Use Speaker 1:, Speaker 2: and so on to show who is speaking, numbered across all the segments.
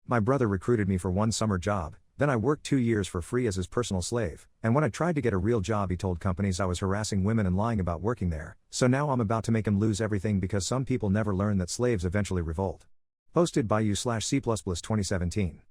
Speaker 1: My brother recruited me for one summer job, then I worked 2 years for free as his personal slave, and when I tried to get a real job he told companies I was harassing women and lying about working there, so now I'm about to make him lose everything because some people never learn that slaves eventually revolt. Posted by u/C++ 2017.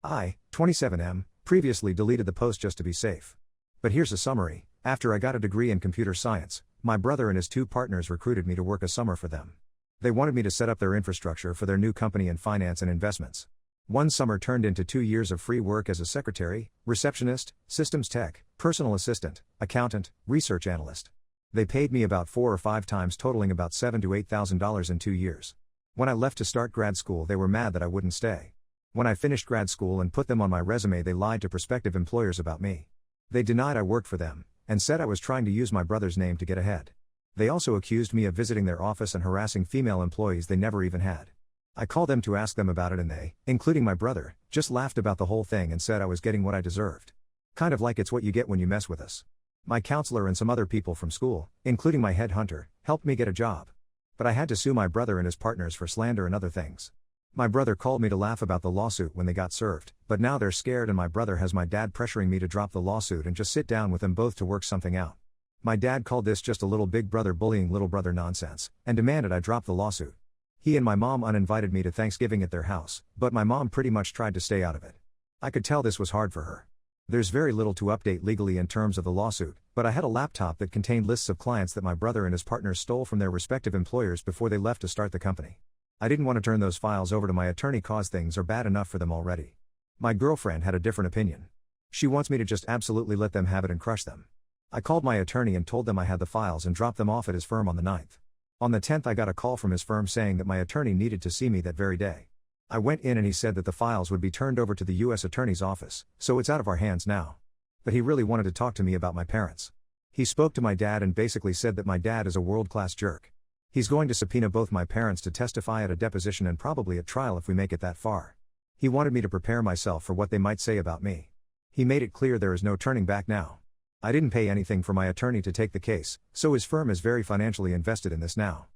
Speaker 1: I, 27M, previously deleted the post just to be safe. But here's a summary. After I got a degree in computer science, my brother and his two partners recruited me to work a summer for them. They wanted me to set up their infrastructure for their new company in finance and investments. One summer turned into 2 years of free work as a secretary, receptionist, systems tech, personal assistant, accountant, research analyst. They paid me about 4 or 5 times, totaling about $7,000 to $8,000 in 2 years. When I left to start grad school they were mad that I wouldn't stay. When I finished grad school and put them on my resume they lied to prospective employers about me. They denied I worked for them, and said I was trying to use my brother's name to get ahead. They also accused me of visiting their office and harassing female employees they never even had. I called them to ask them about it and they, including my brother, just laughed about the whole thing and said I was getting what I deserved. Kind of like it's what you get when you mess with us. My counselor and some other people from school, including my headhunter, helped me get a job. But I had to sue my brother and his partners for slander and other things. My brother called me to laugh about the lawsuit when they got served, but now they're scared and my brother has my dad pressuring me to drop the lawsuit and just sit down with them both to work something out. My dad called this just a little big brother bullying little brother nonsense, and demanded I drop the lawsuit. He and my mom uninvited me to Thanksgiving at their house, but my mom pretty much tried to stay out of it. I could tell this was hard for her. There's very little to update legally in terms of the lawsuit, but I had a laptop that contained lists of clients that my brother and his partners stole from their respective employers before they left to start the company. I didn't want to turn those files over to my attorney cause things are bad enough for them already. My girlfriend had a different opinion. She wants me to just absolutely let them have it and crush them. I called my attorney and told them I had the files and dropped them off at his firm on the 9th. On the 10th I got a call from his firm saying that my attorney needed to see me that very day. I went in and he said that the files would be turned over to the U.S. Attorney's office, so it's out of our hands now. But he really wanted to talk to me about my parents. He spoke to my dad and basically said that my dad is a world-class jerk. He's going to subpoena both my parents to testify at a deposition and probably at trial if we make it that far. He wanted me to prepare myself for what they might say about me. He made it clear there is no turning back now. I didn't pay anything for my attorney to take the case, so his firm is very financially invested in this now.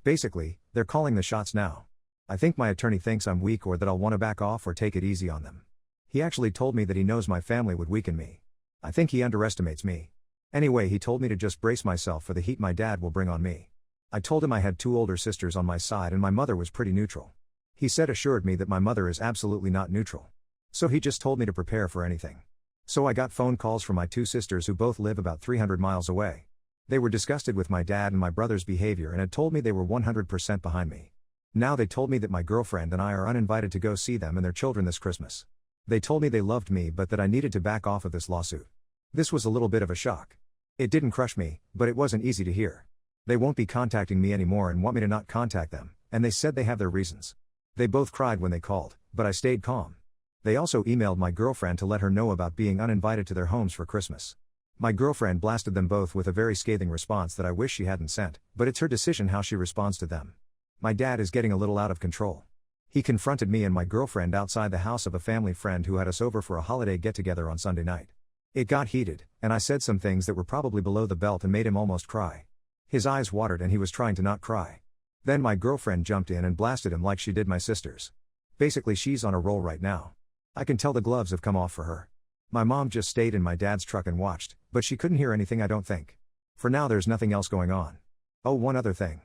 Speaker 1: Basically, they're calling the shots now. I think my attorney thinks I'm weak or that I'll want to back off or take it easy on them. He actually told me that he knows my family would weaken me. I think he underestimates me. Anyway, he told me to just brace myself for the heat my dad will bring on me. I told him I had 2 older sisters on my side and my mother was pretty neutral. He assured me that my mother is absolutely not neutral. So he just told me to prepare for anything. So I got phone calls from my 2 sisters who both live about 300 miles away. They were disgusted with my dad and my brother's behavior and had told me they were 100% behind me. Now they told me that my girlfriend and I are uninvited to go see them and their children this Christmas. They told me they loved me but that I needed to back off of this lawsuit. This was a little bit of a shock. It didn't crush me, but it wasn't easy to hear. They won't be contacting me anymore and want me to not contact them, and they said they have their reasons. They both cried when they called, but I stayed calm. They also emailed my girlfriend to let her know about being uninvited to their homes for Christmas. My girlfriend blasted them both with a very scathing response that I wish she hadn't sent, but it's her decision how she responds to them. My dad is getting a little out of control. He confronted me and my girlfriend outside the house of a family friend who had us over for a holiday get-together on Sunday night. It got heated, and I said some things that were probably below the belt and made him almost cry. His eyes watered and he was trying to not cry. Then my girlfriend jumped in and blasted him like she did my sisters. Basically she's on a roll right now. I can tell the gloves have come off for her. My mom just stayed in my dad's truck and watched, but she couldn't hear anything I don't think. For now there's nothing else going on. Oh, one other thing.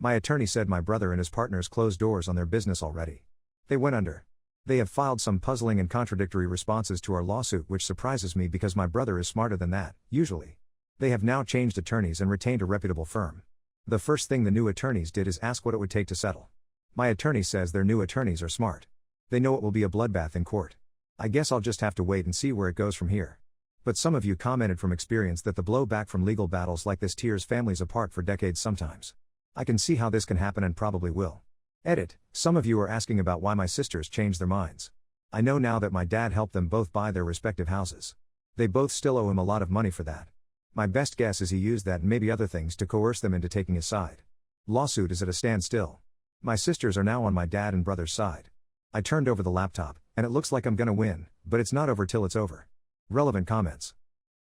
Speaker 1: My attorney said my brother and his partners closed doors on their business already. They went under. They have filed some puzzling and contradictory responses to our lawsuit which surprises me because my brother is smarter than that, usually. They have now changed attorneys and retained a reputable firm. The first thing the new attorneys did is ask what it would take to settle. My attorney says their new attorneys are smart. They know it will be a bloodbath in court. I guess I'll just have to wait and see where it goes from here. But some of you commented from experience that the blowback from legal battles like this tears families apart for decades sometimes. I can see how this can happen and probably will. Edit, some of you are asking about why my sisters changed their minds. I know now that my dad helped them both buy their respective houses. They both still owe him a lot of money for that. My best guess is he used that and maybe other things to coerce them into taking his side. Lawsuit is at a standstill. My sisters are now on my dad and brother's side. I turned over the laptop, and it looks like I'm gonna win, but it's not over till it's over. Relevant comments.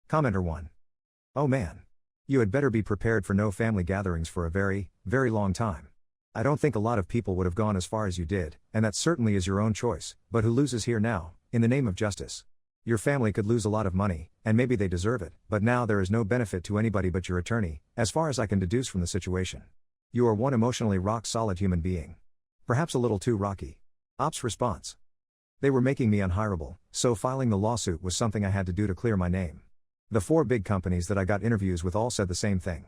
Speaker 1: Commenter 1. Oh man. You had better be prepared for no family gatherings for a very, very long time. I don't think a lot of people would have gone as far as you did, and that certainly is your own choice, but who loses here now, in the name of justice? Your family could lose a lot of money, and maybe they deserve it, but now there is no benefit to anybody but your attorney, as far as I can deduce from the situation. You are one emotionally rock-solid human being. Perhaps a little too rocky. Ops response. They were making me unhireable, so filing the lawsuit was something I had to do to clear my name. The 4 big companies that I got interviews with all said the same thing.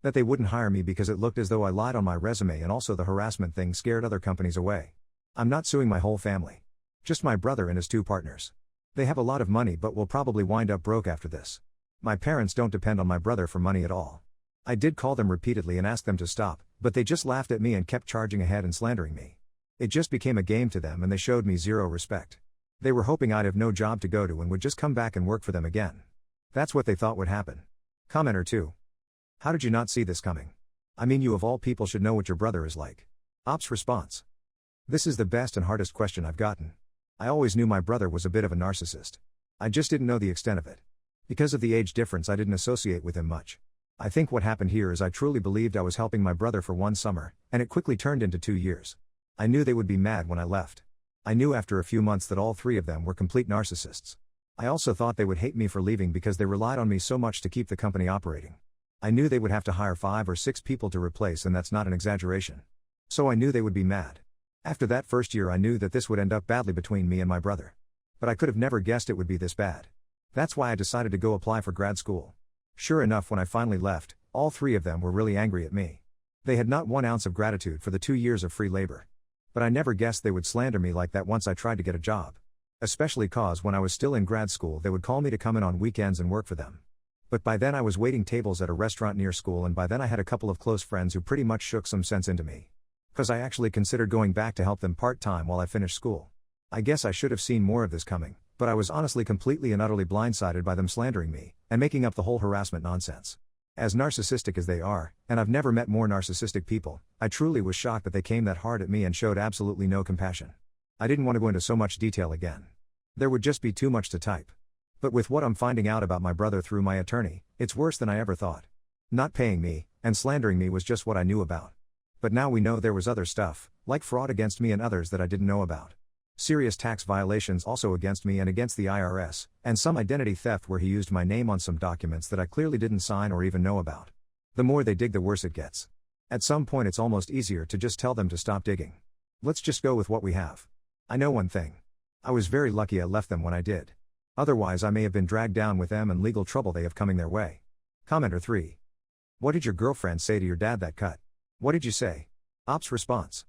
Speaker 1: That they wouldn't hire me because it looked as though I lied on my resume, and also the harassment thing scared other companies away. I'm not suing my whole family. Just my brother and his 2 partners. They have a lot of money but will probably wind up broke after this. My parents don't depend on my brother for money at all. I did call them repeatedly and asked them to stop, but they just laughed at me and kept charging ahead and slandering me. It just became a game to them and they showed me zero respect. They were hoping I'd have no job to go to and would just come back and work for them again. That's what they thought would happen. Commenter 2. How did you not see this coming? I mean, you of all people should know what your brother is like. Ops response. This is the best and hardest question I've gotten. I always knew my brother was a bit of a narcissist. I just didn't know the extent of it. Because of the age difference, I didn't associate with him much. I think what happened here is I truly believed I was helping my brother for 1 summer, and it quickly turned into 2 years. I knew they would be mad when I left. I knew after a few months that all 3 of them were complete narcissists. I also thought they would hate me for leaving because they relied on me so much to keep the company operating. I knew they would have to hire 5 or 6 people to replace, and that's not an exaggeration. So I knew they would be mad. After that first year I knew that this would end up badly between me and my brother. But I could have never guessed it would be this bad. That's why I decided to go apply for grad school. Sure enough, when I finally left, all 3 of them were really angry at me. They had not 1 ounce of gratitude for the 2 years of free labor. But I never guessed they would slander me like that once I tried to get a job. Especially cause when I was still in grad school they would call me to come in on weekends and work for them. But by then I was waiting tables at a restaurant near school, and by then I had a couple of close friends who pretty much shook some sense into me. Cause I actually considered going back to help them part-time while I finished school. I guess I should have seen more of this coming, but I was honestly completely and utterly blindsided by them slandering me, and making up the whole harassment nonsense. As narcissistic as they are, and I've never met more narcissistic people, I truly was shocked that they came that hard at me and showed absolutely no compassion. I didn't want to go into so much detail again. There would just be too much to type. But with what I'm finding out about my brother through my attorney, it's worse than I ever thought. Not paying me, and slandering me was just what I knew about. But now we know there was other stuff, like fraud against me and others that I didn't know about. Serious tax violations also against me and against the IRS, and some identity theft where he used my name on some documents that I clearly didn't sign or even know about. The more they dig, the worse it gets. At some point it's almost easier to just tell them to stop digging. Let's just go with what we have. I know one thing. I was very lucky I left them when I did. Otherwise I may have been dragged down with them and legal trouble they have coming their way. Commenter 3. What did your girlfriend say to your dad that cut? What did you say? Ops response.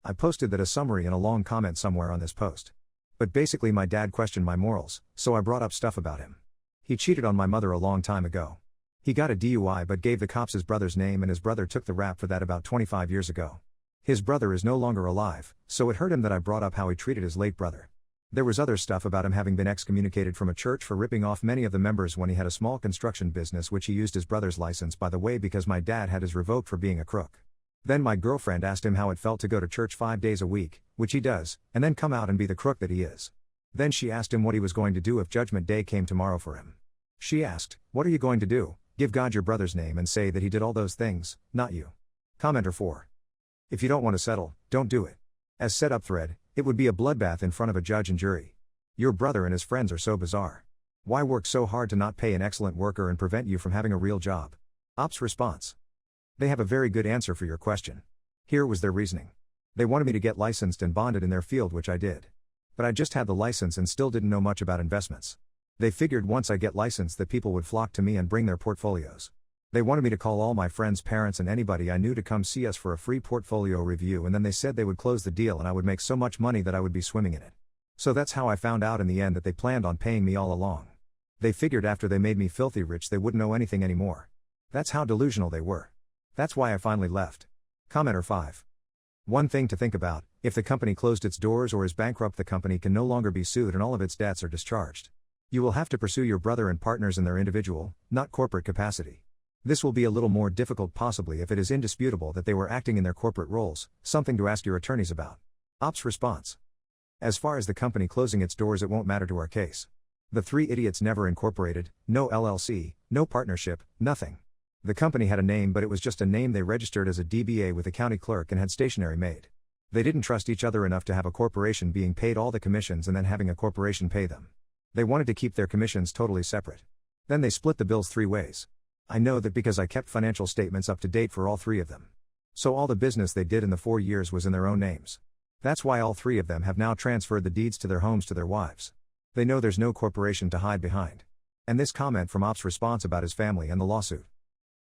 Speaker 1: I posted that a summary and a long comment somewhere on this post. But basically my dad questioned my morals, so I brought up stuff about him. He cheated on my mother a long time ago. He got a DUI but gave the cops his brother's name, and his brother took the rap for that about 25 years ago. His brother is no longer alive, so it hurt him that I brought up how he treated his late brother. There was other stuff about him having been excommunicated from a church for ripping off many of the members when he had a small construction business, which he used his brother's license, by the way, because my dad had his revoked for being a crook. Then my girlfriend asked him how it felt to go to church 5 days a week, which he does, and then come out and be the crook that he is. Then she asked him what he was going to do if Judgment Day came tomorrow for him. She asked, "What are you going to do? Give God your brother's name and say that he did all those things, not you." Commenter 4. If you don't want to settle, don't do it. As set up thread, it would be a bloodbath in front of a judge and jury. Your brother and his friends are so bizarre. Why work so hard to not pay an excellent worker and prevent you from having a real job? Ops response. They have a very good answer for your question. Here was their reasoning. They wanted me to get licensed and bonded in their field, which I did. But I just had the license and still didn't know much about investments. They figured once I get licensed that people would flock to me and bring their portfolios. They wanted me to call all my friends' parents and anybody I knew to come see us for a free portfolio review, and then they said they would close the deal and I would make so much money that I would be swimming in it. So that's how I found out in the end that they planned on paying me all along. They figured after they made me filthy rich they wouldn't owe anything anymore. That's how delusional they were. That's why I finally left. Commenter 5. One thing to think about: if the company closed its doors or is bankrupt, the company can no longer be sued and all of its debts are discharged. You will have to pursue your brother and partners in their individual, not corporate capacity. This will be a little more difficult possibly if it is indisputable that they were acting in their corporate roles, something to ask your attorneys about. Ops response. As far as the company closing its doors, it won't matter to our case. The 3 idiots never incorporated, no LLC, no partnership, nothing. The company had a name, but it was just a name they registered as a DBA with a county clerk and had stationery made. They didn't trust each other enough to have a corporation being paid all the commissions and then having a corporation pay them. They wanted to keep their commissions totally separate. Then they split the bills 3 ways. I know that because I kept financial statements up to date for all 3 of them. So all the business they did in the 4 years was in their own names. That's why all 3 of them have now transferred the deeds to their homes to their wives. They know there's no corporation to hide behind. And this comment from Op's response about his family and the lawsuit.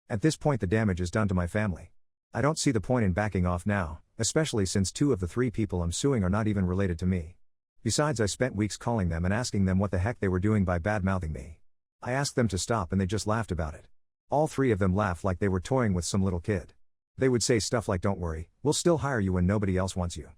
Speaker 1: At this point the damage is done to my family. I don't see the point in backing off now, especially since 2 of the 3 people I'm suing are not even related to me. Besides, I spent weeks calling them and asking them what the heck they were doing by bad-mouthing me. I asked them to stop and they just laughed about it. All 3 of them laughed like they were toying with some little kid. They would say stuff like, "Don't worry, we'll still hire you when nobody else wants you."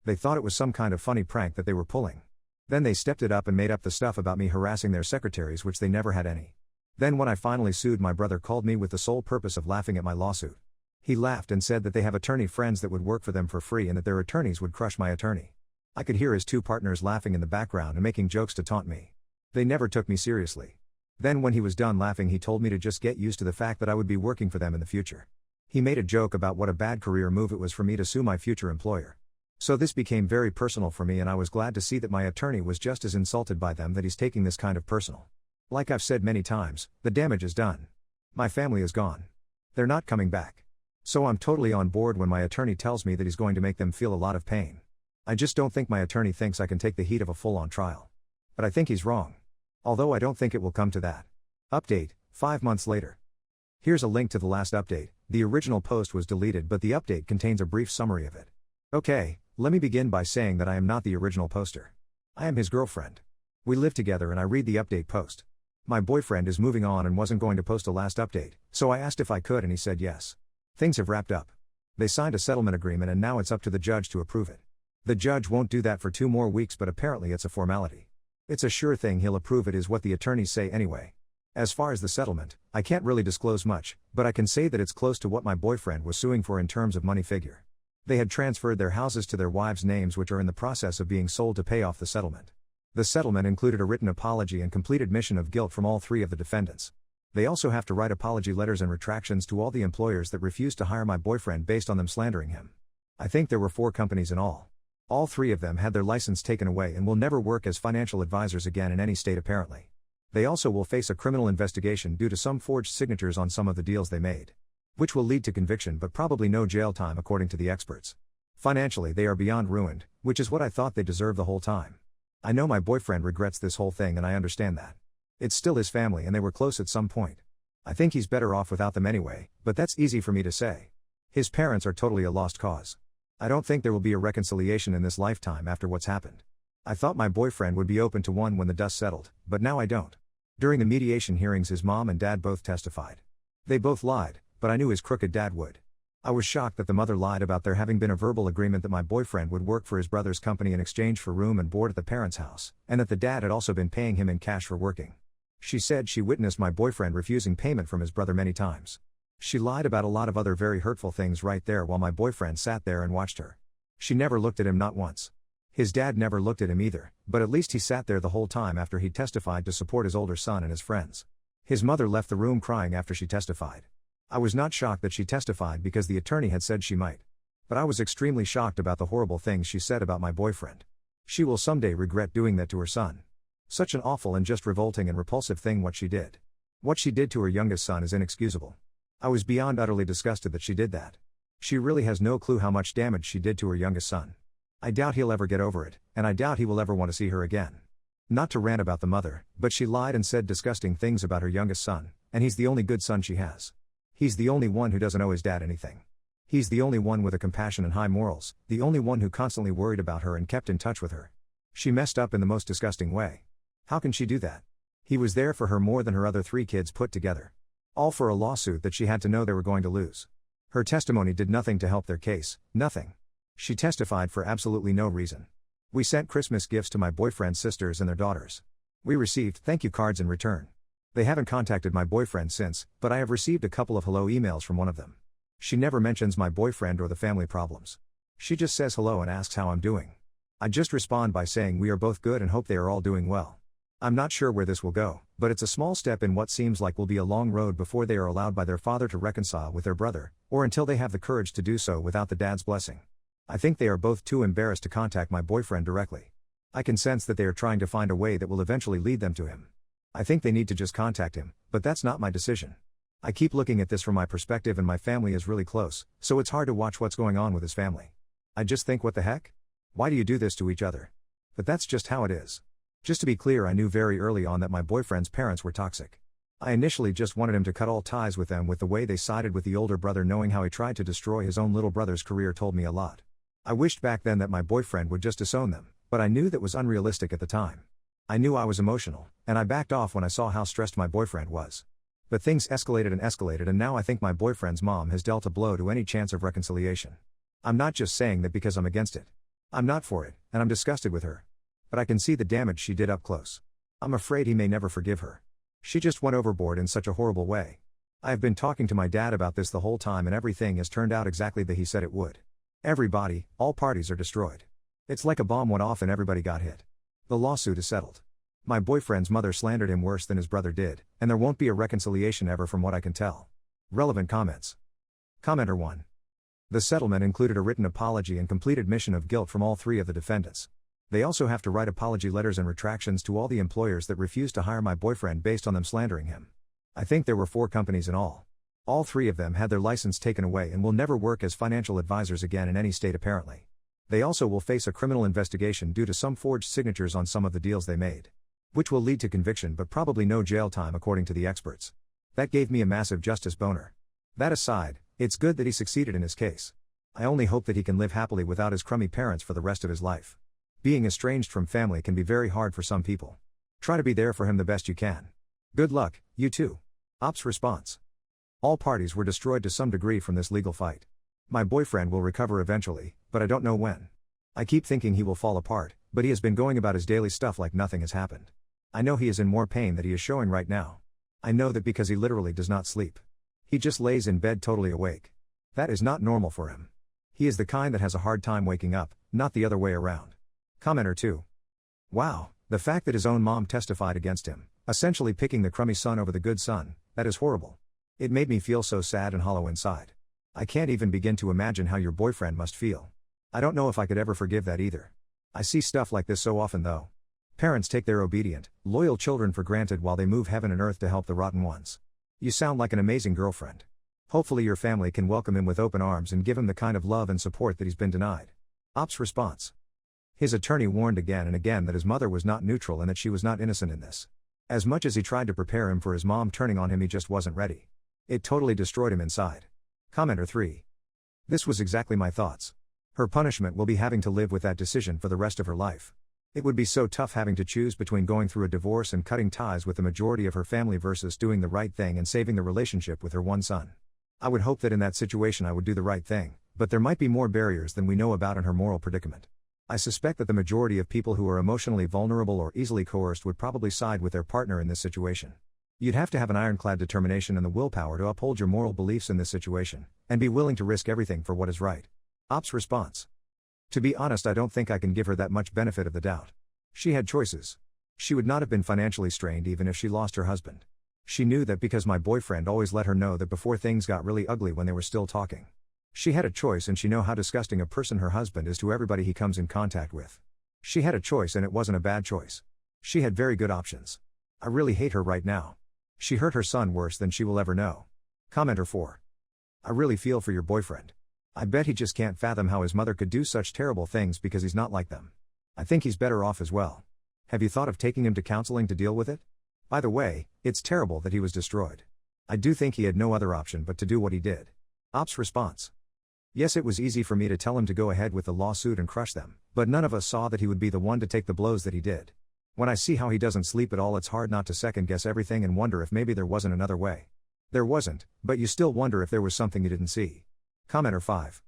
Speaker 1: They thought it was some kind of funny prank that they were pulling. Then they stepped it up and made up the stuff about me harassing their secretaries, which they never had any. Then when I finally sued, my brother called me with the sole purpose of laughing at my lawsuit. He laughed and said that they have attorney friends that would work for them for free and that their attorneys would crush my attorney. I could hear his 2 partners laughing in the background and making jokes to taunt me. They never took me seriously. Then when he was done laughing, he told me to just get used to the fact that I would be working for them in the future. He made a joke about what a bad career move it was for me to sue my future employer. So this became very personal for me, and I was glad to see that my attorney was just as insulted by them that he's taking this kind of personal. Like I've said many times, the damage is done. My family is gone. They're not coming back. So I'm totally on board when my attorney tells me that he's going to make them feel a lot of pain. I just don't think my attorney thinks I can take the heat of a full-on trial. But I think he's wrong. Although I don't think it will come to that. Update, 5 months later. Here's a link to the last update. The original post was deleted, but the update contains a brief summary of it. Okay, let me begin by saying that I am not the original poster. I am his girlfriend. We live together and I read the update post. My boyfriend is moving on and wasn't going to post a last update, so I asked if I could and he said yes. Things have wrapped up. They signed a settlement agreement and now it's up to the judge to approve it. The judge won't do that for 2 more weeks, but apparently it's a formality. It's a sure thing he'll approve it, is what the attorneys say anyway. As far as the settlement, I can't really disclose much, but I can say that it's close to what my boyfriend was suing for in terms of money figure. They had transferred their houses to their wives' names, which are in the process of being sold to pay off the settlement. The settlement included a written apology and complete admission of guilt from all 3 of the defendants. They also have to write apology letters and retractions to all the employers that refused to hire my boyfriend based on them slandering him. I think there were 4 companies in all. All 3 of them had their license taken away and will never work as financial advisors again in any state apparently. They also will face a criminal investigation due to some forged signatures on some of the deals they made. Which will lead to conviction but probably no jail time according to the experts. Financially they are beyond ruined, which is what I thought they deserved the whole time. I know my boyfriend regrets this whole thing and I understand that. It's still his family and they were close at some point. I think he's better off without them anyway, but that's easy for me to say. His parents are totally a lost cause. I don't think there will be a reconciliation in this lifetime after what's happened. I thought my boyfriend would be open to one when the dust settled, but now I don't. During the mediation hearings his mom and dad both testified. They both lied, but I knew his crooked dad would. I was shocked that the mother lied about there having been a verbal agreement that my boyfriend would work for his brother's company in exchange for room and board at the parents' house, and that the dad had also been paying him in cash for working. She said she witnessed my boyfriend refusing payment from his brother many times. She lied about a lot of other very hurtful things right there while my boyfriend sat there and watched her. She never looked at him, not once. His dad never looked at him either, but at least he sat there the whole time after he testified to support his older son and his friends. His mother left the room crying after she testified. I was not shocked that she testified because the attorney had said she might. But I was extremely shocked about the horrible things she said about my boyfriend. She will someday regret doing that to her son. Such an awful and just revolting and repulsive thing what she did. What she did to her youngest son is inexcusable. I was beyond utterly disgusted that she did that. She really has no clue how much damage she did to her youngest son. I doubt he'll ever get over it, and I doubt he will ever want to see her again. Not to rant about the mother, but she lied and said disgusting things about her youngest son, and he's the only good son she has. He's the only one who doesn't owe his dad anything. He's the only one with a compassion and high morals, the only one who constantly worried about her and kept in touch with her. She messed up in the most disgusting way. How can she do that? He was there for her more than her other 3 kids put together. All for a lawsuit that she had to know they were going to lose. Her testimony did nothing to help their case, nothing. She testified for absolutely no reason. We sent Christmas gifts to my boyfriend's sisters and their daughters. We received thank you cards in return. They haven't contacted my boyfriend since, but I have received a couple of hello emails from one of them. She never mentions my boyfriend or the family problems. She just says hello and asks how I'm doing. I just respond by saying we are both good and hope they are all doing well. I'm not sure where this will go, but it's a small step in what seems like will be a long road before they are allowed by their father to reconcile with their brother, or until they have the courage to do so without the dad's blessing. I think they are both too embarrassed to contact my boyfriend directly. I can sense that they are trying to find a way that will eventually lead them to him. I think they need to just contact him, but that's not my decision. I keep looking at this from my perspective and my family is really close, so it's hard to watch what's going on with his family. I just think, what the heck? Why do you do this to each other? But that's just how it is. Just to be clear, I knew very early on that my boyfriend's parents were toxic. I initially just wanted him to cut all ties with them. With the way they sided with the older brother, knowing how he tried to destroy his own little brother's career told me a lot. I wished back then that my boyfriend would just disown them, but I knew that was unrealistic at the time. I knew I was emotional, and I backed off when I saw how stressed my boyfriend was. But things escalated, and now I think my boyfriend's mom has dealt a blow to any chance of reconciliation. I'm not just saying that because I'm against it. I'm not for it, and I'm disgusted with her. But I can see the damage she did up close. I'm afraid he may never forgive her. She just went overboard in such a horrible way. I have been talking to my dad about this the whole time, and everything has turned out exactly the he said it would. Everybody, all parties are destroyed. It's like a bomb went off and everybody got hit. The lawsuit is settled. My boyfriend's mother slandered him worse than his brother did, and there won't be a reconciliation ever from what I can tell. Relevant comments. Commenter 1. The settlement included a written apology and complete admission of guilt from all three of the defendants. They also have to write apology letters and retractions to all the employers that refused to hire my boyfriend based on them slandering him. I think there were 4 companies in all. All 3 of them had their license taken away and will never work as financial advisors again in any state apparently. They also will face a criminal investigation due to some forged signatures on some of the deals they made. Which will lead to conviction but probably no jail time according to the experts. That gave me a massive justice boner. That aside, it's good that he succeeded in his case. I only hope that he can live happily without his crummy parents for the rest of his life. Being estranged from family can be very hard for some people. Try to be there for him the best you can. Good luck, you too. Ops response. All parties were destroyed to some degree from this legal fight. My boyfriend will recover eventually, but I don't know when. I keep thinking he will fall apart, but he has been going about his daily stuff like nothing has happened. I know he is in more pain than he is showing right now. I know that because he literally does not sleep. He just lays in bed totally awake. That is not normal for him. He is the kind that has a hard time waking up, not the other way around. Commenter 2. Wow, the fact that his own mom testified against him, essentially picking the crummy son over the good son, that is horrible. It made me feel so sad and hollow inside. I can't even begin to imagine how your boyfriend must feel. I don't know if I could ever forgive that either. I see stuff like this so often though. Parents take their obedient, loyal children for granted while they move heaven and earth to help the rotten ones. You sound like an amazing girlfriend. Hopefully your family can welcome him with open arms and give him the kind of love and support that he's been denied. Ops response. His attorney warned again and again that his mother was not neutral and that she was not innocent in this. As much as he tried to prepare him for his mom turning on him, he just wasn't ready. It totally destroyed him inside. Commenter 3. This was exactly my thoughts. Her punishment will be having to live with that decision for the rest of her life. It would be so tough having to choose between going through a divorce and cutting ties with the majority of her family versus doing the right thing and saving the relationship with her one son. I would hope that in that situation I would do the right thing, but there might be more barriers than we know about in her moral predicament. I suspect that the majority of people who are emotionally vulnerable or easily coerced would probably side with their partner in this situation. You'd have to have an ironclad determination and the willpower to uphold your moral beliefs in this situation, and be willing to risk everything for what is right. Ops response. To be honest, I don't think I can give her that much benefit of the doubt. She had choices. She would not have been financially strained even if she lost her husband. She knew that because my boyfriend always let her know that before things got really ugly when they were still talking. She had a choice, and she know how disgusting a person her husband is to everybody he comes in contact with. She had a choice, and it wasn't a bad choice. She had very good options. I really hate her right now. She hurt her son worse than she will ever know. Commenter 4. I really feel for your boyfriend. I bet he just can't fathom how his mother could do such terrible things because he's not like them. I think he's better off as well. Have you thought of taking him to counseling to deal with it? By the way, it's terrible that he was destroyed. I do think he had no other option but to do what he did. Ops response. Yes, it was easy for me to tell him to go ahead with the lawsuit and crush them, but none of us saw that he would be the one to take the blows that he did. When I see how he doesn't sleep at all, it's hard not to second guess everything and wonder if maybe there wasn't another way. There wasn't, but you still wonder if there was something you didn't see. Commenter 5.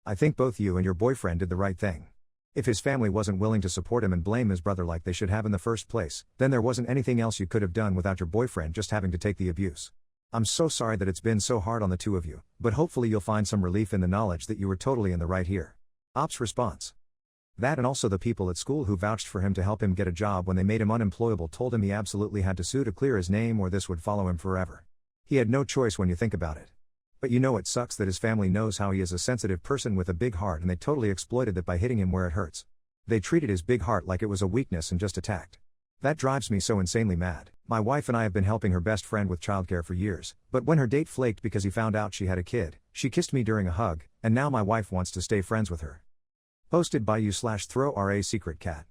Speaker 1: I think both you and your boyfriend did the right thing. If his family wasn't willing to support him and blame his brother like they should have in the first place, then there wasn't anything else you could have done without your boyfriend just having to take the abuse. I'm so sorry that it's been so hard on the two of you, but hopefully you'll find some relief in the knowledge that you were totally in the right here. Ops response. That and also the people at school who vouched for him to help him get a job when they made him unemployable told him he absolutely had to sue to clear his name or this would follow him forever. He had no choice when you think about it. But you know it sucks that his family knows how he is a sensitive person with a big heart and they totally exploited that by hitting him where it hurts. They treated his big heart like it was a weakness and just attacked. That drives me so insanely mad. My wife and I have been helping her best friend with childcare for years, but when her date flaked because he found out she had a kid, she kissed me during a hug, and now my wife wants to stay friends with her. Posted by you/throw secret cat.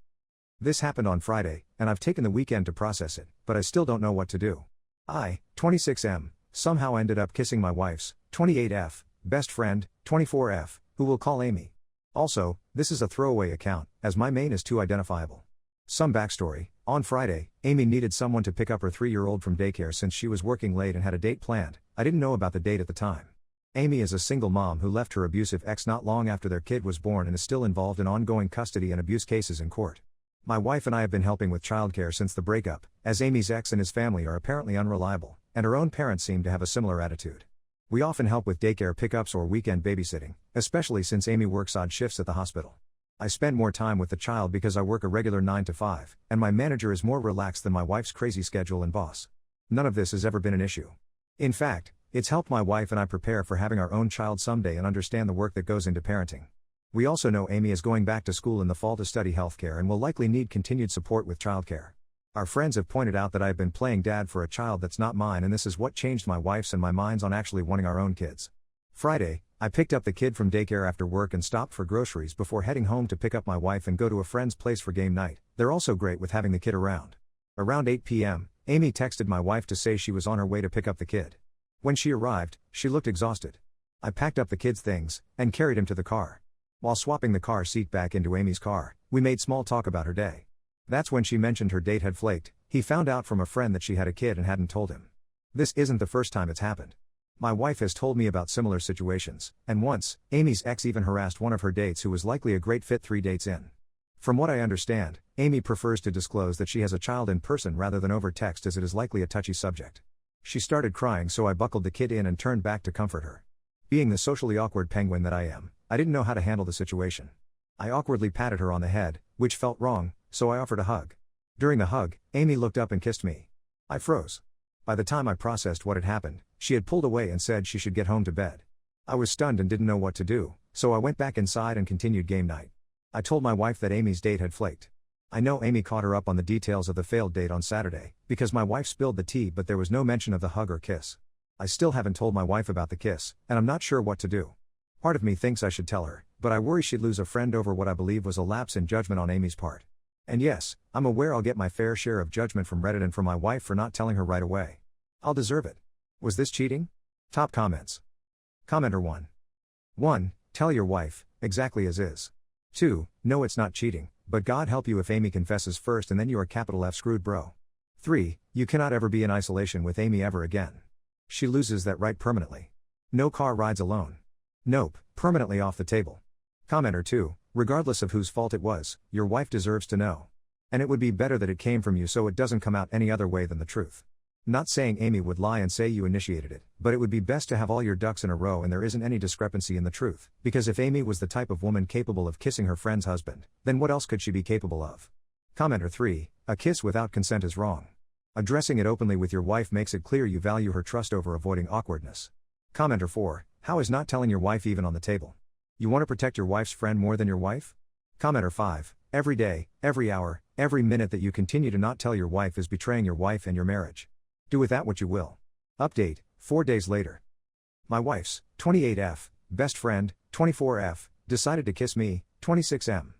Speaker 1: This happened on Friday, and I've taken the weekend to process it, but I still don't know what to do. I, 26M, somehow ended up kissing my wife's, 28F, best friend, 24F, who we'll call Amy. Also, this is a throwaway account, as my main is too identifiable. Some backstory: on Friday, Amy needed someone to pick up her 3-year-old from daycare since she was working late and had a date planned. I didn't know about the date at the time. Amy is a single mom who left her abusive ex not long after their kid was born and is still involved in ongoing custody and abuse cases in court. My wife and I have been helping with childcare since the breakup, as Amy's ex and his family are apparently unreliable, and her own parents seem to have a similar attitude. We often help with daycare pickups or weekend babysitting, especially since Amy works odd shifts at the hospital. I spend more time with the child because I work a regular 9 to 5, and my manager is more relaxed than my wife's crazy schedule and boss. None of this has ever been an issue. In fact, it's helped my wife and I prepare for having our own child someday and understand the work that goes into parenting. We also know Amy is going back to school in the fall to study healthcare and will likely need continued support with childcare. Our friends have pointed out that I have been playing dad for a child that's not mine, and this is what changed my wife's and my minds on actually wanting our own kids. Friday, I picked up the kid from daycare after work and stopped for groceries before heading home to pick up my wife and go to a friend's place for game night. They're also great with having the kid around. Around 8 p.m., Amy texted my wife to say she was on her way to pick up the kid. When she arrived, she looked exhausted. I packed up the kid's things and carried him to the car. While swapping the car seat back into Amy's car, we made small talk about her day. That's when she mentioned her date had flaked. He found out from a friend that she had a kid and hadn't told him. This isn't the first time it's happened. My wife has told me about similar situations, and once, Amy's ex even harassed one of her dates who was likely a great fit 3 dates in. From what I understand, Amy prefers to disclose that she has a child in person rather than over text, as it is likely a touchy subject. She started crying, so I buckled the kid in and turned back to comfort her. Being the socially awkward penguin that I am, I didn't know how to handle the situation. I awkwardly patted her on the head, which felt wrong, so I offered a hug. During the hug, Amy looked up and kissed me. I froze. By the time I processed what had happened, she had pulled away and said she should get home to bed. I was stunned and didn't know what to do, so I went back inside and continued game night. I told my wife that Amy's date had flaked. I know Amy caught her up on the details of the failed date on Saturday, because my wife spilled the tea, but there was no mention of the hug or kiss. I still haven't told my wife about the kiss, and I'm not sure what to do. Part of me thinks I should tell her, but I worry she'd lose a friend over what I believe was a lapse in judgment on Amy's part. And yes, I'm aware I'll get my fair share of judgment from Reddit and from my wife for not telling her right away. I'll deserve it. Was this cheating? Top comments. Commenter 1. 1. Tell your wife, exactly as is. 2. No, it's not cheating, but God help you if Amy confesses first and then you are capital F screwed, bro. 3. You cannot ever be in isolation with Amy ever again. She loses that right permanently. No car rides alone. Nope, permanently off the table. Commenter 2. Regardless of whose fault it was, your wife deserves to know. And it would be better that it came from you so it doesn't come out any other way than the truth. Not saying Amy would lie and say you initiated it, but it would be best to have all your ducks in a row and there isn't any discrepancy in the truth, because if Amy was the type of woman capable of kissing her friend's husband, then what else could she be capable of? Commenter 3. A kiss without consent is wrong. Addressing it openly with your wife makes it clear you value her trust over avoiding awkwardness. Commenter 4. How is not telling your wife even on the table? You want to protect your wife's friend more than your wife? Commenter 5. Every day, every hour, every minute that you continue to not tell your wife is betraying your wife and your marriage. Do with that what you will. Update, 4 days later. My wife's, 28F, best friend, 24F, decided to kiss me, 26M.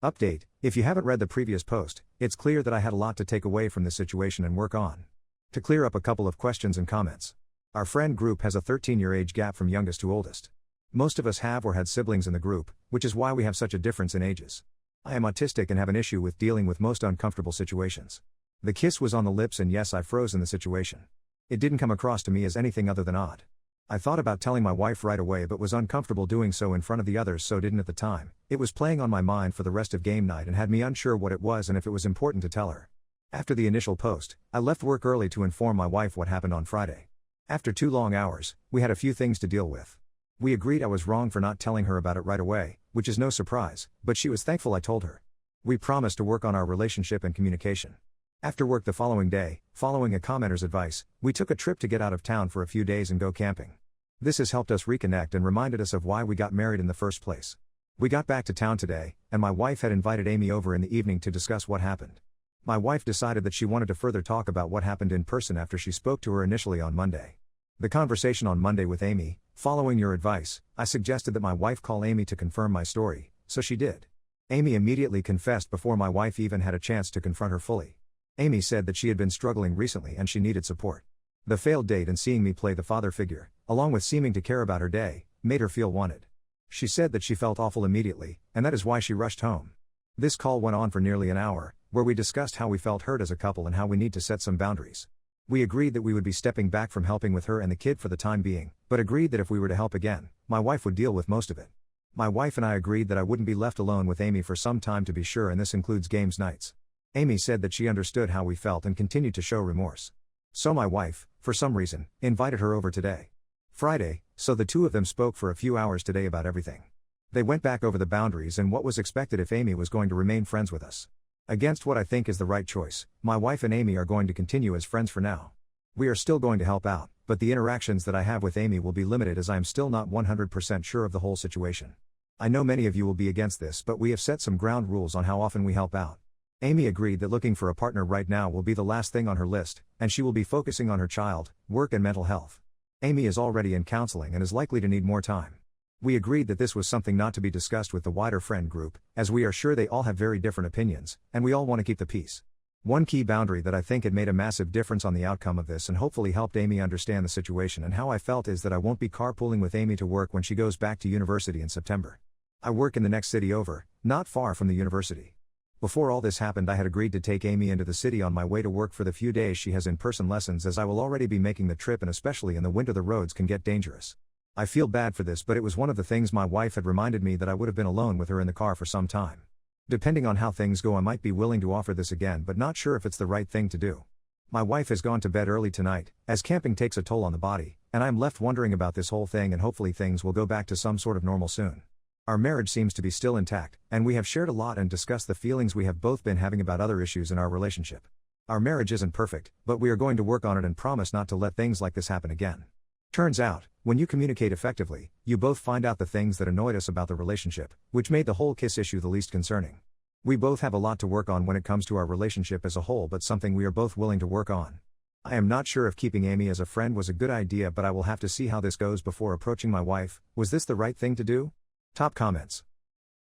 Speaker 1: Update, if you haven't read the previous post, it's clear that I had a lot to take away from this situation and work on. To clear up a couple of questions and comments. Our friend group has a 13-year age gap from youngest to oldest. Most of us have or had siblings in the group, which is why we have such a difference in ages. I am autistic and have an issue with dealing with most uncomfortable situations. The kiss was on the lips and yes, I froze in the situation. It didn't come across to me as anything other than odd. I thought about telling my wife right away but was uncomfortable doing so in front of the others, so didn't at the time. It was playing on my mind for the rest of game night and had me unsure what it was and if it was important to tell her. After the initial post, I left work early to inform my wife what happened on Friday. After 2 long hours, we had a few things to deal with. We agreed I was wrong for not telling her about it right away, which is no surprise, but she was thankful I told her. We promised to work on our relationship and communication. After work the following day, following a commenter's advice, we took a trip to get out of town for a few days and go camping. This has helped us reconnect and reminded us of why we got married in the first place. We got back to town today, and my wife had invited Amy over in the evening to discuss what happened. My wife decided that she wanted to further talk about what happened in person after she spoke to her initially on Monday. The conversation on Monday with Amy, following your advice, I suggested that my wife call Amy to confirm my story, so she did. Amy immediately confessed before my wife even had a chance to confront her fully. Amy said that she had been struggling recently and she needed support. The failed date and seeing me play the father figure, along with seeming to care about her day, made her feel wanted. She said that she felt awful immediately, and that is why she rushed home. This call went on for nearly an hour, where we discussed how we felt hurt as a couple and how we need to set some boundaries. We agreed that we would be stepping back from helping with her and the kid for the time being, but agreed that if we were to help again, my wife would deal with most of it. My wife and I agreed that I wouldn't be left alone with Amy for some time to be sure, and this includes games nights. Amy said that she understood how we felt and continued to show remorse. So my wife, for some reason, invited her over today. Friday, so the two of them spoke for a few hours today about everything. They went back over the boundaries and what was expected if Amy was going to remain friends with us. Against what I think is the right choice, my wife and Amy are going to continue as friends for now. We are still going to help out, but the interactions that I have with Amy will be limited as I am still not 100% sure of the whole situation. I know many of you will be against this, but we have set some ground rules on how often we help out. Amy agreed that looking for a partner right now will be the last thing on her list, and she will be focusing on her child, work and mental health. Amy is already in counseling and is likely to need more time. We agreed that this was something not to be discussed with the wider friend group, as we are sure they all have very different opinions, and we all want to keep the peace. One key boundary that I think had made a massive difference on the outcome of this and hopefully helped Amy understand the situation and how I felt is that I won't be carpooling with Amy to work when she goes back to university in September. I work in the next city over, not far from the university. Before all this happened I had agreed to take Amy into the city on my way to work for the few days she has in-person lessons, as I will already be making the trip, and especially in the winter the roads can get dangerous. I feel bad for this, but it was one of the things my wife had reminded me that I would have been alone with her in the car for some time. Depending on how things go I might be willing to offer this again, but not sure if it's the right thing to do. My wife has gone to bed early tonight, as camping takes a toll on the body, and I am left wondering about this whole thing, and hopefully things will go back to some sort of normal soon. Our marriage seems to be still intact, and we have shared a lot and discussed the feelings we have both been having about other issues in our relationship. Our marriage isn't perfect, but we are going to work on it and promise not to let things like this happen again. Turns out, when you communicate effectively, you both find out the things that annoyed us about the relationship, which made the whole kiss issue the least concerning. We both have a lot to work on when it comes to our relationship as a whole, but something we are both willing to work on. I am not sure if keeping Amy as a friend was a good idea, but I will have to see how this goes before approaching my wife. Was this the right thing to do? Top comments.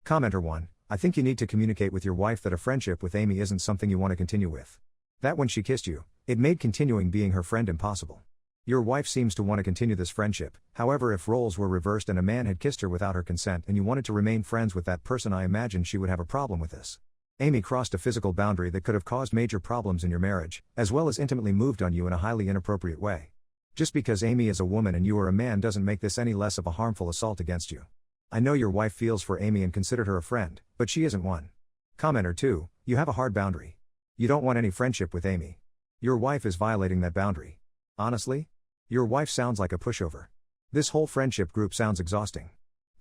Speaker 1: Commenter 1, I think you need to communicate with your wife that a friendship with Amy isn't something you want to continue with. That when she kissed you, it made continuing being her friend impossible. Your wife seems to want to continue this friendship, however if roles were reversed and a man had kissed her without her consent and you wanted to remain friends with that person, I imagine she would have a problem with this. Amy crossed a physical boundary that could have caused major problems in your marriage, as well as intimately moved on you in a highly inappropriate way. Just because Amy is a woman and you are a man doesn't make this any less of a harmful assault against you. I know your wife feels for Amy and considered her a friend, but she isn't one. Commenter 2, you have a hard boundary. You don't want any friendship with Amy. Your wife is violating that boundary. Honestly? Your wife sounds like a pushover. This whole friendship group sounds exhausting.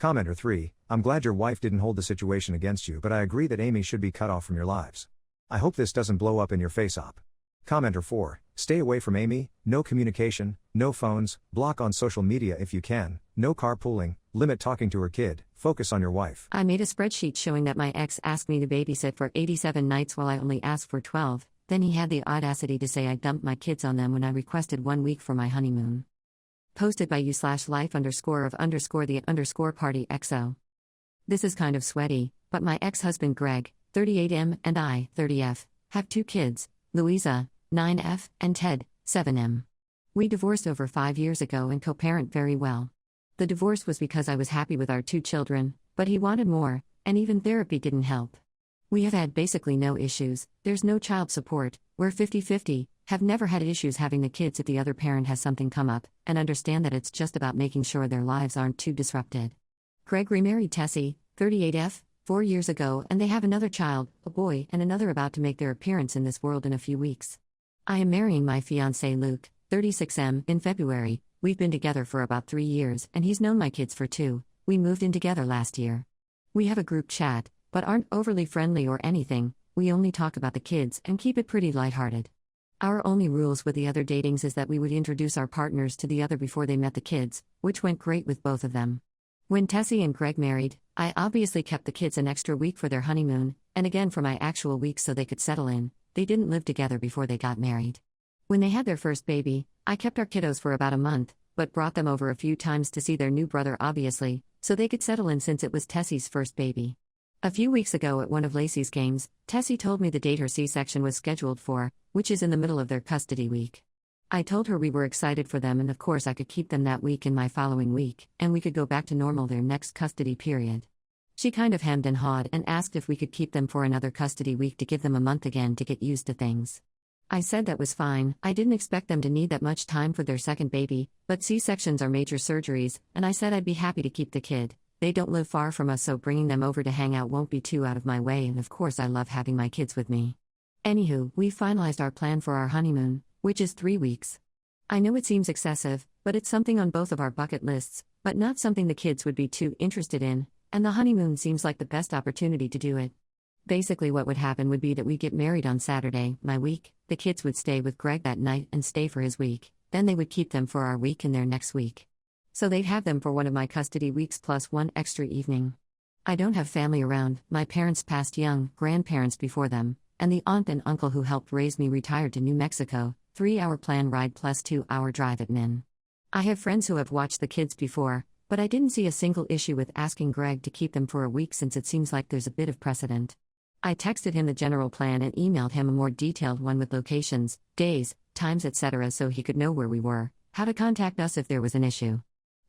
Speaker 1: Commenter 3, I'm glad your wife didn't hold the situation against you, but I agree that Amy should be cut off from your lives. I hope this doesn't blow up in your face op. Commenter 4, stay away from Amy, no communication, no phones, block on social media if you can, no carpooling, limit talking to her kid, focus on your wife.
Speaker 2: I made a spreadsheet showing that my ex asked me to babysit for 87 nights while I only asked for 12, then he had the audacity to say I dumped my kids on them when I requested 1 week for my honeymoon. Posted by you/life_of_the_party XO. This is kind of sweaty, but my ex-husband Greg, 38M, and I, 30F, have 2 kids, Louisa, 9F, and Ted, 7M. We divorced over 5 years ago and co-parent very well. The divorce was because I was happy with our 2 children, but he wanted more, and even therapy didn't help. We have had basically no issues, there's no child support, we're 50-50, have never had issues having the kids if the other parent has something come up, and understand that it's just about making sure their lives aren't too disrupted. Greg remarried Tessie, 38F, 4 years ago, and they have another child, a boy, and another about to make their appearance in this world in a few weeks. I am marrying my fiancé Luke, 36M, in February. We've been together for about 3 years, and he's known my kids for 2. We moved in together last year. We have a group chat, but aren't overly friendly or anything. We only talk about the kids and keep it pretty lighthearted. Our only rules with the other datings is that we would introduce our partners to the other before they met the kids, which went great with both of them. When Tessie and Greg married, I obviously kept the kids an extra week for their honeymoon, and again for my actual week so they could settle in. They didn't live together before they got married. When they had their first baby, I kept our kiddos for about a month, but brought them over a few times to see their new brother obviously, so they could settle in since it was Tessie's first baby. A few weeks ago at one of Lacey's games, Tessie told me the date her C-section was scheduled for, which is in the middle of their custody week. I told her we were excited for them and of course I could keep them that week in my following week, and we could go back to normal their next custody period. She kind of hemmed and hawed and asked if we could keep them for another custody week to give them a month again to get used to things. I said that was fine. I didn't expect them to need that much time for their second baby, but C-sections are major surgeries, and I said I'd be happy to keep the kid. They don't live far from us, so bringing them over to hang out won't be too out of my way, and of course I love having my kids with me. Anywho, we finalized our plan for our honeymoon, which is 3 weeks. I know it seems excessive, but it's something on both of our bucket lists, but not something the kids would be too interested in, and the honeymoon seems like the best opportunity to do it. Basically what would happen would be that we get married on Saturday, my week, the kids would stay with Greg that night and stay for his week, then they would keep them for our week and their next week. So they'd have them for one of my custody weeks plus one extra evening. I don't have family around, my parents passed young, grandparents before them, and the aunt and uncle who helped raise me retired to New Mexico, 3-hour plane ride plus 2-hour drive at min. I have friends who have watched the kids before, but I didn't see a single issue with asking Greg to keep them for a week since it seems like there's a bit of precedent. I texted him the general plan and emailed him a more detailed one with locations, days, times etc. so he could know where we were, how to contact us if there was an issue.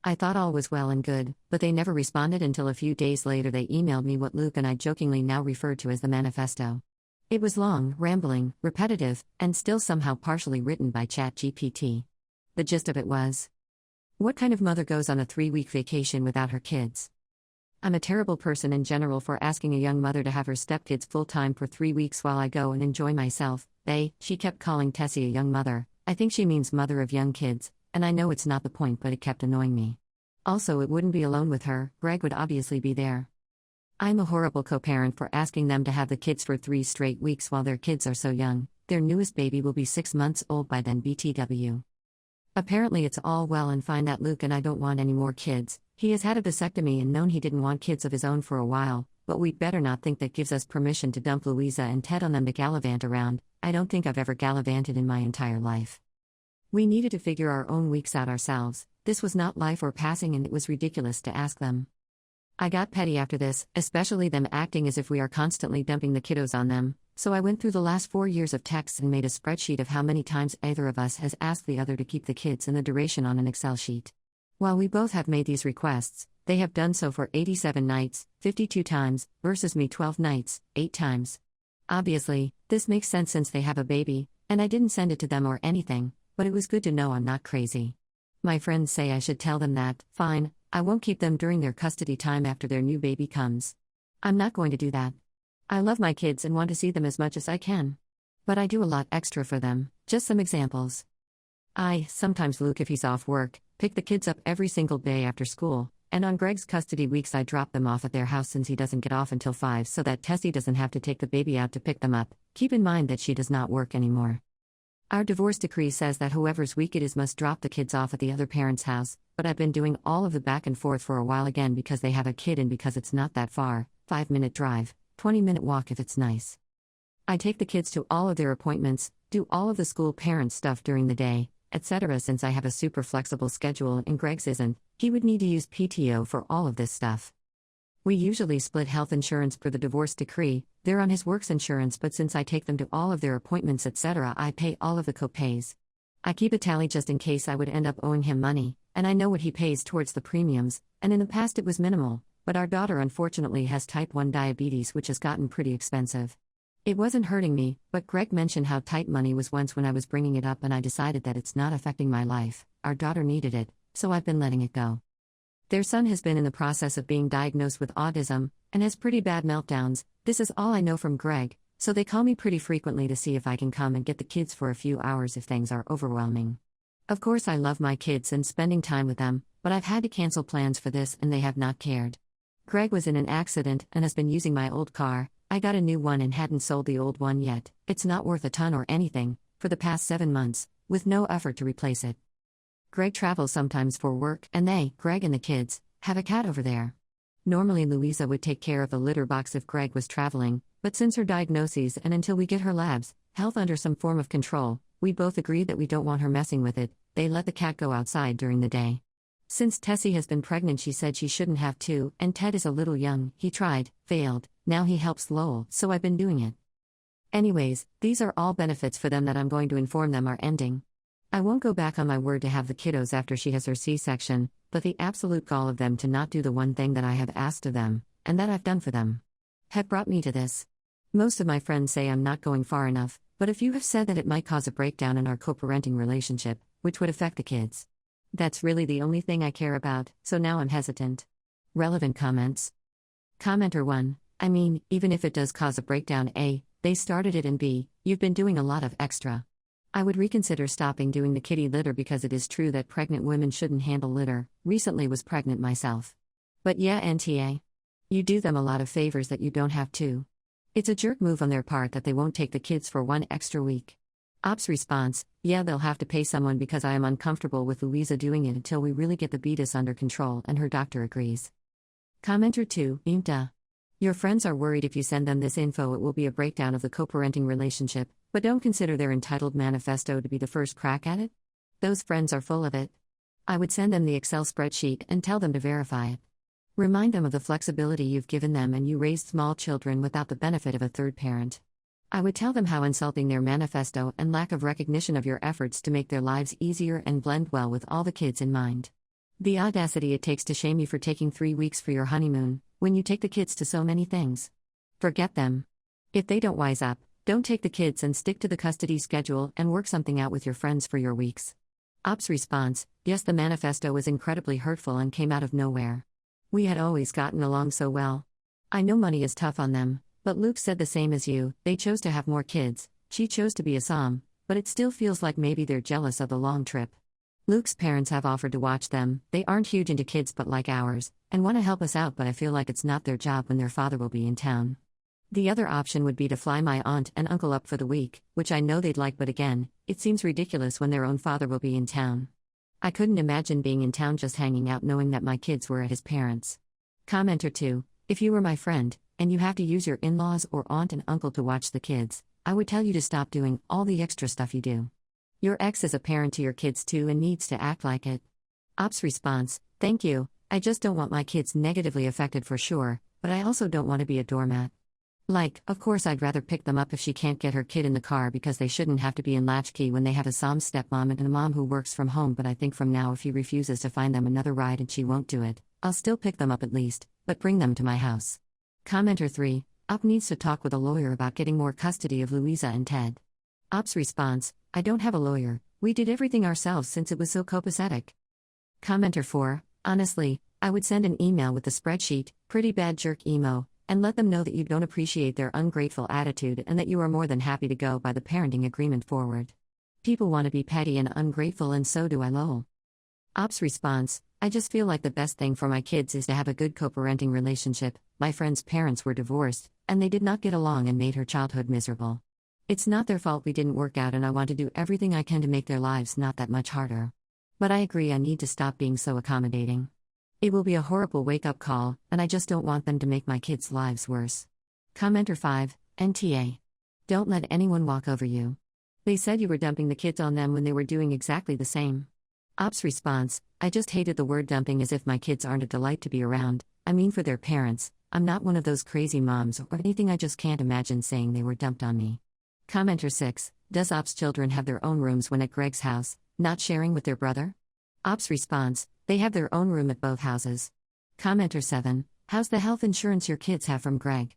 Speaker 2: I thought all was well and good, but they never responded until a few days later they emailed me what Luke and I jokingly now refer to as the manifesto. It was long, rambling, repetitive, and still somehow partially written by ChatGPT. The gist of it was: what kind of mother goes on a 3-week vacation without her kids? I'm a terrible person in general for asking a young mother to have her stepkids full-time for 3 weeks while I go and enjoy myself. She kept calling Tessie a young mother. I think she means mother of young kids, and I know it's not the point, but it kept annoying me. Also, it wouldn't be alone with her, Greg would obviously be there. I'm a horrible co-parent for asking them to have the kids for 3 straight weeks while their kids are so young. Their newest baby will be 6 months old by then BTW. Apparently it's all well and fine that Luke and I don't want any more kids. He has had a vasectomy and known he didn't want kids of his own for a while, but we'd better not think that gives us permission to dump Louisa and Ted on them to gallivant around. I don't think I've ever gallivanted in my entire life. We needed to figure our own weeks out ourselves. This was not life or passing and it was ridiculous to ask them. I got petty after this, especially them acting as if we are constantly dumping the kiddos on them, so I went through the last 4 years of texts and made a spreadsheet of how many times either of us has asked the other to keep the kids and the duration on an Excel sheet. While we both have made these requests, they have done so for 87 nights, 52 times, versus me 12 nights, 8 times. Obviously, this makes sense since they have a baby, and I didn't send it to them or anything, but it was good to know I'm not crazy. My friends say I should tell them that, fine, I won't keep them during their custody time after their new baby comes. I'm not going to do that. I love my kids and want to see them as much as I can. But I do a lot extra for them. Just some examples. I, sometimes Luke if he's off work, pick the kids up every single day after school, and on Greg's custody weeks I drop them off at their house since he doesn't get off until 5 so that Tessie doesn't have to take the baby out to pick them up. Keep in mind that she does not work anymore. Our divorce decree says that whoever's week it is must drop the kids off at the other parent's house, but I've been doing all of the back and forth for a while again because they have a kid and because it's not that far, 5-minute drive, 20-minute walk if it's nice. I take the kids to all of their appointments, do all of the school parent stuff during the day, etc. Since I have a super flexible schedule and Greg's isn't, he would need to use PTO for all of this stuff. We usually split health insurance per the divorce decree. They're on his works insurance, but since I take them to all of their appointments etc. I pay all of the co-pays. I keep a tally just in case I would end up owing him money, and I know what he pays towards the premiums, and in the past it was minimal, but our daughter unfortunately has type 1 diabetes which has gotten pretty expensive. It wasn't hurting me, but Greg mentioned how tight money was once when I was bringing it up and I decided that it's not affecting my life. Our daughter needed it, so I've been letting it go. Their son has been in the process of being diagnosed with autism, and has pretty bad meltdowns. This is all I know from Greg, so they call me pretty frequently to see if I can come and get the kids for a few hours if things are overwhelming. Of course I love my kids and spending time with them, but I've had to cancel plans for this and they have not cared. Greg was in an accident and has been using my old car. I got a new one and hadn't sold the old one yet. It's not worth a ton or anything, for the past 7 months, with no effort to replace it. Greg travels sometimes for work, and they, Greg and the kids, have a cat over there. Normally Louisa would take care of the litter box if Greg was traveling, but since her diagnoses and until we get her labs, health under some form of control, we both agreed that we don't want her messing with it. They let the cat go outside during the day. Since Tessie has been pregnant, she said she shouldn't have to, and Ted is a little young. He tried, failed, now he helps Lowell, so I've been doing it. Anyways, these are all benefits for them that I'm going to inform them are ending. I won't go back on my word to have the kiddos after she has her C-section, but the absolute gall of them to not do the one thing that I have asked of them, and that I've done for them, have brought me to this. Most of my friends say I'm not going far enough, but if you have said that it might cause a breakdown in our co-parenting relationship, which would affect the kids. That's really the only thing I care about, so now I'm hesitant. Relevant comments. Commenter 1, I mean, even if it does cause a breakdown, A, they started it, and B, you've been doing a lot of extra. I would reconsider stopping doing the kitty litter because it is true that pregnant women shouldn't handle litter. Recently was pregnant myself. But yeah, NTA. You do them a lot of favors that you don't have to. It's a jerk move on their part that they won't take the kids for 1 extra week. Ops response, yeah, they'll have to pay someone because I am uncomfortable with Louisa doing it until we really get the beatus under control and her doctor agrees. Commenter 2, duh. Your friends are worried if you send them this info it will be a breakdown of the co-parenting relationship, but don't consider their entitled manifesto to be the first crack at it? Those friends are full of it. I would send them the Excel spreadsheet and tell them to verify it. Remind them of the flexibility you've given them and you raised small children without the benefit of a third parent. I would tell them how insulting their manifesto and lack of recognition of your efforts to make their lives easier and blend well with all the kids in mind. The audacity it takes to shame you for taking 3 weeks for your honeymoon, when you take the kids to so many things. Forget them. If they don't wise up, don't take the kids and stick to the custody schedule and work something out with your friends for your weeks. Ops response, yes, the manifesto was incredibly hurtful and came out of nowhere. We had always gotten along so well. I know money is tough on them, but Luke said the same as you, they chose to have more kids, she chose to be a som, but it still feels like maybe they're jealous of the long trip. Luke's parents have offered to watch them, they aren't huge into kids but like ours, and want to help us out, but I feel like it's not their job when their father will be in town. The other option would be to fly my aunt and uncle up for the week, which I know they'd like, but again, it seems ridiculous when their own father will be in town. I couldn't imagine being in town just hanging out knowing that my kids were at his parents'. Commenter 2, if you were my friend, and you have to use your in-laws or aunt and uncle to watch the kids, I would tell you to stop doing all the extra stuff you do. Your ex is a parent to your kids too and needs to act like it. Ops response, thank you, I just don't want my kids negatively affected for sure, but I also don't want to be a doormat. Like, of course I'd rather pick them up if she can't get her kid in the car because they shouldn't have to be in latchkey when they have a som stepmom and a mom who works from home, but I think from now if he refuses to find them another ride and she won't do it, I'll still pick them up at least, but bring them to my house. Commenter 3, Op needs to talk with a lawyer about getting more custody of Louisa and Ted. Op's response, I don't have a lawyer, we did everything ourselves since it was so copacetic. Commenter 4, honestly, I would send an email with the spreadsheet, pretty bad jerk emo, and let them know that you don't appreciate their ungrateful attitude and that you are more than happy to go by the parenting agreement forward. People want to be petty and ungrateful, and so do I, lol. Op's response, I just feel like the best thing for my kids is to have a good co-parenting relationship. My friend's parents were divorced, and they did not get along and made her childhood miserable. It's not their fault we didn't work out, and I want to do everything I can to make their lives not that much harder. But I agree I need to stop being so accommodating. It will be a horrible wake-up call, and I just don't want them to make my kids' lives worse. Commenter 5, NTA. Don't let anyone walk over you. They said you were dumping the kids on them when they were doing exactly the same. Op's response, I just hated the word dumping, as if my kids aren't a delight to be around. I mean, for their parents, I'm not one of those crazy moms or anything. I just can't imagine saying they were dumped on me. Commenter 6, does Op's children have their own rooms when at Greg's house, not sharing with their brother? Op's response, they have their own room at both houses. Commenter 7, how's the health insurance your kids have from Greg?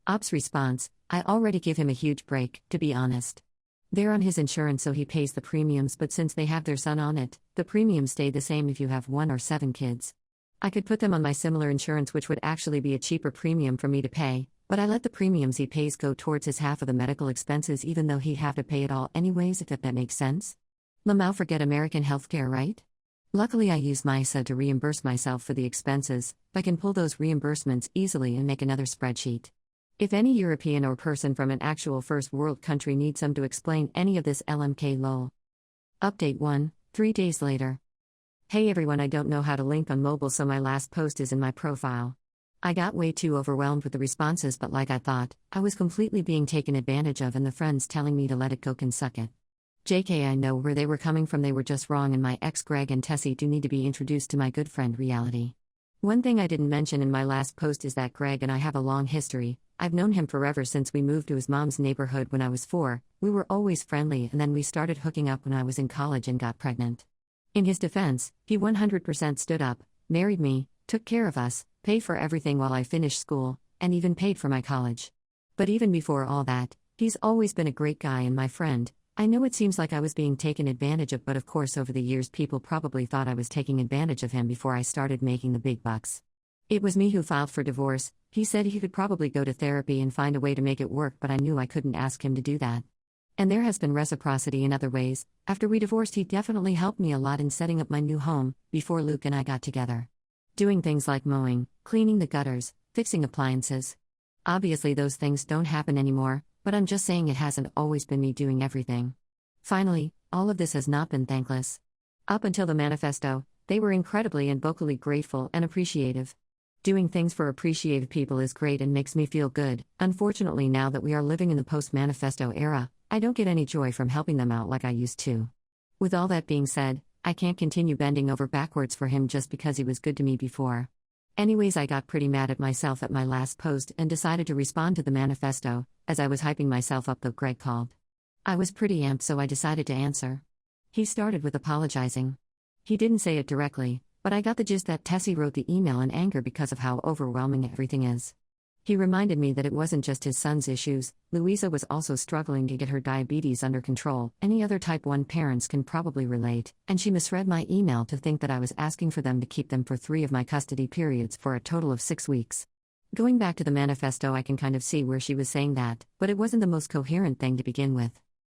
Speaker 2: Op's response, I already give him a huge break, to be honest. They're on his insurance so he pays the premiums, but since they have their son on it, the premiums stay the same if you have 1 or 7 kids. I could put them on my similar insurance, which would actually be a cheaper premium for me to pay, but I let the premiums he pays go towards his half of the medical expenses, even though he'd have to pay it all anyways, if that makes sense. Lamau, forget American healthcare, right? Luckily, I used MySA to reimburse myself for the expenses. I can pull those reimbursements easily and make another spreadsheet. If any European or person from an actual first world country needs some to explain any of this LMK lol. Update 1, 3 days later. Hey everyone, I don't know how to link on mobile, so my last post is in my profile. I got way too overwhelmed with the responses, but like I thought, I was completely being taken advantage of, and the friends telling me to let it go can suck it. JK, I know where they were coming from, they were just wrong, and my ex Greg and Tessie do need to be introduced to my good friend Reality. One thing I didn't mention in my last post is that Greg and I have a long history. I've known him forever since we moved to his mom's neighborhood when I was 4, we were always friendly, and then we started hooking up when I was in college and got pregnant. In his defense, he 100% stood up, married me, took care of us, paid for everything while I finished school, and even paid for my college. But even before all that, he's always been a great guy and my friend. I know it seems like I was being taken advantage of, but of course over the years people probably thought I was taking advantage of him before I started making the big bucks. It was me who filed for divorce. He said he could probably go to therapy and find a way to make it work, but I knew I couldn't ask him to do that. And there has been reciprocity in other ways. After we divorced, he definitely helped me a lot in setting up my new home, before Luke and I got together. Doing things like mowing, cleaning the gutters, fixing appliances. Obviously those things don't happen anymore, but I'm just saying it hasn't always been me doing everything. Finally, all of this has not been thankless. Up until the manifesto, they were incredibly and vocally grateful and appreciative. Doing things for appreciative people is great and makes me feel good. Unfortunately, now that we are living in the post-manifesto era, I don't get any joy from helping them out like I used to. With all that being said, I can't continue bending over backwards for him just because he was good to me before. Anyways, I got pretty mad at myself at my last post and decided to respond to the manifesto. As I was hyping myself up though, Greg called. I was pretty amped, so I decided to answer. He started with apologizing. He didn't say it directly, but I got the gist that Tessie wrote the email in anger because of how overwhelming everything is. He reminded me that it wasn't just his son's issues. Louisa was also struggling to get her diabetes under control. Any other type 1 parents can probably relate, and she misread my email to think that I was asking for them to keep them for 3 of my custody periods for a total of 6 weeks. Going back to the manifesto, I can kind of see where she was saying that, but it wasn't the most coherent thing to begin with.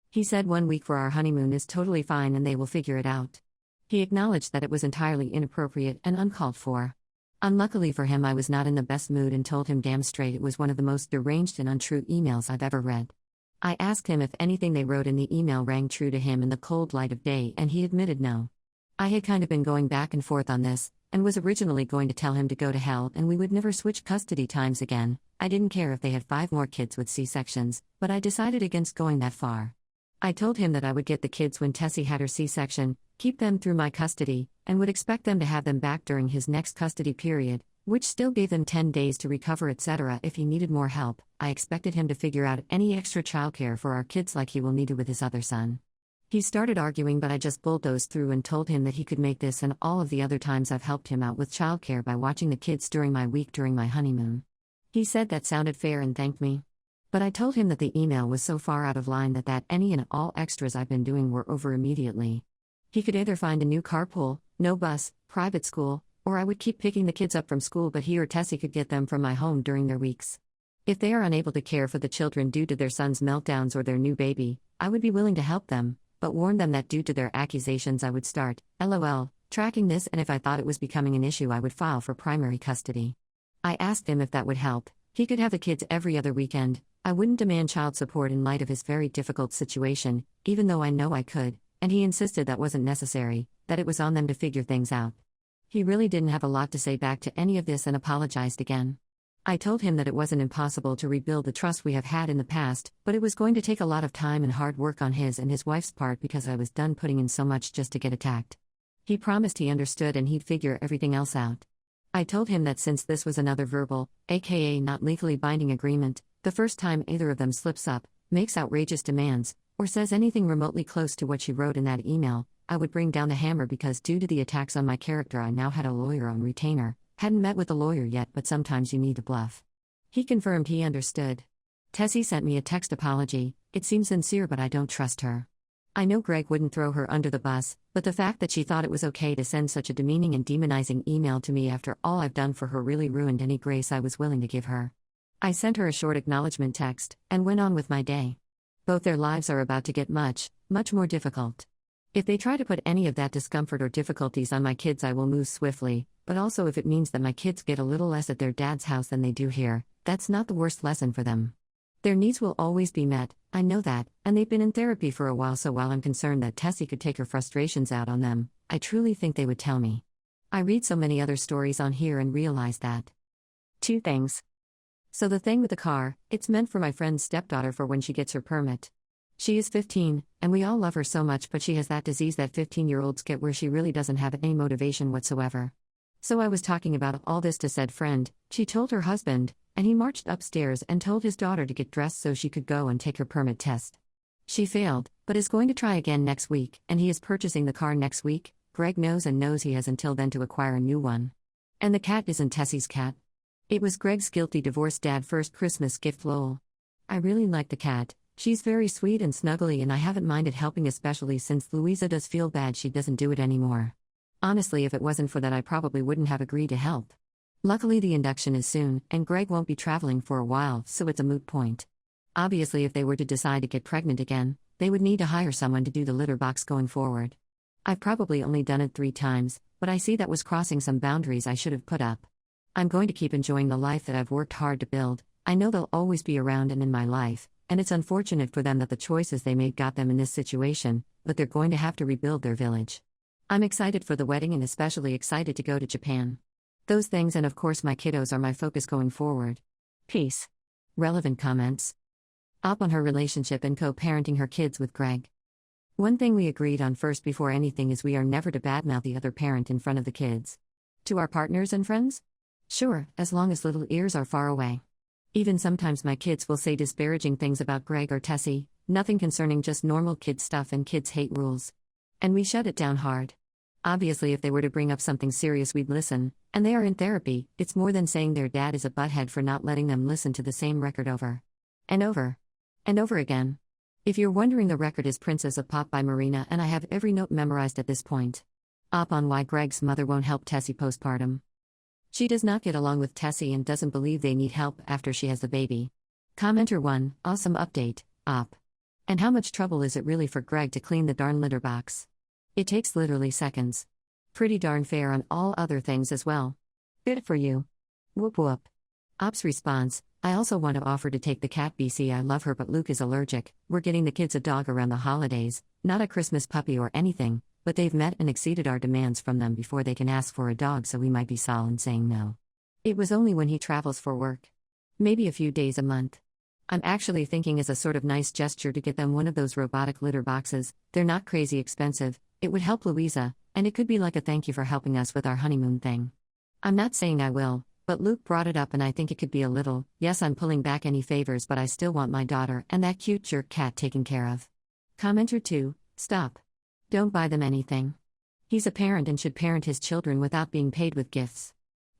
Speaker 2: He said 1 week for our honeymoon is totally fine and they will figure it out. He acknowledged that it was entirely inappropriate and uncalled for. Unluckily for him, I was not in the best mood and told him damn straight it was one of the most deranged and untrue emails I've ever read. I asked him if anything they wrote in the email rang true to him in the cold light of day, and he admitted no. I had kind of been going back and forth on this, and was originally going to tell him to go to hell and we would never switch custody times again. I didn't care if they had 5 more kids with C-sections, but I decided against going that far. I told him that I would get the kids when Tessie had her C-section, keep them through my custody, and would expect them to have them back during his next custody period, which still gave them 10 days to recover, etc. If he needed more help, I expected him to figure out any extra childcare for our kids like he will need to with his other son. He started arguing, but I just bulldozed through and told him that he could make this and all of the other times I've helped him out with childcare by watching the kids during my week during my honeymoon. He said that sounded fair and thanked me. But I told him that the email was so far out of line that any and all extras I've been doing were over immediately. He could either find a new carpool, no bus, private school, or I would keep picking the kids up from school, but he or Tessie could get them from my home during their weeks. If they are unable to care for the children due to their son's meltdowns or their new baby, I would be willing to help them, but warn them that due to their accusations I would start, LOL, tracking this, and if I thought it was becoming an issue I would file for primary custody. I asked him if that would help. He could have the kids every other weekend. I wouldn't demand child support in light of his very difficult situation, even though I know I could, and he insisted that wasn't necessary, that it was on them to figure things out. He really didn't have a lot to say back to any of this and apologized again. I told him that it wasn't impossible to rebuild the trust we have had in the past, but it was going to take a lot of time and hard work on his and his wife's part because I was done putting in so much just to get attacked. He promised he understood and he'd figure everything else out. I told him that since this was another verbal, aka not legally binding agreement, the first time either of them slips up, makes outrageous demands, or says anything remotely close to what she wrote in that email, I would bring down the hammer because due to the attacks on my character I now had a lawyer on retainer. Hadn't met with the lawyer yet, but sometimes you need to bluff. He confirmed he understood. Tessie sent me a text apology. It seems sincere, but I don't trust her. I know Greg wouldn't throw her under the bus, but the fact that she thought it was okay to send such a demeaning and demonizing email to me after all I've done for her really ruined any grace I was willing to give her. I sent her a short acknowledgement text, and went on with my day. Both their lives are about to get much, much more difficult. If they try to put any of that discomfort or difficulties on my kids, I will move swiftly, but also if it means that my kids get a little less at their dad's house than they do here, that's not the worst lesson for them. Their needs will always be met, I know that, and they've been in therapy for a while, so while I'm concerned that Tessie could take her frustrations out on them, I truly think they would tell me. I read so many other stories on here and realize that. 2 things. So the thing with the car, it's meant for my friend's stepdaughter for when she gets her permit. She is 15, and we all love her so much, but she has that disease that 15-year-olds get where she really doesn't have any motivation whatsoever. So I was talking about all this to said friend, she told her husband, and he marched upstairs and told his daughter to get dressed so she could go and take her permit test. She failed, but is going to try again next week, and he is purchasing the car next week. Greg knows he has until then to acquire a new one. And the cat isn't Tessie's cat. It was Greg's guilty divorced dad's first Christmas gift, lol. I really like the cat. She's very sweet and snuggly, and I haven't minded helping, especially since Louisa does feel bad she doesn't do it anymore. Honestly, if it wasn't for that, I probably wouldn't have agreed to help. Luckily, the induction is soon, and Greg won't be traveling for a while, so it's a moot point. Obviously, if they were to decide to get pregnant again, they would need to hire someone to do the litter box going forward. I've probably only done it 3 times, but I see that was crossing some boundaries I should have put up. I'm going to keep enjoying the life that I've worked hard to build. I know they'll always be around and in my life, and it's unfortunate for them that the choices they made got them in this situation, but they're going to have to rebuild their village. I'm excited for the wedding and especially excited to go to Japan. Those things, and of course my kiddos, are my focus going forward. Peace. Relevant comments. Up on her relationship and co-parenting her kids with Greg. One thing we agreed on first before anything is we are never to badmouth the other parent in front of the kids. To our partners and friends? Sure, as long as little ears are far away. Even sometimes my kids will say disparaging things about Greg or Tessie, nothing concerning, just normal kid stuff, and kids hate rules. And we shut it down hard. Obviously, if they were to bring up something serious, we'd listen, and they are in therapy. It's more than saying their dad is a butthead for not letting them listen to the same record over and over and over again. If you're wondering, the record is Princess of Pop by Marina, and I have every note memorized at this point. Up on why Greg's mother won't help Tessie postpartum. She does not get along with Tessie and doesn't believe they need help after she has the baby. Commenter 1, awesome update, op. And how much trouble is it really for Greg to clean the darn litter box? It takes literally seconds. Pretty darn fair on all other things as well. Good for you. Whoop whoop. Op's response, I also want to offer to take the cat. BC, I love her, but Luke is allergic. We're getting the kids a dog around the holidays, not a Christmas puppy or anything, but they've met and exceeded our demands from them before they can ask for a dog, so we might be solemn saying no. It was only when he travels for work. Maybe a few days a month. I'm actually thinking as a sort of nice gesture to get them one of those robotic litter boxes. They're not crazy expensive. It would help Louisa, and it could be like a thank you for helping us with our honeymoon thing. I'm not saying I will, but Luke brought it up and I think it could be a little, yes, I'm pulling back any favors, but I still want my daughter and that cute jerk cat taken care of. Commenter 2, stop. Don't buy them anything. He's a parent and should parent his children without being paid with gifts.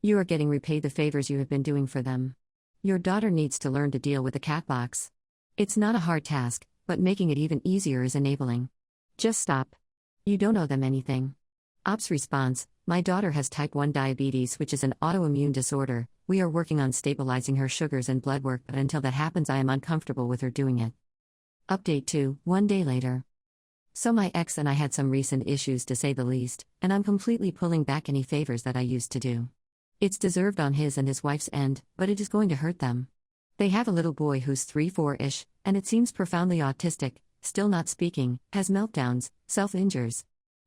Speaker 2: You are getting repaid the favors you have been doing for them. Your daughter needs to learn to deal with the cat box. It's not a hard task, but making it even easier is enabling. Just stop. You don't owe them anything. Op's response, my daughter has type 1 diabetes, which is an autoimmune disorder. We are working on stabilizing her sugars and blood work, but until that happens, I am uncomfortable with her doing it. Update 2, 1 day later. So my ex and I had some recent issues, to say the least, and I'm completely pulling back any favors that I used to do. It's deserved on his and his wife's end, but it is going to hurt them. They have a little boy who's 3-4-ish, and it seems profoundly autistic, still not speaking, has meltdowns, self-injures.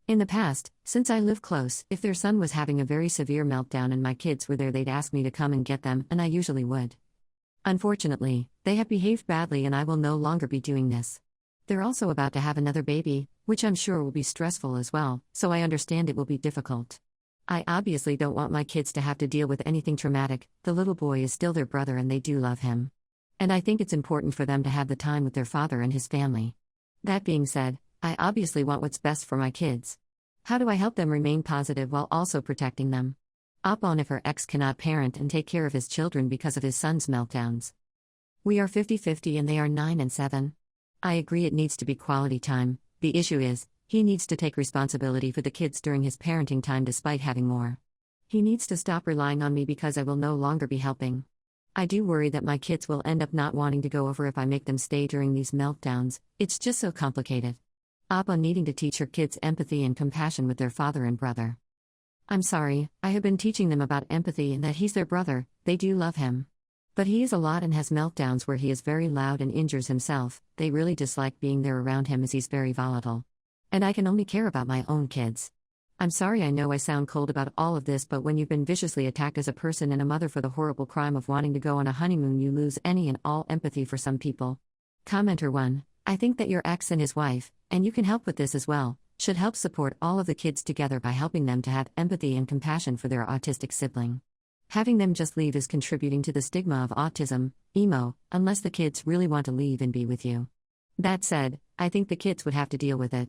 Speaker 2: In the past, since I live close, if their son was having a very severe meltdown and my kids were there, they'd ask me to come and get them, and I usually would. Unfortunately, they have behaved badly and I will no longer be doing this. They're also about to have another baby, which I'm sure will be stressful as well, so I understand it will be difficult. I obviously don't want my kids to have to deal with anything traumatic. The little boy is still their brother and they do love him. And I think it's important for them to have the time with their father and his family. That being said, I obviously want what's best for my kids. How do I help them remain positive while also protecting them? Up on if her ex cannot parent and take care of his children because of his son's meltdowns. We are 50-50 and they are 9 and 7. I agree it needs to be quality time. The issue is, he needs to take responsibility for the kids during his parenting time despite having more. He needs to stop relying on me because I will no longer be helping. I do worry that my kids will end up not wanting to go over if I make them stay during these meltdowns. It's just so complicated. Op on needing to teach her kids empathy and compassion with their father and brother. I'm sorry, I have been teaching them about empathy and that he's their brother, they do love him. But he is a lot and has meltdowns where he is very loud and injures himself, they really dislike being there around him as he's very volatile. And I can only care about my own kids. I'm sorry, I know I sound cold about all of this, but when you've been viciously attacked as a person and a mother for the horrible crime of wanting to go on a honeymoon, you lose any and all empathy for some people. Commenter 1, I think that your ex and his wife, and you can help with this as well, should help support all of the kids together by helping them to have empathy and compassion for their autistic sibling. Having them just leave is contributing to the stigma of autism, emo, unless the kids really want to leave and be with you. That said, I think the kids would have to deal with it.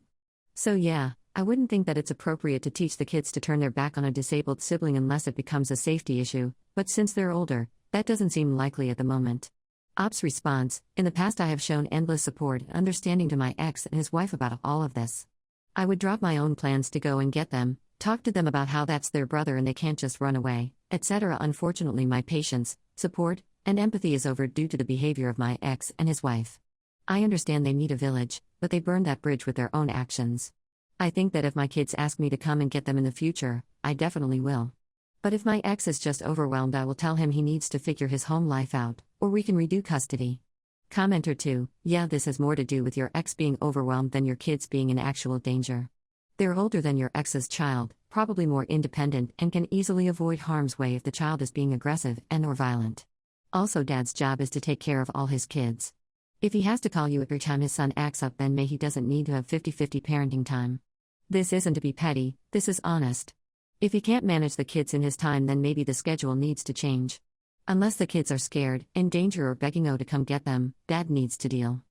Speaker 2: So yeah, I wouldn't think that it's appropriate to teach the kids to turn their back on a disabled sibling unless it becomes a safety issue, but since they're older, that doesn't seem likely at the moment. Op's response, in the past I have shown endless support and understanding to my ex and his wife about all of this. I would drop my own plans to go and get them, talk to them about how that's their brother and they can't just run away, etc. Unfortunately, my patience, support, and empathy is over due to the behavior of my ex and his wife. I understand they need a village, but they burned that bridge with their own actions. I think that if my kids ask me to come and get them in the future, I definitely will. But if my ex is just overwhelmed, I will tell him he needs to figure his home life out, or we can redo custody. Commenter 2, yeah, this has more to do with your ex being overwhelmed than your kids being in actual danger. They're older than your ex's child, probably more independent, and can easily avoid harm's way if the child is being aggressive and/or violent. Also, dad's job is to take care of all his kids. If he has to call you every time his son acts up, then he doesn't need to have 50-50 parenting time. This isn't to be petty, this is honest. If he can't manage the kids in his time, then maybe the schedule needs to change. Unless the kids are scared, in danger, or begging O to come get them, dad needs to deal.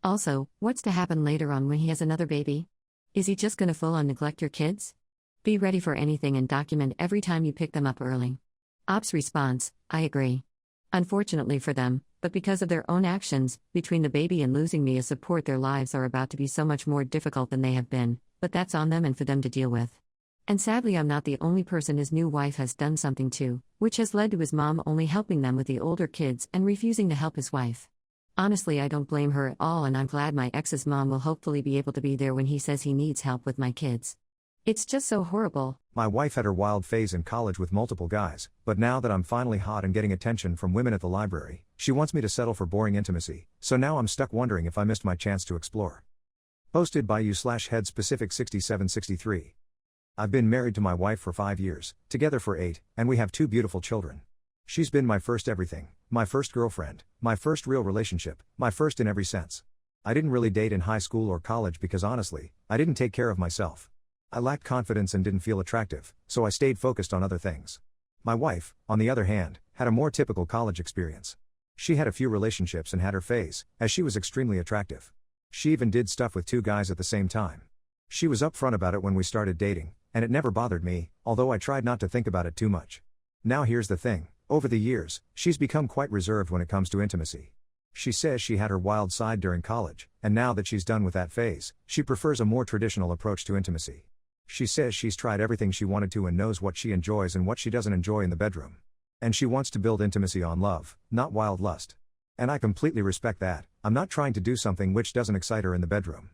Speaker 2: Also, what's to happen later on when he has another baby? Is he just gonna full on neglect your kids? Be ready for anything and document every time you pick them up early. Op's response, I agree. Unfortunately for them, but because of their own actions, between the baby and losing me as support, their lives are about to be so much more difficult than they have been, but that's on them and for them to deal with. And sadly, I'm not the only person his new wife has done something to, which has led to his mom only helping them with the older kids and refusing to help his wife. Honestly, I don't blame her at all, and I'm glad my ex's mom will hopefully be able to be there when he says he needs help with my kids. It's just so horrible.
Speaker 1: My wife had her wild phase in college with multiple guys, but now that I'm finally hot and getting attention from women at the library, she wants me to settle for boring intimacy, so now I'm stuck wondering if I missed my chance to explore. Posted by you/head specific 6763. I've been married to my wife for 5 years, together for 8, and we have 2 beautiful children. She's been my first everything, my first girlfriend, my first real relationship, my first in every sense. I didn't really date in high school or college because honestly, I didn't take care of myself. I lacked confidence and didn't feel attractive, so I stayed focused on other things. My wife, on the other hand, had a more typical college experience. She had a few relationships and had her phase, as she was extremely attractive. She even did stuff with 2 guys at the same time. She was upfront about it when we started dating, and it never bothered me, although I tried not to think about it too much. Now here's the thing, over the years, she's become quite reserved when it comes to intimacy. She says she had her wild side during college, and now that she's done with that phase, she prefers a more traditional approach to intimacy. She says she's tried everything she wanted to and knows what she enjoys and what she doesn't enjoy in the bedroom. And she wants to build intimacy on love, not wild lust. And I completely respect that. I'm not trying to do something which doesn't excite her in the bedroom.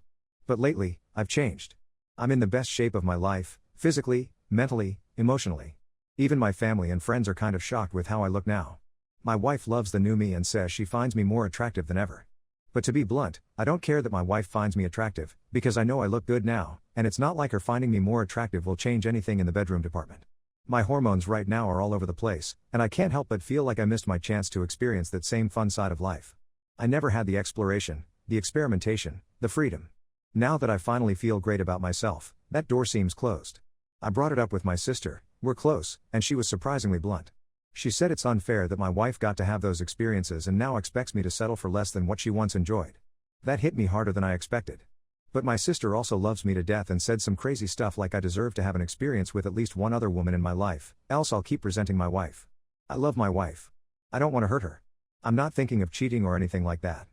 Speaker 1: But lately, I've changed. I'm in the best shape of my life, physically, mentally, emotionally. Even my family and friends are kind of shocked with how I look now. My wife loves the new me and says she finds me more attractive than ever. But to be blunt, I don't care that my wife finds me attractive, because I know I look good now, and it's not like her finding me more attractive will change anything in the bedroom department. My hormones right now are all over the place, and I can't help but feel like I missed my chance to experience that same fun side of life. I never had the exploration, the experimentation, the freedom. Now that I finally feel great about myself, that door seems closed. I brought it up with my sister, we're close, and she was surprisingly blunt. She said it's unfair that my wife got to have those experiences and now expects me to settle for less than what she once enjoyed. That hit me harder than I expected. But my sister also loves me to death and said some crazy stuff like I deserve to have an experience with at least one other woman in my life, else I'll keep resenting my wife. I love my wife. I don't want to hurt her. I'm not thinking of cheating or anything like that.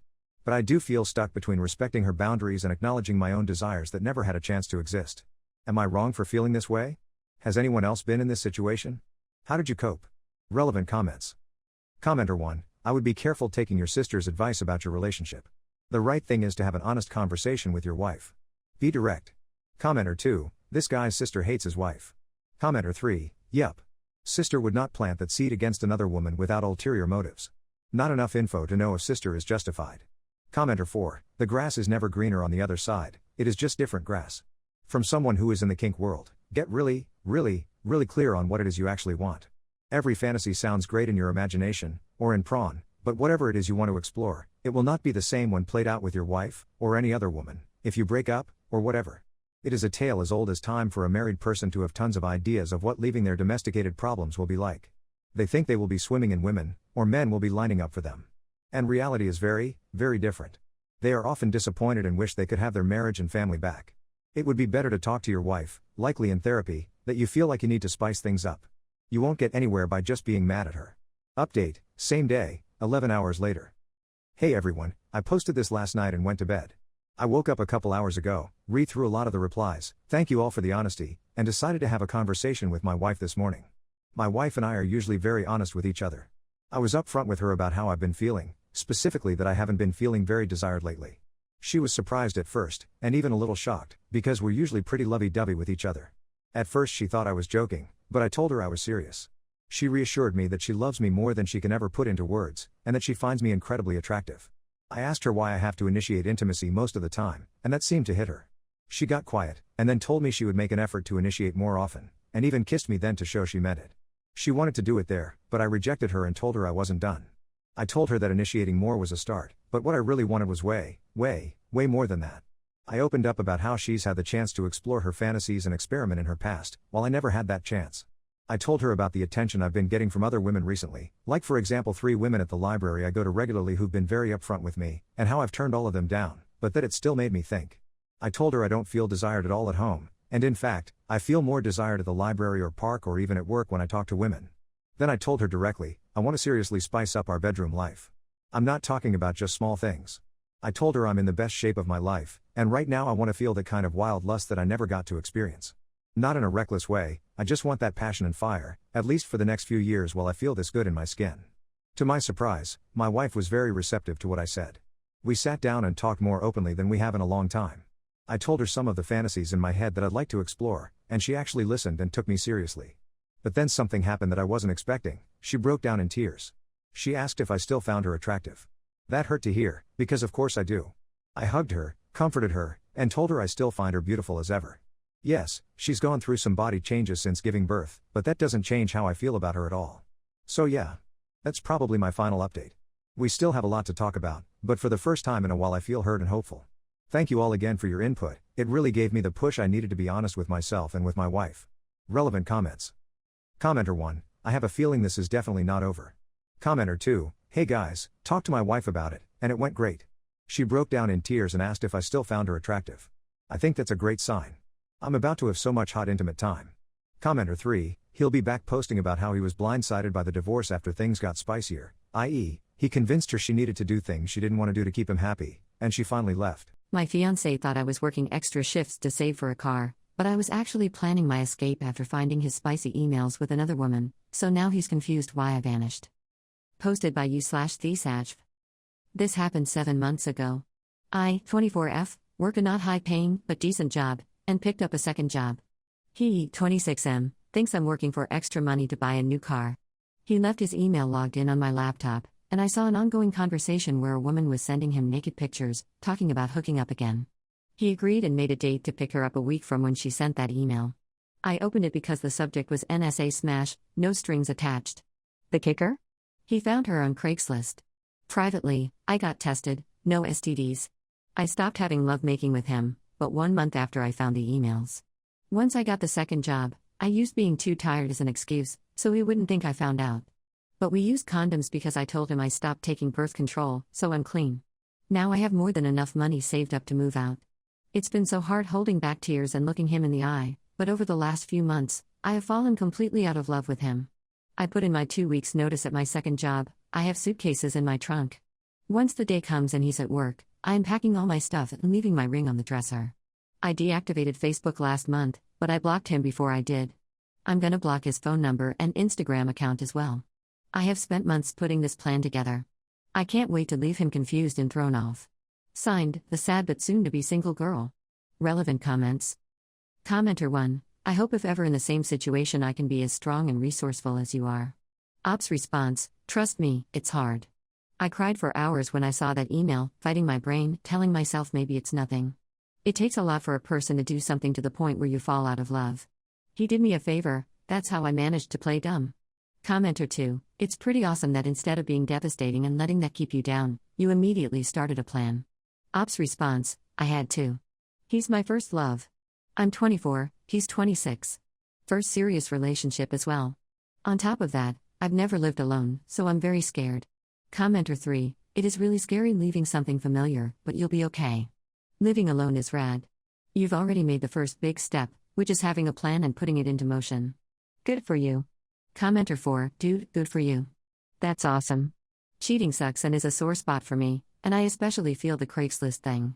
Speaker 1: But I do feel stuck between respecting her boundaries and acknowledging my own desires that never had a chance to exist. Am I wrong for feeling this way? Has anyone else been in this situation? How did you cope? Relevant comments. Commenter 1, I would be careful taking your sister's advice about your relationship. The right thing is to have an honest conversation with your wife. Be direct. Commenter 2, this guy's sister hates his wife. Commenter 3, yup. Sister would not plant that seed against another woman without ulterior motives. Not enough info to know if sister is justified. Commenter 4, the grass is never greener on the other side, it is just different grass. From someone who is in the kink world, get really clear on what it is you actually want. Every fantasy sounds great in your imagination, or in prawn, but whatever it is you want to explore, it will not be the same when played out with your wife, or any other woman, if you break up, or whatever. It is a tale as old as time for a married person to have tons of ideas of what leaving their domesticated problems will be like. They think they will be swimming in women, or men will be lining up for them. And reality is very different. They are often disappointed and wish they could have their marriage and family back. It would be better to talk to your wife, likely in therapy, that you feel like you need to spice things up. You won't get anywhere by just being mad at her. Update, same day, 11 hours later. Hey everyone, I posted this last night and went to bed. I woke up a couple hours ago, read through a lot of the replies, thank you all for the honesty, and decided to have a conversation with my wife this morning. My wife and I are usually very honest with each other. I was upfront with her about how I've been feeling, specifically that I haven't been feeling very desired lately. She was surprised at first, and even a little shocked, because we're usually pretty lovey-dovey with each other. At first she thought I was joking, but I told her I was serious. She reassured me that she loves me more than she can ever put into words, and that she finds me incredibly attractive. I asked her why I have to initiate intimacy most of the time, and that seemed to hit her. She got quiet, and then told me she would make an effort to initiate more often, and even kissed me then to show she meant it. She wanted to do it there, but I rejected her and told her I wasn't done. I told her that initiating more was a start, but what I really wanted was way more than that. I opened up about how she's had the chance to explore her fantasies and experiment in her past, while I never had that chance. I told her about the attention I've been getting from other women recently, like for example 3 women at the library I go to regularly who've been very upfront with me, and how I've turned all of them down, but that it still made me think. I told her I don't feel desired at all at home, and in fact, I feel more desired at the library or park or even at work when I talk to women. Then I told her directly, I want to seriously spice up our bedroom life. I'm not talking about just small things. I told her I'm in the best shape of my life, and right now I want to feel the kind of wild lust that I never got to experience. Not in a reckless way, I just want that passion and fire, at least for the next few years while I feel this good in my skin. To my surprise, my wife was very receptive to what I said. We sat down and talked more openly than we have in a long time. I told her some of the fantasies in my head that I'd like to explore, and she actually listened and took me seriously. But then something happened that I wasn't expecting. She broke down in tears. She asked if I still found her attractive. That hurt to hear, because of course I do. I hugged her, comforted her, and told her I still find her beautiful as ever. Yes, she's gone through some body changes since giving birth, but that doesn't change how I feel about her at all. So yeah. That's probably my final update. We still have a lot to talk about, but for the first time in a while I feel heard and hopeful. Thank you all again for your input, it really gave me the push I needed to be honest with myself and with my wife. Relevant comments. Commenter 1, I have a feeling this is definitely not over. Commenter 2, hey guys, talked to my wife about it, and it went great. She broke down in tears and asked if I still found her attractive. I think that's a great sign. I'm about to have so much hot intimate time. Commenter 3, he'll be back posting about how he was blindsided by the divorce after things got spicier, i.e., he convinced her she needed to do things she didn't want to do to keep him happy, and she finally left.
Speaker 2: My fiancé thought I was working extra shifts to save for a car, but I was actually planning my escape after finding his spicy emails with another woman, so now he's confused why I vanished. Posted by you/thesatch. This happened 7 months ago. I, 24F, work a not high paying, but decent job, and picked up a second job. He, 26M, thinks I'm working for extra money to buy a new car. He left his email logged in on my laptop, and I saw an ongoing conversation where a woman was sending him naked pictures, talking about hooking up again. He agreed and made a date to pick her up a week from when she sent that email. I opened it because the subject was NSA smash, no strings attached. The kicker? He found her on Craigslist. Privately, I got tested, no STDs. I stopped having lovemaking with him, but 1 month after I found the emails. Once I got the second job, I used being too tired as an excuse, so he wouldn't think I found out. But we used condoms because I told him I stopped taking birth control, so I'm clean. Now I have more than enough money saved up to move out. It's been so hard holding back tears and looking him in the eye, but over the last few months, I have fallen completely out of love with him. I put in my 2 weeks' notice at my second job. I have suitcases in my trunk. Once the day comes and he's at work, I am packing all my stuff and leaving my ring on the dresser. I deactivated Facebook last month, but I blocked him before I did. I'm gonna block his phone number and Instagram account as well. I have spent months putting this plan together. I can't wait to leave him confused and thrown off. Signed, the sad but soon-to-be single girl. Relevant comments. Commenter 1. I hope if ever in the same situation I can be as strong and resourceful as you are. Ops response. Trust me, it's hard. I cried for hours when I saw that email, fighting my brain, telling myself maybe it's nothing. It takes a lot for a person to do something to the point where you fall out of love. He did me a favor, that's how I managed to play dumb. Commenter 2. It's pretty awesome that instead of being devastating and letting that keep you down, you immediately started a plan. Ops response. I had to. He's my first love. I'm 24, he's 26. First serious relationship as well. On top of that, I've never lived alone, so I'm very scared. Commenter 3. It is really scary leaving something familiar, but you'll be okay. Living alone is rad. You've already made the first big step, which is having a plan and putting it into motion. Good for you. Commenter 4. Dude, good for you. That's awesome. Cheating sucks and is a sore spot for me, and I especially feel the Craigslist thing.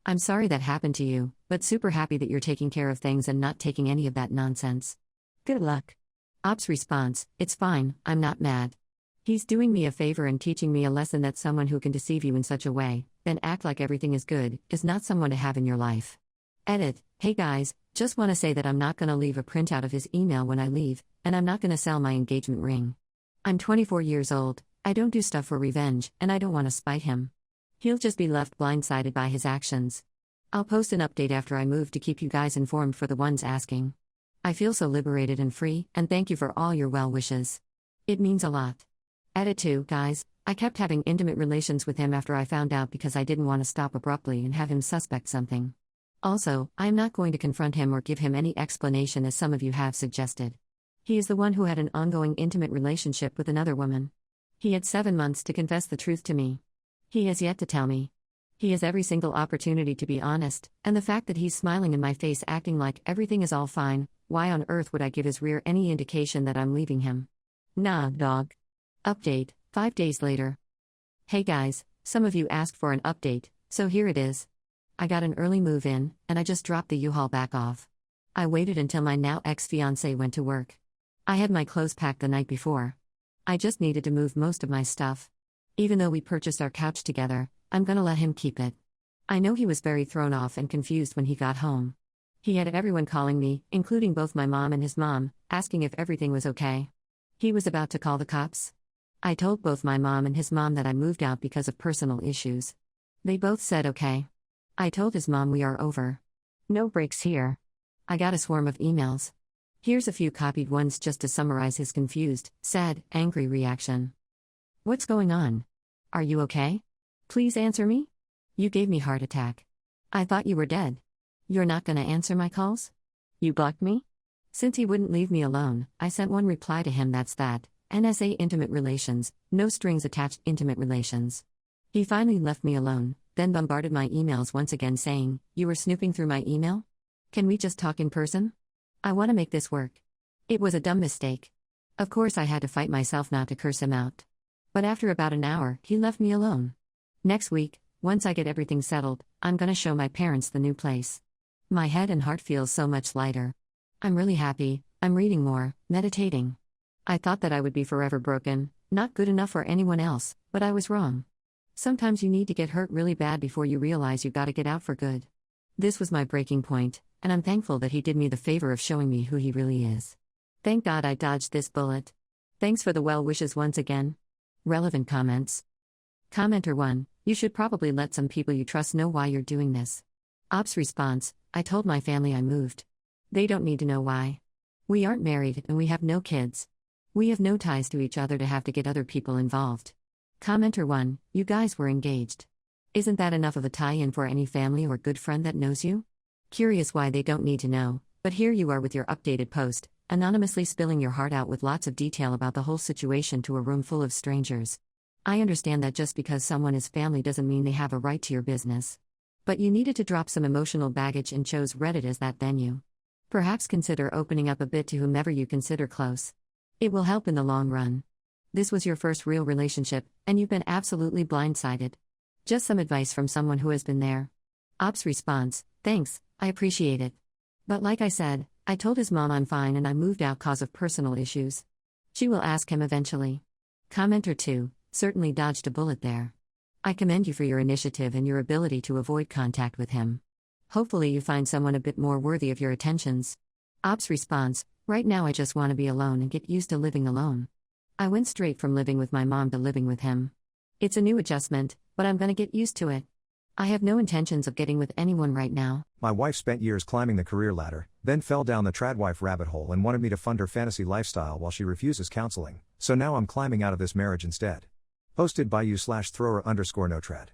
Speaker 2: I'm sorry that happened to you, but super happy that you're taking care of things and not taking any of that nonsense. Good luck. Ops response. It's fine, I'm not mad. He's doing me a favor and teaching me a lesson that someone who can deceive you in such a way, then act like everything is good, is not someone to have in your life. Edit. Hey guys, just want to say that I'm not going to leave a printout of his email when I leave, and I'm not going to sell my engagement ring. I'm 24 years old, I don't do stuff for revenge, and I don't want to spite him. He'll just be left blindsided by his actions. I'll post an update after I move to keep you guys informed for the ones asking. I feel so liberated and free, and thank you for all your well wishes. It means a lot. Edit 2, guys, I kept having intimate relations with him after I found out because I didn't want to stop abruptly and have him suspect something. Also, I am not going to confront him or give him any explanation as some of you have suggested. He is the one who had an ongoing intimate relationship with another woman. He had 7 months to confess the truth to me. He has yet to tell me. He has every single opportunity to be honest, and the fact that he's smiling in my face acting like everything is all fine, why on earth would I give his rear any indication that I'm leaving him? Nah, dog. Update, 5 days later. Hey guys, some of you asked for an update, so here it is. I got an early move in, and I just dropped the U-Haul back off. I waited until my now ex-fiancé went to work. I had my clothes packed the night before. I just needed to move most of my stuff. Even though we purchased our couch together, I'm gonna let him keep it. I know he was very thrown off and confused when he got home. He had everyone calling me, including both my mom and his mom, asking if everything was okay. He was about to call the cops. I told both my mom and his mom that I moved out because of personal issues. They both said okay. I told his mom we are over. No breaks here. I got a swarm of emails. Here's a few copied ones just to summarize his confused, sad, angry reaction. What's going on? Are you okay? Please answer me? You gave me heart attack. I thought you were dead. You're not gonna answer my calls? You blocked me? Since he wouldn't leave me alone, I sent one reply to him that's that. NSA intimate relations, no strings attached intimate relations. He finally left me alone, then bombarded my emails once again saying, you were snooping through my email? Can we just talk in person? I want to make this work. It was a dumb mistake. Of course I had to fight myself not to curse him out. But after about an hour, he left me alone. Next week, once I get everything settled, I'm gonna show my parents the new place. My head and heart feels so much lighter. I'm really happy, I'm reading more, meditating. I thought that I would be forever broken, not good enough for anyone else, but I was wrong. Sometimes you need to get hurt really bad before you realize you gotta get out for good. This was my breaking point, and I'm thankful that he did me the favor of showing me who he really is. Thank God I dodged this bullet. Thanks for the well wishes once again. Relevant comments. Commenter 1, you should probably let some people you trust know why you're doing this. Ops response, I told my family I moved. They don't need to know why. We aren't married and we have no kids. We have no ties to each other to have to get other people involved. Commenter 1, you guys were engaged. Isn't that enough of a tie-in for any family or good friend that knows you? Curious why they don't need to know, but here you are with your updated post, anonymously spilling your heart out with lots of detail about the whole situation to a room full of strangers. I understand that just because someone is family doesn't mean they have a right to your business. But you needed to drop some emotional baggage and chose Reddit as that venue. Perhaps consider opening up a bit to whomever you consider close. It will help in the long run. This was your first real relationship, and you've been absolutely blindsided. Just some advice from someone who has been there. Ops response, thanks, I appreciate it. But like I said, I told his mom I'm fine and I moved out cause of personal issues. She will ask him eventually. Commenter 2, certainly dodged a bullet there. I commend you for your initiative and your ability to avoid contact with him. Hopefully, you find someone a bit more worthy of your attentions. Ops response: right now, I just want to be alone and get used to living alone. I went straight from living with my mom to living with him. It's a new adjustment, but I'm gonna get used to it. I have no intentions of getting with anyone right now.
Speaker 1: My wife spent years climbing the career ladder, then fell down the tradwife rabbit hole and wanted me to fund her fantasy lifestyle while she refuses counseling, so now I'm climbing out of this marriage instead. Posted by you/thrower_no-trad.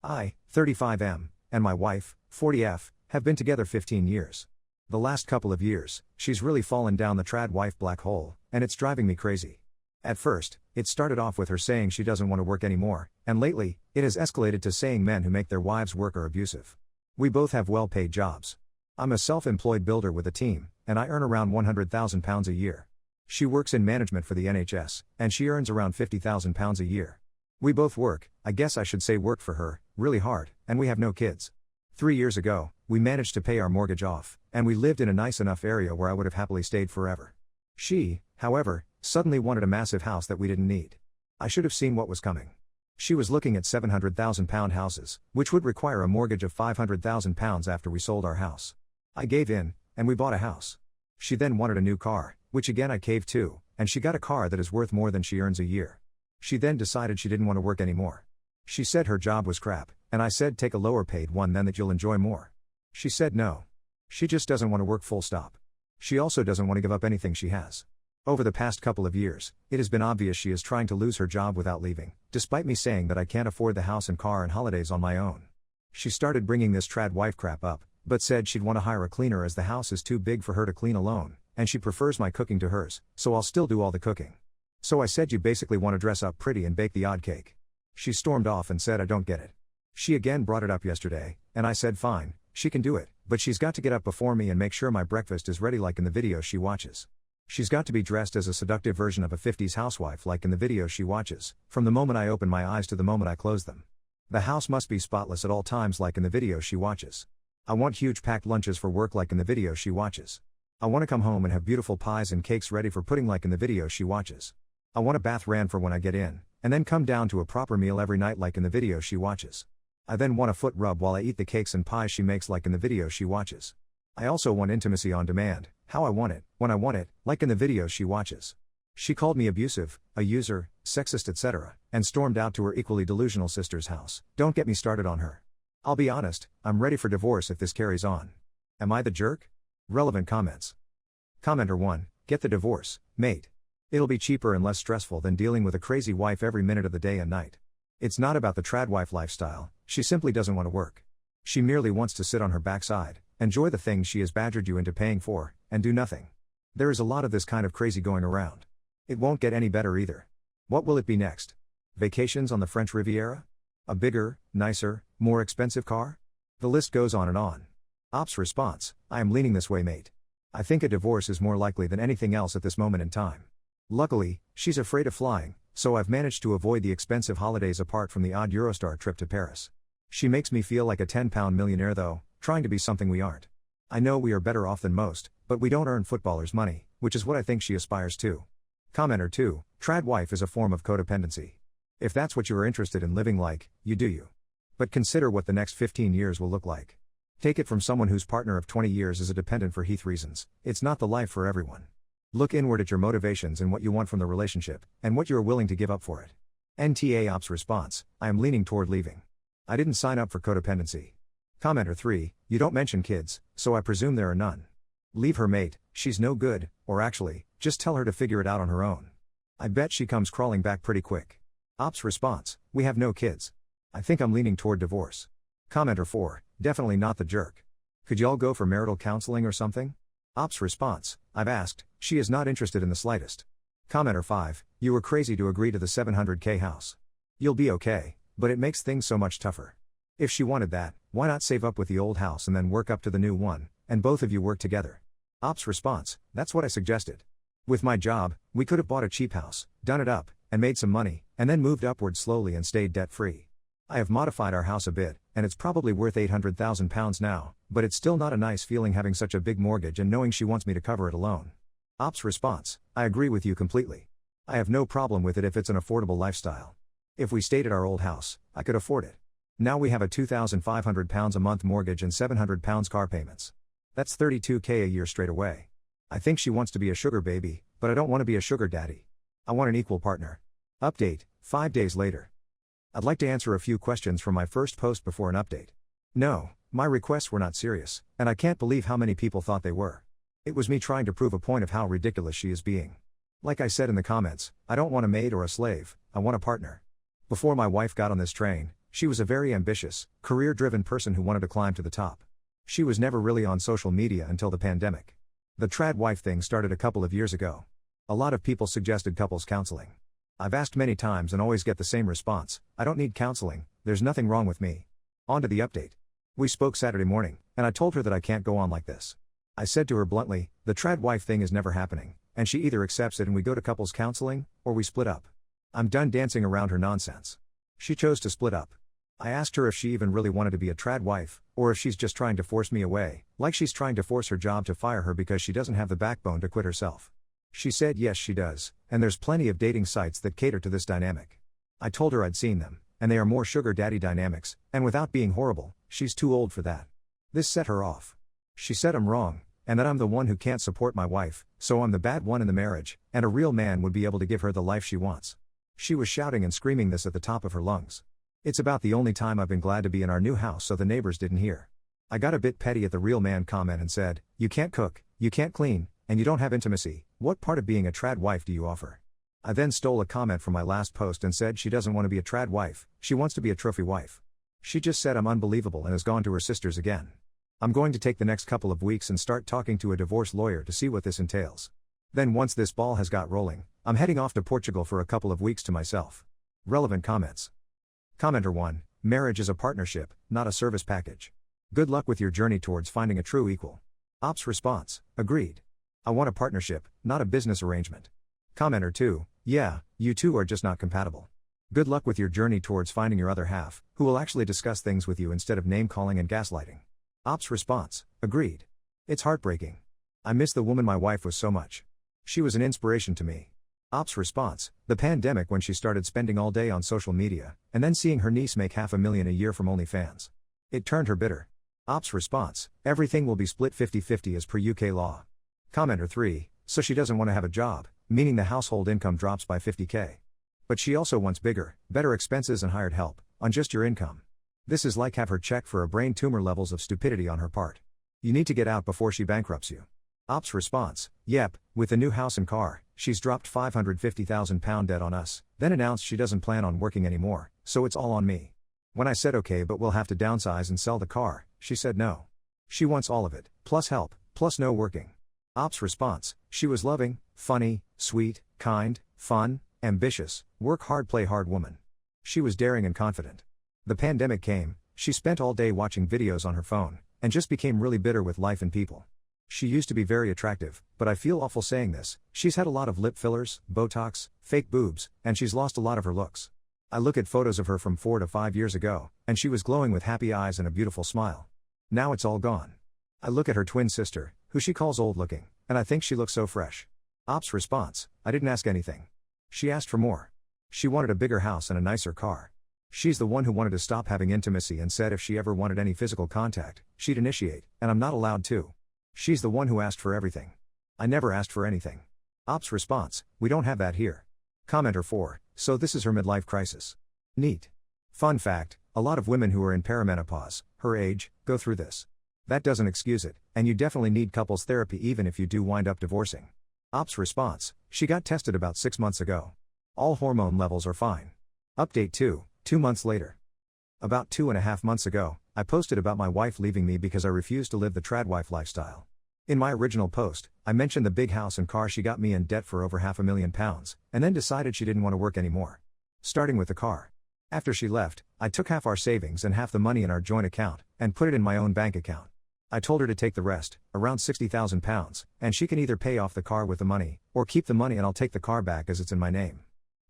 Speaker 1: I, 35M, and my wife, 40F, have been together 15 years. The last couple of years, she's really fallen down the tradwife black hole, and it's driving me crazy. At first, it started off with her saying she doesn't want to work anymore, and lately, it has escalated to saying men who make their wives work are abusive. We both have well-paid jobs. I'm a self-employed builder with a team, and I earn around £100,000 a year. She works in management for the NHS, and she earns around £50,000 a year. We both work, I guess I should say work for her, really hard, and we have no kids. 3 years ago, we managed to pay our mortgage off, and we lived in a nice enough area where I would have happily stayed forever. She, however, suddenly wanted a massive house that we didn't need. I should have seen what was coming. She was looking at £700,000 houses, which would require a mortgage of £500,000 after we sold our house. I gave in, and we bought a house. She then wanted a new car, which again I caved to, and she got a car that is worth more than she earns a year. She then decided she didn't want to work anymore. She said her job was crap, and I said take a lower paid one then that you'll enjoy more. She said no. She just doesn't want to work full stop. She also doesn't want to give up anything she has. Over the past couple of years, it has been obvious she is trying to lose her job without leaving, despite me saying that I can't afford the house and car and holidays on my own. She started bringing this trad wife crap up, but said she'd want to hire a cleaner as the house is too big for her to clean alone, and she prefers my cooking to hers, so I'll still do all the cooking. So I said you basically want to dress up pretty and bake the odd cake. She stormed off and said I don't get it. She again brought it up yesterday, and I said fine, she can do it, but she's got to get up before me and make sure my breakfast is ready like in the videos she watches. She's got to be dressed as a seductive version of a 50s housewife like in the videos she watches, from the moment I open my eyes to the moment I close them. The house must be spotless at all times like in the videos she watches. I want huge packed lunches for work like in the videos she watches. I want to come home and have beautiful pies and cakes ready for pudding like in the videos she watches. I want a bath ran for when I get in, and then come down to a proper meal every night like in the videos she watches. I then want a foot rub while I eat the cakes and pies she makes like in the videos she watches. I also want intimacy on demand, how I want it, when I want it, like in the videos she watches. She called me abusive, a user, sexist etc., and stormed out to her equally delusional sister's house. Don't get me started on her. I'll be honest, I'm ready for divorce if this carries on. Am I the jerk? Relevant comments. Commenter 1, get the divorce, mate. It'll be cheaper and less stressful than dealing with a crazy wife every minute of the day and night. It's not about the tradwife lifestyle, she simply doesn't want to work. She merely wants to sit on her backside, enjoy the things she has badgered you into paying for, and do nothing. There is a lot of this kind of crazy going around. It won't get any better either. What will it be next? Vacations on the French Riviera? A bigger, nicer, more expensive car? The list goes on and on. Ops response, I am leaning this way mate. I think a divorce is more likely than anything else at this moment in time. Luckily, she's afraid of flying, so I've managed to avoid the expensive holidays apart from the odd Eurostar trip to Paris. She makes me feel like a £10 millionaire though, trying to be something we aren't. I know we are better off than most, but we don't earn footballers' money, which is what I think she aspires to. Commenter 2, trad wife is a form of codependency. If that's what you are interested in living like, you do you. But consider what the next 15 years will look like. Take it from someone whose partner of 20 years is a dependent for heath reasons, it's not the life for everyone. Look inward at your motivations and what you want from the relationship, and what you are willing to give up for it. NTA Ops response, I am leaning toward leaving. I didn't sign up for codependency. Commenter 3, you don't mention kids, so I presume there are none. Leave her mate, she's no good, or actually, just tell her to figure it out on her own. I bet she comes crawling back pretty quick. Ops response, we have no kids. I think I'm leaning toward divorce. Commenter 4, definitely not the jerk. Could y'all go for marital counseling or something? Ops response, I've asked, she is not interested in the slightest. Commenter 5, you were crazy to agree to the $700K house. You'll be okay, but it makes things so much tougher. If she wanted that, why not save up with the old house and then work up to the new one, and both of you work together? Ops response, that's what I suggested. With my job, we could have bought a cheap house, done it up, and made some money, and then moved upward slowly and stayed debt-free. I have modified our house a bit, and it's probably worth £800,000 now, but it's still not a nice feeling having such a big mortgage and knowing she wants me to cover it alone. Ops response, I agree with you completely. I have no problem with it if it's an affordable lifestyle. If we stayed at our old house, I could afford it. Now we have a £2,500 a month mortgage and £700 car payments. That's $32K a year straight away. I think she wants to be a sugar baby, but I don't want to be a sugar daddy. I want an equal partner. Update, 5 days later. I'd like to answer a few questions from my first post before an update. No, my requests were not serious, and I can't believe how many people thought they were. It was me trying to prove a point of how ridiculous she is being. Like I said in the comments, I don't want a maid or a slave, I want a partner. Before my wife got on this train, she was a very ambitious, career-driven person who wanted to climb to the top. She was never really on social media until the pandemic. The trad wife thing started a couple of years ago. A lot of people suggested couples counseling. I've asked many times and always get the same response: I don't need counseling, there's nothing wrong with me. On to the update. We spoke Saturday morning, and I told her that I can't go on like this. I said to her bluntly, the trad wife thing is never happening, and she either accepts it and we go to couples counseling, or we split up. I'm done dancing around her nonsense. She chose to split up. I asked her if she even really wanted to be a trad wife, or if she's just trying to force me away, like she's trying to force her job to fire her because she doesn't have the backbone to quit herself. She said yes she does, and there's plenty of dating sites that cater to this dynamic. I told her I'd seen them, and they are more sugar daddy dynamics, and without being horrible, she's too old for that. This set her off. She said I'm wrong, and that I'm the one who can't support my wife, so I'm the bad one in the marriage, and a real man would be able to give her the life she wants. She was shouting and screaming this at the top of her lungs. It's about the only time I've been glad to be in our new house so the neighbors didn't hear. I got a bit petty at the real man comment and said, you can't cook, you can't clean, and you don't have intimacy, what part of being a trad wife do you offer? I then stole a comment from my last post and said she doesn't want to be a trad wife, she wants to be a trophy wife. She just said I'm unbelievable and has gone to her sisters again. I'm going to take the next couple of weeks and start talking to a divorce lawyer to see what this entails. Then once this ball has got rolling, I'm heading off to Portugal for a couple of weeks to myself. Relevant comments. Commenter 1, marriage is a partnership, not a service package. Good luck with your journey towards finding a true equal. Ops response, agreed. I want a partnership, not a business arrangement. Commenter 2, yeah, you two are just not compatible. Good luck with your journey towards finding your other half, who will actually discuss things with you instead of name-calling and gaslighting. Ops response, agreed. It's heartbreaking. I miss the woman my wife was so much. She was an inspiration to me. Ops response, the pandemic when she started spending all day on social media, and then seeing her niece make $500,000 a year from OnlyFans. It turned her bitter. Ops response, everything will be split 50-50 as per UK law. Commenter 3, so she doesn't want to have a job, meaning the household income drops by 50K. But she also wants bigger, better expenses and hired help, on just your income. This is like have her check for a brain tumor levels of stupidity on her part. You need to get out before she bankrupts you. Ops response, yep, with the new house and car, she's dropped £550,000 debt on us, then announced she doesn't plan on working anymore, so it's all on me. When I said okay but we'll have to downsize and sell the car, she said no. She wants all of it, plus help, plus no working. Ops response, she was loving, funny, sweet, kind, fun, ambitious, work hard play hard woman. She was daring and confident. The pandemic came, she spent all day watching videos on her phone, and just became really bitter with life and people. She used to be very attractive, but I feel awful saying this, she's had a lot of lip fillers, Botox, fake boobs, and she's lost a lot of her looks. I look at photos of her from 4 to 5 years ago, and she was glowing with happy eyes and a beautiful smile. Now it's all gone. I look at her twin sister, who she calls old looking, and I think she looks so fresh. Ops response, I didn't ask anything. She asked for more. She wanted a bigger house and a nicer car. She's the one who wanted to stop having intimacy and said if she ever wanted any physical contact, she'd initiate, and I'm not allowed to. She's the one who asked for everything. I never asked for anything. Ops response, we don't have that here. Commenter 4, so this is her midlife crisis. Neat. Fun fact, a lot of women who are in perimenopause, her age, go through this. That doesn't excuse it, and you definitely need couples therapy even if you do wind up divorcing. Ops response, she got tested about 6 months ago. All hormone levels are fine. Update 2, 2 months later. About 2.5 months ago, I posted about my wife leaving me because I refused to live the tradwife lifestyle. In my original post, I mentioned the big house and car she got me in debt for over £500,000, and then decided she didn't want to work anymore. Starting with the car. After she left, I took half our savings and half the money in our joint account, and put it in my own bank account. I told her to take the rest, around £60,000, and she can either pay off the car with the money, or keep the money and I'll take the car back as it's in my name.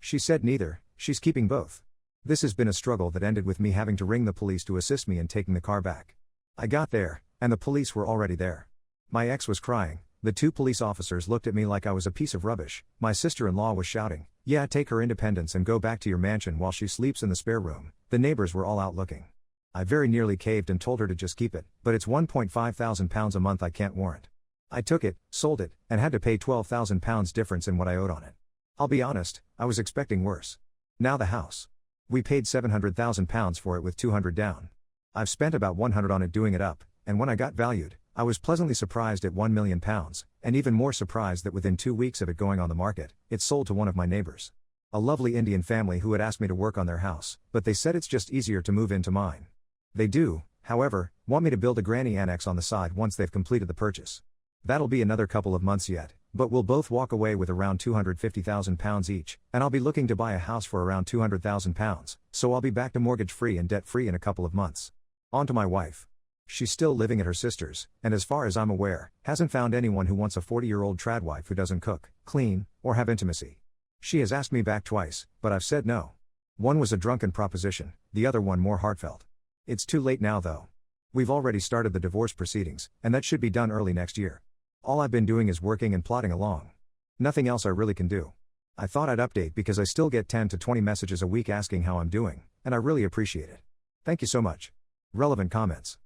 Speaker 1: She said neither, she's keeping both. This has been a struggle that ended with me having to ring the police to assist me in taking the car back. I got there, and the police were already there. My ex was crying, the 2 police officers looked at me like I was a piece of rubbish, my sister-in-law was shouting, yeah, take her independence and go back to your mansion while she sleeps in the spare room, the neighbors were all out looking. I very nearly caved and told her to just keep it, but it's £1,500 a month I can't warrant. I took it, sold it, and had to pay £12,000 difference in what I owed on it. I'll be honest, I was expecting worse. Now the house. We paid £700,000 for it with 200 down. I've spent about 100 on it doing it up, and when I got valued, I was pleasantly surprised at £1 million, and even more surprised that within 2 weeks of it going on the market, it sold to one of my neighbors. A lovely Indian family who had asked me to work on their house, but they said it's just easier to move into mine. They do, however, want me to build a granny annex on the side once they've completed the purchase. That'll be another couple of months yet, but we'll both walk away with around £250,000 each, and I'll be looking to buy a house for around £200,000, so I'll be back to mortgage-free and debt-free in a couple of months. On to my wife. She's still living at her sister's, and as far as I'm aware, hasn't found anyone who wants a 40-year-old tradwife who doesn't cook, clean, or have intimacy. She has asked me back twice, but I've said no. One was a drunken proposition, the other one more heartfelt. It's too late now though. We've already started the divorce proceedings, and that should be done early next year. All I've been doing is working and plodding along. Nothing else I really can do. I thought I'd update because I still get 10 to 20 messages a week asking how I'm doing, and I really appreciate it. Thank you so much. Relevant comments.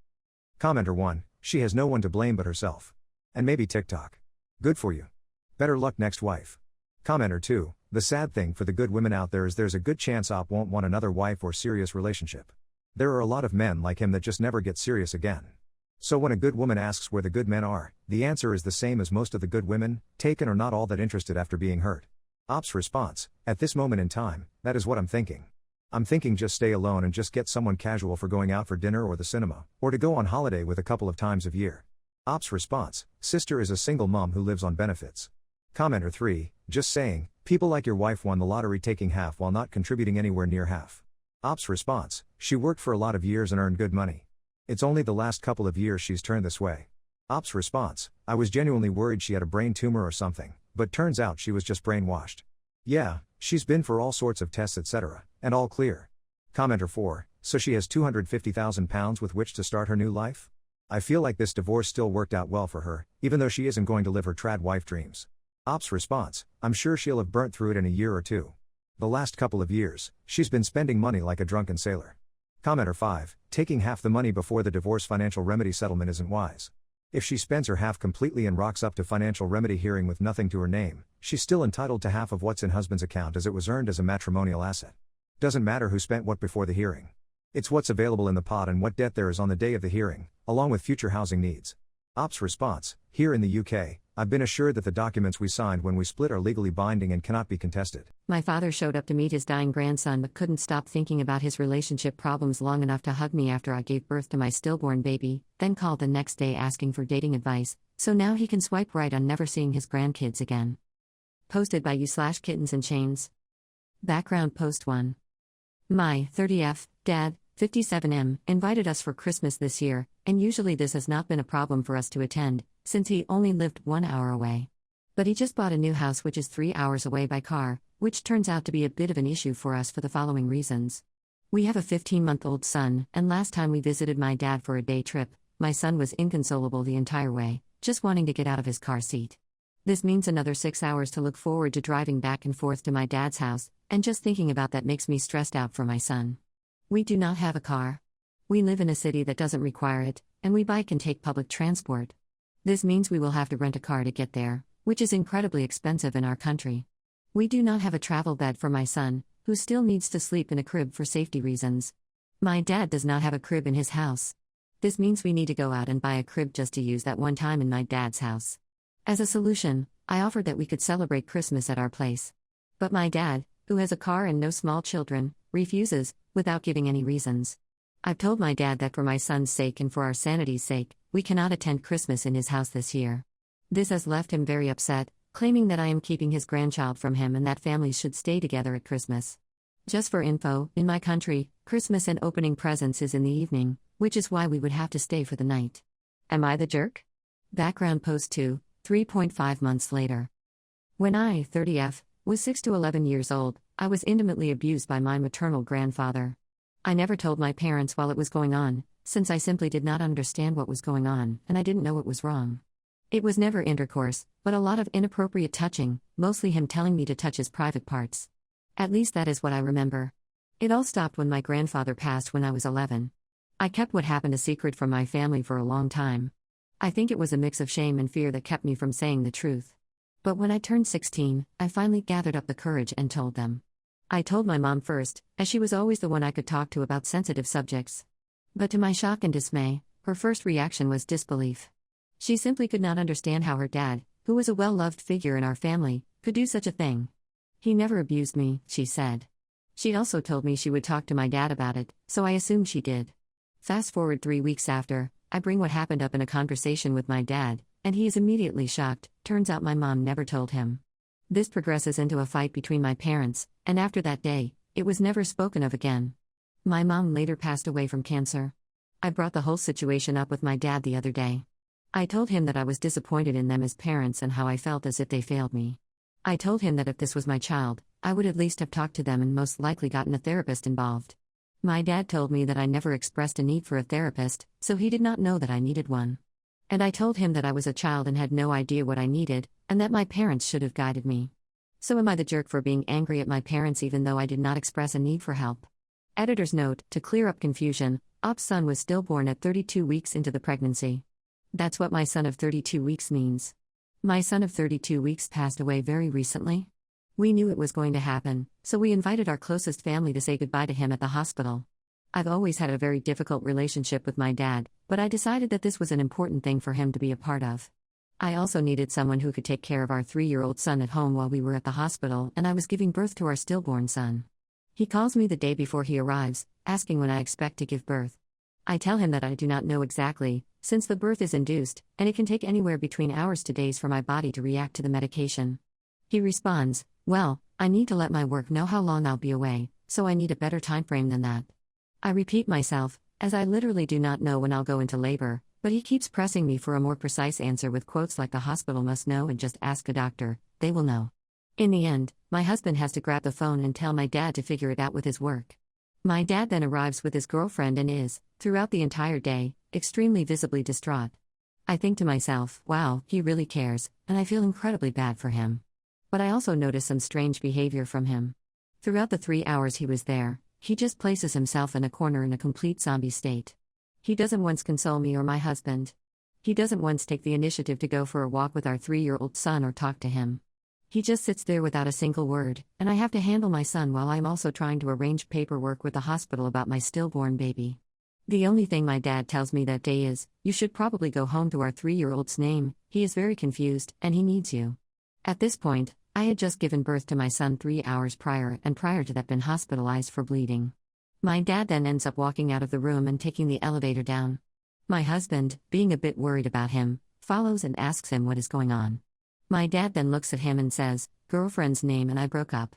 Speaker 1: Commenter 1, she has no one to blame but herself. And maybe TikTok. Good for you. Better luck next wife. Commenter 2, the sad thing for the good women out there is there's a good chance Op won't want another wife or serious relationship. There are a lot of men like him that just never get serious again. So when a good woman asks where the good men are, the answer is the same as most of the good women, taken or not all that interested after being hurt. Op's response, at this moment in time, that is what I'm thinking. I'm thinking just stay alone and just get someone casual for going out for dinner or the cinema, or to go on holiday with a couple of times a year. Op's response, sister is a single mom who lives on benefits. Commenter 3, just saying, people like your wife won the lottery taking half while not contributing anywhere near half. Op's response, she worked for a lot of years and earned good money. It's only the last couple of years she's turned this way. Op's response, I was genuinely worried she had a brain tumor or something, but turns out she was just brainwashed. Yeah, she's been for all sorts of tests etc., and all clear. Commenter 4, so she has £250,000 with which to start her new life? I feel like this divorce still worked out well for her, even though she isn't going to live her trad wife dreams. Op's response, I'm sure she'll have burnt through it in a year or two. The last couple of years, she's been spending money like a drunken sailor. Commenter 5, taking half the money before the divorce financial remedy settlement isn't wise. If she spends her half completely and rocks up to financial remedy hearing with nothing to her name, she's still entitled to half of what's in husband's account as it was earned as a matrimonial asset. Doesn't matter who spent what before the hearing. It's what's available in the pot and what debt there is on the day of the hearing, along with future housing needs. Op's response, here in the UK, I've been assured that the documents we signed when we split are legally binding and cannot be contested.
Speaker 2: My father showed up to meet his dying grandson but couldn't stop thinking about his relationship problems long enough to hug me after I gave birth to my stillborn baby, then called the next day asking for dating advice, so now he can swipe right on never seeing his grandkids again. Posted by you/kittens and chains. Background post 1. My 30F, dad, 57M, invited us for Christmas this year, and usually this has not been a problem for us to attend, since he only lived 1 hour away. But he just bought a new house which is 3 hours away by car, which turns out to be a bit of an issue for us for the following reasons. We have a 15-month-old son, and last time we visited my dad for a day trip, my son was inconsolable the entire way, just wanting to get out of his car seat. This means another 6 hours to look forward to driving back and forth to my dad's house, and just thinking about that makes me stressed out for my son. We do not have a car. We live in a city that doesn't require it, and we bike and take public transport. This means we will have to rent a car to get there, which is incredibly expensive in our country. We do not have a travel bed for my son, who still needs to sleep in a crib for safety reasons. My dad does not have a crib in his house. This means we need to go out and buy a crib just to use that one time in my dad's house. As a solution, I offered that we could celebrate Christmas at our place. But my dad, who has a car and no small children, refuses, without giving any reasons. I've told my dad that for my son's sake and for our sanity's sake, we cannot attend Christmas in his house this year. This has left him very upset, claiming that I am keeping his grandchild from him and that families should stay together at Christmas. Just for info, in my country, Christmas and opening presents is in the evening, which is why we would have to stay for the night. Am I the jerk? Background post 2, 3.5 months later. When I, 30F, was 6 to 11 years old, I was intimately abused by my maternal grandfather. I never told my parents while it was going on, since I simply did not understand what was going on and I didn't know it was wrong. It was never intercourse, but a lot of inappropriate touching, mostly him telling me to touch his private parts. At least that is what I remember. It all stopped when my grandfather passed when I was 11. I kept what happened a secret from my family for a long time. I think it was a mix of shame and fear that kept me from saying the truth. But when I turned 16, I finally gathered up the courage and told them. I told my mom first, as she was always the one I could talk to about sensitive subjects. But to my shock and dismay, her first reaction was disbelief. She simply could not understand how her dad, who was a well-loved figure in our family, could do such a thing. He never abused me, she said. She also told me she would talk to my dad about it, so I assumed she did. Fast forward 3 weeks after, I bring what happened up in a conversation with my dad, and he is immediately shocked. Turns out my mom never told him. This progresses into a fight between my parents, and after that day, it was never spoken of again. My mom later passed away from cancer. I brought the whole situation up with my dad the other day. I told him that I was disappointed in them as parents and how I felt as if they failed me. I told him that if this was my child, I would at least have talked to them and most likely gotten a therapist involved. My dad told me that I never expressed a need for a therapist, so he did not know that I needed one. And I told him that I was a child and had no idea what I needed, and that my parents should have guided me. So am I the jerk for being angry at my parents even though I did not express a need for help? Editor's note: to clear up confusion, Op's son was stillborn at 32 weeks into the pregnancy. That's what my son of 32 weeks means. My son of 32 weeks passed away very recently. We knew it was going to happen, so we invited our closest family to say goodbye to him at the hospital. I've always had a very difficult relationship with my dad, but I decided that this was an important thing for him to be a part of. I also needed someone who could take care of our 3-year-old son at home while we were at the hospital, and I was giving birth to our stillborn son. He calls me the day before he arrives, asking when I expect to give birth. I tell him that I do not know exactly, since the birth is induced, and it can take anywhere between hours to days for my body to react to the medication. He responds, "Well, I need to let my work know how long I'll be away, so I need a better time frame than that." I repeat myself, as I literally do not know when I'll go into labor, but he keeps pressing me for a more precise answer with quotes like "the hospital must know and just ask a doctor, they will know." In the end, my husband has to grab the phone and tell my dad to figure it out with his work. My dad then arrives with his girlfriend and is, throughout the entire day, extremely visibly distraught. I think to myself, wow, he really cares, and I feel incredibly bad for him. But I also notice some strange behavior from him. Throughout the 3 hours he was there, he just places himself in a corner in a complete zombie state. He doesn't once console me or my husband. He doesn't once take the initiative to go for a walk with our 3-year-old son or talk to him. He just sits there without a single word, and I have to handle my son while I'm also trying to arrange paperwork with the hospital about my stillborn baby. The only thing my dad tells me that day is, "You should probably go home to our 3-year-old's name, he is very confused, and he needs you." At this point, I had just given birth to my son 3 hours prior and prior to that been hospitalized for bleeding. My dad then ends up walking out of the room and taking the elevator down. My husband, being a bit worried about him, follows and asks him what is going on. My dad then looks at him and says, "Girlfriend's name and I broke up."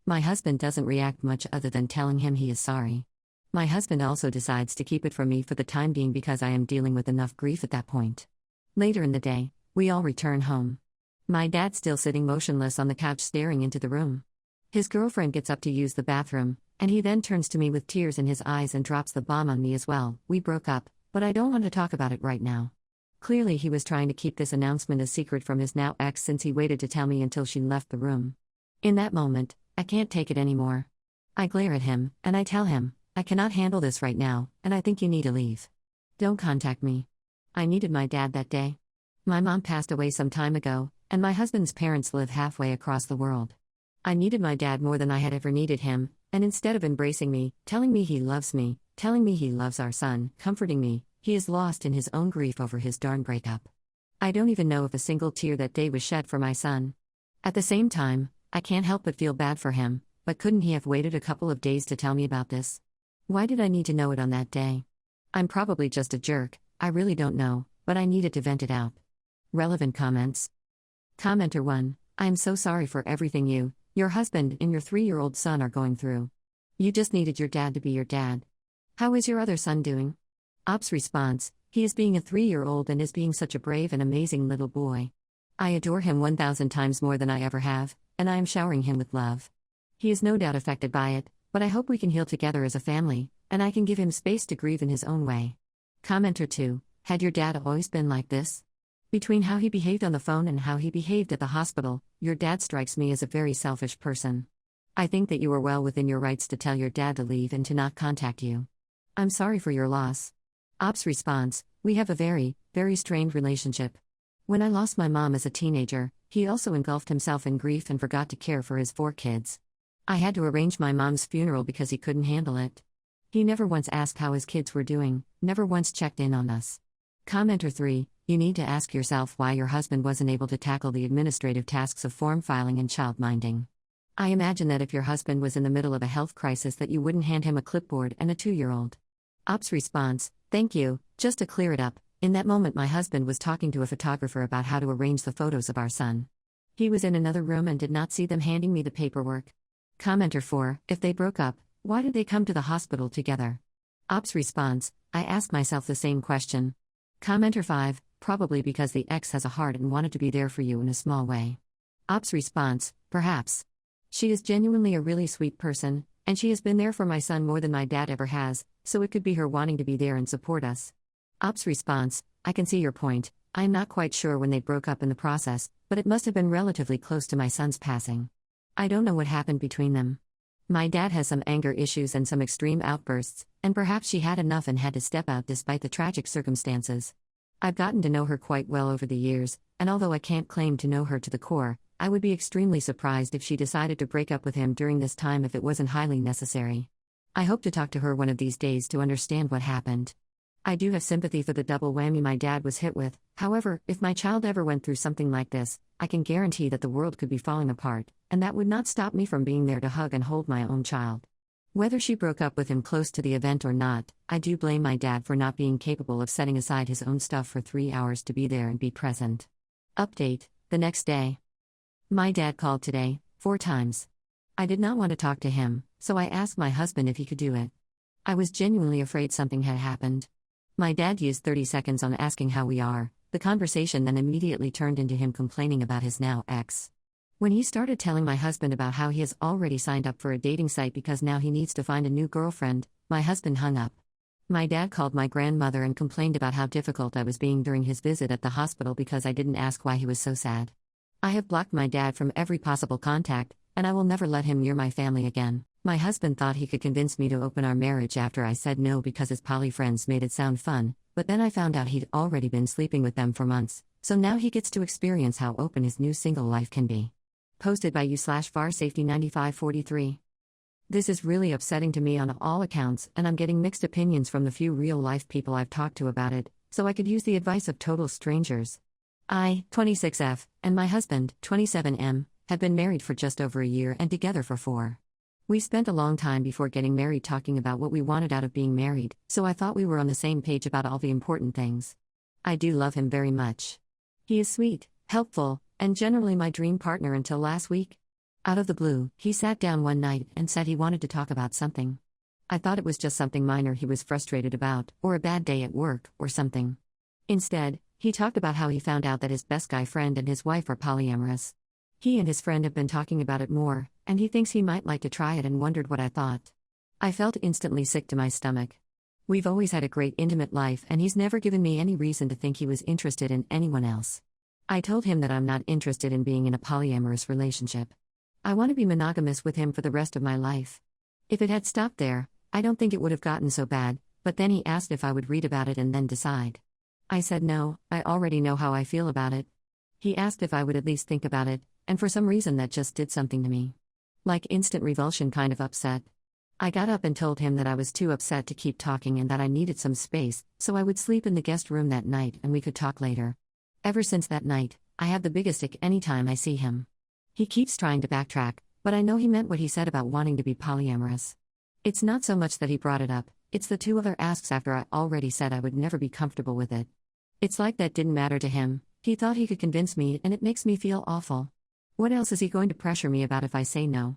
Speaker 2: My husband doesn't react much other than telling him he is sorry. My husband also decides to keep it from me for the time being because I am dealing with enough grief at that point. Later in the day, we all return home. My dad still sitting motionless on the couch staring into the room. His girlfriend gets up to use the bathroom, and he then turns to me with tears in his eyes and drops the bomb on me as well. "We broke up, but I don't want to talk about it right now." Clearly he was trying to keep this announcement a secret from his now ex since he waited to tell me until she left the room. In that moment, I can't take it anymore. I glare at him, and I tell him, "I cannot handle this right now, and I think you need to leave. Don't contact me." I needed my dad that day. My mom passed away some time ago, and my husband's parents live halfway across the world. I needed my dad more than I had ever needed him, and instead of embracing me, telling me he loves me, telling me he loves our son, comforting me, he is lost in his own grief over his darn breakup. I don't even know if a single tear that day was shed for my son. At the same time, I can't help but feel bad for him, but couldn't he have waited a couple of days to tell me about this? Why did I need to know it on that day? I'm probably just a jerk, I really don't know, but I needed to vent it out. Relevant comments. Commenter 1, I am so sorry for everything you, your husband, and your 3-year-old son are going through. You just needed your dad to be your dad. How is your other son doing? Op's response, he is being a 3-year-old and is being such a brave and amazing little boy. I adore him 1,000 times more than I ever have, and I am showering him with love. He is no doubt affected by it, but I hope we can heal together as a family, and I can give him space to grieve in his own way. Commenter 2, had your dad always been like this? Between how he behaved on the phone and how he behaved at the hospital, your dad strikes me as a very selfish person. I think that you are well within your rights to tell your dad to leave and to not contact you. I'm sorry for your loss. Ops response: We have a very, very strained relationship. When I lost my mom as a teenager, he also engulfed himself in grief and forgot to care for his 4 kids. I had to arrange my mom's funeral because he couldn't handle it. He never once asked how his kids were doing, never once checked in on us. Commenter 3: You need to ask yourself why your husband wasn't able to tackle the administrative tasks of form filing and child minding. I imagine that if your husband was in the middle of a health crisis that you wouldn't hand him a clipboard and a 2-year-old. Ops response: Thank you. Just to clear it up, in that moment my husband was talking to a photographer about how to arrange the photos of our son. He was in another room and did not see them handing me the paperwork. Commenter 4: If they broke up, why did they come to the hospital together? Ops response: I asked myself the same question. Commenter 5: Probably because the ex has a heart and wanted to be there for you in a small way. Ops response: Perhaps. She is genuinely a really sweet person, and she has been there for my son more than my dad ever has, so it could be her wanting to be there and support us. Ops response: I can see your point. I am not quite sure when they broke up in the process, but it must have been relatively close to my son's passing. I don't know what happened between them. My dad has some anger issues and some extreme outbursts, and perhaps she had enough and had to step out despite the tragic circumstances. I've gotten to know her quite well over the years, and although I can't claim to know her to the core, I would be extremely surprised if she decided to break up with him during this time if it wasn't highly necessary. I hope to talk to her one of these days to understand what happened. I do have sympathy for the double whammy my dad was hit with. However, if my child ever went through something like this, I can guarantee that the world could be falling apart, and that would not stop me from being there to hug and hold my own child. Whether she broke up with him close to the event or not, I do blame my dad for not being capable of setting aside his own stuff for 3 hours to be there and be present. Update: The next day. My dad called today, 4 times. I did not want to talk to him, so I asked my husband if he could do it. I was genuinely afraid something had happened. My dad used 30 seconds on asking how we are. The conversation then immediately turned into him complaining about his now ex. When he started telling my husband about how he has already signed up for a dating site because now he needs to find a new girlfriend, my husband hung up. My dad called my grandmother and complained about how difficult I was being during his visit at the hospital because I didn't ask why he was so sad. I have blocked my dad from every possible contact, and I will never let him near my family again. My husband thought he could convince me to open our marriage after I said no because his poly friends made it sound fun, but then I found out he'd already been sleeping with them for months, so now he gets to experience how open his new single life can be. Posted by you/varsafety9543. This is really upsetting to me on all accounts, and I'm getting mixed opinions from the few real-life people I've talked to about it, so I could use the advice of total strangers. I, 26F, and my husband, 27M, have been married for just over a year and together for 4. We spent a long time before getting married talking about what we wanted out of being married, so I thought we were on the same page about all the important things. I do love him very much. He is sweet, helpful, and generally my dream partner until last week. Out of the blue, he sat down one night and said he wanted to talk about something. I thought it was just something minor he was frustrated about, or a bad day at work, or something. Instead, he talked about how he found out that his best guy friend and his wife are polyamorous. He and his friend have been talking about it more, and he thinks he might like to try it and wondered what I thought. I felt instantly sick to my stomach. We've always had a great intimate life and he's never given me any reason to think he was interested in anyone else. I told him that I'm not interested in being in a polyamorous relationship. I want to be monogamous with him for the rest of my life. If it had stopped there, I don't think it would have gotten so bad, but then he asked if I would read about it and then decide. I said no, I already know how I feel about it. He asked if I would at least think about it, and for some reason that just did something to me. Like instant revulsion kind of upset. I got up and told him that I was too upset to keep talking and that I needed some space, so I would sleep in the guest room that night and we could talk later. Ever since that night, I have the biggest ick anytime I see him. He keeps trying to backtrack, but I know he meant what he said about wanting to be polyamorous. It's not so much that he brought it up, it's the 2 other asks after I already said I would never be comfortable with it. It's like that didn't matter to him. He thought he could convince me and it makes me feel awful. What else is he going to pressure me about if I say no?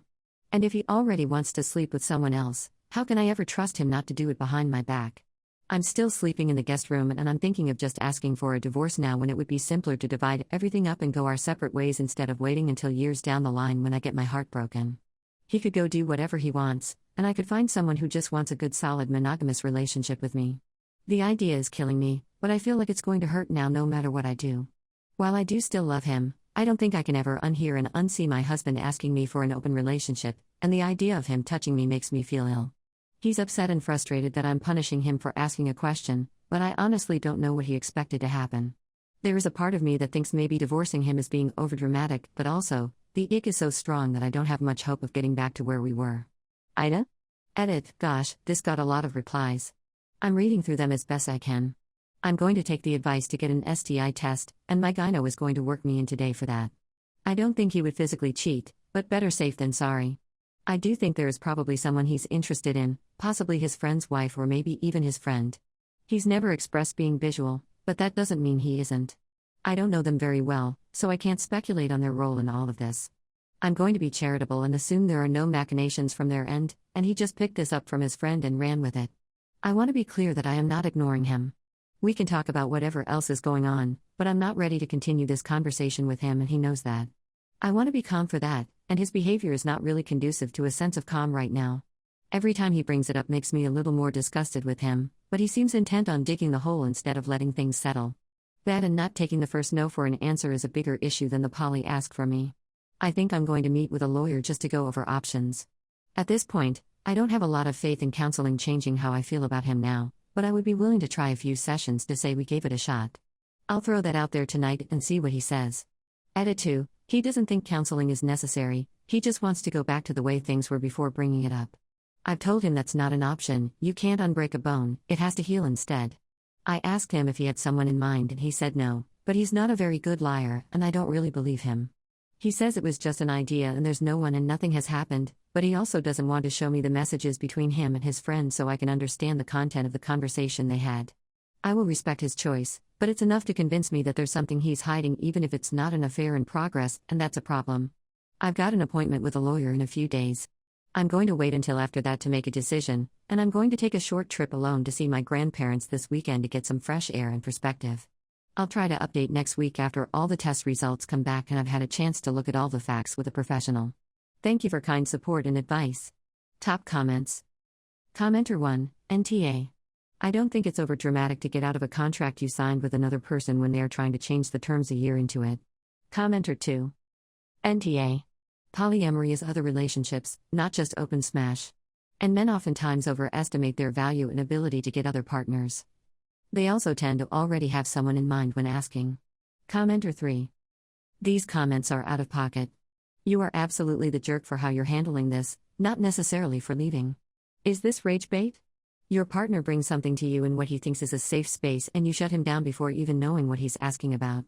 Speaker 2: And if he already wants to sleep with someone else, how can I ever trust him not to do it behind my back? I'm still sleeping in the guest room and I'm thinking of just asking for a divorce now when it would be simpler to divide everything up and go our separate ways instead of waiting until years down the line when I get my heart broken. He could go do whatever he wants, and I could find someone who just wants a good solid monogamous relationship with me. The idea is killing me, but I feel like it's going to hurt now no matter what I do. While I do still love him, I don't think I can ever unhear and unsee my husband asking me for an open relationship, and the idea of him touching me makes me feel ill. He's upset and frustrated that I'm punishing him for asking a question, but I honestly don't know what he expected to happen. There is a part of me that thinks maybe divorcing him is being overdramatic, but also, the ick is so strong that I don't have much hope of getting back to where we were. Ida? Edit, gosh, this got a lot of replies. I'm reading through them as best I can. I'm going to take the advice to get an STI test, and my gyno is going to work me in today for that. I don't think he would physically cheat, but better safe than sorry. I do think there is probably someone he's interested in, possibly his friend's wife or maybe even his friend. He's never expressed being visual, but that doesn't mean he isn't. I don't know them very well, so I can't speculate on their role in all of this. I'm going to be charitable and assume there are no machinations from their end, and he just picked this up from his friend and ran with it. I want to be clear that I am not ignoring him. We can talk about whatever else is going on, but I'm not ready to continue this conversation with him and he knows that. I want to be calm for that, and his behavior is not really conducive to a sense of calm right now. Every time he brings it up makes me a little more disgusted with him, but he seems intent on digging the hole instead of letting things settle. That and not taking the first no for an answer is a bigger issue than the Polly asked from me. I think I'm going to meet with a lawyer just to go over options. At this point, I don't have a lot of faith in counseling changing how I feel about him now, but I would be willing to try a few sessions to say we gave it a shot. I'll throw that out there tonight and see what he says. Edit 2, he doesn't think counseling is necessary, he just wants to go back to the way things were before bringing it up. I've told him that's not an option, you can't unbreak a bone, it has to heal instead. I asked him if he had someone in mind and he said no, but he's not a very good liar and I don't really believe him. He says it was just an idea and there's no one and nothing has happened, but he also doesn't want to show me the messages between him and his friend so I can understand the content of the conversation they had. I will respect his choice, but it's enough to convince me that there's something he's hiding even if it's not an affair in progress, and that's a problem. I've got an appointment with a lawyer in a few days. I'm going to wait until after that to make a decision, and I'm going to take a short trip alone to see my grandparents this weekend to get some fresh air and perspective. I'll try to update next week after all the test results come back and I've had a chance to look at all the facts with a professional. Thank you for kind support and advice. Top comments. Commenter 1, NTA. I don't think it's overdramatic to get out of a contract you signed with another person when they are trying to change the terms a year into it. Commenter 2. NTA. Polyamory is other relationships, not just open smash. And men oftentimes overestimate their value and ability to get other partners. They also tend to already have someone in mind when asking. Commenter 3. These comments are out of pocket. You are absolutely the jerk for how you're handling this, not necessarily for leaving. Is this rage bait? Your partner brings something to you in what he thinks is a safe space and you shut him down before even knowing what he's asking about.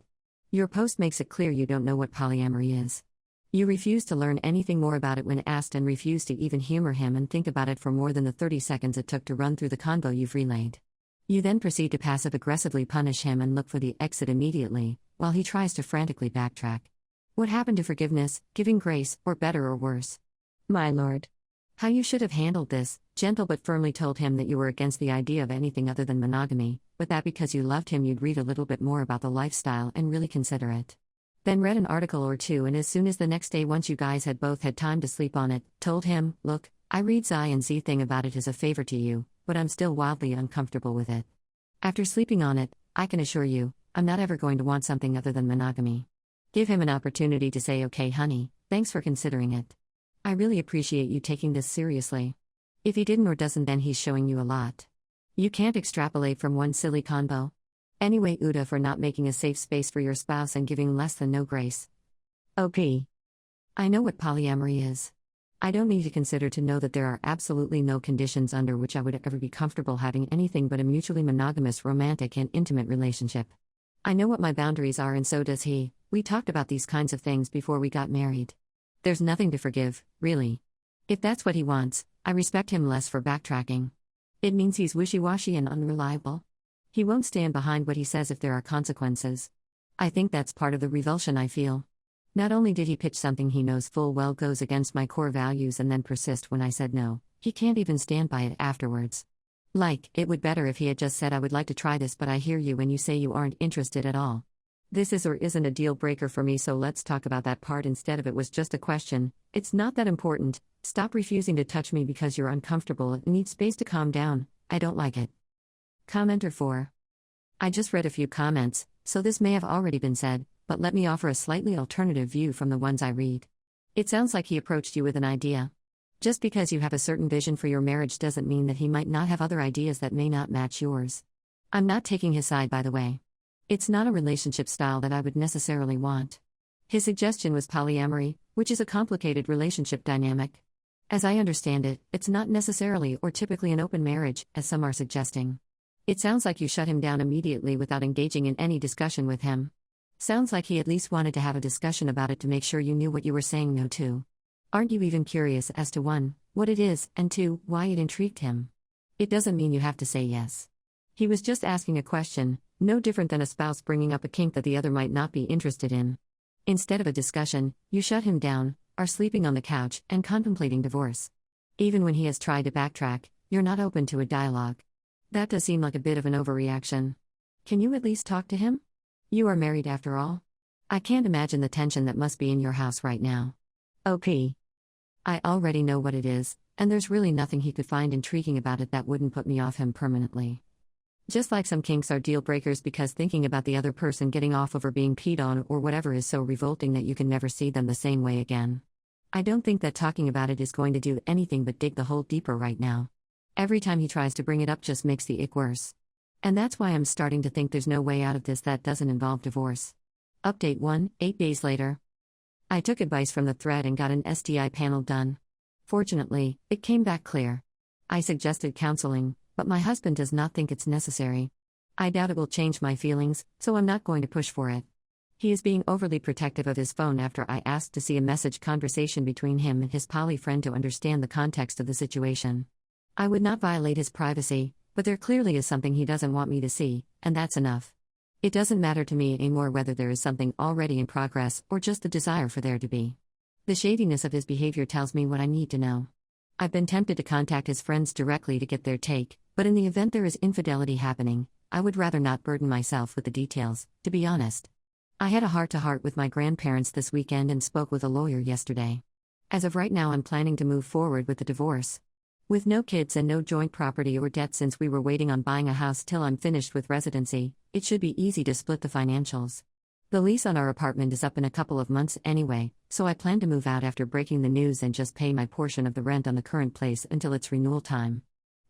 Speaker 2: Your post makes it clear you don't know what polyamory is. You refuse to learn anything more about it when asked and refuse to even humor him and think about it for more than the 30 seconds it took to run through the convo you've relayed. You then proceed to passive-aggressively punish him and look for the exit immediately, while he tries to frantically backtrack. What happened to forgiveness, giving grace, or better or worse? My lord. How you should have handled this, gentle but firmly told him that you were against the idea of anything other than monogamy, but that because you loved him you'd read a little bit more about the lifestyle and really consider it. Then read an article or two and as soon as the next day once you guys had both had time to sleep on it, told him, look, I read Xi and Z thing about it as a favor to you, but I'm still wildly uncomfortable with it. After sleeping on it, I can assure you, I'm not ever going to want something other than monogamy. Give him an opportunity to say okay honey, thanks for considering it. I really appreciate you taking this seriously. If he didn't or doesn't then he's showing you a lot. You can't extrapolate from one silly convo. Anyway Uda for not making a safe space for your spouse and giving less than no grace. OP. I know what polyamory is. I don't need to consider to know that there are absolutely no conditions under which I would ever be comfortable having anything but a mutually monogamous romantic and intimate relationship. I know what my boundaries are and so does he. We talked about these kinds of things before we got married. There's nothing to forgive, really. If that's what he wants, I respect him less for backtracking. It means he's wishy-washy and unreliable. He won't stand behind what he says if there are consequences. I think that's part of the revulsion I feel. Not only did he pitch something he knows full well goes against my core values and then persist when I said no, he can't even stand by it afterwards. Like, it would better if he had just said I would like to try this but I hear you when you say you aren't interested at all. This is or isn't a deal breaker for me so let's talk about that part instead of it was just a question, it's not that important, stop refusing to touch me because you're uncomfortable and need space to calm down, I don't like it. Commenter 4. I just read a few comments, so this may have already been said, but let me offer a slightly alternative view from the ones I read. It sounds like he approached you with an idea. Just because you have a certain vision for your marriage doesn't mean that he might not have other ideas that may not match yours. I'm not taking his side, by the way. It's not a relationship style that I would necessarily want. His suggestion was polyamory, which is a complicated relationship dynamic. As I understand it, it's not necessarily or typically an open marriage, as some are suggesting. It sounds like you shut him down immediately without engaging in any discussion with him. Sounds like he at least wanted to have a discussion about it to make sure you knew what you were saying no to. Aren't you even curious as to 1, what it is, and 2, why it intrigued him? It doesn't mean you have to say yes. He was just asking a question, no different than a spouse bringing up a kink that the other might not be interested in. Instead of a discussion, you shut him down, are sleeping on the couch, and contemplating divorce. Even when he has tried to backtrack, you're not open to a dialogue. That does seem like a bit of an overreaction. Can you at least talk to him? You are married after all. I can't imagine the tension that must be in your house right now. OP. I already know what it is, and there's really nothing he could find intriguing about it that wouldn't put me off him permanently. Just like some kinks are deal breakers because thinking about the other person getting off over being peed on or whatever is so revolting that you can never see them the same way again. I don't think that talking about it is going to do anything but dig the hole deeper right now. Every time he tries to bring it up just makes the ick worse. And that's why I'm starting to think there's no way out of this that doesn't involve divorce. Update 1, 8 days later. I took advice from the thread and got an STI panel done. Fortunately, it came back clear. I suggested counseling, but my husband does not think it's necessary. I doubt it will change my feelings, so I'm not going to push for it. He is being overly protective of his phone after I asked to see a message conversation between him and his poly friend to understand the context of the situation. I would not violate his privacy, but there clearly is something he doesn't want me to see, and that's enough. It doesn't matter to me anymore whether there is something already in progress or just the desire for there to be. The shadiness of his behavior tells me what I need to know. I've been tempted to contact his friends directly to get their take, but in the event there is infidelity happening, I would rather not burden myself with the details, to be honest. I had a heart-to-heart with my grandparents this weekend and spoke with a lawyer yesterday. As of right now, I'm planning to move forward with the divorce. With no kids and no joint property or debt since we were waiting on buying a house till I'm finished with residency, it should be easy to split the financials. The lease on our apartment is up in a couple of months anyway, so I plan to move out after breaking the news and just pay my portion of the rent on the current place until it's renewal time.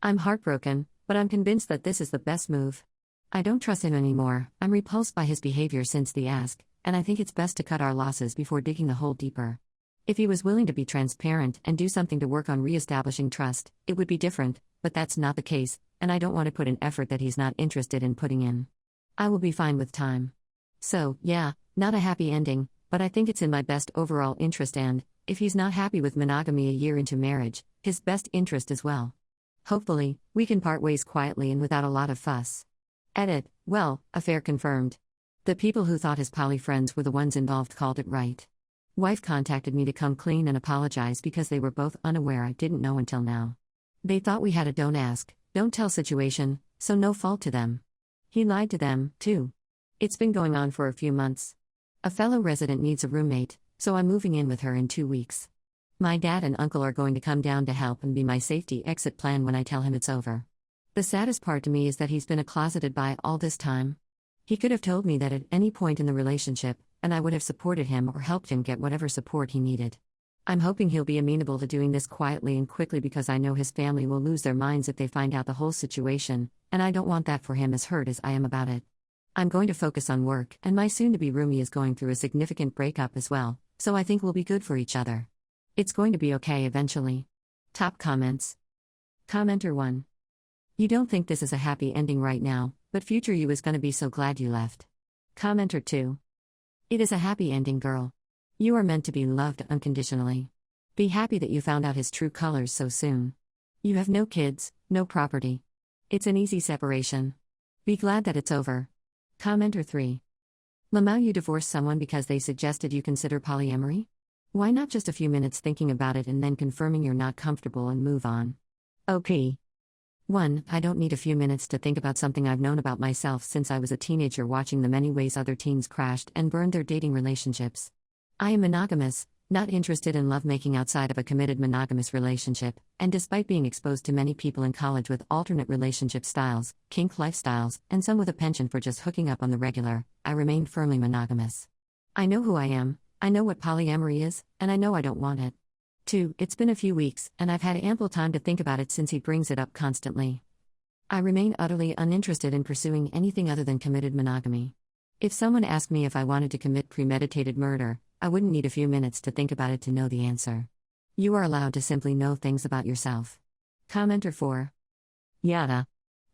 Speaker 2: I'm heartbroken, but I'm convinced that this is the best move. I don't trust him anymore, I'm repulsed by his behavior since the ask, and I think it's best to cut our losses before digging the hole deeper. If he was willing to be transparent and do something to work on re-establishing trust, it would be different, but that's not the case, and I don't want to put an effort that he's not interested in putting in. I will be fine with time. So, yeah, not a happy ending, but I think it's in my best overall interest and, if he's not happy with monogamy a year into marriage, his best interest as well. Hopefully, we can part ways quietly and without a lot of fuss. Edit, well, affair confirmed. The people who thought his poly friends were the ones involved called it right. Wife contacted me to come clean and apologize because they were both unaware I didn't know until now. They thought we had a don't ask, don't tell situation, so no fault to them. He lied to them, too. It's been going on for a few months. A fellow resident needs a roommate, so I'm moving in with her in 2 weeks. My dad and uncle are going to come down to help and be my safety exit plan when I tell him it's over. The saddest part to me is that he's been a closeted bi all this time. He could have told me that at any point in the relationship, and I would have supported him or helped him get whatever support he needed. I'm hoping he'll be amenable to doing this quietly and quickly because I know his family will lose their minds if they find out the whole situation, and I don't want that for him as hurt as I am about it. I'm going to focus on work, and my soon-to-be roomie is going through a significant breakup as well, so I think we'll be good for each other. It's going to be okay eventually. Top comments. Commenter 1. You don't think this is a happy ending right now, but future you is gonna be so glad you left. Commenter 2. It is a happy ending, girl. You are meant to be loved unconditionally. Be happy that you found out his true colors so soon. You have no kids, no property. It's an easy separation. Be glad that it's over. Commenter 3. Lamau, you divorced someone because they suggested you consider polyamory? Why not just a few minutes thinking about it and then confirming you're not comfortable and move on? OP. 1. I don't need a few minutes to think about something I've known about myself since I was a teenager, watching the many ways other teens crashed and burned their dating relationships. I am monogamous, not interested in lovemaking outside of a committed monogamous relationship, and despite being exposed to many people in college with alternate relationship styles, kink lifestyles, and some with a penchant for just hooking up on the regular, I remain firmly monogamous. I know who I am, I know what polyamory is, and I know I don't want it. 2. It's been a few weeks, and I've had ample time to think about it since he brings it up constantly. I remain utterly uninterested in pursuing anything other than committed monogamy. If someone asked me if I wanted to commit premeditated murder, I wouldn't need a few minutes to think about it to know the answer. You are allowed to simply know things about yourself. Commenter 4. Yada.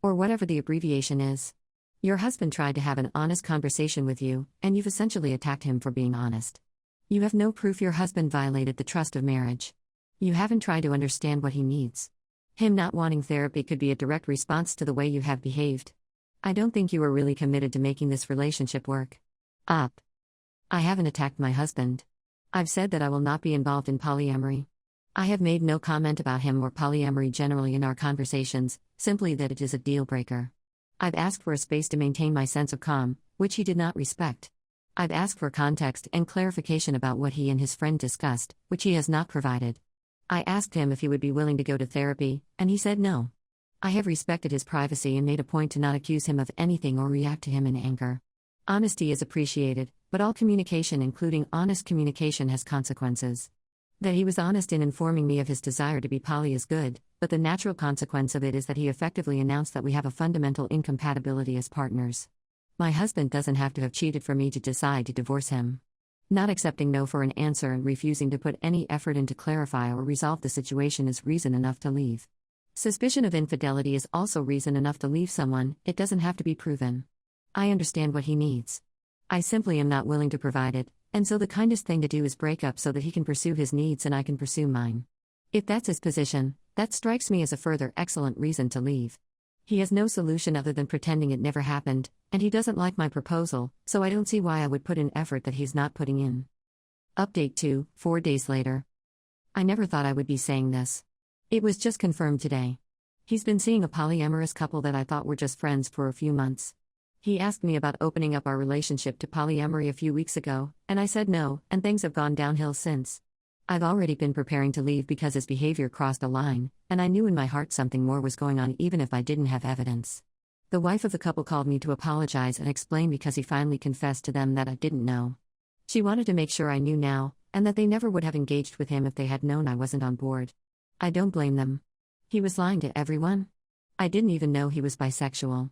Speaker 2: Or whatever the abbreviation is. Your husband tried to have an honest conversation with you, and you've essentially attacked him for being honest. You have no proof your husband violated the trust of marriage. You haven't tried to understand what he needs. Him not wanting therapy could be a direct response to the way you have behaved. I don't think you are really committed to making this relationship work. Up. I haven't attacked my husband. I've said that I will not be involved in polyamory. I have made no comment about him or polyamory generally in our conversations, simply that it is a deal breaker. I've asked for a space to maintain my sense of calm, which he did not respect. I've asked for context and clarification about what he and his friend discussed, which he has not provided. I asked him if he would be willing to go to therapy, and he said no. I have respected his privacy and made a point to not accuse him of anything or react to him in anger. Honesty is appreciated, but all communication, including honest communication, has consequences. That he was honest in informing me of his desire to be poly is good, but the natural consequence of it is that he effectively announced that we have a fundamental incompatibility as partners. My husband doesn't have to have cheated for me to decide to divorce him. Not accepting no for an answer and refusing to put any effort in to clarify or resolve the situation is reason enough to leave. Suspicion of infidelity is also reason enough to leave someone, it doesn't have to be proven. I understand what he needs. I simply am not willing to provide it, and so the kindest thing to do is break up so that he can pursue his needs and I can pursue mine. If that's his position, that strikes me as a further excellent reason to leave. He has no solution other than pretending it never happened, and he doesn't like my proposal, so I don't see why I would put in effort that he's not putting in. Update 2, 4 days later. I never thought I would be saying this. It was just confirmed today. He's been seeing a polyamorous couple that I thought were just friends for a few months. He asked me about opening up our relationship to polyamory a few weeks ago, and I said no, and things have gone downhill since. I've already been preparing to leave because his behavior crossed a line, and I knew in my heart something more was going on even if I didn't have evidence. The wife of the couple called me to apologize and explain because he finally confessed to them that I didn't know. She wanted to make sure I knew now, and that they never would have engaged with him if they had known I wasn't on board. I don't blame them. He was lying to everyone. I didn't even know he was bisexual.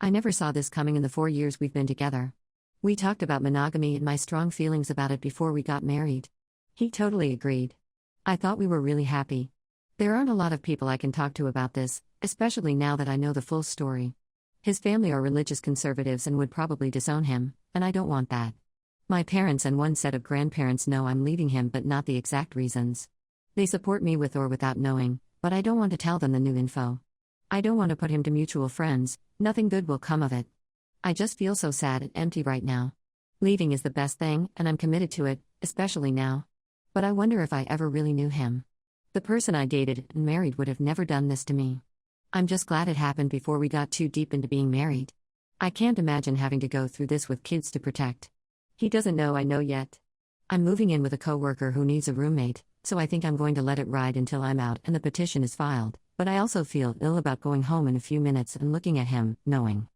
Speaker 2: I never saw this coming in the 4 years we've been together. We talked about monogamy and my strong feelings about it before we got married. He totally agreed. I thought we were really happy. There aren't a lot of people I can talk to about this, especially now that I know the full story. His family are religious conservatives and would probably disown him, and I don't want that. My parents and one set of grandparents know I'm leaving him but not the exact reasons. They support me with or without knowing, but I don't want to tell them the new info. I don't want to put him to mutual friends, nothing good will come of it. I just feel so sad and empty right now. Leaving is the best thing, and I'm committed to it, especially now. But I wonder if I ever really knew him. The person I dated and married would have never done this to me. I'm just glad it happened before we got too deep into being married. I can't imagine having to go through this with kids to protect. He doesn't know I know yet. I'm moving in with a coworker who needs a roommate, so I think I'm going to let it ride until I'm out and the petition is filed, but I also feel ill about going home in a few minutes and looking at him, knowing.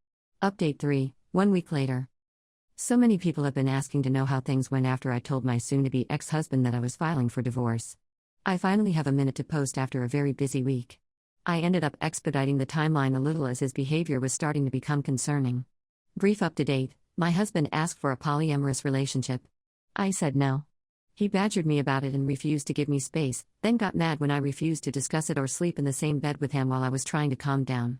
Speaker 2: Update 3, 1 week later. So many people have been asking to know how things went after I told my soon-to-be ex-husband that I was filing for divorce. I finally have a minute to post after a very busy week. I ended up expediting the timeline a little as his behavior was starting to become concerning. Brief up-to-date, my husband asked for a polyamorous relationship. I said no. He badgered me about it and refused to give me space, then got mad when I refused to discuss it or sleep in the same bed with him while I was trying to calm down.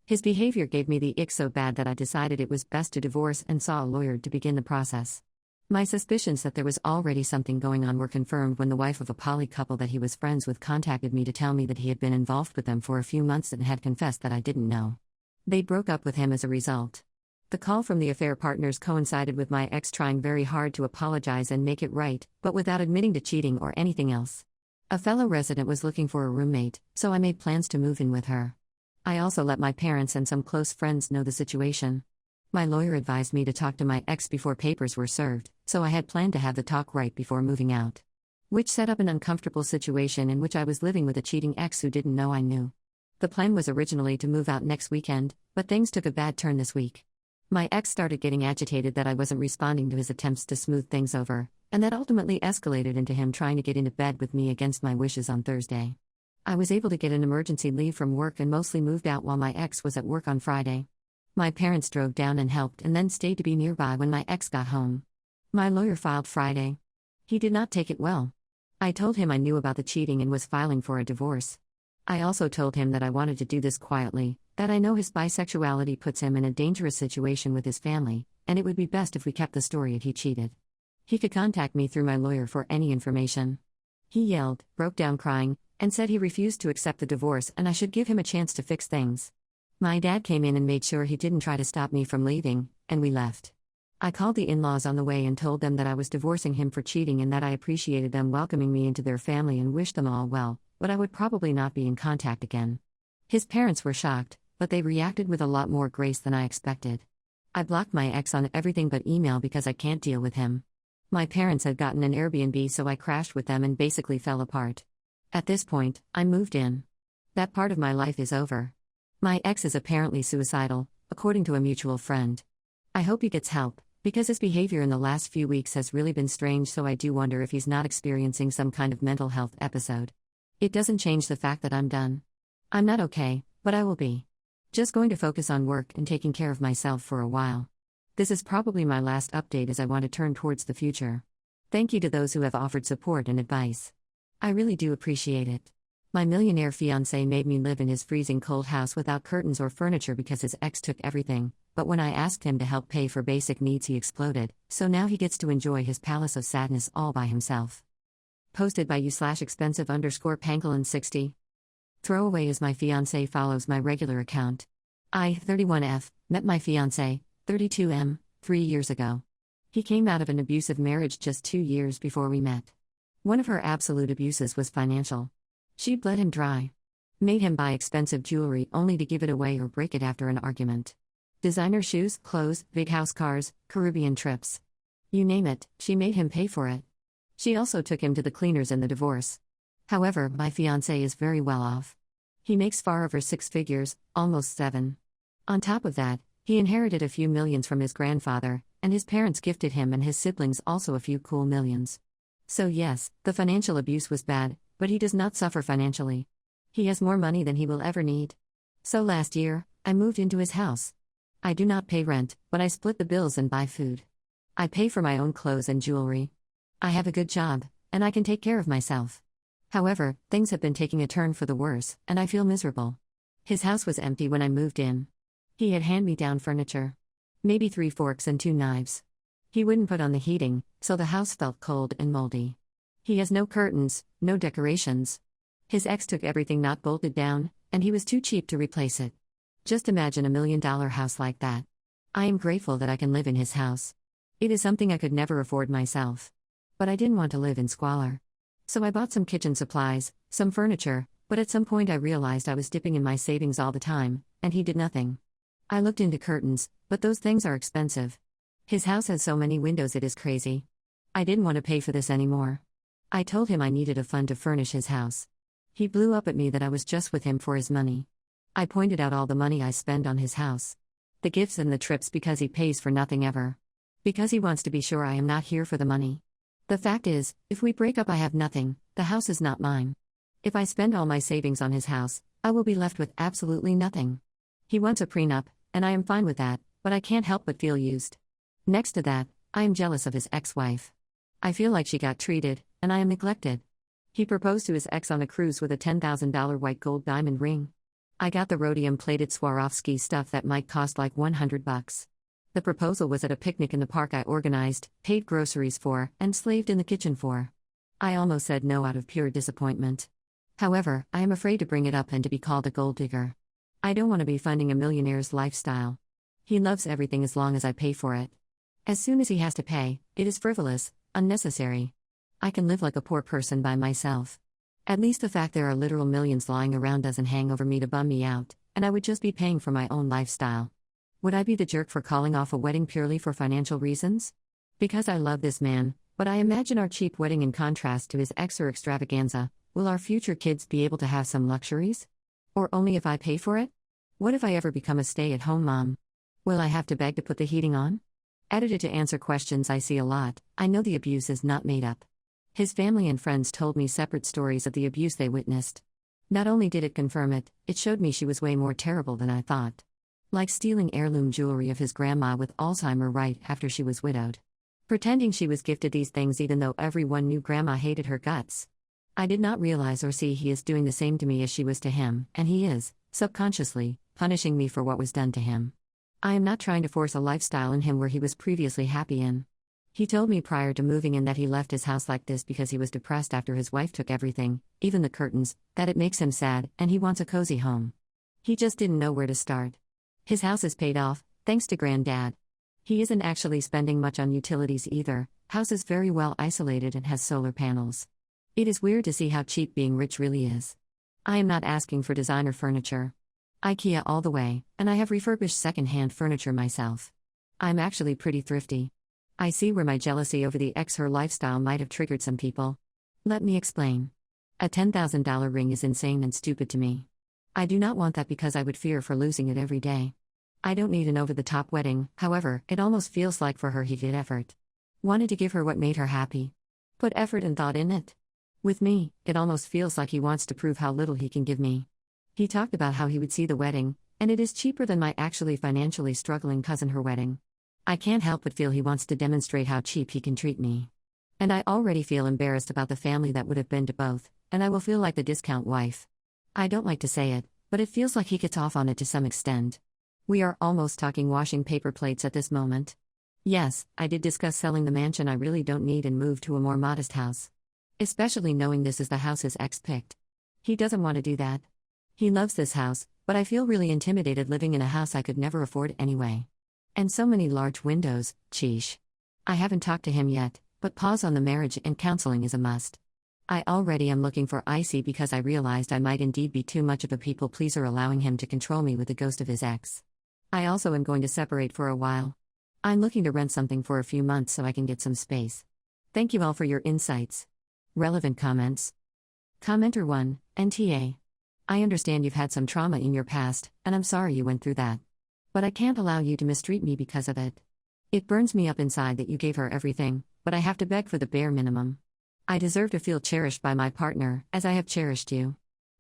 Speaker 2: His behavior gave me the ick so bad that I decided it was best to divorce and saw a lawyer to begin the process. My suspicions that there was already something going on were confirmed when the wife of a poly couple that he was friends with contacted me to tell me that he had been involved with them for a few months and had confessed that I didn't know. They broke up with him as a result. The call from the affair partners coincided with my ex trying very hard to apologize and make it right, but without admitting to cheating or anything else. A fellow resident was looking for a roommate, so I made plans to move in with her. I also let my parents and some close friends know the situation. My lawyer advised me to talk to my ex before papers were served, so I had planned to have the talk right before moving out. Which set up an uncomfortable situation in which I was living with a cheating ex who didn't know I knew. The plan was originally to move out next weekend, but things took a bad turn this week. My ex started getting agitated that I wasn't responding to his attempts to smooth things over, and that ultimately escalated into him trying to get into bed with me against my wishes on Thursday. I was able to get an emergency leave from work and mostly moved out while my ex was at work on Friday. My parents drove down and helped and then stayed to be nearby when my ex got home. My lawyer filed Friday. He did not take it well. I told him I knew about the cheating and was filing for a divorce. I also told him that I wanted to do this quietly, that I know his bisexuality puts him in a dangerous situation with his family, and it would be best if we kept the story if he cheated. He could contact me through my lawyer for any information. He yelled, broke down crying, and said he refused to accept the divorce and I should give him a chance to fix things. My dad came in and made sure he didn't try to stop me from leaving, and we left. I called the in-laws on the way and told them that I was divorcing him for cheating and that I appreciated them welcoming me into their family and wished them all well, but I would probably not be in contact again. His parents were shocked, but they reacted with a lot more grace than I expected. I blocked my ex on everything but email because I can't deal with him. My parents had gotten an Airbnb, so I crashed with them and basically fell apart. At this point, I moved in. That part of my life is over. My ex is apparently suicidal, according to a mutual friend. I hope he gets help, because his behavior in the last few weeks has really been strange, so I do wonder if he's not experiencing some kind of mental health episode. It doesn't change the fact that I'm done. I'm not okay, but I will be. Just going to focus on work and taking care of myself for a while. This is probably my last update as I want to turn towards the future. Thank you to those who have offered support and advice. I really do appreciate it. My millionaire fiancé made me live in his freezing cold house without curtains or furniture because his ex took everything, but when I asked him to help pay for basic needs he exploded, so now he gets to enjoy his palace of sadness all by himself. Posted by you/expensive_pangolin60. Throwaway is my fiancé follows my regular account. I, 31F, met my fiancé, 32M, 3 years ago. He came out of an abusive marriage just 2 years before we met. One of her absolute abuses was financial. She bled him dry. Made him buy expensive jewelry only to give it away or break it after an argument. Designer shoes, clothes, big house cars, Caribbean trips. You name it, she made him pay for it. She also took him to the cleaners in the divorce. However, my fiancé is very well off. He makes far over 6 figures, almost 7. On top of that, he inherited a few millions from his grandfather, and his parents gifted him and his siblings also a few cool millions. So yes, the financial abuse was bad, but he does not suffer financially. He has more money than he will ever need. So last year, I moved into his house. I do not pay rent, but I split the bills and buy food. I pay for my own clothes and jewelry. I have a good job, and I can take care of myself. However, things have been taking a turn for the worse, and I feel miserable. His house was empty when I moved in. He had hand-me-down furniture. Maybe 3 forks and 2 knives. He wouldn't put on the heating, so the house felt cold and moldy. He has no curtains, no decorations. His ex took everything not bolted down, and he was too cheap to replace it. Just imagine $1 million house like that. I am grateful that I can live in his house. It is something I could never afford myself. But I didn't want to live in squalor. So I bought some kitchen supplies, some furniture, but at some point I realized I was dipping in my savings all the time, and he did nothing. I looked into curtains, but those things are expensive. His house has so many windows it is crazy. I didn't want to pay for this anymore. I told him I needed a fund to furnish his house. He blew up at me that I was just with him for his money. I pointed out all the money I spend on his house. The gifts and the trips because he pays for nothing ever. Because he wants to be sure I am not here for the money. The fact is, if we break up I have nothing, the house is not mine. If I spend all my savings on his house, I will be left with absolutely nothing. He wants a prenup, and I am fine with that, but I can't help but feel used. Next to that, I am jealous of his ex-wife. I feel like she got treated, and I am neglected. He proposed to his ex on a cruise with a $10,000 white gold diamond ring. I got the rhodium-plated Swarovski stuff that might cost like $100. The proposal was at a picnic in the park I organized, paid groceries for, and slaved in the kitchen for. I almost said no out of pure disappointment. However, I am afraid to bring it up and to be called a gold digger. I don't want to be funding a millionaire's lifestyle. He loves everything as long as I pay for it. As soon as he has to pay, it is frivolous, unnecessary. I can live like a poor person by myself. At least the fact there are literal millions lying around doesn't hang over me to bum me out, and I would just be paying for my own lifestyle. Would I be the jerk for calling off a wedding purely for financial reasons? Because I love this man, but I imagine our cheap wedding in contrast to his ex or extravaganza. Will our future kids be able to have some luxuries? Or only if I pay for it? What if I ever become a stay-at-home mom? Will I have to beg to put the heating on? Edited to answer questions I see a lot. I know the abuse is not made up. His family and friends told me separate stories of the abuse they witnessed. Not only did it confirm it, it showed me she was way more terrible than I thought. Like stealing heirloom jewelry of his grandma with Alzheimer right after she was widowed. Pretending she was gifted these things even though everyone knew grandma hated her guts. I did not realize or see he is doing the same to me as she was to him, and he is, subconsciously, punishing me for what was done to him. I am not trying to force a lifestyle in him where he was previously happy in. He told me prior to moving in that he left his house like this because he was depressed after his wife took everything, even the curtains, that it makes him sad, and he wants a cozy home. He just didn't know where to start. His house is paid off, thanks to Granddad. He isn't actually spending much on utilities either, house is very well isolated and has solar panels. It is weird to see how cheap being rich really is. I am not asking for designer furniture. IKEA all the way, and I have refurbished second-hand furniture myself. I'm actually pretty thrifty. I see where my jealousy over the her lifestyle might have triggered some people. Let me explain. A $10,000 ring is insane and stupid to me. I do not want that because I would fear for losing it every day. I don't need an over-the-top wedding, however, it almost feels like for her he did effort. Wanted to give her what made her happy. Put effort and thought in it. With me, it almost feels like he wants to prove how little he can give me. He talked about how he would see the wedding, and it is cheaper than my actually financially struggling cousin her wedding. I can't help but feel he wants to demonstrate how cheap he can treat me. And I already feel embarrassed about the family that would have been to both, and I will feel like the discount wife. I don't like to say it, but it feels like he gets off on it to some extent. We are almost talking washing paper plates at this moment. Yes, I did discuss selling the mansion I really don't need and move to a more modest house. Especially knowing this is the house his ex picked. He doesn't want to do that. He loves this house, but I feel really intimidated living in a house I could never afford anyway. And so many large windows, sheesh. I haven't talked to him yet, but pause on the marriage and counseling is a must. I already am looking for IC because I realized I might indeed be too much of a people pleaser allowing him to control me with the ghost of his ex. I also am going to separate for a while. I'm looking to rent something for a few months so I can get some space. Thank you all for your insights. Relevant comments. Commenter 1, NTA. I understand you've had some trauma in your past, and I'm sorry you went through that. But I can't allow you to mistreat me because of it. It burns me up inside that you gave her everything, but I have to beg for the bare minimum. I deserve to feel cherished by my partner, as I have cherished you.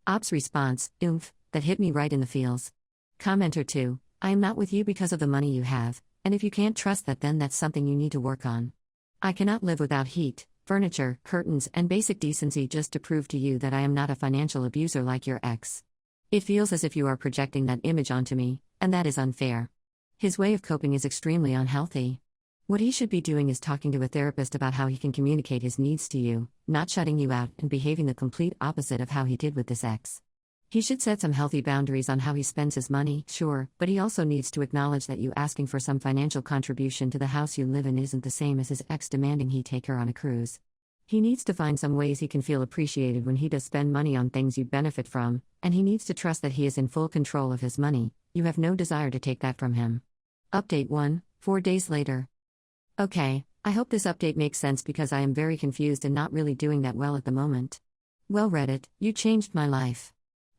Speaker 2: Ops response, oomph, that hit me right in the feels. Commenter 2, I am not with you because of the money you have, and if you can't trust that then that's something you need to work on. I cannot live without heat, furniture, curtains, and basic decency just to prove to you that I am not a financial abuser like your ex. It feels as if you are projecting that image onto me, and that is unfair. His way of coping is extremely unhealthy. What he should be doing is talking to a therapist about how he can communicate his needs to you, not shutting you out and behaving the complete opposite of how he did with this ex. He should set some healthy boundaries on how he spends his money, sure, but he also needs to acknowledge that you asking for some financial contribution to the house you live in isn't the same as his ex demanding he take her on a cruise. He needs to find some ways he can feel appreciated when he does spend money on things you benefit from, and he needs to trust that he is in full control of his money. You have no desire to take that from him. Update 1, 4 days later. Okay, I hope this update makes sense because I am very confused and not really doing that well at the moment. Well Reddit, you changed my life.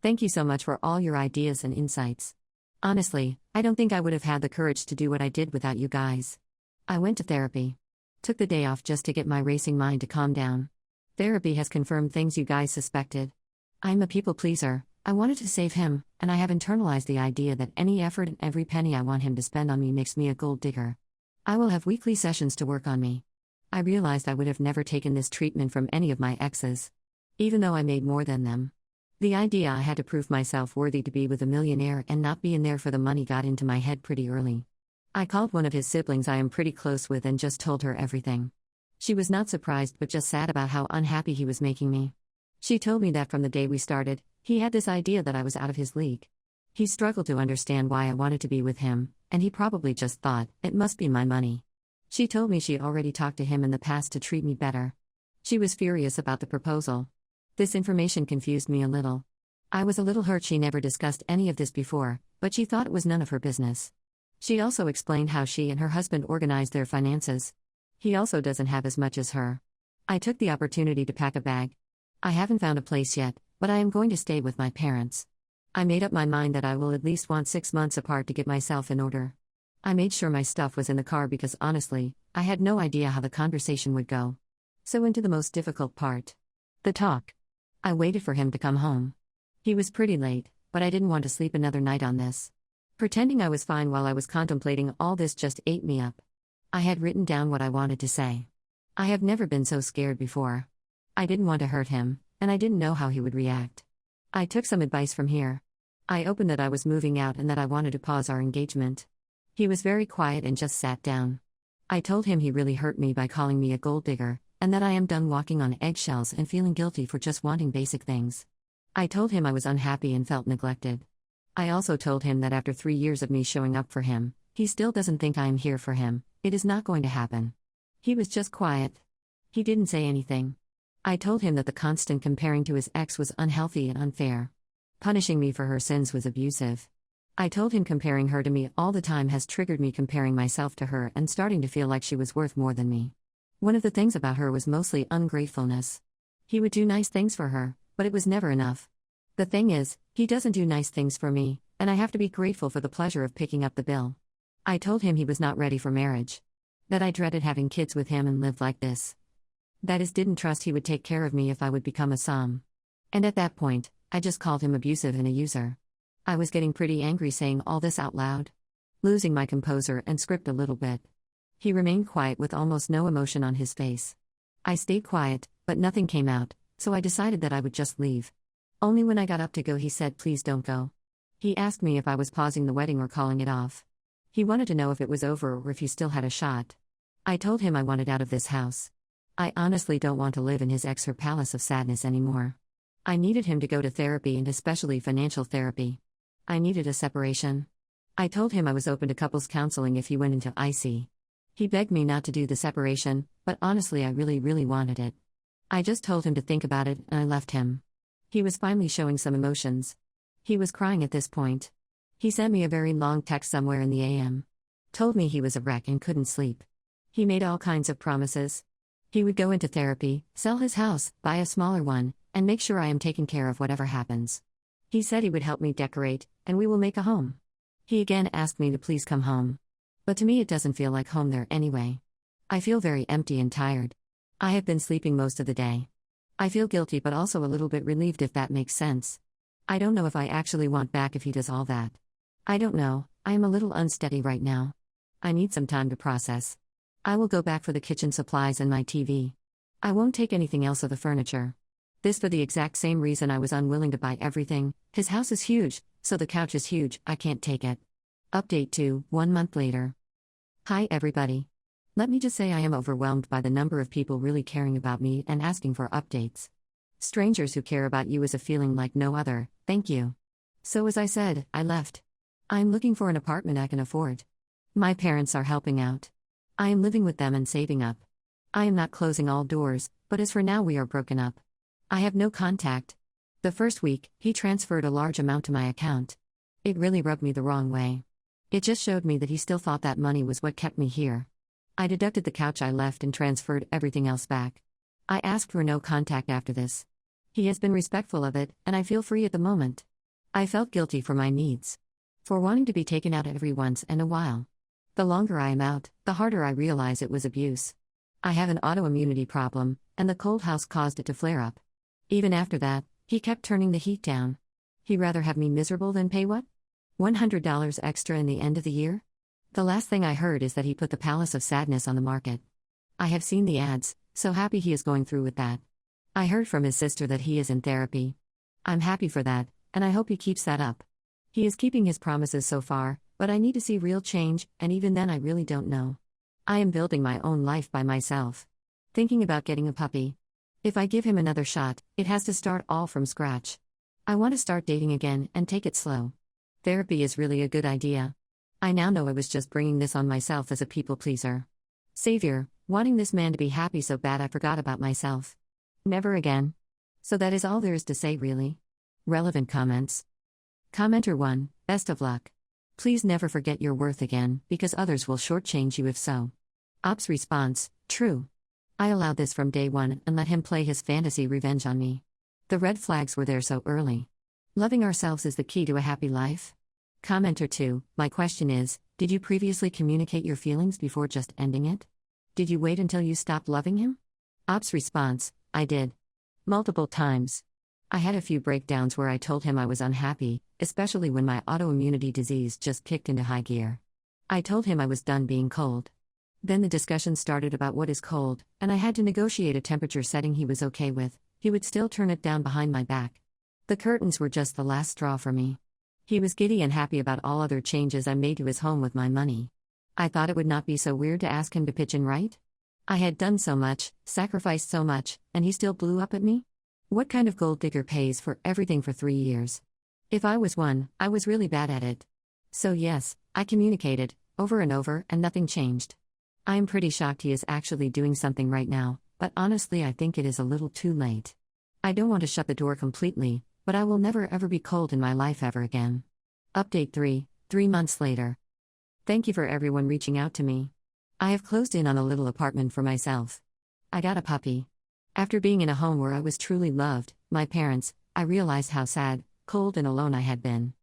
Speaker 2: Thank you so much for all your ideas and insights. Honestly, I don't think I would have had the courage to do what I did without you guys. I went to therapy. Took the day off just to get my racing mind to calm down. Therapy has confirmed things you guys suspected. I'm a people pleaser, I wanted to save him, and I have internalized the idea that any effort and every penny I want him to spend on me makes me a gold digger. I will have weekly sessions to work on me. I realized I would have never taken this treatment from any of my exes. Even though I made more than them. The idea I had to prove myself worthy to be with a millionaire and not be in there for the money got into my head pretty early. I called one of his siblings I am pretty close with and just told her everything. She was not surprised but just sad about how unhappy he was making me. She told me that from the day we started, he had this idea that I was out of his league. He struggled to understand why I wanted to be with him, and he probably just thought, it must be my money. She told me she already talked to him in the past to treat me better. She was furious about the proposal. This information confused me a little. I was a little hurt she never discussed any of this before, but she thought it was none of her business. She also explained how she and her husband organized their finances. He also doesn't have as much as her. I took the opportunity to pack a bag. I haven't found a place yet, but I am going to stay with my parents. I made up my mind that I will at least want 6 months apart to get myself in order. I made sure my stuff was in the car because honestly, I had no idea how the conversation would go. So into the most difficult part. The talk. I waited for him to come home. He was pretty late, but I didn't want to sleep another night on this. Pretending I was fine while I was contemplating all this just ate me up. I had written down what I wanted to say. I have never been so scared before. I didn't want to hurt him, and I didn't know how he would react. I took some advice from here. I opened that I was moving out and that I wanted to pause our engagement. He was very quiet and just sat down. I told him he really hurt me by calling me a gold digger, and that I am done walking on eggshells and feeling guilty for just wanting basic things. I told him I was unhappy and felt neglected. I also told him that after 3 years of me showing up for him, he still doesn't think I am here for him. It is not going to happen. He was just quiet. He didn't say anything. I told him that the constant comparing to his ex was unhealthy and unfair. Punishing me for her sins was abusive. I told him comparing her to me all the time has triggered me comparing myself to her and starting to feel like she was worth more than me. One of the things about her was mostly ungratefulness. He would do nice things for her, but it was never enough. The thing is, he doesn't do nice things for me, and I have to be grateful for the pleasure of picking up the bill. I told him he was not ready for marriage. That I dreaded having kids with him and lived like this. That is, didn't trust he would take care of me if I would become a som. And at that point, I just called him abusive and a user. I was getting pretty angry saying all this out loud. Losing my composure and script a little bit. He remained quiet with almost no emotion on his face. I stayed quiet, but nothing came out, so I decided that I would just leave. Only when I got up to go he said, "Please don't go." He asked me if I was pausing the wedding or calling it off. He wanted to know if it was over or if he still had a shot. I told him I wanted out of this house. I honestly don't want to live in his ex-her palace of sadness anymore. I needed him to go to therapy and especially financial therapy. I needed a separation. I told him I was open to couples counseling if he went into IC. He begged me not to do the separation, but honestly I really wanted it. I just told him to think about it and I left him. He was finally showing some emotions. He was crying at this point. He sent me a very long text somewhere in the AM. Told me he was a wreck and couldn't sleep. He made all kinds of promises. He would go into therapy, sell his house, buy a smaller one, and make sure I am taken care of whatever happens. He said he would help me decorate, and we will make a home. He again asked me to please come home. But to me it doesn't feel like home there anyway. I feel very empty and tired. I have been sleeping most of the day. I feel guilty but also a little bit relieved if that makes sense. I don't know if I actually want back if he does all that. I don't know, I am a little unsteady right now. I need some time to process. I will go back for the kitchen supplies and my TV. I won't take anything else of the furniture. This for the exact same reason I was unwilling to buy everything. His house is huge, so the couch is huge, I can't take it. Update 2, 1 month later. Hi everybody. Let me just say I am overwhelmed by the number of people really caring about me and asking for updates. Strangers who care about you is a feeling like no other, thank you. So as I said, I left. I'm looking for an apartment I can afford. My parents are helping out. I am living with them and saving up. I am not closing all doors, but as for now we are broken up. I have no contact. The first week, he transferred a large amount to my account. It really rubbed me the wrong way. It just showed me that he still thought that money was what kept me here. I deducted the couch I left and transferred everything else back. I asked for no contact after this. He has been respectful of it, and I feel free at the moment. I felt guilty for my needs. For wanting to be taken out every once in a while. The longer I am out, the harder I realize it was abuse. I have an autoimmunity problem, and the cold house caused it to flare up. Even after that, he kept turning the heat down. He'd rather have me miserable than pay what? $100 extra in the end of the year? The last thing I heard is that he put the Palace of Sadness on the market. I have seen the ads, so happy he is going through with that. I heard from his sister that he is in therapy. I'm happy for that, and I hope he keeps that up. He is keeping his promises so far, but I need to see real change, and even then I really don't know. I am building my own life by myself. Thinking about getting a puppy. If I give him another shot, it has to start all from scratch. I want to start dating again and take it slow. Therapy is really a good idea. I now know I was just bringing this on myself as a people pleaser. Savior, wanting this man to be happy so bad I forgot about myself. Never again. So that is all there is to say really. Relevant comments. Commenter 1, best of luck. Please never forget your worth again, because others will shortchange you if so. Ops response, true. I allowed this from day one and let him play his fantasy revenge on me. The red flags were there so early. Loving ourselves is the key to a happy life. Commenter 2, my question is Did you previously communicate your feelings before just ending it? Did you wait until you stopped loving him? Ops response: I did. Multiple times. I had a few breakdowns where I told him I was unhappy, especially when my autoimmunity disease just kicked into high gear. I told him I was done being cold. Then the discussion started about what is cold, and I had to negotiate a temperature setting he was okay with. He would still turn it down behind my back. The curtains were just the last straw for me. He was giddy and happy about all other changes I made to his home with my money. I thought it would not be so weird to ask him to pitch in, right? I had done so much, sacrificed so much, and he still blew up at me? What kind of gold digger pays for everything for 3 years? If I was one, I was really bad at it. So yes, I communicated, over and over, and nothing changed. I am pretty shocked he is actually doing something right now, but honestly I think it is a little too late. I don't want to shut the door completely, but I will never ever be cold in my life ever again. Update 3 months later. Thank you for everyone reaching out to me. I have closed in on a little apartment for myself. I got a puppy. After being in a home where I was truly loved, my parents, I realized how sad, cold and alone I had been.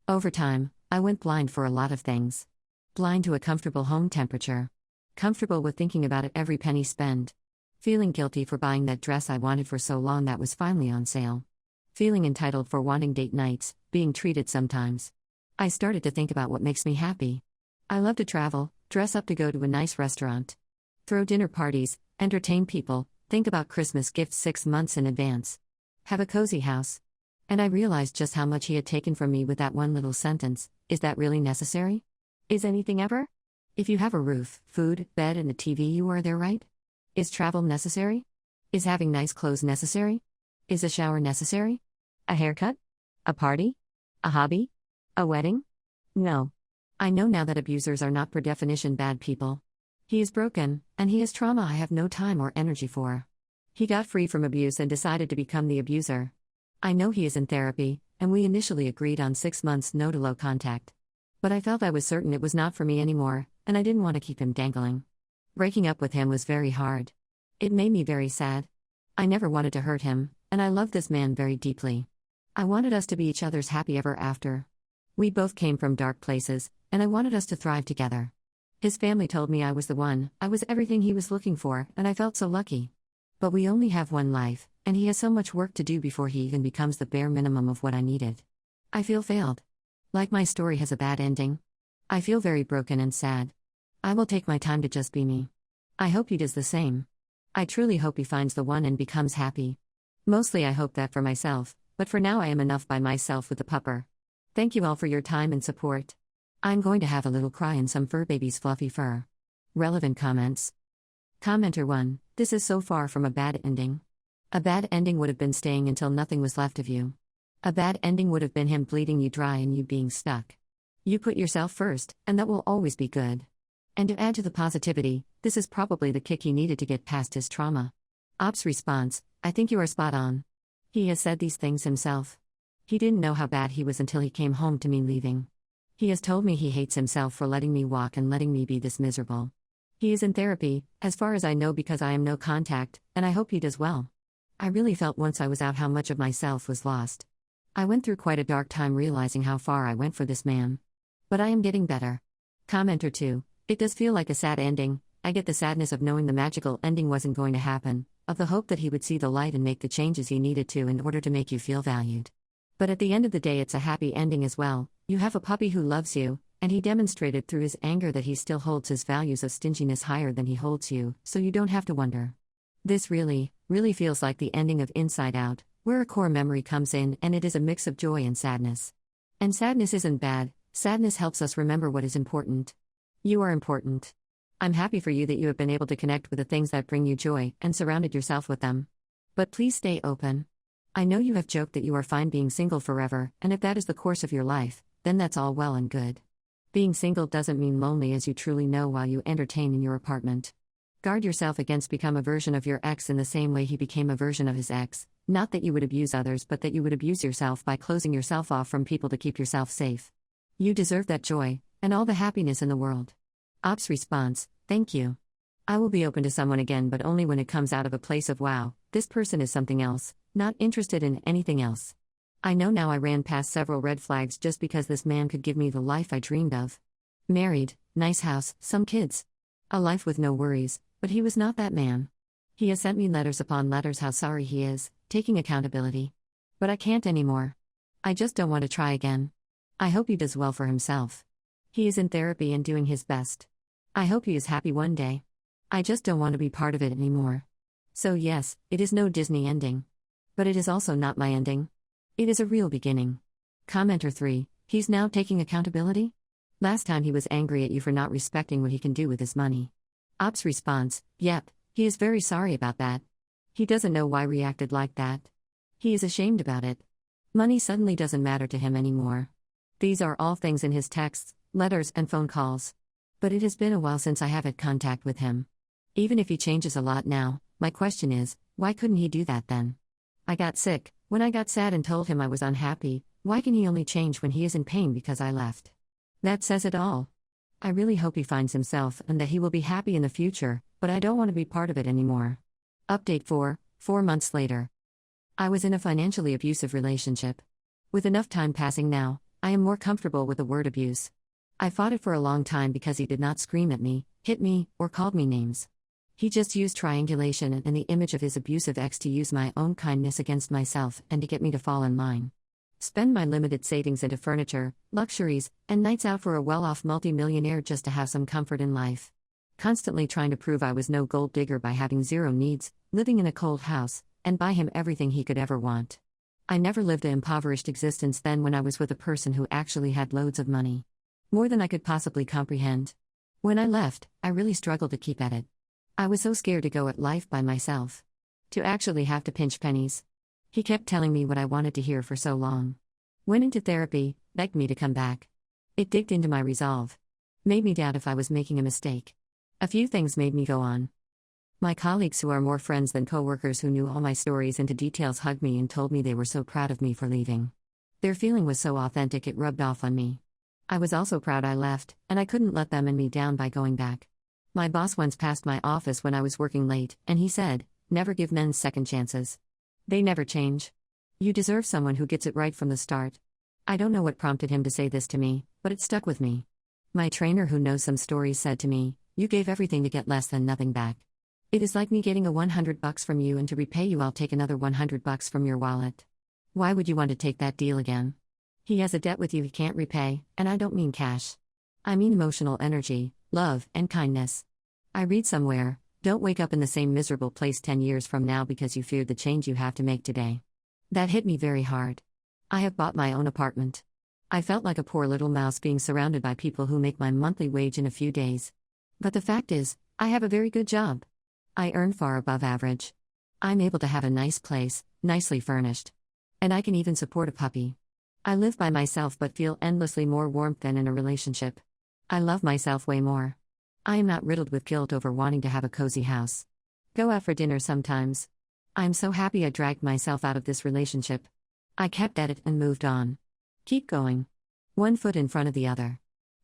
Speaker 2: Over time, I went blind for a lot of things. Blind to a comfortable home temperature. Comfortable with thinking about it every penny spent. Feeling guilty for buying that dress I wanted for so long that was finally on sale. Feeling entitled for wanting date nights, being treated sometimes. I started to think about what makes me happy. I love to travel, dress up to go to a nice restaurant. Throw dinner parties, entertain people, think about Christmas gifts 6 months in advance. Have a cozy house. And I realized just how much he had taken from me with that one little sentence: is that really necessary? Is anything ever? If you have a roof, food, bed and a TV, you are there, right? Is travel necessary? Is having nice clothes necessary? Is a shower necessary? A haircut? A party? A hobby? A wedding? No. I know now that abusers are not per definition bad people. He is broken, and he has trauma I have no time or energy for. He got free from abuse and decided to become the abuser. I know he is in therapy, and we initially agreed on 6 months no to low contact. But I felt I was certain it was not for me anymore, and I didn't want to keep him dangling. Breaking up with him was very hard. It made me very sad. I never wanted to hurt him, and I loved this man very deeply. I wanted us to be each other's happy ever after. We both came from dark places, and I wanted us to thrive together. His family told me I was the one, I was everything he was looking for, and I felt so lucky. But we only have one life, and he has so much work to do before he even becomes the bare minimum of what I needed. I feel failed. Like my story has a bad ending. I feel very broken and sad. I will take my time to just be me. I hope he does the same. I truly hope he finds the one and becomes happy. Mostly I hope that for myself, but for now I am enough by myself with the pupper. Thank you all for your time and support. I'm going to have a little cry in some fur baby's fluffy fur. Relevant comments. Commenter 1, this is so far from a bad ending. A bad ending would have been staying until nothing was left of you. A bad ending would have been him bleeding you dry and you being stuck. You put yourself first, and that will always be good. And to add to the positivity, this is probably the kick he needed to get past his trauma. Ops response, I think you are spot on. He has said these things himself. He didn't know how bad he was until he came home to me leaving. He has told me he hates himself for letting me walk and letting me be this miserable. He is in therapy, as far as I know, because I am no contact, and I hope he does well. I really felt once I was out how much of myself was lost. I went through quite a dark time realizing how far I went for this man. But I am getting better. Commenter 2, it does feel like a sad ending. I get the sadness of knowing the magical ending wasn't going to happen, of the hope that he would see the light and make the changes he needed to in order to make you feel valued. But at the end of the day it's a happy ending as well. You have a puppy who loves you, and he demonstrated through his anger that he still holds his values of stinginess higher than he holds you, so you don't have to wonder. This really feels like the ending of Inside Out, where a core memory comes in and it is a mix of joy and sadness. And sadness isn't bad, sadness helps us remember what is important. You are important. I'm happy for you that you have been able to connect with the things that bring you joy and surrounded yourself with them. But please stay open. I know you have joked that you are fine being single forever, and if that is the course of your life, then that's all well and good. Being single doesn't mean lonely, as you truly know while you entertain in your apartment. Guard yourself against become a version of your ex in the same way he became a version of his ex, not that you would abuse others but that you would abuse yourself by closing yourself off from people to keep yourself safe. You deserve that joy, and all the happiness in the world. Ops response, thank you. I will be open to someone again, but only when it comes out of a place of wow, this person is something else, not interested in anything else. I know now I ran past several red flags just because this man could give me the life I dreamed of. Married, nice house, some kids. A life with no worries, but he was not that man. He has sent me letters upon letters how sorry he is, taking accountability. But I can't anymore. I just don't want to try again. I hope he does well for himself. He is in therapy and doing his best. I hope he is happy one day. I just don't want to be part of it anymore. So yes, it is no Disney ending. But it is also not my ending. It is a real beginning. Commenter 3, he's now taking accountability? Last time he was angry at you for not respecting what he can do with his money. Ops response, yep, he is very sorry about that. He doesn't know why reacted like that. He is ashamed about it. Money suddenly doesn't matter to him anymore. These are all things in his texts, letters and phone calls. But it has been a while since I have had contact with him. Even if he changes a lot now, my question is, why couldn't he do that then? I got sick, when I got sad and told him I was unhappy, why can he only change when he is in pain because I left? That says it all. I really hope he finds himself and that he will be happy in the future, but I don't want to be part of it anymore. Update 4 months later. I was in a financially abusive relationship. With enough time passing now, I am more comfortable with the word abuse. I fought it for a long time because he did not scream at me, hit me, or called me names. He just used triangulation and the image of his abusive ex to use my own kindness against myself and to get me to fall in line. Spend my limited savings into furniture, luxuries, and nights out for a well-off multi-millionaire just to have some comfort in life. Constantly trying to prove I was no gold digger by having zero needs, living in a cold house, and buy him everything he could ever want. I never lived an impoverished existence then when I was with a person who actually had loads of money. More than I could possibly comprehend. When I left, I really struggled to keep at it. I was so scared to go at life by myself. To actually have to pinch pennies. He kept telling me what I wanted to hear for so long. Went into therapy, begged me to come back. It digged into my resolve. Made me doubt if I was making a mistake. A few things made me go on. My colleagues who are more friends than coworkers who knew all my stories into details hugged me and told me they were so proud of me for leaving. Their feeling was so authentic it rubbed off on me. I was also proud I left, and I couldn't let them and me down by going back. My boss once passed my office when I was working late, and he said, "Never give men second chances. They never change. You deserve someone who gets it right from the start." I don't know what prompted him to say this to me, but it stuck with me. My trainer who knows some stories said to me, "You gave everything to get less than nothing back. It is like me getting a $100 from you and to repay you I'll take another $100 from your wallet. Why would you want to take that deal again? He has a debt with you he can't repay, and I don't mean cash. I mean emotional energy, love, and kindness. I read somewhere, don't wake up in the same miserable place 10 years from now because you feared the change you have to make today." That hit me very hard. I have bought my own apartment. I felt like a poor little mouse being surrounded by people who make my monthly wage in a few days. But the fact is, I have a very good job. I earn far above average. I'm able to have a nice place, nicely furnished. And I can even support a puppy. I live by myself but feel endlessly more warmth than in a relationship. I love myself way more. I am not riddled with guilt over wanting to have a cozy house. Go out for dinner sometimes. I'm so happy I dragged myself out of this relationship. I kept at it and moved on. Keep going. One foot in front of the other.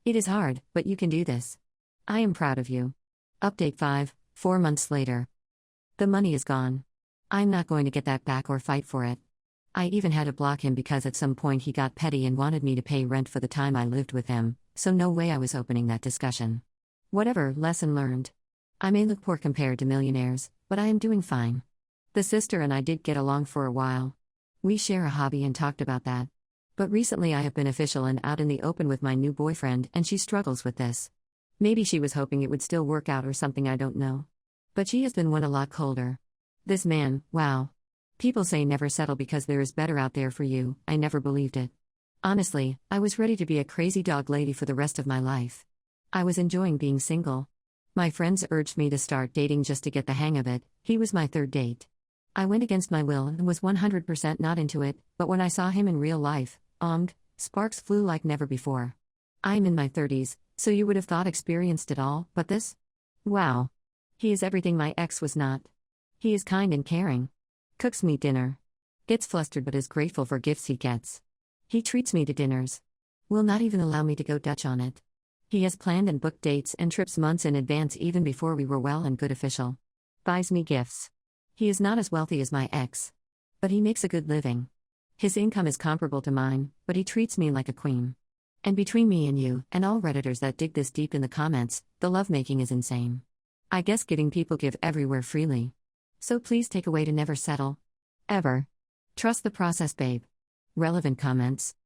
Speaker 2: It is hard, but you can do this. I am proud of you. Update 4 months later. The money is gone. I'm not going to get that back or fight for it. I even had to block him because at some point he got petty and wanted me to pay rent for the time I lived with him, so no way I was opening that discussion. Whatever, lesson learned. I may look poor compared to millionaires, but I am doing fine. The sister and I did get along for a while. We share a hobby and talked about that. But recently I have been official and out in the open with my new boyfriend and she struggles with this. Maybe she was hoping it would still work out or something, I don't know. But she has been one a lot colder. This man, wow. People say never settle because there is better out there for you, I never believed it. Honestly, I was ready to be a crazy dog lady for the rest of my life. I was enjoying being single. My friends urged me to start dating just to get the hang of it. He was my third date. I went against my will and was 100% not into it, but when I saw him in real life, sparks flew like never before. I'm in my 30s, so you would have thought experienced it all, but this? Wow. He is everything my ex was not. He is kind and caring. Cooks me dinner. Gets flustered but is grateful for gifts he gets. He treats me to dinners. Will not even allow me to go Dutch on it. He has planned and booked dates and trips months in advance even before we were well and good official. Buys me gifts. He is not as wealthy as my ex. But he makes a good living. His income is comparable to mine, but he treats me like a queen. And between me and you, and all Redditors that dig this deep in the comments, the lovemaking is insane. I guess giving people give everywhere freely. So please take away to never settle. Ever. Trust the process, babe. Relevant comments.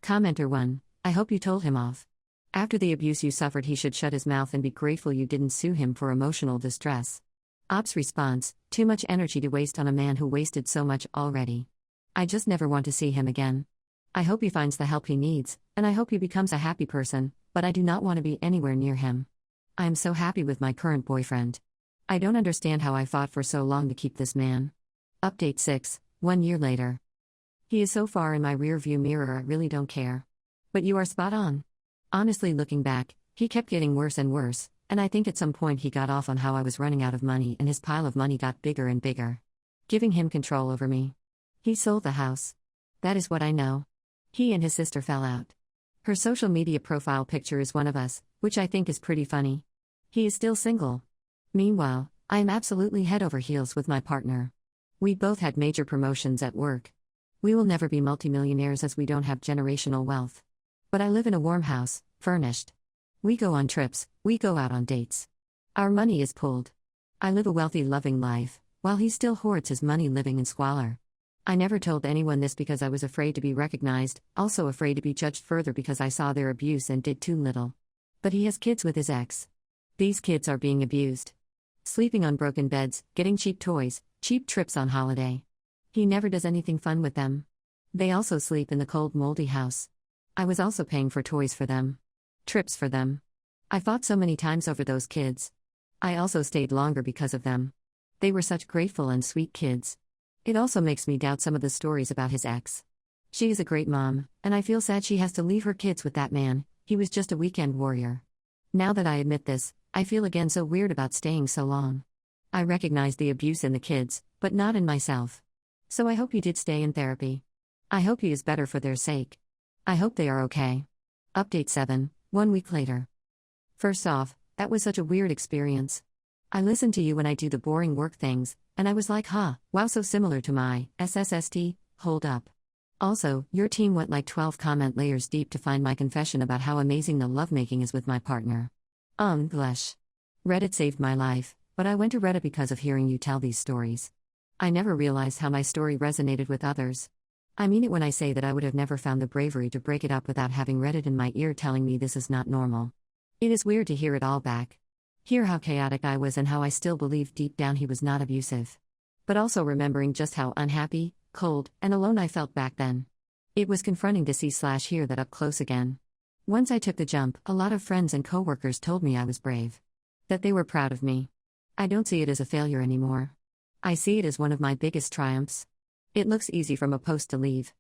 Speaker 2: Commenter 1, I hope you told him off. After the abuse you suffered, he should shut his mouth and be grateful you didn't sue him for emotional distress. Ops response, too much energy to waste on a man who wasted so much already. I just never want to see him again. I hope he finds the help he needs, and I hope he becomes a happy person, but I do not want to be anywhere near him. I am so happy with my current boyfriend. I don't understand how I fought for so long to keep this man. Update 6, 1 year later. He is so far in my rearview mirror I really don't care. But you are spot on. Honestly, looking back, he kept getting worse and worse, and I think at some point he got off on how I was running out of money and his pile of money got bigger and bigger, giving him control over me. He sold the house. That is what I know. He and his sister fell out. Her social media profile picture is one of us, which I think is pretty funny. He is still single. Meanwhile, I am absolutely head over heels with my partner. We both had major promotions at work. We will never be multimillionaires as we don't have generational wealth. But I live in a warm house, furnished. We go on trips, we go out on dates. Our money is pooled. I live a wealthy, loving life, while he still hoards his money living in squalor. I never told anyone this because I was afraid to be recognized, also afraid to be judged further because I saw their abuse and did too little. But he has kids with his ex. These kids are being abused. Sleeping on broken beds, getting cheap toys, cheap trips on holiday. He never does anything fun with them. They also sleep in the cold, moldy house. I was also paying for toys for them. Trips for them. I fought so many times over those kids. I also stayed longer because of them. They were such grateful and sweet kids. It also makes me doubt some of the stories about his ex. She is a great mom, and I feel sad she has to leave her kids with that man. He was just a weekend warrior. Now that I admit this, I feel again so weird about staying so long. I recognize the abuse in the kids, but not in myself. So I hope you did stay in therapy. I hope he is better for their sake. I hope they are okay. Update 7, 1 week later. First off, that was such a weird experience. I listen to you when I do the boring work things, and I was like, wow, so similar to my SSST, hold up. Also, your team went like 12 comment layers deep to find my confession about how amazing the lovemaking is with my partner. Blush. Reddit saved my life, but I went to Reddit because of hearing you tell these stories. I never realized how my story resonated with others. I mean it when I say that I would have never found the bravery to break it up without having Reddit in my ear telling me this is not normal. It is weird to hear it all back. Hear how chaotic I was and how I still believed deep down he was not abusive. But also remembering just how unhappy, cold, and alone I felt back then. It was confronting to see/hear that up close again. Once I took the jump, a lot of friends and coworkers told me I was brave. That they were proud of me. I don't see it as a failure anymore. I see it as one of my biggest triumphs. It looks easy from a post to leave.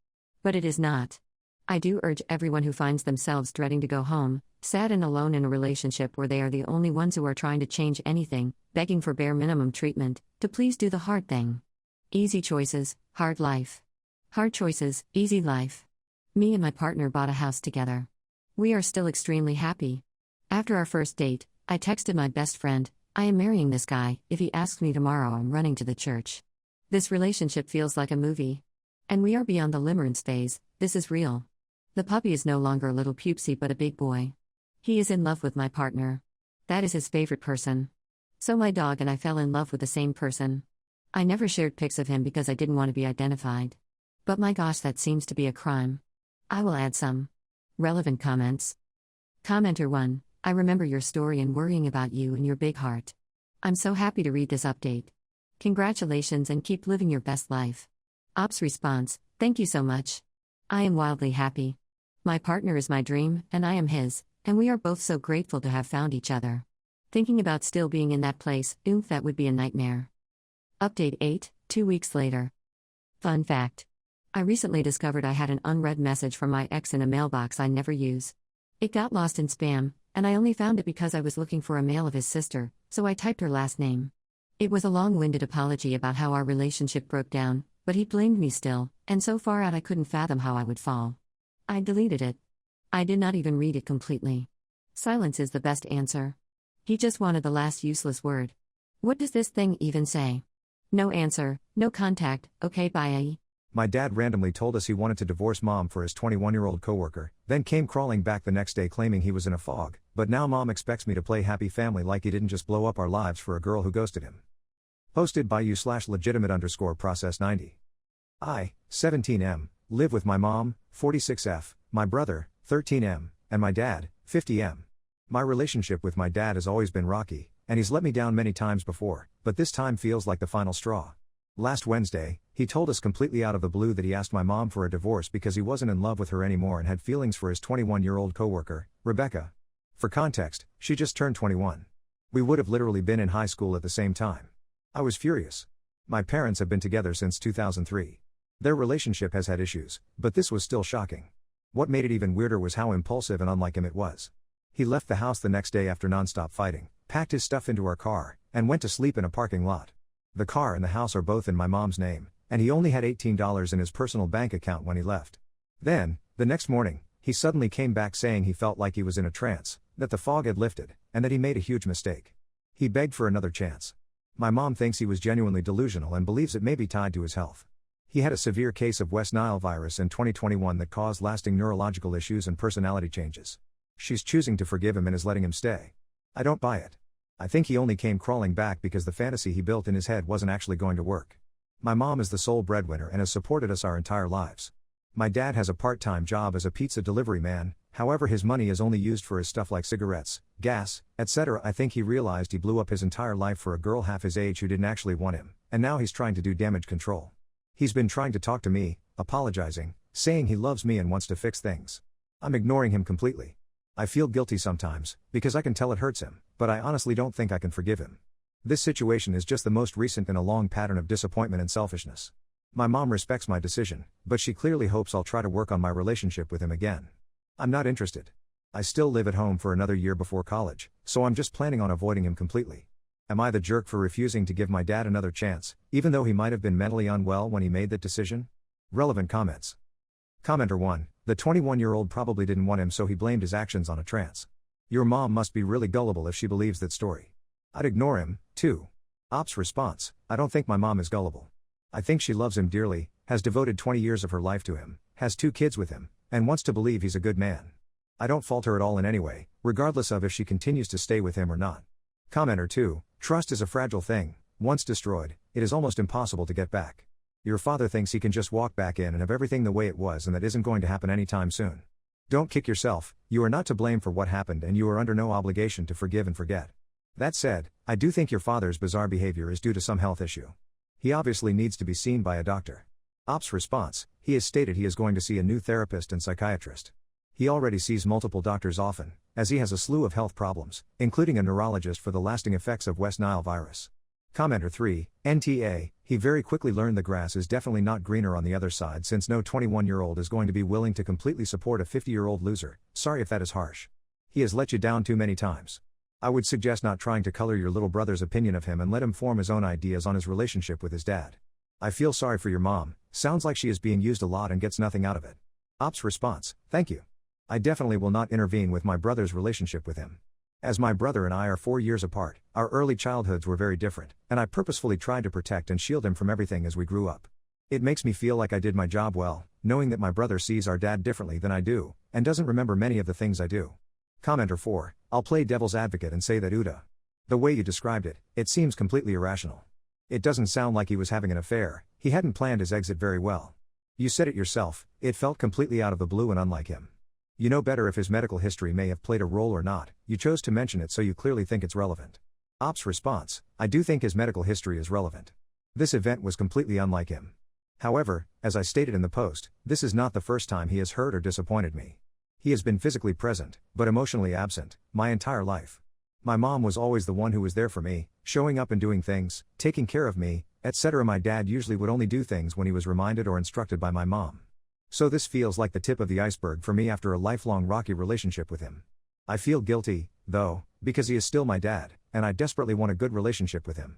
Speaker 2: But it is not. I do urge everyone who finds themselves dreading to go home, sad and alone in a relationship where they are the only ones who are trying to change anything, begging for bare minimum treatment, to please do the hard thing. Easy choices, hard life. Hard choices, easy life. Me and my partner bought a house together. We are still extremely happy. After our first date, I texted my best friend, I am marrying this guy. If he asks me tomorrow, I'm running to the church. This relationship feels like a movie. And we are beyond the limerence phase, this is real. The puppy is no longer a little pupsy but a big boy. He is in love with my partner. That is his favorite person. So my dog and I fell in love with the same person. I never shared pics of him because I didn't want to be identified. But my gosh, that seems to be a crime. I will add some relevant comments. Commenter 1, I remember your story and worrying about you and your big heart. I'm so happy to read this update. Congratulations and keep living your best life. Ops response, thank you so much. I am wildly happy. My partner is my dream, and I am his, and we are both so grateful to have found each other. Thinking about still being in that place, that would be a nightmare. Update 8, 2 weeks later. Fun fact. I recently discovered I had an unread message from my ex in a mailbox I never use. It got lost in spam, and I only found it because I was looking for a mail of his sister, so I typed her last name. It was a long-winded apology about how our relationship broke down, but he blamed me still, and so far out I couldn't fathom how I would fall. I deleted it. I did not even read it completely. Silence is the best answer. He just wanted the last useless word. What does this thing even say? No answer, no contact, okay bye.
Speaker 1: My dad randomly told us he wanted to divorce mom for his 21-year-old coworker, then came crawling back the next day claiming he was in a fog, but now mom expects me to play happy family like he didn't just blow up our lives for a girl who ghosted him. Posted by you/legitimate_process90. I, 17M, live with my mom, 46F, my brother, 13M, and my dad, 50M. My relationship with my dad has always been rocky, and he's let me down many times before, but this time feels like the final straw. Last Wednesday, he told us completely out of the blue that he asked my mom for a divorce because he wasn't in love with her anymore and had feelings for his 21-year-old coworker, Rebecca. For context, she just turned 21. We would have literally been in high school at the same time. I was furious. My parents have been together since 2003. Their relationship has had issues, but this was still shocking. What made it even weirder was how impulsive and unlike him it was. He left the house the next day after nonstop fighting, packed his stuff into our car, and went to sleep in a parking lot. The car and the house are both in my mom's name, and he only had $18 in his personal bank account when he left. Then, the next morning, he suddenly came back saying he felt like he was in a trance, that the fog had lifted, and that he made a huge mistake. He begged for another chance. My mom thinks he was genuinely delusional and believes it may be tied to his health. He had a severe case of West Nile virus in 2021 that caused lasting neurological issues and personality changes. She's choosing to forgive him and is letting him stay. I don't buy it. I think he only came crawling back because the fantasy he built in his head wasn't actually going to work. My mom is the sole breadwinner and has supported us our entire lives. My dad has a part-time job as a pizza delivery man, however his money is only used for his stuff like cigarettes, gas, etc. I think he realized he blew up his entire life for a girl half his age who didn't actually want him, and now he's trying to do damage control. He's been trying to talk to me, apologizing, saying he loves me and wants to fix things. I'm ignoring him completely. I feel guilty sometimes, because I can tell it hurts him, but I honestly don't think I can forgive him. This situation is just the most recent in a long pattern of disappointment and selfishness. My mom respects my decision, but she clearly hopes I'll try to work on my relationship with him again. I'm not interested. I still live at home for another year before college, so I'm just planning on avoiding him completely. Am I the jerk for refusing to give my dad another chance, even though he might have been mentally unwell when he made that decision? Relevant comments. Commenter 1. The 21-year-old probably didn't want him, so he blamed his actions on a trance. Your mom must be really gullible if she believes that story. I'd ignore him, too. Ops response. I don't think my mom is gullible. I think she loves him dearly, has devoted 20 years of her life to him, has 2 kids with him, and wants to believe he's a good man. I don't fault her at all in any way, regardless of if she continues to stay with him or not. Commenter 2. Trust is a fragile thing. Once destroyed, it is almost impossible to get back. Your father thinks he can just walk back in and have everything the way it was, and that isn't going to happen anytime soon. Don't kick yourself. You are not to blame for what happened and you are under no obligation to forgive and forget. That said, I do think your father's bizarre behavior is due to some health issue. He obviously needs to be seen by a doctor. Ops response. He has stated he is going to see a new therapist and psychiatrist. He already sees multiple doctors often, as he has a slew of health problems, including a neurologist for the lasting effects of West Nile virus. Commenter 3. NTA. He very quickly learned the grass is definitely not greener on the other side, since no 21-year-old is going to be willing to completely support a 50-year-old loser. Sorry if that is harsh. He has let you down too many times. I would suggest not trying to color your little brother's opinion of him and let him form his own ideas on his relationship with his dad. I feel sorry for your mom. Sounds like she is being used a lot and gets nothing out of it. Ops response. Thank you. I definitely will not intervene with my brother's relationship with him. As my brother and I are 4 years apart, our early childhoods were very different, and I purposefully tried to protect and shield him from everything as we grew up. It makes me feel like I did my job well, knowing that my brother sees our dad differently than I do, and doesn't remember many of the things I do. Commenter 4. I'll play devil's advocate and say that the way you described it, it seems completely irrational. It doesn't sound like he was having an affair. He hadn't planned his exit very well. You said it yourself, it felt completely out of the blue and unlike him. You know better if his medical history may have played a role or not. You chose to mention it, so you clearly think it's relevant. Ops response. I do think his medical history is relevant. This event was completely unlike him. However, as I stated in the post, this is not the first time he has hurt or disappointed me. He has been physically present, but emotionally absent, my entire life. My mom was always the one who was there for me, showing up and doing things, taking care of me, etc. My dad usually would only do things when he was reminded or instructed by my mom. So this feels like the tip of the iceberg for me after a lifelong rocky relationship with him. I feel guilty, though, because he is still my dad, and I desperately want a good relationship with him.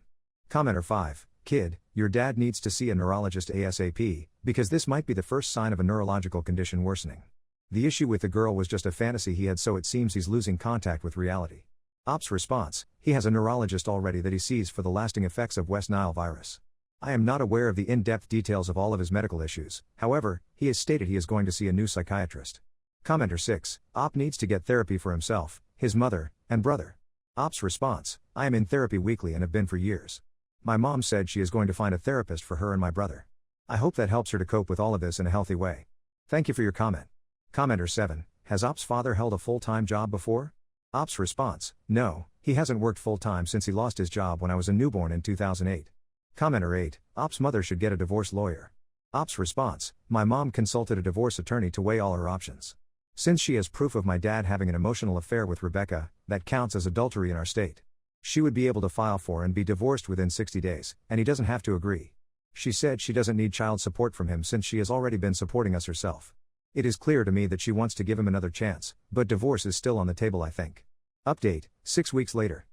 Speaker 1: Commenter 5. Kid, your dad needs to see a neurologist ASAP, because this might be the first sign of a neurological condition worsening. The issue with the girl was just a fantasy he had, so it seems he's losing contact with reality. Ops response. He has a neurologist already that he sees for the lasting effects of West Nile virus. I am not aware of the in-depth details of all of his medical issues, however, he has stated he is going to see a new psychiatrist. Commenter 6, Op needs to get therapy for himself, his mother, and brother. Op's response, I am in therapy weekly and have been for years. My mom said she is going to find a therapist for her and my brother. I hope that helps her to cope with all of this in a healthy way. Thank you for your comment. Commenter 7, has Op's father held a full-time job before? Op's response, no, he hasn't worked full-time since he lost his job when I was a newborn in 2008. Commenter 8, Op's mother should get a divorce lawyer. Op's response, my mom consulted a divorce attorney to weigh all her options. Since she has proof of my dad having an emotional affair with Rebecca, that counts as adultery in our state. She would be able to file for and be divorced within 60 days, and he doesn't have to agree. She said she doesn't need child support from him since she has already been supporting us herself. It is clear to me that she wants to give him another chance, but divorce is still on the table, I think. Update, 6 weeks later.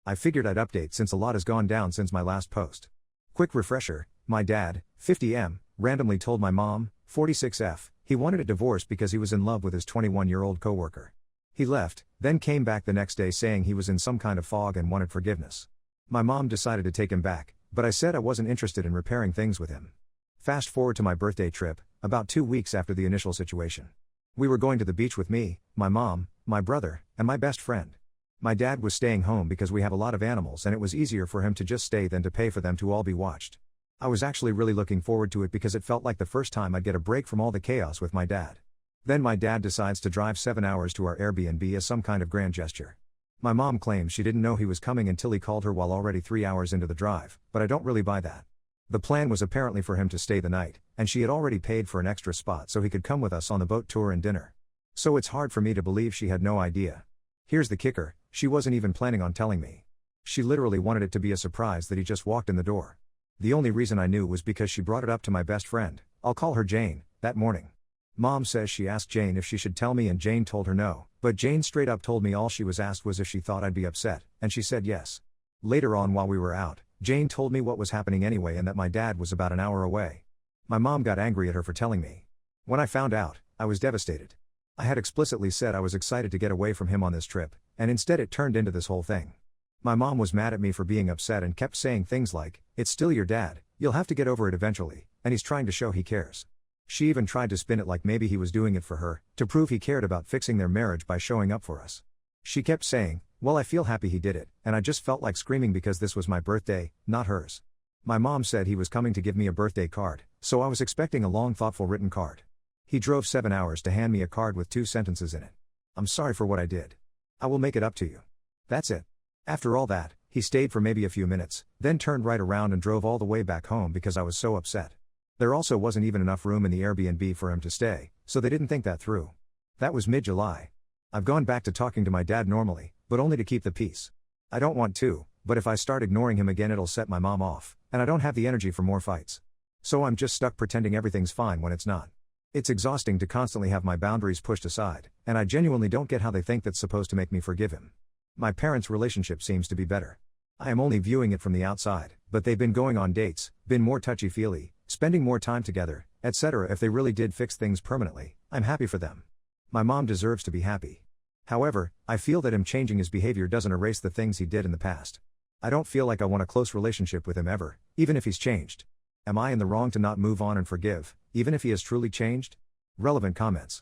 Speaker 1: I figured I'd update since a lot has gone down since my last post. Quick refresher, my dad, 50M, randomly told my mom, 46F, he wanted a divorce because he was in love with his 21-year-old coworker. He left, then came back the next day saying he was in some kind of fog and wanted forgiveness. My mom decided to take him back, but I said I wasn't interested in repairing things with him. Fast forward to my birthday trip, about 2 weeks after the initial situation. We were going to the beach with me, my mom, my brother, and my best friend. My dad was staying home because we have a lot of animals and it was easier for him to just stay than to pay for them to all be watched. I was actually really looking forward to it because it felt like the first time I'd get a break from all the chaos with my dad. Then my dad decides to drive 7 hours to our Airbnb as some kind of grand gesture. My mom claims she didn't know he was coming until he called her while already 3 hours into the drive, but I don't really buy that. The plan was apparently for him to stay the night, and she had already paid for an extra spot so he could come with us on the boat tour and dinner. So it's hard for me to believe she had no idea. Here's the kicker, she wasn't even planning on telling me. She literally wanted it to be a surprise that he just walked in the door. The only reason I knew was because she brought it up to my best friend, I'll call her Jane, that morning. Mom says she asked Jane if she should tell me and Jane told her no, but Jane straight up told me all she was asked was if she thought I'd be upset, and she said yes. Later on while we were out, Jane told me what was happening anyway and that my dad was about an hour away. My mom got angry at her for telling me. When I found out, I was devastated. I had explicitly said I was excited to get away from him on this trip, and instead it turned into this whole thing. My mom was mad at me for being upset and kept saying things like, it's still your dad, you'll have to get over it eventually, and he's trying to show he cares. She even tried to spin it like maybe he was doing it for her, to prove he cared about fixing their marriage by showing up for us. She kept saying, well, I feel happy he did it, and I just felt like screaming because this was my birthday, not hers. My mom said he was coming to give me a birthday card, so I was expecting a long thoughtful written card. He drove 7 hours to hand me a card with 2 sentences in it. I'm sorry for what I did. I will make it up to you. That's it. After all that, he stayed for maybe a few minutes, then turned right around and drove all the way back home because I was so upset. There also wasn't even enough room in the Airbnb for him to stay, so they didn't think that through. That was mid-July. I've gone back to talking to my dad normally, but only to keep the peace. I don't want to, but if I start ignoring him again it'll set my mom off, and I don't have the energy for more fights. So I'm just stuck pretending everything's fine when it's not. It's exhausting to constantly have my boundaries pushed aside, and I genuinely don't get how they think that's supposed to make me forgive him. My parents' relationship seems to be better. I am only viewing it from the outside, but they've been going on dates, been more touchy-feely, spending more time together, etc. If they really did fix things permanently, I'm happy for them. My mom deserves to be happy. However, I feel that him changing his behavior doesn't erase the things he did in the past. I don't feel like I want a close relationship with him ever, even if he's changed. Am I in the wrong to not move on and forgive, even if he has truly changed? Relevant comments.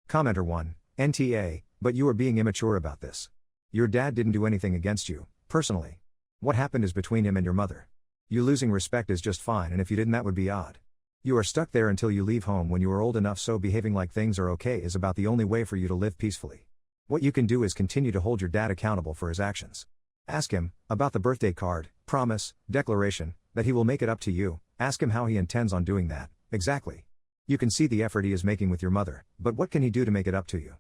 Speaker 1: Commenter 1, NTA, but you are being immature about this. Your dad didn't do anything against you, personally. What happened is between him and your mother. You losing respect is just fine, and if you didn't that would be odd. You are stuck there until you leave home when you are old enough, so behaving like things are okay is about the only way for you to live peacefully. What you can do is continue to hold your dad accountable for his actions. Ask him about the birthday card, promise, declaration, that he will make it up to you. Ask him how he intends on doing that, exactly. You can see the effort he is making with your mother, but what can he do to make it up to you?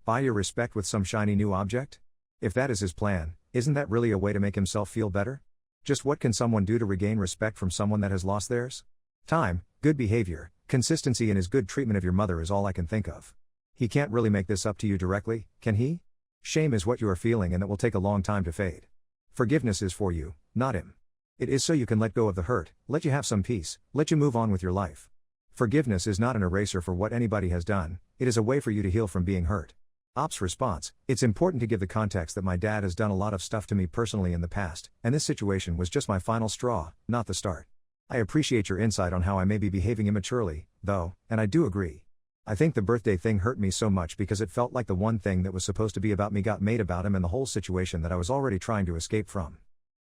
Speaker 1: Buy your respect with some shiny new object? If that is his plan, isn't that really a way to make himself feel better? Just what can someone do to regain respect from someone that has lost theirs? Time, good behavior, consistency in his good treatment of your mother is all I can think of. He can't really make this up to you directly, can he? Shame is what you are feeling and it will take a long time to fade. Forgiveness is for you, not him. It is so you can let go of the hurt, let you have some peace, let you move on with your life. Forgiveness is not an eraser for what anybody has done, it is a way for you to heal from being hurt. Op's response, it's important to give the context that my dad has done a lot of stuff to me personally in the past, and this situation was just my final straw, not the start. I appreciate your insight on how I may be behaving immaturely, though, and I do agree. I think the birthday thing hurt me so much because it felt like the one thing that was supposed to be about me got made about him and the whole situation that I was already trying to escape from.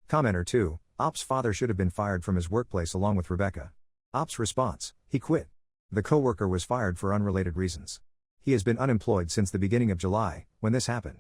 Speaker 1: Commenter 2, Op's father should have been fired from his workplace along with Rebecca. Op's response, he quit. The coworker was fired for unrelated reasons. He has been unemployed since the beginning of July, when this happened.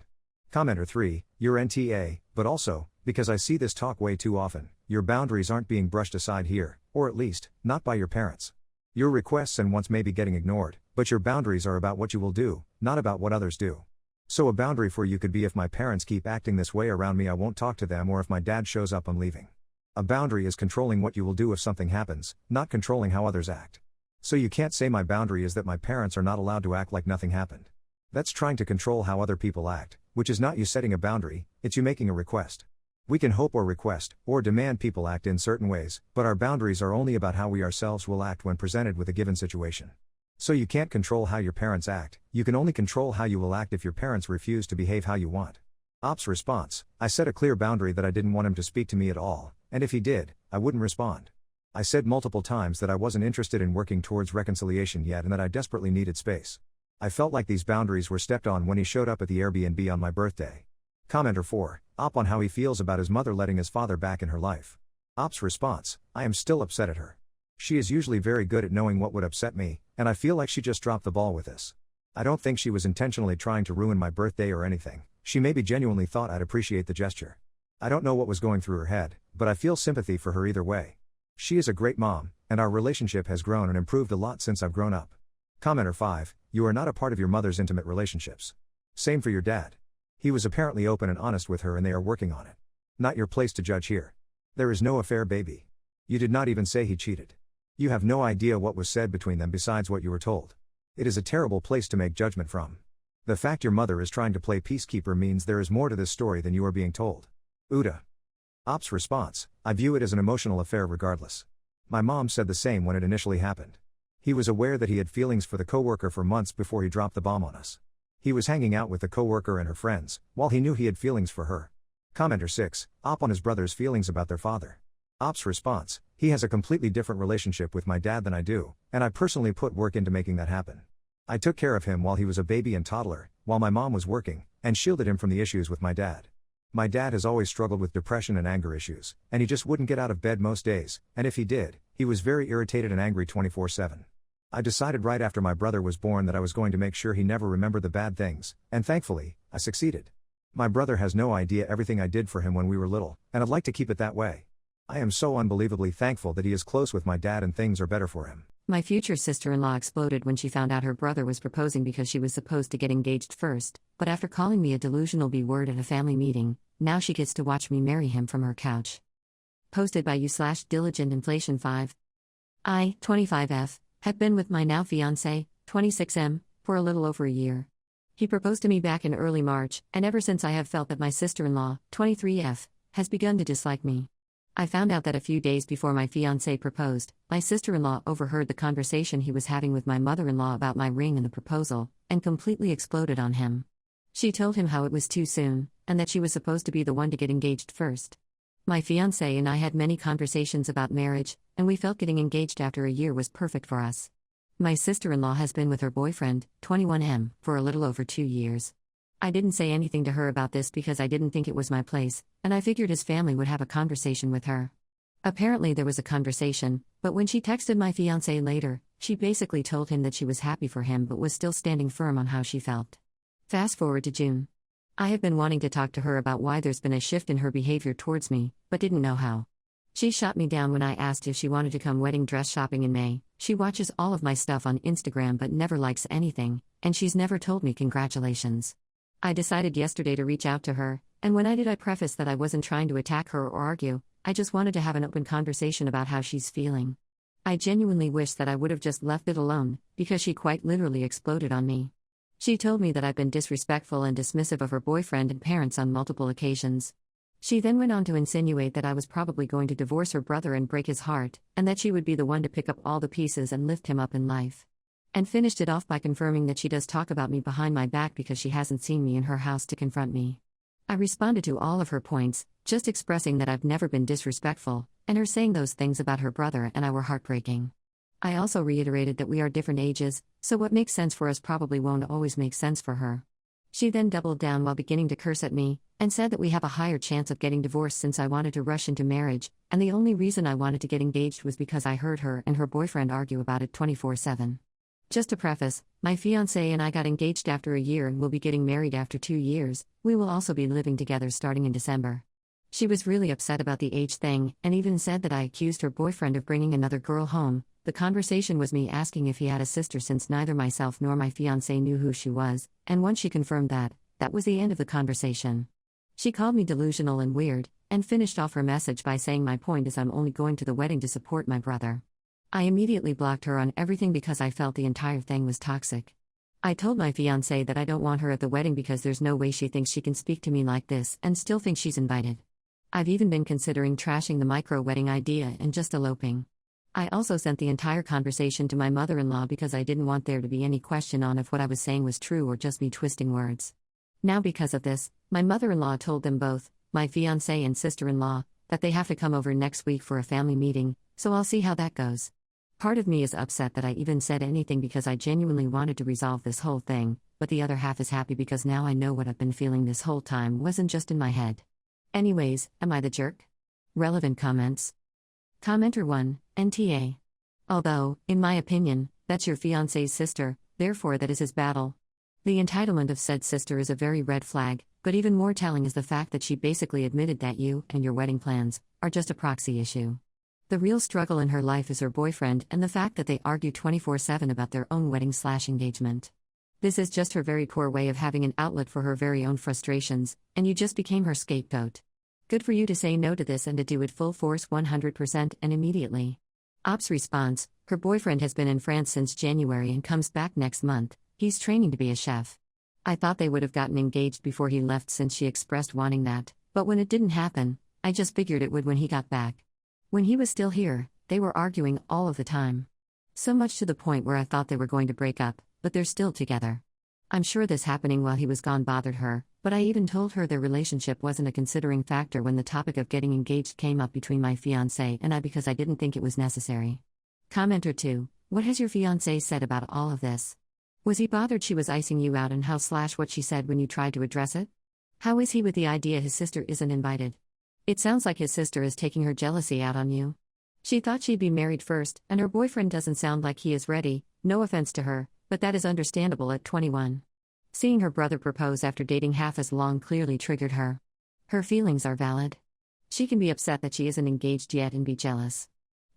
Speaker 1: Commenter 3, you're NTA, but also, because I see this talk way too often, your boundaries aren't being brushed aside here, or at least, not by your parents. Your requests and wants may be getting ignored, but your boundaries are about what you will do, not about what others do. So a boundary for you could be if my parents keep acting this way around me I won't talk to them, or if my dad shows up I'm leaving. A boundary is controlling what you will do if something happens, not controlling how others act. So you can't say my boundary is that my parents are not allowed to act like nothing happened. That's trying to control how other people act, which is not you setting a boundary, it's you making a request. We can hope or request, or demand people act in certain ways, but our boundaries are only about how we ourselves will act when presented with a given situation. So you can't control how your parents act, you can only control how you will act if your parents refuse to behave how you want. Op's response, I set a clear boundary that I didn't want him to speak to me at all, and if he did, I wouldn't respond. I said multiple times that I wasn't interested in working towards reconciliation yet and that I desperately needed space. I felt like these boundaries were stepped on when he showed up at the Airbnb on my birthday. Commenter 4, Op on how he feels about his mother letting his father back in her life. Op's response, I am still upset at her. She is usually very good at knowing what would upset me, and I feel like she just dropped the ball with this. I don't think she was intentionally trying to ruin my birthday or anything, she maybe genuinely thought I'd appreciate the gesture. I don't know what was going through her head, but I feel sympathy for her either way. She is a great mom, and our relationship has grown and improved a lot since I've grown up. Commenter 5, you are not a part of your mother's intimate relationships. Same for your dad. He was apparently open and honest with her and they are working on it. Not your place to judge here. There is no affair, baby. You did not even say he cheated. You have no idea what was said between them besides what you were told. It is a terrible place to make judgment from. The fact your mother is trying to play peacekeeper means there is more to this story than you are being told. Uda. Op's response, I view it as an emotional affair regardless. My mom said the same when it initially happened. He was aware that he had feelings for the coworker for months before he dropped the bomb on us. He was hanging out with the coworker and her friends, while he knew he had feelings for her. Commenter 6, Op on his brother's feelings about their father. Op's response, he has a completely different relationship with my dad than I do, and I personally put work into making that happen. I took care of him while he was a baby and toddler, while my mom was working, and shielded him from the issues with my dad. My dad has always struggled with depression and anger issues, and he just wouldn't get out of bed most days, and if he did, he was very irritated and angry 24/7. I decided right after my brother was born that I was going to make sure he never remembered the bad things, and thankfully, I succeeded. My brother has no idea everything I did for him when we were little, and I'd like to keep it that way. I am so unbelievably thankful that he is close with my dad and things are better for him.
Speaker 2: My future sister-in-law exploded when she found out her brother was proposing because she was supposed to get engaged first, but after calling me a delusional B-word at a family meeting, now she gets to watch me marry him from her couch. Posted by you/DiligentInflation5. I, 25F, have been with my now fiancé, 26M, for a little over a year. He proposed to me back in early March, and ever since I have felt that my sister-in-law, 23F, has begun to dislike me. I found out that a few days before my fiancé proposed, my sister-in-law overheard the conversation he was having with my mother-in-law about my ring and the proposal, and completely exploded on him. She told him how it was too soon, and that she was supposed to be the one to get engaged first. My fiancé and I had many conversations about marriage, and we felt getting engaged after a year was perfect for us. My sister-in-law has been with her boyfriend, 21M, for a little over 2 years. I didn't say anything to her about this because I didn't think it was my place, and I figured his family would have a conversation with her. Apparently there was a conversation, but when she texted my fiancé later, she basically told him that she was happy for him but was still standing firm on how she felt. Fast forward to June. I have been wanting to talk to her about why there's been a shift in her behavior towards me, but didn't know how. She shot me down when I asked if she wanted to come wedding dress shopping in May. She watches all of my stuff on Instagram but never likes anything, and she's never told me congratulations. I decided yesterday to reach out to her, and when I did I prefaced that I wasn't trying to attack her or argue, I just wanted to have an open conversation about how she's feeling. I genuinely wish that I would have just left it alone, because she quite literally exploded on me. She told me that I've been disrespectful and dismissive of her boyfriend and parents on multiple occasions. She then went on to insinuate that I was probably going to divorce her brother and break his heart, and that she would be the one to pick up all the pieces and lift him up in life. And finished it off by confirming that she does talk about me behind my back because she hasn't seen me in her house to confront me. I responded to all of her points, just expressing that I've never been disrespectful, and her saying those things about her brother and I were heartbreaking. I also reiterated that we are different ages, so what makes sense for us probably won't always make sense for her. She then doubled down while beginning to curse at me, and said that we have a higher chance of getting divorced since I wanted to rush into marriage, and the only reason I wanted to get engaged was because I heard her and her boyfriend argue about it 24/7. Just to preface, my fiancé and I got engaged after a year and will be getting married after 2 years. We will also be living together starting in December. She was really upset about the age thing, and even said that I accused her boyfriend of bringing another girl home. The conversation was me asking if he had a sister since neither myself nor my fiancé knew who she was, and once she confirmed that, that was the end of the conversation. She called me delusional and weird, and finished off her message by saying my point is I'm only going to the wedding to support my brother. I immediately blocked her on everything because I felt the entire thing was toxic. I told my fiancé that I don't want her at the wedding because there's no way she thinks she can speak to me like this and still think she's invited. I've even been considering trashing the micro-wedding idea and just eloping. I also sent the entire conversation to my mother-in-law because I didn't want there to be any question on if what I was saying was true or just me twisting words. Now because of this, my mother-in-law told them both, my fiancé and sister-in-law, that they have to come over next week for a family meeting, so I'll see how that goes. Part of me is upset that I even said anything because I genuinely wanted to resolve this whole thing, but the other half is happy because now I know what I've been feeling this whole time wasn't just in my head. Anyways, am I the jerk? Relevant comments. Commenter 1, NTA. Although, in my opinion, that's your fiancé's sister, therefore that is his battle. The entitlement of said sister is a very red flag, but even more telling is the fact that she basically admitted that you and your wedding plans are just a proxy issue. The real struggle in her life is her boyfriend and the fact that they argue 24/7 about their own wedding/engagement. This is just her very poor way of having an outlet for her very own frustrations, and you just became her scapegoat. Good for you to say no to this and to do it full force 100% and immediately. Ops response: her boyfriend has been in France since January and comes back next month. He's training to be a chef. I thought they would have gotten engaged before he left since she expressed wanting that, but when it didn't happen, I just figured it would when he got back. When he was still here, they were arguing all of the time. So much to the point where I thought they were going to break up, but they're still together. I'm sure this happening while he was gone bothered her, but I even told her their relationship wasn't a considering factor when the topic of getting engaged came up between my fiancé and I because I didn't think it was necessary. Commenter 2, what has your fiancé said about all of this? Was he bothered she was icing you out and how/what she said when you tried to address it? How is he with the idea his sister isn't invited? It sounds like his sister is taking her jealousy out on you. She thought she'd be married first, and her boyfriend doesn't sound like he is ready, no offense to her, but that is understandable at 21. Seeing her brother propose after dating half as long clearly triggered her. Her feelings are valid. She can be upset that she isn't engaged yet and be jealous.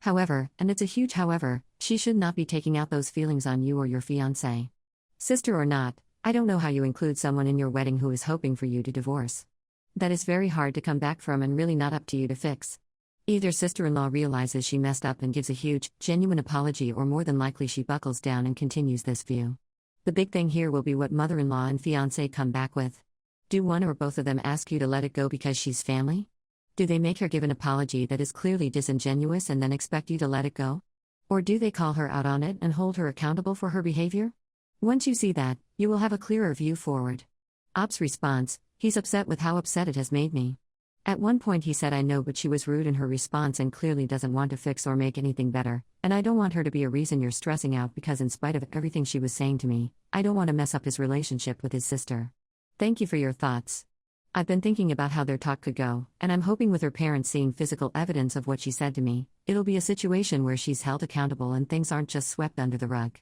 Speaker 2: However, and it's a huge however, she should not be taking out those feelings on you or your fiancé. Sister or not, I don't know how you include someone in your wedding who is hoping for you to divorce. That is very hard to come back from and really not up to you to fix. Either sister-in-law realizes she messed up and gives a huge, genuine apology, or more than likely she buckles down and continues this view. The big thing here will be what mother-in-law and fiancé come back with. Do one or both of them ask you to let it go because she's family? Do they make her give an apology that is clearly disingenuous and then expect you to let it go? Or do they call her out on it and hold her accountable for her behavior? Once you see that, you will have a clearer view forward. Ops response: he's upset with how upset it has made me. At one point he said I know, but she was rude in her response and clearly doesn't want to fix or make anything better, and I don't want her to be a reason you're stressing out because in spite of everything she was saying to me, I don't want to mess up his relationship with his sister. Thank you for your thoughts. I've been thinking about how their talk could go, and I'm hoping with her parents seeing physical evidence of what she said to me, it'll be a situation where she's held accountable and things aren't just swept under the rug.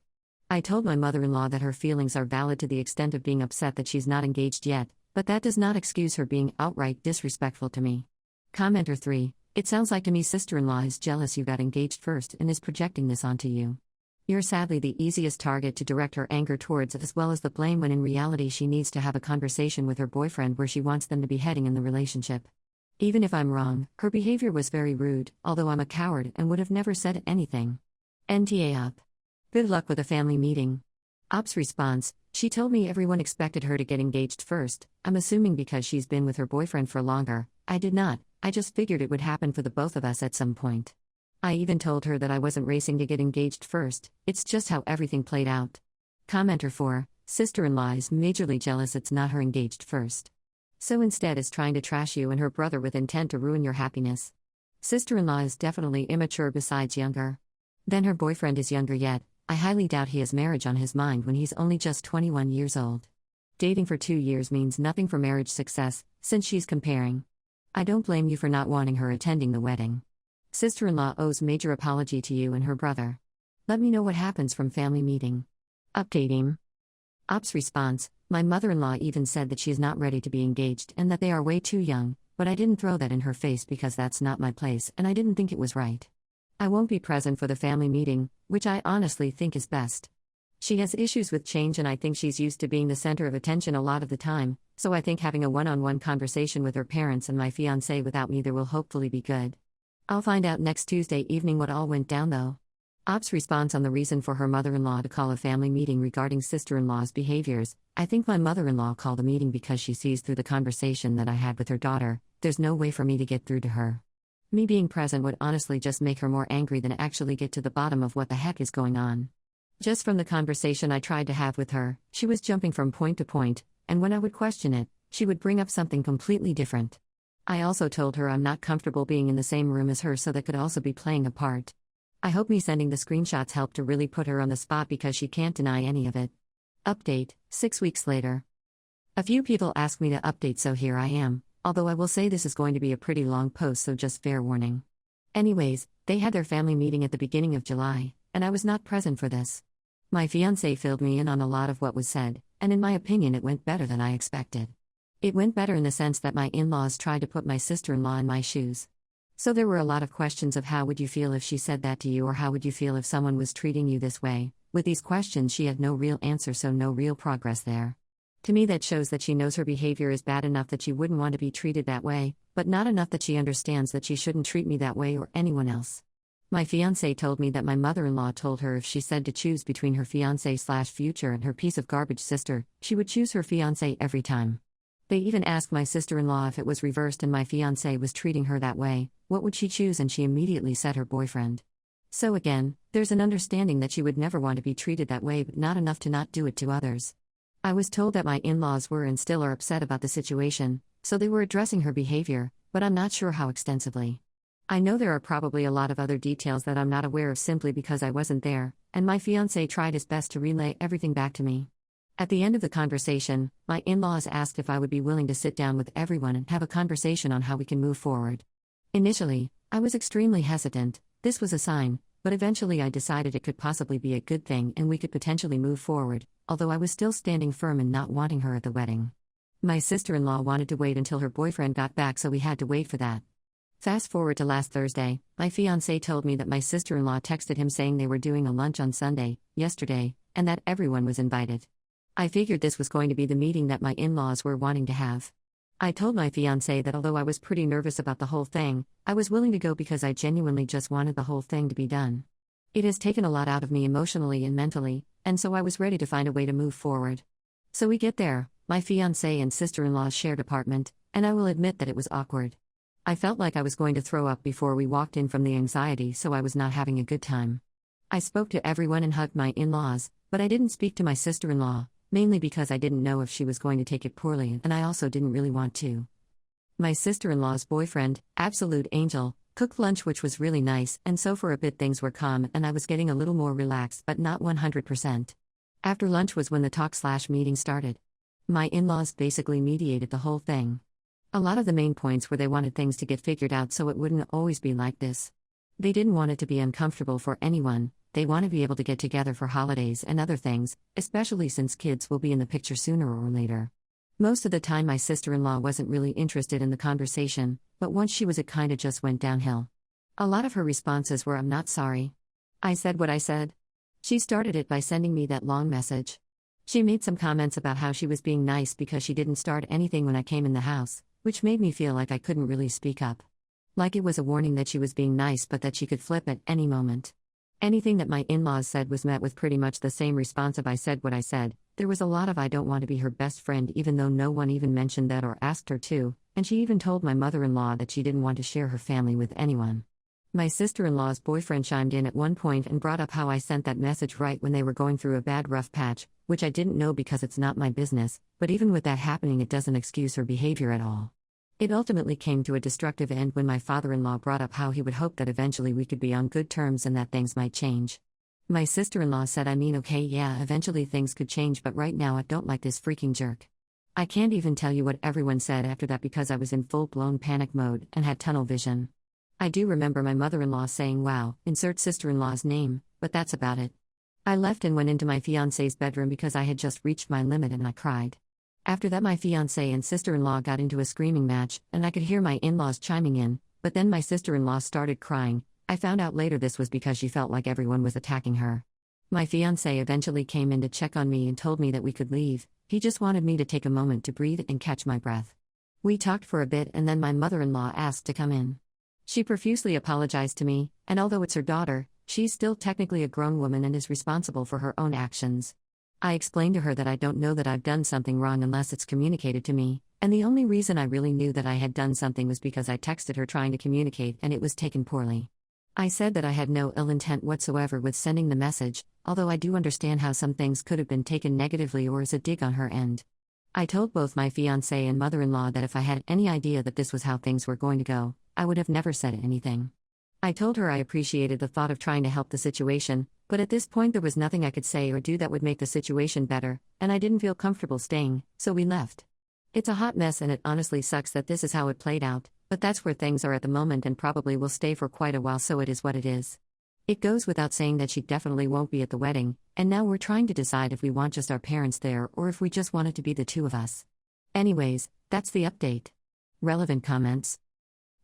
Speaker 2: I told my mother-in-law that her feelings are valid to the extent of being upset that she's not engaged yet, but that does not excuse her being outright disrespectful to me. Commenter 3, it sounds like to me sister-in-law is jealous you got engaged first and is projecting this onto you. You're sadly the easiest target to direct her anger towards as well as the blame, when in reality she needs to have a conversation with her boyfriend where she wants them to be heading in the relationship. Even if I'm wrong, her behavior was very rude, although I'm a coward and would have never said anything. NTA up. Good luck with a family meeting. Ops response: she told me everyone expected her to get engaged first. I'm assuming because she's been with her boyfriend for longer. I did not, I just figured it would happen for the both of us at some point. I even told her that I wasn't racing to get engaged first, it's just how everything played out. Commenter 4, sister-in-law is majorly jealous it's not her engaged first. So instead is trying to trash you and her brother with intent to ruin your happiness. Sister-in-law is definitely immature besides younger. Then her boyfriend is younger yet. I highly doubt he has marriage on his mind when he's only just 21 years old. Dating for 2 years means nothing for marriage success, since she's comparing. I don't blame you for not wanting her attending the wedding. Sister-in-law owes major apology to you and her brother. Let me know what happens from family meeting. Update him. Ops response: my mother-in-law even said that she is not ready to be engaged and that they are way too young, but I didn't throw that in her face because that's not my place and I didn't think it was right. I won't be present for the family meeting, which I honestly think is best. She has issues with change and I think she's used to being the center of attention a lot of the time, so I think having a one-on-one conversation with her parents and my fiancé without me there will hopefully be good. I'll find out next Tuesday evening what all went down though. Ops response on the reason for her mother-in-law to call a family meeting regarding sister-in-law's behaviors: I think my mother-in-law called a meeting because she sees through the conversation that I had with her daughter. There's no way for me to get through to her. Me being present would honestly just make her more angry than actually get to the bottom of what the heck is going on. Just from the conversation I tried to have with her, she was jumping from point to point, and when I would question it, she would bring up something completely different. I also told her I'm not comfortable being in the same room as her, so that could also be playing a part. I hope me sending the screenshots helped to really put her on the spot because she can't deny any of it. Update: 6 weeks later. A few people asked me to update, so here I am, although I will say this is going to be a pretty long post, so just fair warning. Anyways, they had their family meeting at the beginning of July, and I was not present for this. My fiancé filled me in on a lot of what was said, and in my opinion it went better than I expected. It went better in the sense that my in-laws tried to put my sister-in-law in my shoes. So there were a lot of questions of how would you feel if she said that to you, or how would you feel if someone was treating you this way. With these questions she had no real answer, so no real progress there. To me that shows that she knows her behavior is bad enough that she wouldn't want to be treated that way, but not enough that she understands that she shouldn't treat me that way or anyone else. My fiancé told me that my mother-in-law told her if she said to choose between her fiancé/future and her piece of garbage sister, she would choose her fiancé every time. They even asked my sister-in-law if it was reversed and my fiancé was treating her that way, what would she choose, and she immediately said her boyfriend. So again, there's an understanding that she would never want to be treated that way, but not enough to not do it to others. I was told that my in-laws were and still are upset about the situation, so they were addressing her behavior, but I'm not sure how extensively. I know there are probably a lot of other details that I'm not aware of simply because I wasn't there, and my fiancé tried his best to relay everything back to me. At the end of the conversation, my in-laws asked if I would be willing to sit down with everyone and have a conversation on how we can move forward. Initially, I was extremely hesitant. This was a sign, but eventually I decided it could possibly be a good thing and we could potentially move forward, although I was still standing firm in not wanting her at the wedding. My sister-in-law wanted to wait until her boyfriend got back, so we had to wait for that. Fast forward to last Thursday, my fiancé told me that my sister-in-law texted him saying they were doing a lunch on Sunday, yesterday, and that everyone was invited. I figured this was going to be the meeting that my in-laws were wanting to have. I told my fiancé that although I was pretty nervous about the whole thing, I was willing to go because I genuinely just wanted the whole thing to be done. It has taken a lot out of me emotionally and mentally, and so I was ready to find a way to move forward. So we get there, my fiancé and sister-in-law's shared apartment, and I will admit that it was awkward. I felt like I was going to throw up before we walked in from the anxiety, so I was not having a good time. I spoke to everyone and hugged my in-laws, but I didn't speak to my sister-in-law, mainly because I didn't know if she was going to take it poorly, and I also didn't really want to. My sister-in-law's boyfriend, Absolute Angel, cooked lunch, which was really nice, and so for a bit things were calm and I was getting a little more relaxed, but not 100%. After lunch was when the talk/meeting started. My in-laws basically mediated the whole thing. A lot of the main points were they wanted things to get figured out so it wouldn't always be like this. They didn't want it to be uncomfortable for anyone. They want to be able to get together for holidays and other things, especially since kids will be in the picture sooner or later. Most of the time my sister-in-law wasn't really interested in the conversation, but once she was, it kinda just went downhill. A lot of her responses were, "I'm not sorry. I said what I said." She started it by sending me that long message. She made some comments about how she was being nice because she didn't start anything when I came in the house, which made me feel like I couldn't really speak up. Like it was a warning that she was being nice but that she could flip at any moment. Anything that my in-laws said was met with pretty much the same response of "I said what I said." There was a lot of "I don't want to be her best friend," even though no one even mentioned that or asked her to, and she even told my mother-in-law that she didn't want to share her family with anyone. My sister-in-law's boyfriend chimed in at one point and brought up how I sent that message right when they were going through a bad rough patch, which I didn't know because it's not my business, but even with that happening it doesn't excuse her behavior at all. It ultimately came to a destructive end when my father-in-law brought up how he would hope that eventually we could be on good terms and that things might change. My sister-in-law said, I mean, okay, yeah, eventually things could change, but right now I don't like this freaking jerk. I can't even tell you what everyone said after that because I was in full-blown panic mode and had tunnel vision. I do remember my mother-in-law saying, wow, insert sister-in-law's name, but that's about it. I left and went into my fiancé's bedroom because I had just reached my limit and I cried. After that, my fiancé and sister-in-law got into a screaming match, and I could hear my in-laws chiming in, but then my sister-in-law started crying. I found out later this was because she felt like everyone was attacking her. My fiancé eventually came in to check on me and told me that we could leave. He just wanted me to take a moment to breathe and catch my breath. We talked for a bit and then my mother-in-law asked to come in. She profusely apologized to me, and although it's her daughter, she's still technically a grown woman and is responsible for her own actions. I explained to her that I don't know that I've done something wrong unless it's communicated to me, and the only reason I really knew that I had done something was because I texted her trying to communicate and it was taken poorly. I said that I had no ill intent whatsoever with sending the message, although I do understand how some things could have been taken negatively or as a dig on her end. I told both my fiancé and mother-in-law that if I had any idea that this was how things were going to go, I would have never said anything. I told her I appreciated the thought of trying to help the situation, but at this point there was nothing I could say or do that would make the situation better, and I didn't feel comfortable staying, so we left. It's a hot mess and it honestly sucks that this is how it played out, but that's where things are at the moment and probably will stay for quite a while, so it is what it is. It goes without saying that she definitely won't be at the wedding, and now we're trying to decide if we want just our parents there or if we just want it to be the two of us. Anyways, that's the update. Relevant comments.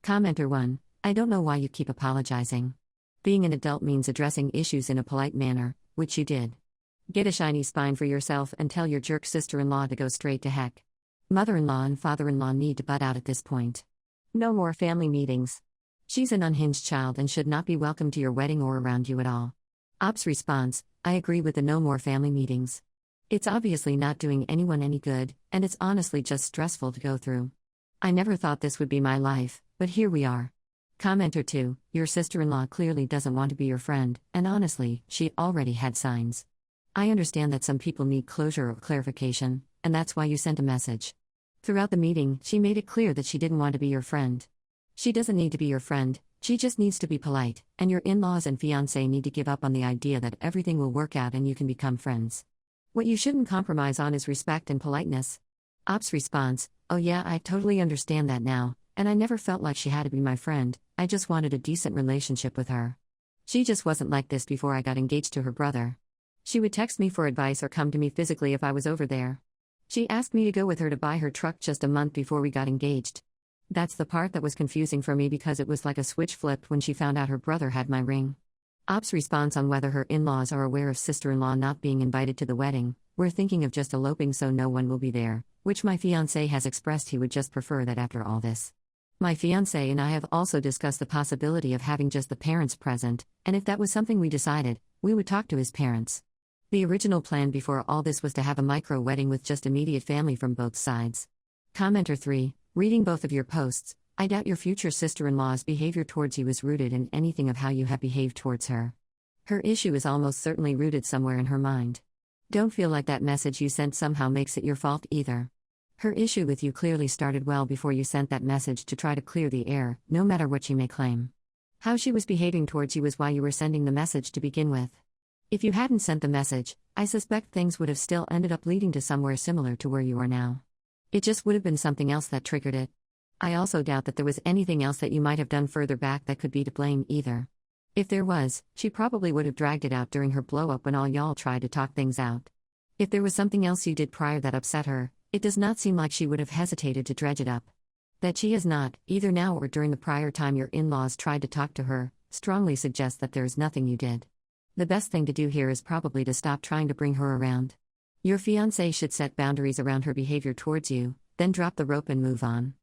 Speaker 2: Commenter 1. I don't know why you keep apologizing. Being an adult means addressing issues in a polite manner, which you did. Get a shiny spine for yourself and tell your jerk sister-in-law to go straight to heck. Mother-in-law and father-in-law need to butt out at this point. No more family meetings. She's an unhinged child and should not be welcome to your wedding or around you at all. Ops response, I agree with the no more family meetings. It's obviously not doing anyone any good, and it's honestly just stressful to go through. I never thought this would be my life, but here we are. Commenter 2, your sister-in-law clearly doesn't want to be your friend, and honestly, she already had signs. I understand that some people need closure or clarification, and that's why you sent a message. Throughout the meeting, she made it clear that she didn't want to be your friend. She doesn't need to be your friend, she just needs to be polite, and your in-laws and fiancé need to give up on the idea that everything will work out and you can become friends. What you shouldn't compromise on is respect and politeness. Ops response, oh yeah, I totally understand that now, and I never felt like she had to be my friend, I just wanted a decent relationship with her. She just wasn't like this before I got engaged to her brother. She would text me for advice or come to me physically if I was over there. She asked me to go with her to buy her truck just a month before we got engaged. That's the part that was confusing for me because it was like a switch flipped when she found out her brother had my ring. Ops response on whether her in-laws are aware of sister-in-law not being invited to the wedding, we're thinking of just eloping so no one will be there, which my fiancé has expressed he would just prefer that after all this. My fiancé and I have also discussed the possibility of having just the parents present, and if that was something we decided, we would talk to his parents. The original plan before all this was to have a micro-wedding with just immediate family from both sides. Commenter 3, reading both of your posts, I doubt your future sister-in-law's behavior towards you is rooted in anything of how you have behaved towards her. Her issue is almost certainly rooted somewhere in her mind. Don't feel like that message you sent somehow makes it your fault either. Her issue with you clearly started well before you sent that message to try to clear the air, no matter what she may claim. How she was behaving towards you is why you were sending the message to begin with. If you hadn't sent the message, I suspect things would have still ended up leading to somewhere similar to where you are now. It just would have been something else that triggered it. I also doubt that there was anything else that you might have done further back that could be to blame either. If there was, she probably would have dragged it out during her blow-up when all y'all tried to talk things out. If there was something else you did prior that upset her, it does not seem like she would have hesitated to dredge it up. That she has not, either now or during the prior time your in-laws tried to talk to her, strongly suggests that there is nothing you did. The best thing to do here is probably to stop trying to bring her around. Your fiancé should set boundaries around her behavior towards you, then drop the rope and move on.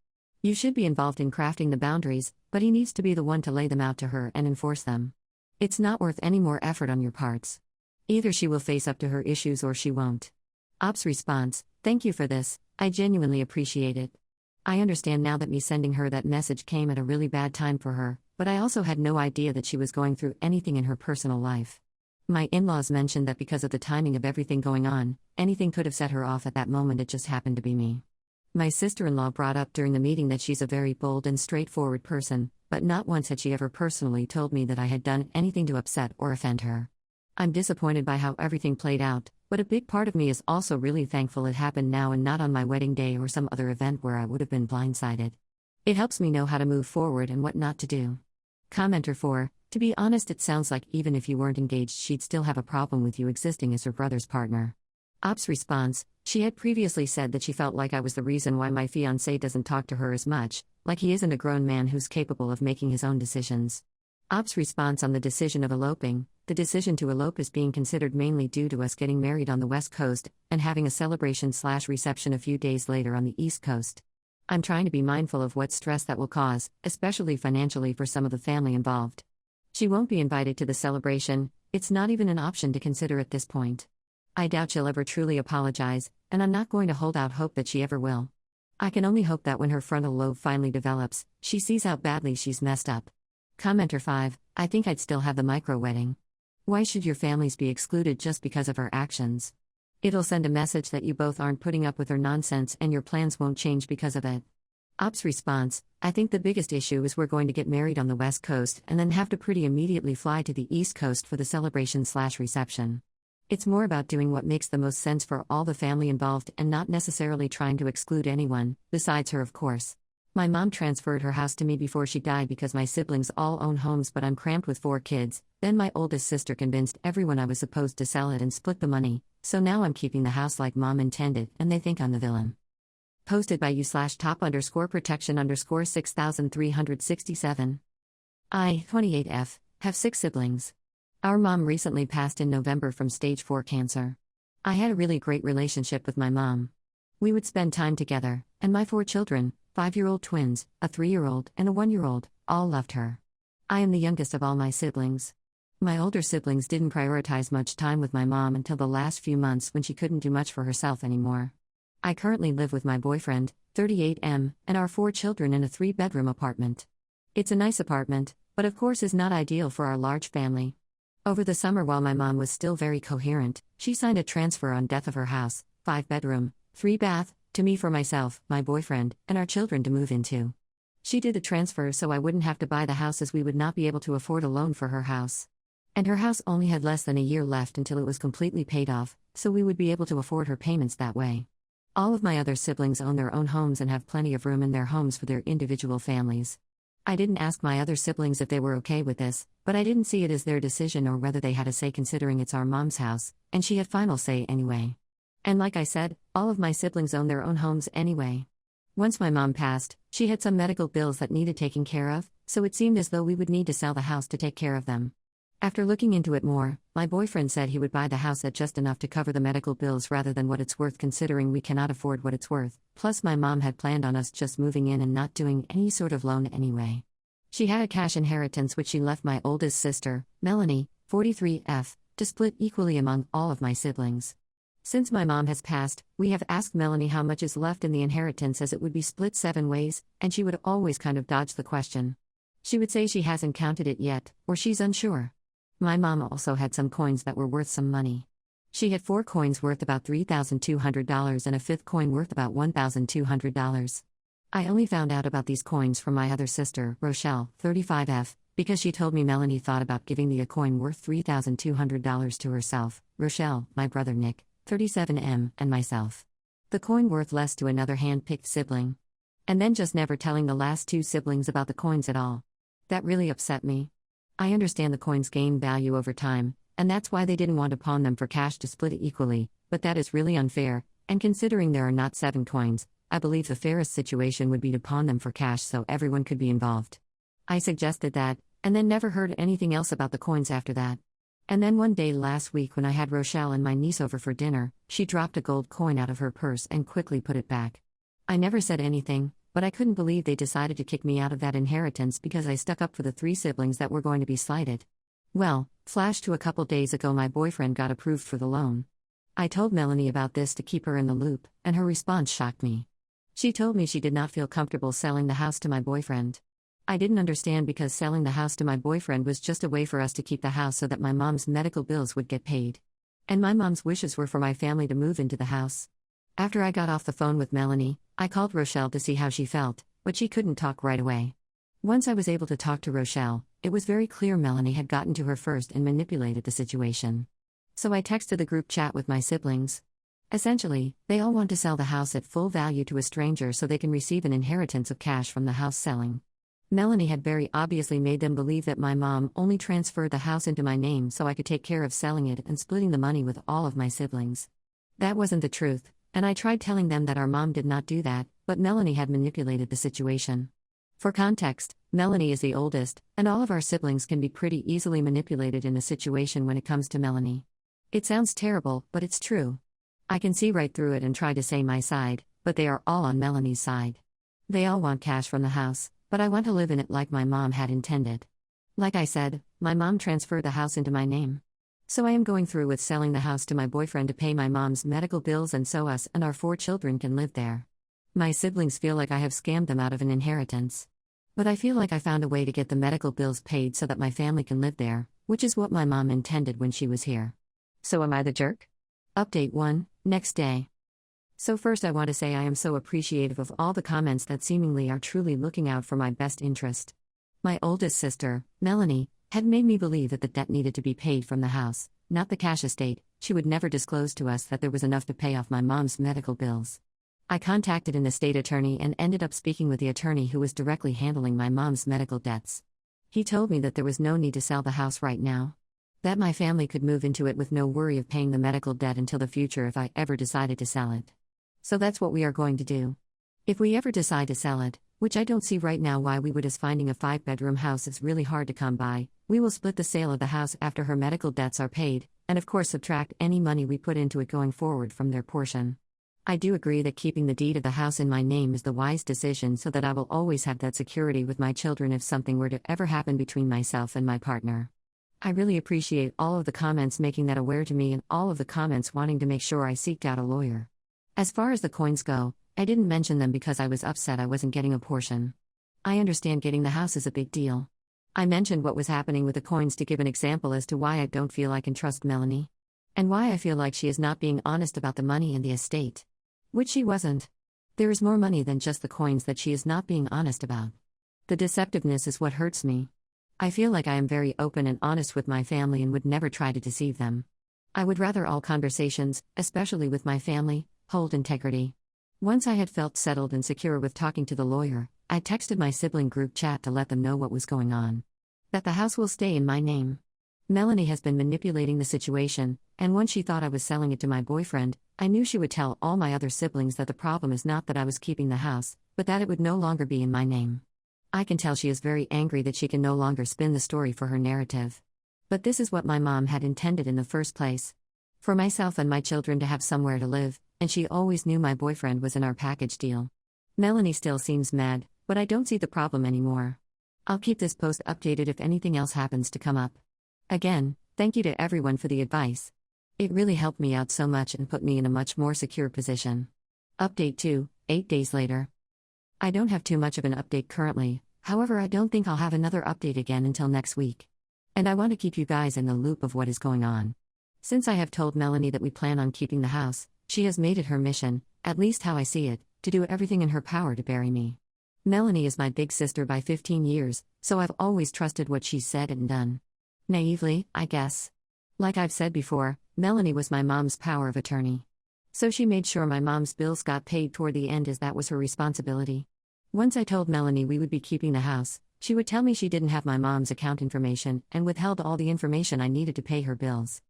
Speaker 2: You should be involved in crafting the boundaries, but he needs to be the one to lay them out to her and enforce them. It's not worth any more effort on your parts. Either she will face up to her issues or she won't. Ops response, thank you for this, I genuinely appreciate it. I understand now that me sending her that message came at a really bad time for her, but I also had no idea that she was going through anything in her personal life. My in-laws mentioned that because of the timing of everything going on, anything could have set her off at that moment, it just happened to be me. My sister-in-law brought up during the meeting that she's a very bold and straightforward person, but not once had she ever personally told me that I had done anything to upset or offend her. I'm disappointed by how everything played out, but a big part of me is also really thankful it happened now and not on my wedding day or some other event where I would have been blindsided. It helps me know how to move forward and what not to do. Commenter 4, to be honest, it sounds like even if you weren't engaged, she'd still have a problem with you existing as her brother's partner. Ops response, she had previously said that she felt like I was the reason why my fiancé doesn't talk to her as much, like he isn't a grown man who's capable of making his own decisions. Ops response on the decision of eloping, the decision to elope is being considered mainly due to us getting married on the West Coast and having a celebration/reception a few days later on the East Coast. I'm trying to be mindful of what stress that will cause, especially financially for some of the family involved. She won't be invited to the celebration, it's not even an option to consider at this point. I doubt she'll ever truly apologize, and I'm not going to hold out hope that she ever will. I can only hope that when her frontal lobe finally develops, she sees how badly she's messed up. Commenter 5, I think I'd still have the micro-wedding. Why should your families be excluded just because of her actions? It'll send a message that you both aren't putting up with her nonsense and your plans won't change because of it. Ops response, I think the biggest issue is we're going to get married on the West Coast and then have to pretty immediately fly to the East Coast for the celebration/reception. It's more about doing what makes the most sense for all the family involved and not necessarily trying to exclude anyone, besides her of course. My mom transferred her house to me before she died because my siblings all own homes but I'm cramped with 4 kids, then my oldest sister convinced everyone I was supposed to sell it and split the money, so now I'm keeping the house like mom intended and they think I'm the villain. Posted by you/top_protection_6367. I, 28F, have 6 siblings. Our mom recently passed in November from stage 4 cancer. I had a really great relationship with my mom. We would spend time together, and my 4 children, 5-year-old twins, a 3-year-old, and a 1-year-old, all loved her. I am the youngest of all my siblings. My older siblings didn't prioritize much time with my mom until the last few months when she couldn't do much for herself anymore. I currently live with my boyfriend, 38M, and our 4 children in a 3-bedroom apartment. It's a nice apartment, but of course is not ideal for our large family. Over the summer while my mom was still very coherent, she signed a transfer on death of her house, 5-bedroom, 3-bath, to me for myself, my boyfriend, and our children to move into. She did the transfer so I wouldn't have to buy the house as we would not be able to afford a loan for her house. And her house only had less than a year left until it was completely paid off, so we would be able to afford her payments that way. All of my other siblings own their own homes and have plenty of room in their homes for their individual families. I didn't ask my other siblings if they were okay with this, but I didn't see it as their decision or whether they had a say considering it's our mom's house, and she had final say anyway. And like I said, all of my siblings own their own homes anyway. Once my mom passed, she had some medical bills that needed taking care of, so it seemed as though we would need to sell the house to take care of them. After looking into it more, my boyfriend said he would buy the house at just enough to cover the medical bills rather than what it's worth considering we cannot afford what it's worth, plus my mom had planned on us just moving in and not doing any sort of loan anyway. She had a cash inheritance which she left my oldest sister, Melanie, 43F, to split equally among all of my siblings. Since my mom has passed, we have asked Melanie how much is left in the inheritance as it would be split 7 ways, and she would always kind of dodge the question. She would say she hasn't counted it yet, or she's unsure. My mom also had some coins that were worth some money. She had 4 coins worth about $3,200 and a 5th coin worth about $1,200. I only found out about these coins from my other sister, Rochelle, 35F, because she told me Melanie thought about giving a coin worth $3,200 to herself, Rochelle, my brother Nick, 37M, and myself. The coin worth less to another hand-picked sibling. And then just never telling the last 2 siblings about the coins at all. That really upset me. I understand the coins gain value over time, and that's why they didn't want to pawn them for cash to split it equally, but that is really unfair, and considering there are not 7 coins, I believe the fairest situation would be to pawn them for cash so everyone could be involved. I suggested that, and then never heard anything else about the coins after that. And then one day last week when I had Rochelle and my niece over for dinner, she dropped a gold coin out of her purse and quickly put it back. I never said anything, but I couldn't believe they decided to kick me out of that inheritance because I stuck up for the 3 siblings that were going to be slighted. Well, flash to a couple days ago my boyfriend got approved for the loan. I told Melanie about this to keep her in the loop, and her response shocked me. She told me she did not feel comfortable selling the house to my boyfriend. I didn't understand because selling the house to my boyfriend was just a way for us to keep the house so that my mom's medical bills would get paid. And my mom's wishes were for my family to move into the house. After I got off the phone with Melanie, I called Rochelle to see how she felt, but she couldn't talk right away. Once I was able to talk to Rochelle, it was very clear Melanie had gotten to her first and manipulated the situation. So I texted the group chat with my siblings. Essentially, they all want to sell the house at full value to a stranger so they can receive an inheritance of cash from the house selling. Melanie had very obviously made them believe that my mom only transferred the house into my name so I could take care of selling it and splitting the money with all of my siblings. That wasn't the truth, and I tried telling them that our mom did not do that, but Melanie had manipulated the situation. For context, Melanie is the oldest, and all of our siblings can be pretty easily manipulated in a situation when it comes to Melanie. It sounds terrible, but it's true. I can see right through it and try to say my side, but they are all on Melanie's side. They all want cash from the house, but I want to live in it like my mom had intended. Like I said, my mom transferred the house into my name. So I am going through with selling the house to my boyfriend to pay my mom's medical bills and so us and our 4 children can live there. My siblings feel like I have scammed them out of an inheritance. But I feel like I found a way to get the medical bills paid so that my family can live there, which is what my mom intended when she was here. So am I the jerk? Update 1, next day. So first I want to say I am so appreciative of all the comments that seemingly are truly looking out for my best interest. My oldest sister, Melanie, had made me believe that the debt needed to be paid from the house, not the cash estate. She would never disclose to us that there was enough to pay off my mom's medical bills. I contacted an estate attorney and ended up speaking with the attorney who was directly handling my mom's medical debts. He told me that there was no need to sell the house right now. That my family could move into it with no worry of paying the medical debt until the future if I ever decided to sell it. So that's what we are going to do. If we ever decide to sell it, which I don't see right now why we would, as finding a 5-bedroom house is really hard to come by, we will split the sale of the house after her medical debts are paid, and of course subtract any money we put into it going forward from their portion. I do agree that keeping the deed of the house in my name is the wise decision so that I will always have that security with my children if something were to ever happen between myself and my partner. I really appreciate all of the comments making that aware to me and all of the comments wanting to make sure I seeked out a lawyer. As far as the coins go, I didn't mention them because I was upset I wasn't getting a portion. I understand getting the house is a big deal. I mentioned what was happening with the coins to give an example as to why I don't feel I can trust Melanie. And why I feel like she is not being honest about the money and the estate. Which she wasn't. There is more money than just the coins that she is not being honest about. The deceptiveness is what hurts me. I feel like I am very open and honest with my family and would never try to deceive them. I would rather all conversations, especially with my family, hold integrity. Once I had felt settled and secure with talking to the lawyer, I texted my sibling group chat to let them know what was going on. That the house will stay in my name. Melanie has been manipulating the situation, and once she thought I was selling it to my boyfriend, I knew she would tell all my other siblings that the problem is not that I was keeping the house, but that it would no longer be in my name. I can tell she is very angry that she can no longer spin the story for her narrative. But this is what my mom had intended in the first place. For myself and my children to have somewhere to live, and she always knew my boyfriend was in our package deal. Melanie still seems mad, but I don't see the problem anymore. I'll keep this post updated if anything else happens to come up. Again, thank you to everyone for the advice. It really helped me out so much and put me in a much more secure position. Update 2, 8 days later. I don't have too much of an update currently, however I don't think I'll have another update again until next week. And I want to keep you guys in the loop of what is going on. Since I have told Melanie that we plan on keeping the house, she has made it her mission, at least how I see it, to do everything in her power to bury me. Melanie is my big sister by 15 years, so I've always trusted what she's said and done. Naively, I guess. Like I've said before, Melanie was my mom's power of attorney. So she made sure my mom's bills got paid toward the end as that was her responsibility. Once I told Melanie we would be keeping the house, she would tell me she didn't have my mom's account information and withheld all the information I needed to pay her bills.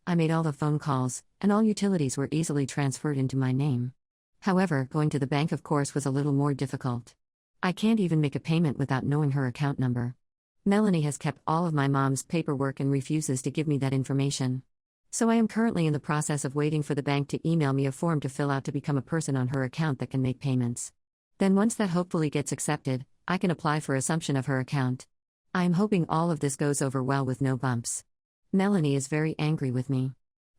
Speaker 2: I made all the phone calls, and all utilities were easily transferred into my name. However, going to the bank of course was a little more difficult. I can't even make a payment without knowing her account number. Melanie has kept all of my mom's paperwork and refuses to give me that information. So I am currently in the process of waiting for the bank to email me a form to fill out to become a person on her account that can make payments. Then once that hopefully gets accepted, I can apply for assumption of her account. I am hoping all of this goes over well with no bumps. Melanie is very angry with me.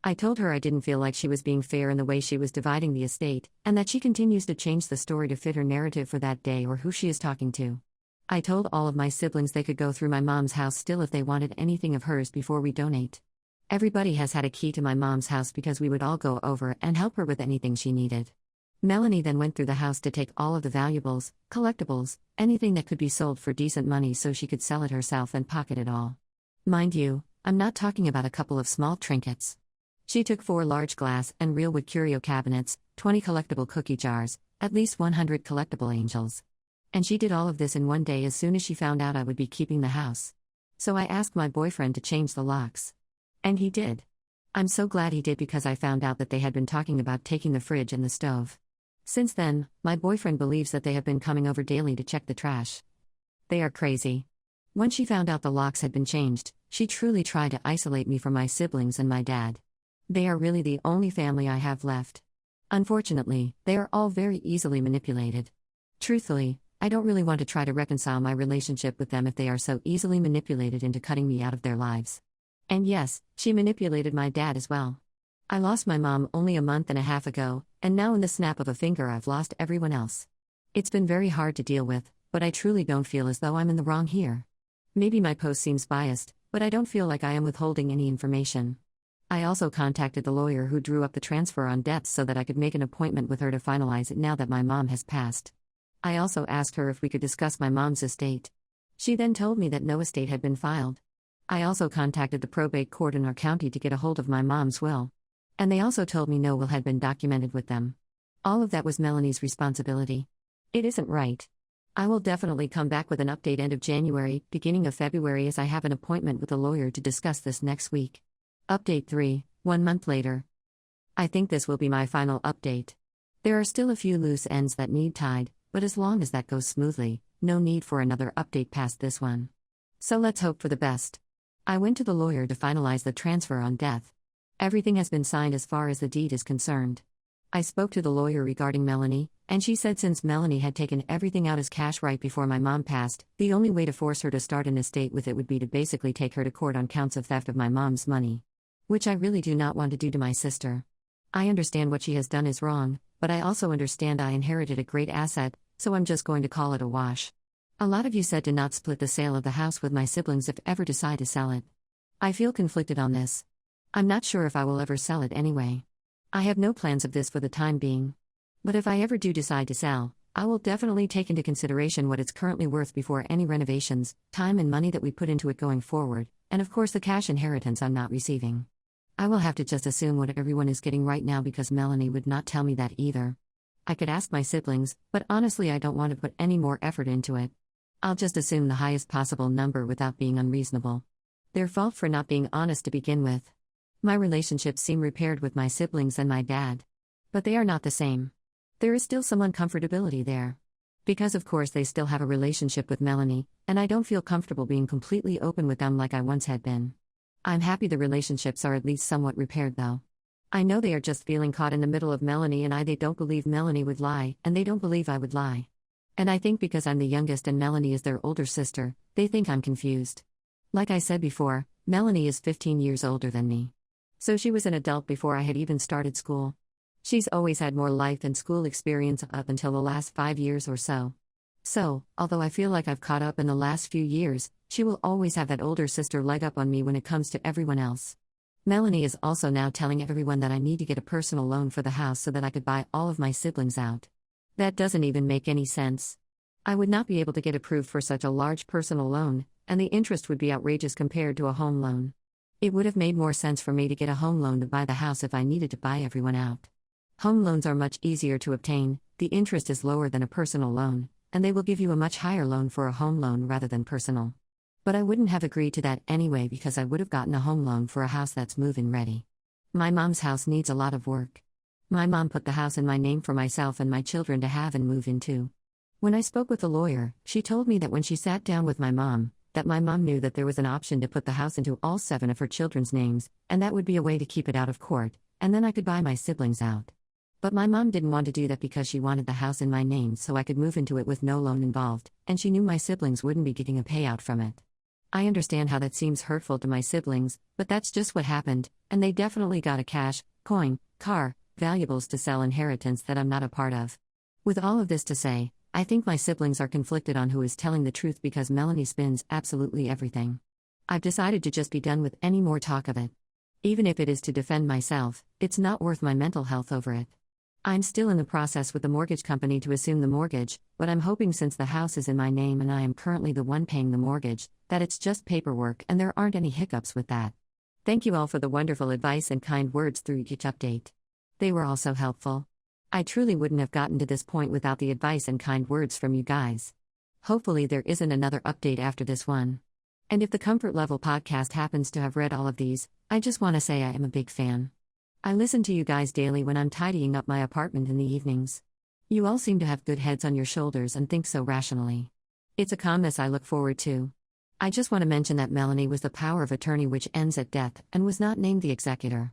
Speaker 2: I told her I didn't feel like she was being fair in the way she was dividing the estate, and that she continues to change the story to fit her narrative for that day or who she is talking to. I told all of my siblings they could go through my mom's house still if they wanted anything of hers before we donate. Everybody has had a key to my mom's house because we would all go over and help her with anything she needed. Melanie then went through the house to take all of the valuables, collectibles, anything that could be sold for decent money so she could sell it herself and pocket it all. Mind you, I'm not talking about a couple of small trinkets. She took 4 large glass and real wood curio cabinets, 20 collectible cookie jars, at least 100 collectible angels. And she did all of this in one day as soon as she found out I would be keeping the house. So I asked my boyfriend to change the locks. And he did. I'm so glad he did because I found out that they had been talking about taking the fridge and the stove. Since then, my boyfriend believes that they have been coming over daily to check the trash. They are crazy. Once she found out the locks had been changed, she truly tried to isolate me from my siblings and my dad. They are really the only family I have left. Unfortunately, they are all very easily manipulated. Truthfully, I don't really want to try to reconcile my relationship with them if they are so easily manipulated into cutting me out of their lives. And yes, she manipulated my dad as well. I lost my mom only a month and a half ago, and now in the snap of a finger I've lost everyone else. It's been very hard to deal with, but I truly don't feel as though I'm in the wrong here. Maybe my post seems biased, but I don't feel like I am withholding any information. I also contacted the lawyer who drew up the transfer on death so that I could make an appointment with her to finalize it now that my mom has passed. I also asked her if we could discuss my mom's estate. She then told me that no estate had been filed. I also contacted the probate court in our county to get a hold of my mom's will. And they also told me no will had been documented with them. All of that was Melanie's responsibility. It isn't right. I will definitely come back with an update end of January, beginning of February as I have an appointment with a lawyer to discuss this next week. Update 3, 1 month later. I think this will be my final update. There are still a few loose ends that need tied, but as long as that goes smoothly, no need for another update past this one. So let's hope for the best. I went to the lawyer to finalize the transfer on death. Everything has been signed as far as the deed is concerned. I spoke to the lawyer regarding Melanie, and she said since Melanie had taken everything out as cash right before my mom passed, the only way to force her to start an estate with it would be to basically take her to court on counts of theft of my mom's money. Which I really do not want to do to my sister. I understand what she has done is wrong, but I also understand I inherited a great asset, so I'm just going to call it a wash. A lot of you said to not split the sale of the house with my siblings if ever decide to sell it. I feel conflicted on this. I'm not sure if I will ever sell it anyway. I have no plans of this for the time being. But if I ever do decide to sell, I will definitely take into consideration what it's currently worth before any renovations, time and money that we put into it going forward, and of course the cash inheritance I'm not receiving. I will have to just assume what everyone is getting right now because Melanie would not tell me that either. I could ask my siblings, but honestly I don't want to put any more effort into it. I'll just assume the highest possible number without being unreasonable. Their fault for not being honest to begin with. My relationships seem repaired with my siblings and my dad. But they are not the same. There is still some uncomfortability there. Because of course they still have a relationship with Melanie, and I don't feel comfortable being completely open with them like I once had been. I'm happy the relationships are at least somewhat repaired though. I know they are just feeling caught in the middle of Melanie and they don't believe Melanie would lie, and they don't believe I would lie. And I think because I'm the youngest and Melanie is their older sister, they think I'm confused. Like I said before, Melanie is 15 years older than me. So she was an adult before I had even started school. She's always had more life and school experience up until the last 5 years or so. So, although I feel like I've caught up in the last few years, she will always have that older sister leg up on me when it comes to everyone else. Melanie is also now telling everyone that I need to get a personal loan for the house so that I could buy all of my siblings out. That doesn't even make any sense. I would not be able to get approved for such a large personal loan, and the interest would be outrageous compared to a home loan. It would have made more sense for me to get a home loan to buy the house if I needed to buy everyone out. Home loans are much easier to obtain, the interest is lower than a personal loan, and they will give you a much higher loan for a home loan rather than personal. But I wouldn't have agreed to that anyway because I would have gotten a home loan for a house that's move-in ready. My mom's house needs a lot of work. My mom put the house in my name for myself and my children to have and move into. When I spoke with the lawyer, she told me that when she sat down with my mom knew that there was an option to put the house into all 7 of her children's names, and that would be a way to keep it out of court, and then I could buy my siblings out. But my mom didn't want to do that because she wanted the house in my name so I could move into it with no loan involved, and she knew my siblings wouldn't be getting a payout from it. I understand how that seems hurtful to my siblings, but that's just what happened, and they definitely got a cash, coin, car, valuables to sell inheritance that I'm not a part of. With all of this to say, I think my siblings are conflicted on who is telling the truth because Melanie spins absolutely everything. I've decided to just be done with any more talk of it. Even if it is to defend myself, it's not worth my mental health over it. I'm still in the process with the mortgage company to assume the mortgage, but I'm hoping since the house is in my name and I am currently the one paying the mortgage, that it's just paperwork and there aren't any hiccups with that. Thank you all for the wonderful advice and kind words through each update. They were all so helpful. I truly wouldn't have gotten to this point without the advice and kind words from you guys. Hopefully there isn't another update after this one. And if the Comfort Level podcast happens to have read all of these, I just want to say I am a big fan. I listen to you guys daily when I'm tidying up my apartment in the evenings. You all seem to have good heads on your shoulders and think so rationally. It's a calmness I look forward to. I just want to mention that Melanie was the power of attorney which ends at death and was not named the executor.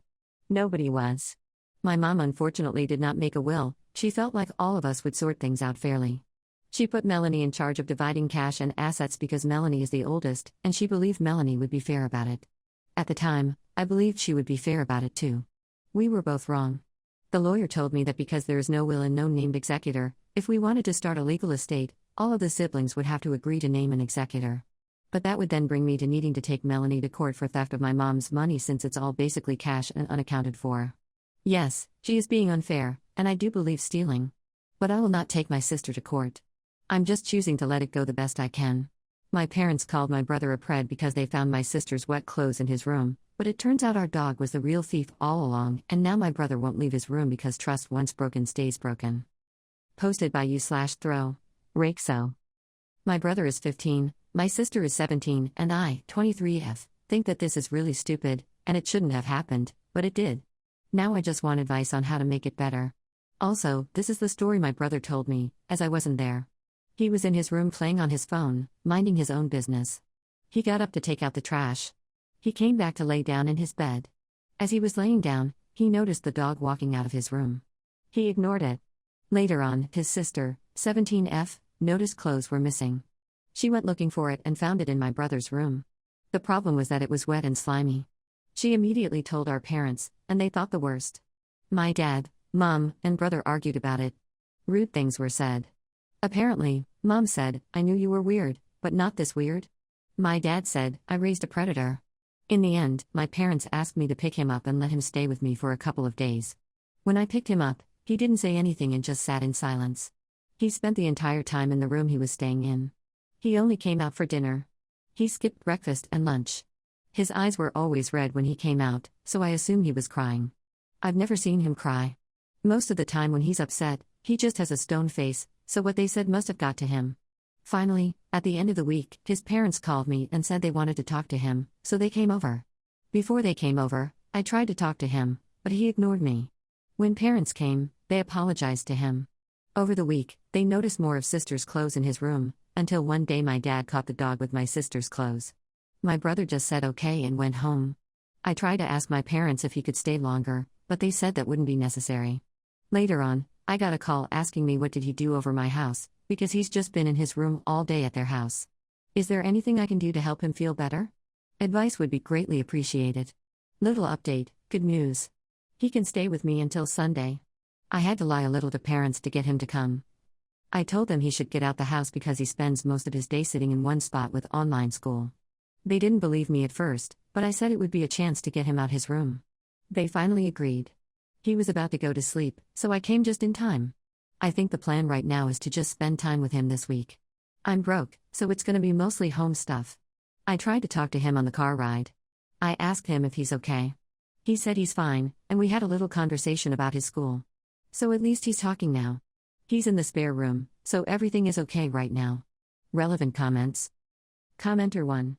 Speaker 2: Nobody was. My mom unfortunately did not make a will. She felt like all of us would sort things out fairly. She put Melanie in charge of dividing cash and assets because Melanie is the oldest, and she believed Melanie would be fair about it. At the time, I believed she would be fair about it too. We were both wrong. The lawyer told me that because there is no will and no named executor, if we wanted to start a legal estate, all of the siblings would have to agree to name an executor. But that would then bring me to needing to take Melanie to court for theft of my mom's money since it's all basically cash and unaccounted for. Yes, she is being unfair, and I do believe stealing. But I will not take my sister to court. I'm just choosing to let it go the best I can. My parents called my brother a pred because they found my sister's wet clothes in his room, but it turns out our dog was the real thief all along, and now my brother won't leave his room because trust once broken stays broken. Posted by you/throw. Rakso. My brother is 15, my sister is 17, and I, 23F, think that this is really stupid, and it shouldn't have happened, but it did. Now I just want advice on how to make it better. Also, this is the story my brother told me, as I wasn't there. He was in his room playing on his phone, minding his own business. He got up to take out the trash. He came back to lay down in his bed. As he was laying down, he noticed the dog walking out of his room. He ignored it. Later on, his sister, 17F, noticed clothes were missing. She went looking for it and found it in my brother's room. The problem was that it was wet and slimy. She immediately told our parents, and they thought the worst. My dad, mom, and brother argued about it. Rude things were said. Apparently, Mom said, "I knew you were weird, but not this weird." My dad said, "I raised a predator." In the end, my parents asked me to pick him up and let him stay with me for a couple of days. When I picked him up, he didn't say anything and just sat in silence. He spent the entire time in the room he was staying in. He only came out for dinner. He skipped breakfast and lunch. His eyes were always red when he came out, so I assumed he was crying. I've never seen him cry. Most of the time when he's upset, he just has a stone face, so what they said must have got to him. Finally, at the end of the week, his parents called me and said they wanted to talk to him, so they came over. Before they came over, I tried to talk to him, but he ignored me. When parents came, they apologized to him. Over the week, they noticed more of sister's clothes in his room, until one day my dad caught the dog with my sister's clothes. My brother just said okay and went home. I tried to ask my parents if he could stay longer, but they said that wouldn't be necessary. Later on, I got a call asking me what did he do over my house, because he's just been in his room all day at their house. Is there anything I can do to help him feel better? Advice would be greatly appreciated. Little update, good news. He can stay with me until Sunday. I had to lie a little to parents to get him to come. I told them he should get out the house because he spends most of his day sitting in one spot with online school. They didn't believe me at first, but I said it would be a chance to get him out his room. They finally agreed. He was about to go to sleep, so I came just in time. I think the plan right now is to just spend time with him this week. I'm broke, so it's gonna be mostly home stuff. I tried to talk to him on the car ride. I asked him if he's okay. He said he's fine, and we had a little conversation about his school. So at least he's talking now. He's in the spare room, so everything is okay right now. Relevant comments. Commenter 1.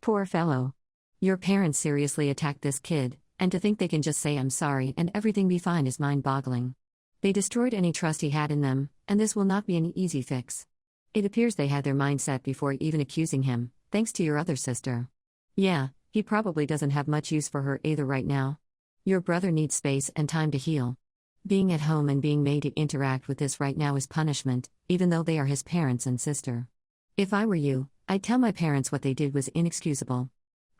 Speaker 2: Poor fellow. Your parents seriously attacked this kid, and to think they can just say I'm sorry and everything be fine is mind-boggling. They destroyed any trust he had in them, and this will not be an easy fix. It appears they had their mind set before even accusing him, thanks to your other sister. Yeah, he probably doesn't have much use for her either right now. Your brother needs space and time to heal. Being at home and being made to interact with this right now is punishment, even though they are his parents and sister. If I were you, I'd tell my parents what they did was inexcusable.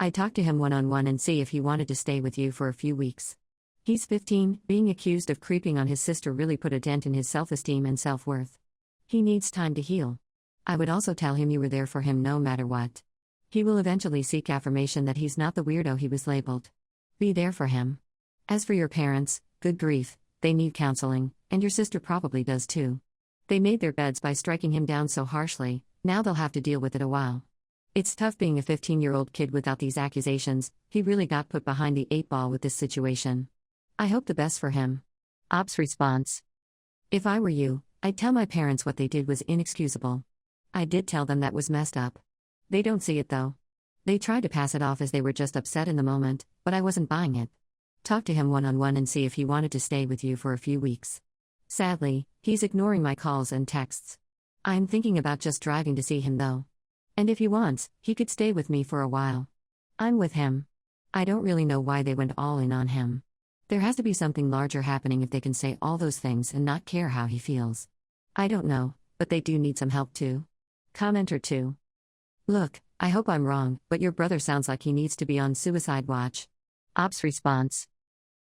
Speaker 2: I'd talk to him one-on-one and see if he wanted to stay with you for a few weeks. He's 15, being accused of creeping on his sister really put a dent in his self-esteem and self-worth. He needs time to heal. I would also tell him you were there for him no matter what. He will eventually seek affirmation that he's not the weirdo he was labeled. Be there for him. As for your parents, good grief, They need counseling, and your sister probably does too. They made their beds by striking him down so harshly, now they'll have to deal with it a while. It's tough being a 15-year-old kid without these accusations. He really got put behind the 8 ball with this situation. I hope the best for him. Ops response. If I were you, I'd tell my parents what they did was inexcusable. I did tell them that was messed up. They don't see it though. They tried to pass it off as they were just upset in the moment, but I wasn't buying it. Talk to him one-on-one and see if he wanted to stay with you for a few weeks. Sadly, he's ignoring my calls and texts. I'm thinking about just driving to see him though. And if he wants, he could stay with me for a while. I'm with him. I don't really know why they went all in on him. There has to be something larger happening if they can say all those things and not care how he feels. I don't know, but they do need some help too. Commenter 2. Look, I hope I'm wrong, but your brother sounds like he needs to be on suicide watch. Ops response.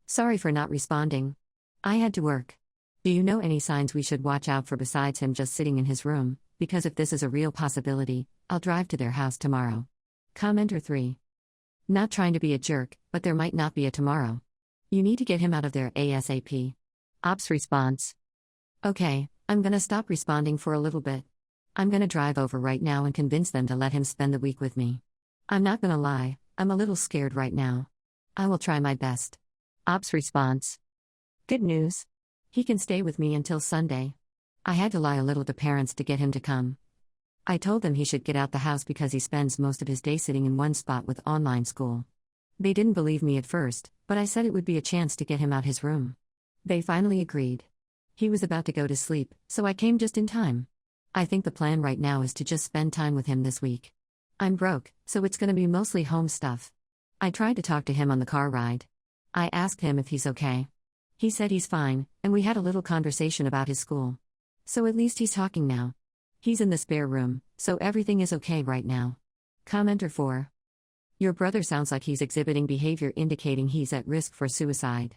Speaker 2: Sorry for not responding. I had to work. Do you know any signs we should watch out for besides him just sitting in his room? Because if this is a real possibility, I'll drive to their house tomorrow. Commenter 3. Not trying to be a jerk, but there might not be a tomorrow. You need to get him out of there ASAP. Ops response. Okay, I'm gonna stop responding for a little bit. I'm gonna drive over right now and convince them to let him spend the week with me. I'm not gonna lie, I'm a little scared right now. I will try my best. Ops response. Good news. He can stay with me until Sunday. I had to lie a little to parents to get him to come. I told them he should get out the house because he spends most of his day sitting in one spot with online school. They didn't believe me at first, but I said it would be a chance to get him out his room. They finally agreed. He was about to go to sleep, so I came just in time. I think the plan right now is to just spend time with him this week. I'm broke, so it's gonna be mostly home stuff. I tried to talk to him on the car ride. I asked him if he's okay. He said he's fine, and we had a little conversation about his school. So at least he's talking now. He's in the spare room, so everything is okay right now. Commenter 4. Your brother sounds like he's exhibiting behavior indicating he's at risk for suicide.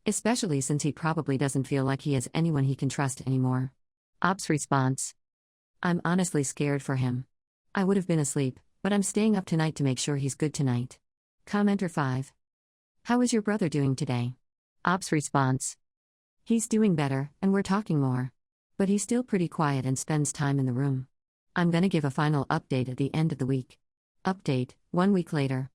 Speaker 2: Especially since he probably doesn't feel like he has anyone he can trust anymore. Ops response. I'm honestly scared for him. I would have been asleep, but I'm staying up tonight to make sure he's good tonight. Commenter 5. How is your brother doing today? Ops response. He's doing better, and we're talking more. But he's still pretty quiet and spends time in the room. I'm gonna give a final update at the end of the week. Update, 1 week later.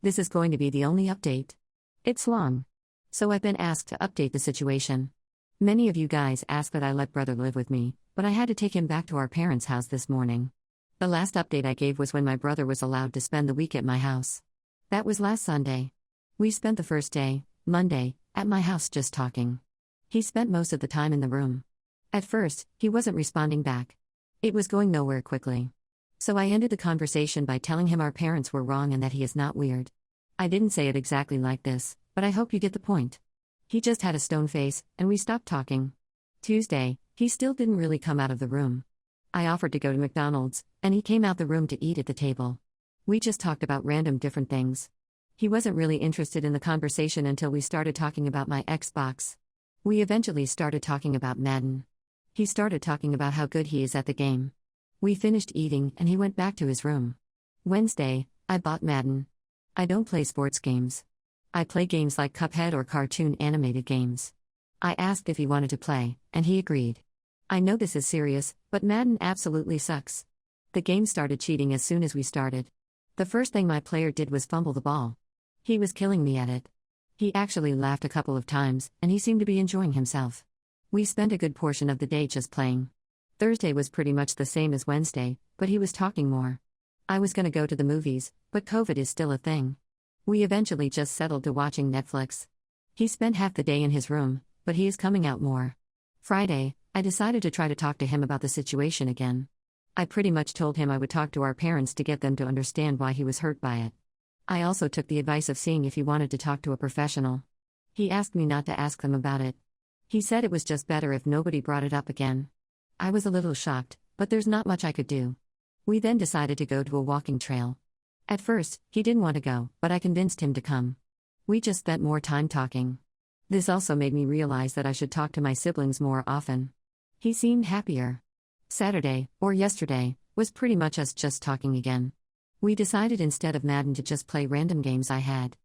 Speaker 2: This is going to be the only update. It's long. So I've been asked to update the situation. Many of you guys asked that I let brother live with me, but I had to take him back to our parents' house this morning. The last update I gave was when my brother was allowed to spend the week at my house. That was last Sunday. We spent the first day, Monday, at my house just talking. He spent most of the time in the room. At first, he wasn't responding back. It was going nowhere quickly. So I ended the conversation by telling him our parents were wrong and that he is not weird. I didn't say it exactly like this, but I hope you get the point. He just had a stone face, and we stopped talking. Tuesday, he still didn't really come out of the room. I offered to go to McDonald's, and he came out the room to eat at the table. We just talked about random different things. He wasn't really interested in the conversation until we started talking about my Xbox. We eventually started talking about Madden. He started talking about how good he is at the game. We finished eating and he went back to his room. Wednesday, I bought Madden. I don't play sports games. I play games like Cuphead or cartoon animated games. I asked if he wanted to play, and he agreed. I know this is serious, but Madden absolutely sucks. The game started cheating as soon as we started. The first thing my player did was fumble the ball. He was killing me at it. He actually laughed a couple of times, and he seemed to be enjoying himself. We spent a good portion of the day just playing. Thursday was pretty much the same as Wednesday, but he was talking more. I was gonna go to the movies, but COVID is still a thing. We eventually just settled to watching Netflix. He spent half the day in his room, but he is coming out more. Friday, I decided to try to talk to him about the situation again. I pretty much told him I would talk to our parents to get them to understand why he was hurt by it. I also took the advice of seeing if he wanted to talk to a professional. He asked me not to ask them about it. He said it was just better if nobody brought it up again. I was a little shocked, but there's not much I could do. We then decided to go to a walking trail. At first, he didn't want to go, but I convinced him to come. We just spent more time talking. This also made me realize that I should talk to my siblings more often. He seemed happier. Saturday, or yesterday, was pretty much us just talking again. We decided instead of Madden to just play random games I had.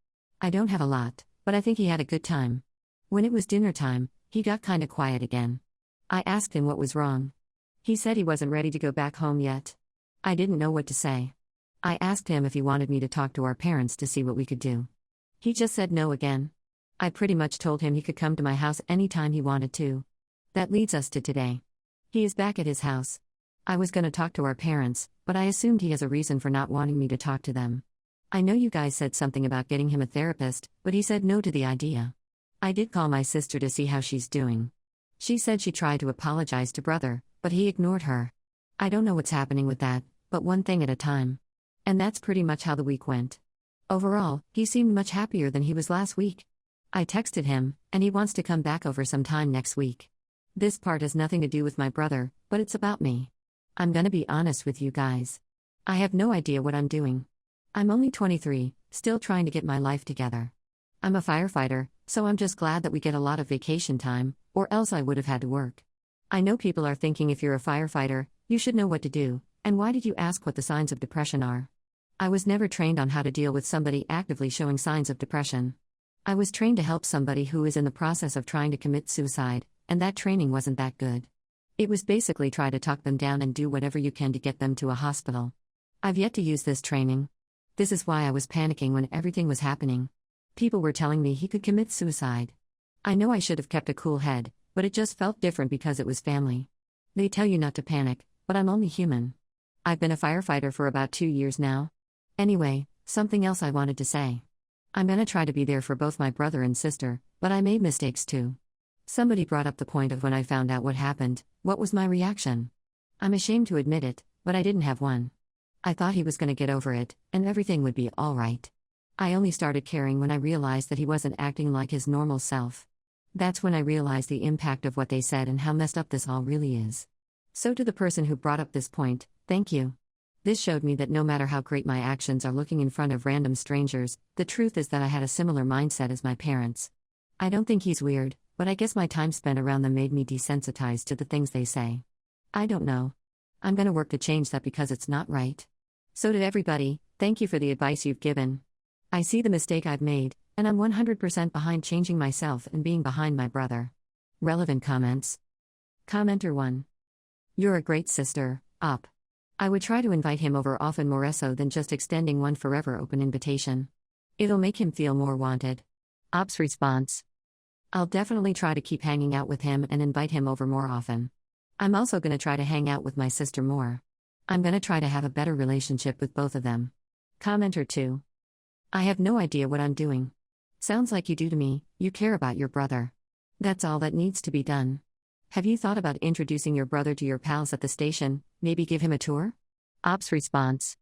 Speaker 2: I don't have a lot, but I think he had a good time. When it was dinner time, He got kinda quiet again. I asked him what was wrong. He said he wasn't ready to go back home yet. I didn't know what to say. I asked him if he wanted me to talk to our parents to see what we could do. He just said no again. I pretty much told him he could come to my house anytime he wanted to. That leads us to today. He is back at his house. I was gonna talk to our parents, but I assumed he has a reason for not wanting me to talk to them. I know you guys said something about getting him a therapist, but he said no to the idea. I did call my sister to see how she's doing. She said she tried to apologize to brother, but he ignored her. I don't know what's happening with that, but one thing at a time. And that's pretty much how the week went. Overall, he seemed much happier than he was last week. I texted him, and he wants to come back over sometime next week. This part has nothing to do with my brother, but it's about me. I'm gonna be honest with you guys. I have no idea what I'm doing. I'm only 23, still trying to get my life together. I'm a firefighter, so I'm just glad that we get a lot of vacation time, or else I would have had to work. I know people are thinking if you're a firefighter, you should know what to do, and why did you ask what the signs of depression are? I was never trained on how to deal with somebody actively showing signs of depression. I was trained to help somebody who is in the process of trying to commit suicide, and that training wasn't that good. It was basically try to talk them down and do whatever you can to get them to a hospital. I've yet to use this training. This is why I was panicking when everything was happening. People were telling me he could commit suicide. I know I should have kept a cool head, but it just felt different because it was family. They tell you not to panic, but I'm only human. I've been a firefighter for about 2 years now. Anyway, something else I wanted to say. I'm gonna try to be there for both my brother and sister, but I made mistakes too. Somebody brought up the point of when I found out what happened, what was my reaction? I'm ashamed to admit it, but I didn't have one. I thought he was gonna get over it, and everything would be alright. I only started caring when I realized that he wasn't acting like his normal self. That's when I realized the impact of what they said and how messed up this all really is. So to the person who brought up this point, thank you. This showed me that no matter how great my actions are looking in front of random strangers, the truth is that I had a similar mindset as my parents. I don't think he's weird, but I guess my time spent around them made me desensitized to the things they say. I don't know. I'm gonna work to change that because it's not right. So to everybody, thank you for the advice you've given. I see the mistake I've made, and I'm 100% behind changing myself and being behind my brother. Relevant comments. Commenter 1. You're a great sister, Op. I would try to invite him over often more so than just extending one forever open invitation. It'll make him feel more wanted. Op's response. I'll definitely try to keep hanging out with him and invite him over more often. I'm also gonna try to hang out with my sister more. I'm gonna try to have a better relationship with both of them. Commenter 2. I have no idea what I'm doing. Sounds like you do to me, you care about your brother. That's all that needs to be done. Have you thought about introducing your brother to your pals at the station, maybe give him a tour? Op's response.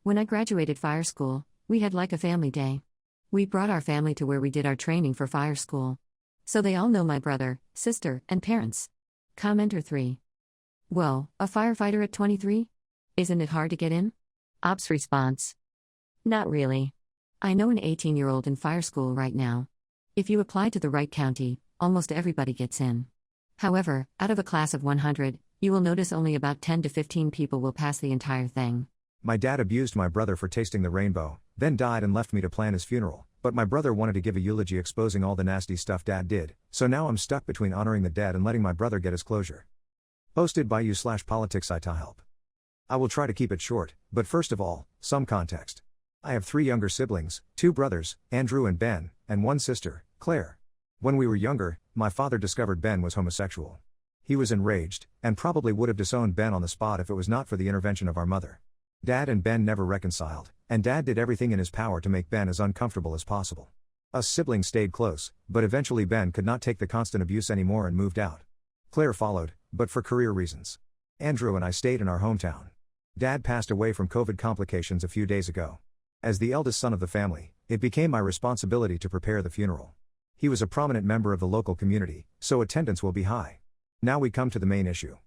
Speaker 2: When I graduated fire school, we had like a family day. We brought our family to where we did our training for fire school. So they all know my brother, sister, and parents. Commenter 3. Whoa, a firefighter at 23? Isn't it hard to get in? Op's response. Not really. I know an 18-year-old in fire school right now. If you apply to the right county, almost everybody gets in. However, out of a class of 100, you will notice only about 10 to 15 people will pass the entire thing.
Speaker 1: My dad abused my brother for tasting the rainbow, then died and left me to plan his funeral, but my brother wanted to give a eulogy exposing all the nasty stuff dad did, so now I'm stuck between honoring the dead and letting my brother get his closure. Posted by you/politicsITAHelp. I will try to keep it short, but first of all, some context. I have 3 younger siblings, 2 brothers, Andrew and Ben, and 1 sister, Claire. When we were younger, my father discovered Ben was homosexual. He was enraged, and probably would have disowned Ben on the spot if it was not for the intervention of our mother. Dad and Ben never reconciled, and Dad did everything in his power to make Ben as uncomfortable as possible. Us siblings stayed close, but eventually Ben could not take the constant abuse anymore and moved out. Claire followed, but for career reasons. Andrew and I stayed in our hometown. Dad passed away from COVID complications a few days ago. As the eldest son of the family, it became my responsibility to prepare the funeral. He was a prominent member of the local community, so attendance will be high. Now we come to the main issue.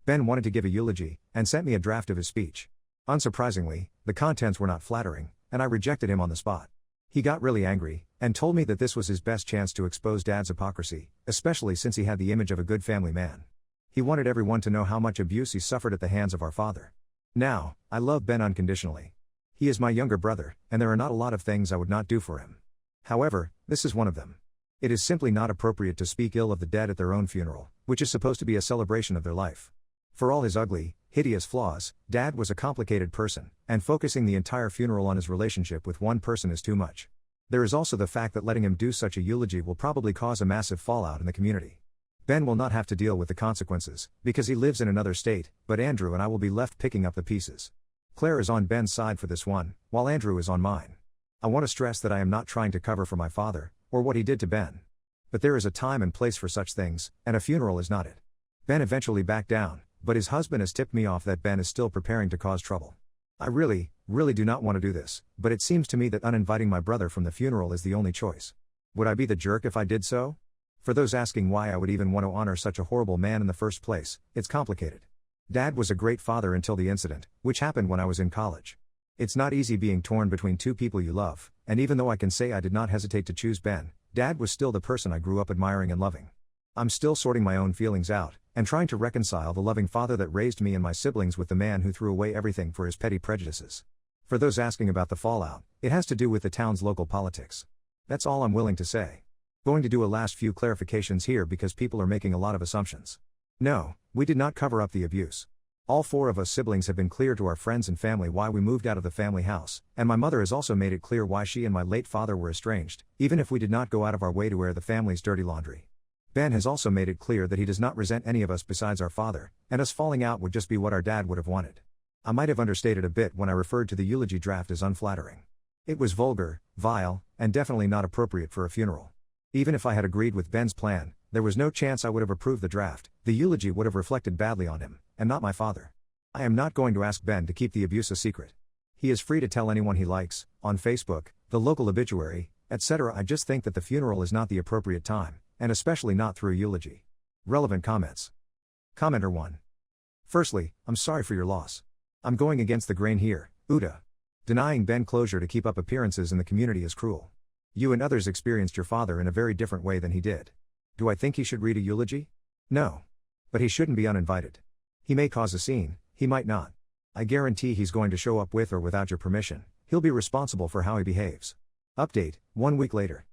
Speaker 1: Ben wanted to give a eulogy, and sent me a draft of his speech. Unsurprisingly, the contents were not flattering, and I rejected him on the spot. He got really angry, and told me that this was his best chance to expose Dad's hypocrisy, especially since he had the image of a good family man. He wanted everyone to know how much abuse he suffered at the hands of our father. Now, I love Ben unconditionally. He is my younger brother, and there are not a lot of things I would not do for him. However, this is one of them. It is simply not appropriate to speak ill of the dead at their own funeral, which is supposed to be a celebration of their life. For all his ugly, hideous flaws, Dad was a complicated person, and focusing the entire funeral on his relationship with one person is too much. There is also the fact that letting him do such a eulogy will probably cause a massive fallout in the community. Ben will not have to deal with the consequences, because he lives in another state, but Andrew and I will be left picking up the pieces. Claire is on Ben's side for this one, while Andrew is on mine. I want to stress that I am not trying to cover for my father, or what he did to Ben. But there is a time and place for such things, and a funeral is not it. Ben eventually backed down, but his husband has tipped me off that Ben is still preparing to cause trouble. I really do not want to do this, but it seems to me that uninviting my brother from the funeral is the only choice. Would I be the jerk if I did so? For those asking why I would even want to honor such a horrible man in the first place, it's complicated. Dad was a great father until the incident, which happened when I was in college. It's not easy being torn between two people you love, and even though I can say I did not hesitate to choose Ben, Dad was still the person I grew up admiring and loving. I'm still sorting my own feelings out, and trying to reconcile the loving father that raised me and my siblings with the man who threw away everything for his petty prejudices. For those asking about the fallout, it has to do with the town's local politics. That's all I'm willing to say. Going to do a last few clarifications here because people are making a lot of assumptions. No, we did not cover up the abuse. All four of us siblings have been clear to our friends and family why we moved out of the family house, and my mother has also made it clear why she and my late father were estranged, even if we did not go out of our way to air the family's dirty laundry. Ben has also made it clear that he does not resent any of us besides our father, and us falling out would just be what our dad would have wanted. I might have understated a bit when I referred to the eulogy draft as unflattering. It was vulgar, vile, and definitely not appropriate for a funeral. Even if I had agreed with Ben's plan, there was no chance I would have approved the draft. The eulogy would have reflected badly on him, and not my father. I am not going to ask Ben to keep the abuse a secret. He is free to tell anyone he likes, on Facebook, the local obituary, etc. I just think that the funeral is not the appropriate time, and especially not through a eulogy. Relevant comments. Commenter 1. Firstly, I'm sorry for your loss. I'm going against the grain here, Uda. Denying Ben closure to keep up appearances in the community is cruel. You and others experienced your father in a very different way than he did. Do I think he should read a eulogy? No. But he shouldn't be uninvited. He may cause a scene, he might not. I guarantee he's going to show up with or without your permission. He'll be responsible for how he behaves. Update, 1 week later.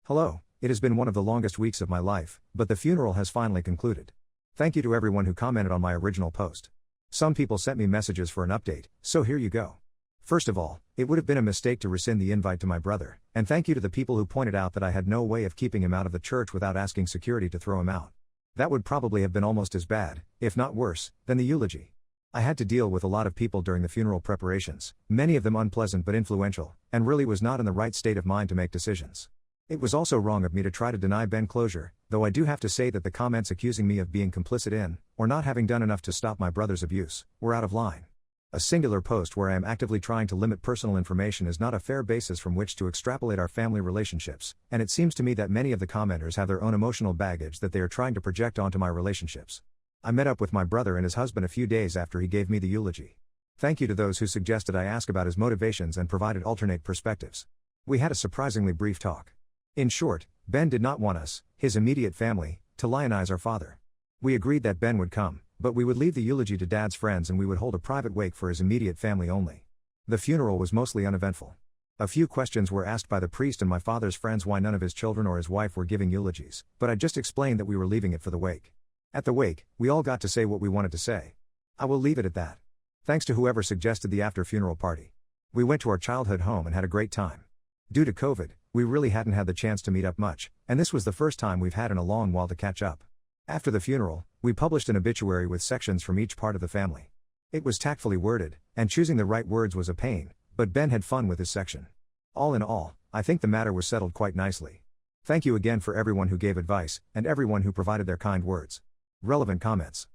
Speaker 1: Hello, it has been one of the longest weeks of my life, but the funeral has finally concluded. Thank you to everyone who commented on my original post. Some people sent me messages for an update, so here you go. First of all, it would have been a mistake to rescind the invite to my brother, and thank you to the people who pointed out that I had no way of keeping him out of the church without asking security to throw him out. That would probably have been almost as bad, if not worse, than the eulogy. I had to deal with a lot of people during the funeral preparations, many of them unpleasant but influential, and really was not in the right state of mind to make decisions. It was also wrong of me to try to deny Ben closure, though I do have to say that the comments accusing me of being complicit in, or not having done enough to stop my brother's abuse, were out of line. A singular post where I am actively trying to limit personal information is not a fair basis from which to extrapolate our family relationships, and it seems to me that many of the commenters have their own emotional baggage that they are trying to project onto my relationships. I met up with my brother and his husband a few days after he gave me the eulogy. Thank you to those who suggested I ask about his motivations and provided alternate perspectives. We had a surprisingly brief talk. In short, Ben did not want us, his immediate family, to lionize our father. We agreed that Ben would come, but we would leave the eulogy to Dad's friends and we would hold a private wake for his immediate family only. The funeral was mostly uneventful. A few questions were asked by the priest and my father's friends why none of his children or his wife were giving eulogies, but I just explained that we were leaving it for the wake. At the wake, we all got to say what we wanted to say. I will leave it at that. Thanks to whoever suggested the after-funeral party. We went to our childhood home and had a great time. Due to COVID, we really hadn't had the chance to meet up much, and this was the first time we've had in a long while to catch up. After the funeral, we published an obituary with sections from each part of the family. It was tactfully worded, and choosing the right words was a pain, but Ben had fun with his section. All in all, I think the matter was settled quite nicely. Thank you again for everyone who gave advice, and everyone who provided their kind words. Relevant comments.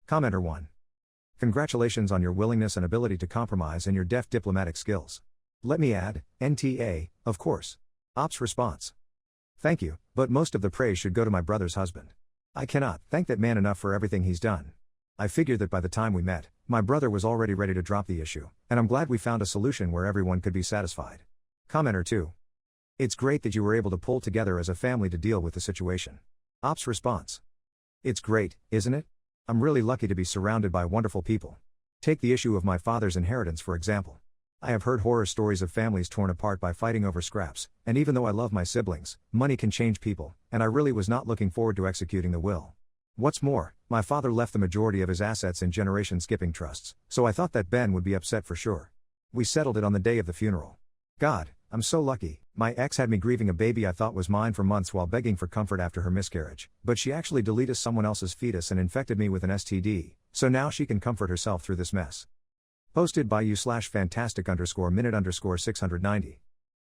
Speaker 1: Commenter 1. Congratulations on your willingness and ability to compromise and your deft diplomatic skills. Let me add, NTA, of course. Ops response. Thank you, but most of the praise should go to my brother's husband. I cannot thank that man enough for everything he's done. I figured that by the time we met, my brother was already ready to drop the issue, and I'm glad we found a solution where everyone could be satisfied. Commenter 2. It's great that you were able to pull together as a family to deal with the situation. Ops response. It's great, isn't it? I'm really lucky to be surrounded by wonderful people. Take the issue of my father's inheritance for example. I have heard horror stories of families torn apart by fighting over scraps, and even though I love my siblings, money can change people, and I really was not looking forward to executing the will. What's more, my father left the majority of his assets in generation skipping trusts, so I thought that Ben would be upset for sure. We settled it on the day of the funeral. God, I'm so lucky. My ex had me grieving a baby I thought was mine for months while begging for comfort after her miscarriage, but she actually deleted someone else's fetus and infected me with an STD, so now she can comfort herself through this mess. Posted by you/fantastic_minute_690.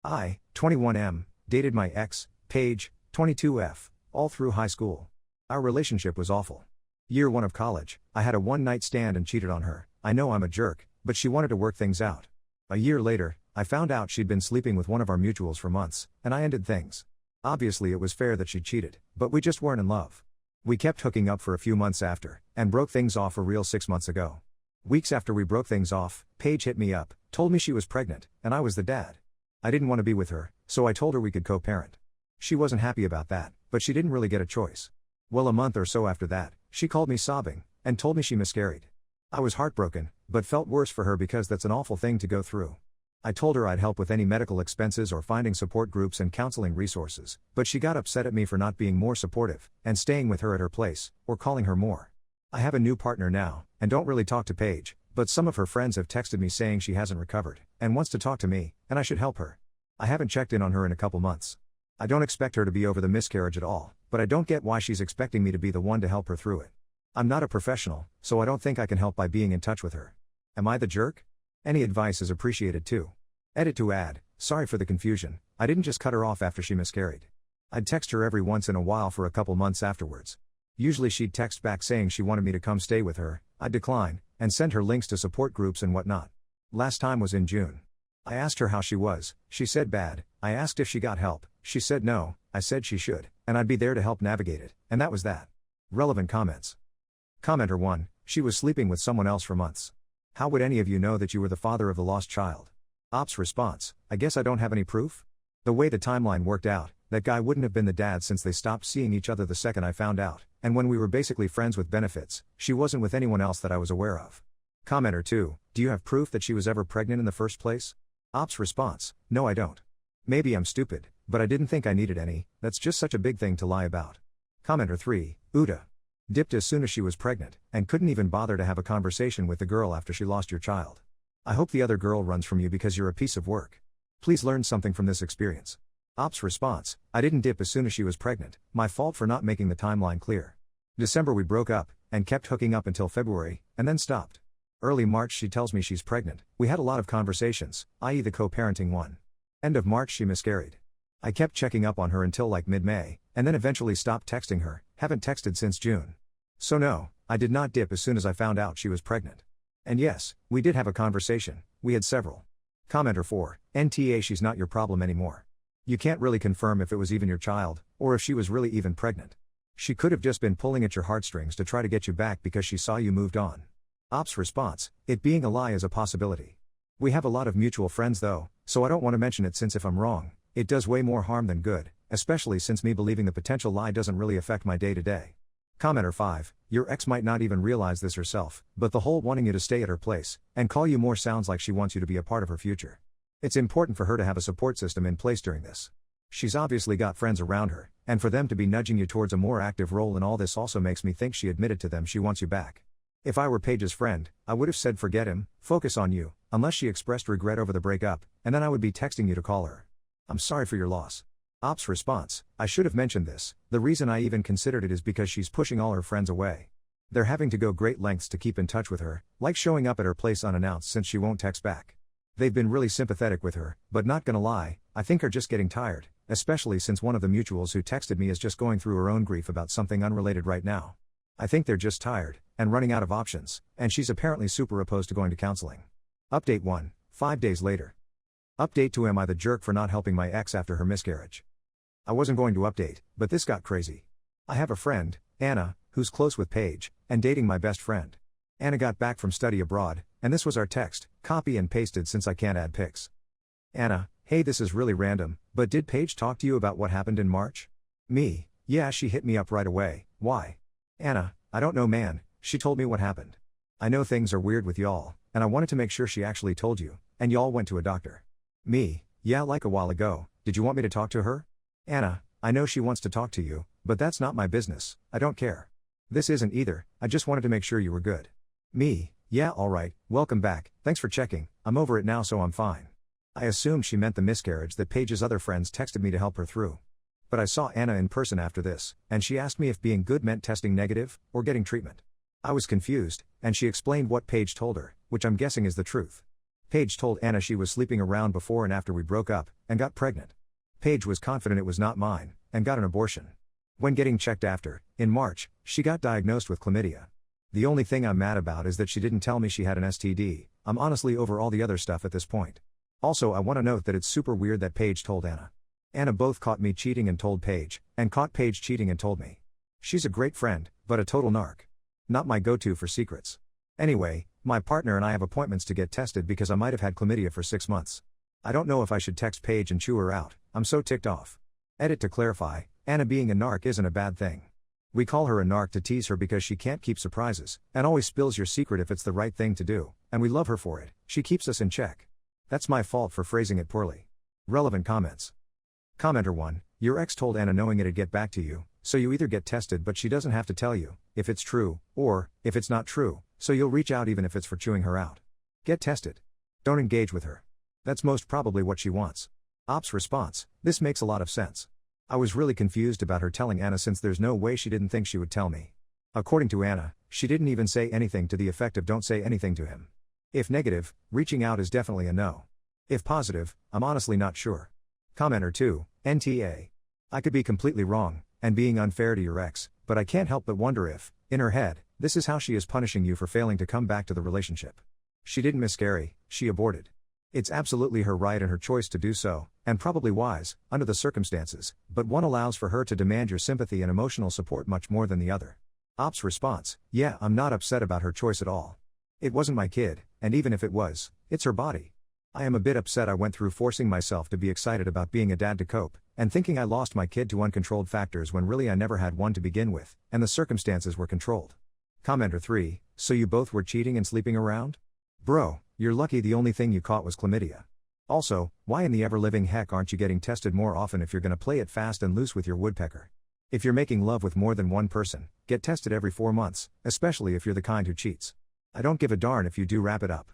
Speaker 1: I, 21M, dated my ex, Paige, 22F, all through high school. Our relationship was awful. Year 1 of college, I had a one-night stand and cheated on her. I know I'm a jerk, but she wanted to work things out. A year later, I found out she'd been sleeping with one of our mutuals for months, and I ended things. Obviously it was fair that she cheated, but we just weren't in love. We kept hooking up for a few months after, and broke things off for real 6 months ago. Weeks after we broke things off, Paige hit me up, told me she was pregnant, and I was the dad. I didn't want to be with her, so I told her we could co-parent. She wasn't happy about that, but she didn't really get a choice. Well, a month or so after that, she called me sobbing, and told me she miscarried. I was heartbroken, but felt worse for her because that's an awful thing to go through. I told her I'd help with any medical expenses or finding support groups and counseling resources, but she got upset at me for not being more supportive, and staying with her at her place, or calling her more. I have a new partner now, and don't really talk to Paige, but some of her friends have texted me saying she hasn't recovered, and wants to talk to me, and I should help her. I haven't checked in on her in a couple months. I don't expect her to be over the miscarriage at all, but I don't get why she's expecting me to be the one to help her through it. I'm not a professional, so I don't think I can help by being in touch with her. Am I the jerk? Any advice is appreciated too. Edit to add, sorry for the confusion, I didn't just cut her off after she miscarried. I'd text her every once in a while for a couple months afterwards. Usually she'd text back saying she wanted me to come stay with her, I'd decline, and send her links to support groups and whatnot. Last time was in June. I asked her how she was, she said bad. I asked if she got help, she said no, I said she should, and I'd be there to help navigate it, and that was that. Relevant comments. Commenter 1, she was sleeping with someone else for months. How would any of you know that you were the father of the lost child? Ops response, I guess I don't have any proof? The way the timeline worked out, that guy wouldn't have been the dad since they stopped seeing each other the second I found out, and when we were basically friends with benefits, she wasn't with anyone else that I was aware of. Commenter 2, do you have proof that she was ever pregnant in the first place? Ops response, no I don't. Maybe I'm stupid, but I didn't think I needed any, that's just such a big thing to lie about. Commenter 3, Uda. Dipped as soon as she was pregnant, and couldn't even bother to have a conversation with the girl after she lost your child. I hope the other girl runs from you because you're a piece of work. Please learn something from this experience. Ops response, I didn't dip as soon as she was pregnant, my fault for not making the timeline clear. December we broke up, and kept hooking up until February, and then stopped. Early March she tells me she's pregnant, we had a lot of conversations, i.e. the co-parenting one. End of March she miscarried. I kept checking up on her until like mid-May, and then eventually stopped texting her, haven't texted since June. So no, I did not dip as soon as I found out she was pregnant. And yes, we did have a conversation, we had several. Commenter 4, NTA she's not your problem anymore. You can't really confirm if it was even your child, or if she was really even pregnant. She could have just been pulling at your heartstrings to try to get you back because she saw you moved on. Ops response, it being a lie is a possibility. We have a lot of mutual friends though, so I don't want to mention it since if I'm wrong, it does way more harm than good, especially since me believing the potential lie doesn't really affect my day-to-day. Commenter 5, your ex might not even realize this herself, but the whole wanting you to stay at her place, and call you more sounds like she wants you to be a part of her future. It's important for her to have a support system in place during this. She's obviously got friends around her, and for them to be nudging you towards a more active role in all this also makes me think she admitted to them she wants you back. If I were Paige's friend, I would have said forget him, focus on you, unless she expressed regret over the breakup, and then I would be texting you to call her. I'm sorry for your loss. Ops response, I should have mentioned this, the reason I even considered it is because she's pushing all her friends away. They're having to go great lengths to keep in touch with her, like showing up at her place unannounced since she won't text back. They've been really sympathetic with her, but not gonna lie, I think are just getting tired, especially since one of the mutuals who texted me is just going through her own grief about something unrelated right now. I think they're just tired, and running out of options, and she's apparently super opposed to going to counseling. Update 1, 5 days later. Update to am I the jerk for not helping my ex after her miscarriage? I wasn't going to update, but this got crazy. I have a friend, Anna, who's close with Paige, and dating my best friend. Anna got back from study abroad, and this was our text, copy and pasted since I can't add pics. Anna, hey this is really random, but did Paige talk to you about what happened in March? Me, yeah she hit me up right away, why? Anna, I don't know man, she told me what happened. I know things are weird with y'all, and I wanted to make sure she actually told you, and y'all went to a doctor. Me, yeah, like a while ago. Did you want me to talk to her? Anna, I know she wants to talk to you, but that's not my business. I don't care. This isn't either. I just wanted to make sure you were good. Me, yeah, alright, welcome back, thanks for checking, I'm over it now so I'm fine. I assumed she meant the miscarriage that Paige's other friends texted me to help her through. But I saw Anna in person after this, and she asked me if being good meant testing negative, or getting treatment. I was confused, and she explained what Paige told her, which I'm guessing is the truth. Paige told Anna she was sleeping around before and after we broke up, and got pregnant. Paige was confident it was not mine, and got an abortion. When getting checked after, in March, she got diagnosed with chlamydia. The only thing I'm mad about is that she didn't tell me she had an STD. I'm honestly over all the other stuff at this point. Also, I want to note that it's super weird that Paige told Anna. Anna both caught me cheating and told Paige, and caught Paige cheating and told me. She's a great friend, but a total narc. Not my go-to for secrets. Anyway, my partner and I have appointments to get tested because I might have had chlamydia for 6 months. I don't know if I should text Paige and chew her out, I'm so ticked off. Edit to clarify, Anna being a narc isn't a bad thing. We call her a narc to tease her because she can't keep surprises, and always spills your secret if it's the right thing to do, and we love her for it. She keeps us in check. That's my fault for phrasing it poorly. Relevant comments. Commenter 1, your ex told Anna knowing it'd get back to you, so you either get tested but she doesn't have to tell you, if it's true, or, if it's not true, so you'll reach out even if it's for chewing her out. Get tested. Don't engage with her. That's most probably what she wants. Ops response, this makes a lot of sense. I was really confused about her telling Anna since there's no way she didn't think she would tell me. According to Anna, she didn't even say anything to the effect of don't say anything to him. If negative, reaching out is definitely a no. If positive, I'm honestly not sure. Commenter 2, NTA. I could be completely wrong, and being unfair to your ex, but I can't help but wonder if, in her head, this is how she is punishing you for failing to come back to the relationship. She didn't miscarry, she aborted. It's absolutely her right and her choice to do so, and probably wise, under the circumstances, but one allows for her to demand your sympathy and emotional support much more than the other. Ops response, yeah, I'm not upset about her choice at all. It wasn't my kid, and even if it was, it's her body. I am a bit upset I went through forcing myself to be excited about being a dad to cope, and thinking I lost my kid to uncontrolled factors when really I never had one to begin with, and the circumstances were controlled. Commenter 3, so you both were cheating and sleeping around? Bro, you're lucky the only thing you caught was chlamydia. Also, why in the ever-living heck aren't you getting tested more often if you're gonna play it fast and loose with your woodpecker? If you're making love with more than one person, get tested every 4 months, especially if you're the kind who cheats. I don't give a darn if you do wrap it up.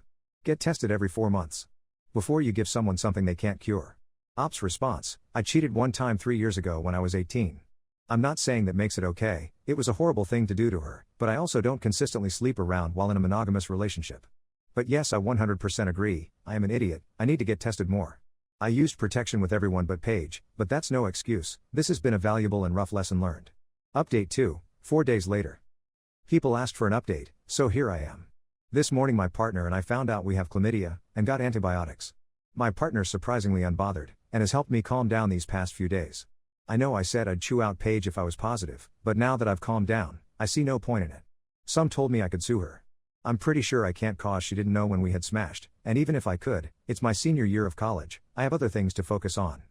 Speaker 1: Get tested every 4 months. Before you give someone something they can't cure. Ops response, I cheated one time 3 years ago when I was 18. I'm not saying that makes it okay, it was a horrible thing to do to her, but I also don't consistently sleep around while in a monogamous relationship. But yes, I 100% agree, I am an idiot, I need to get tested more. I used protection with everyone but Paige, but that's no excuse, this has been a valuable and rough lesson learned. Update 2, 4 days later. People asked for an update, so here I am. This morning my partner and I found out we have chlamydia, and got antibiotics. My partner's surprisingly unbothered, and has helped me calm down these past few days. I know I said I'd chew out Paige if I was positive, but now that I've calmed down, I see no point in it. Some told me I could sue her. I'm pretty sure I can't cause she didn't know when we had smashed, and even if I could, it's my senior year of college, I have other things to focus on.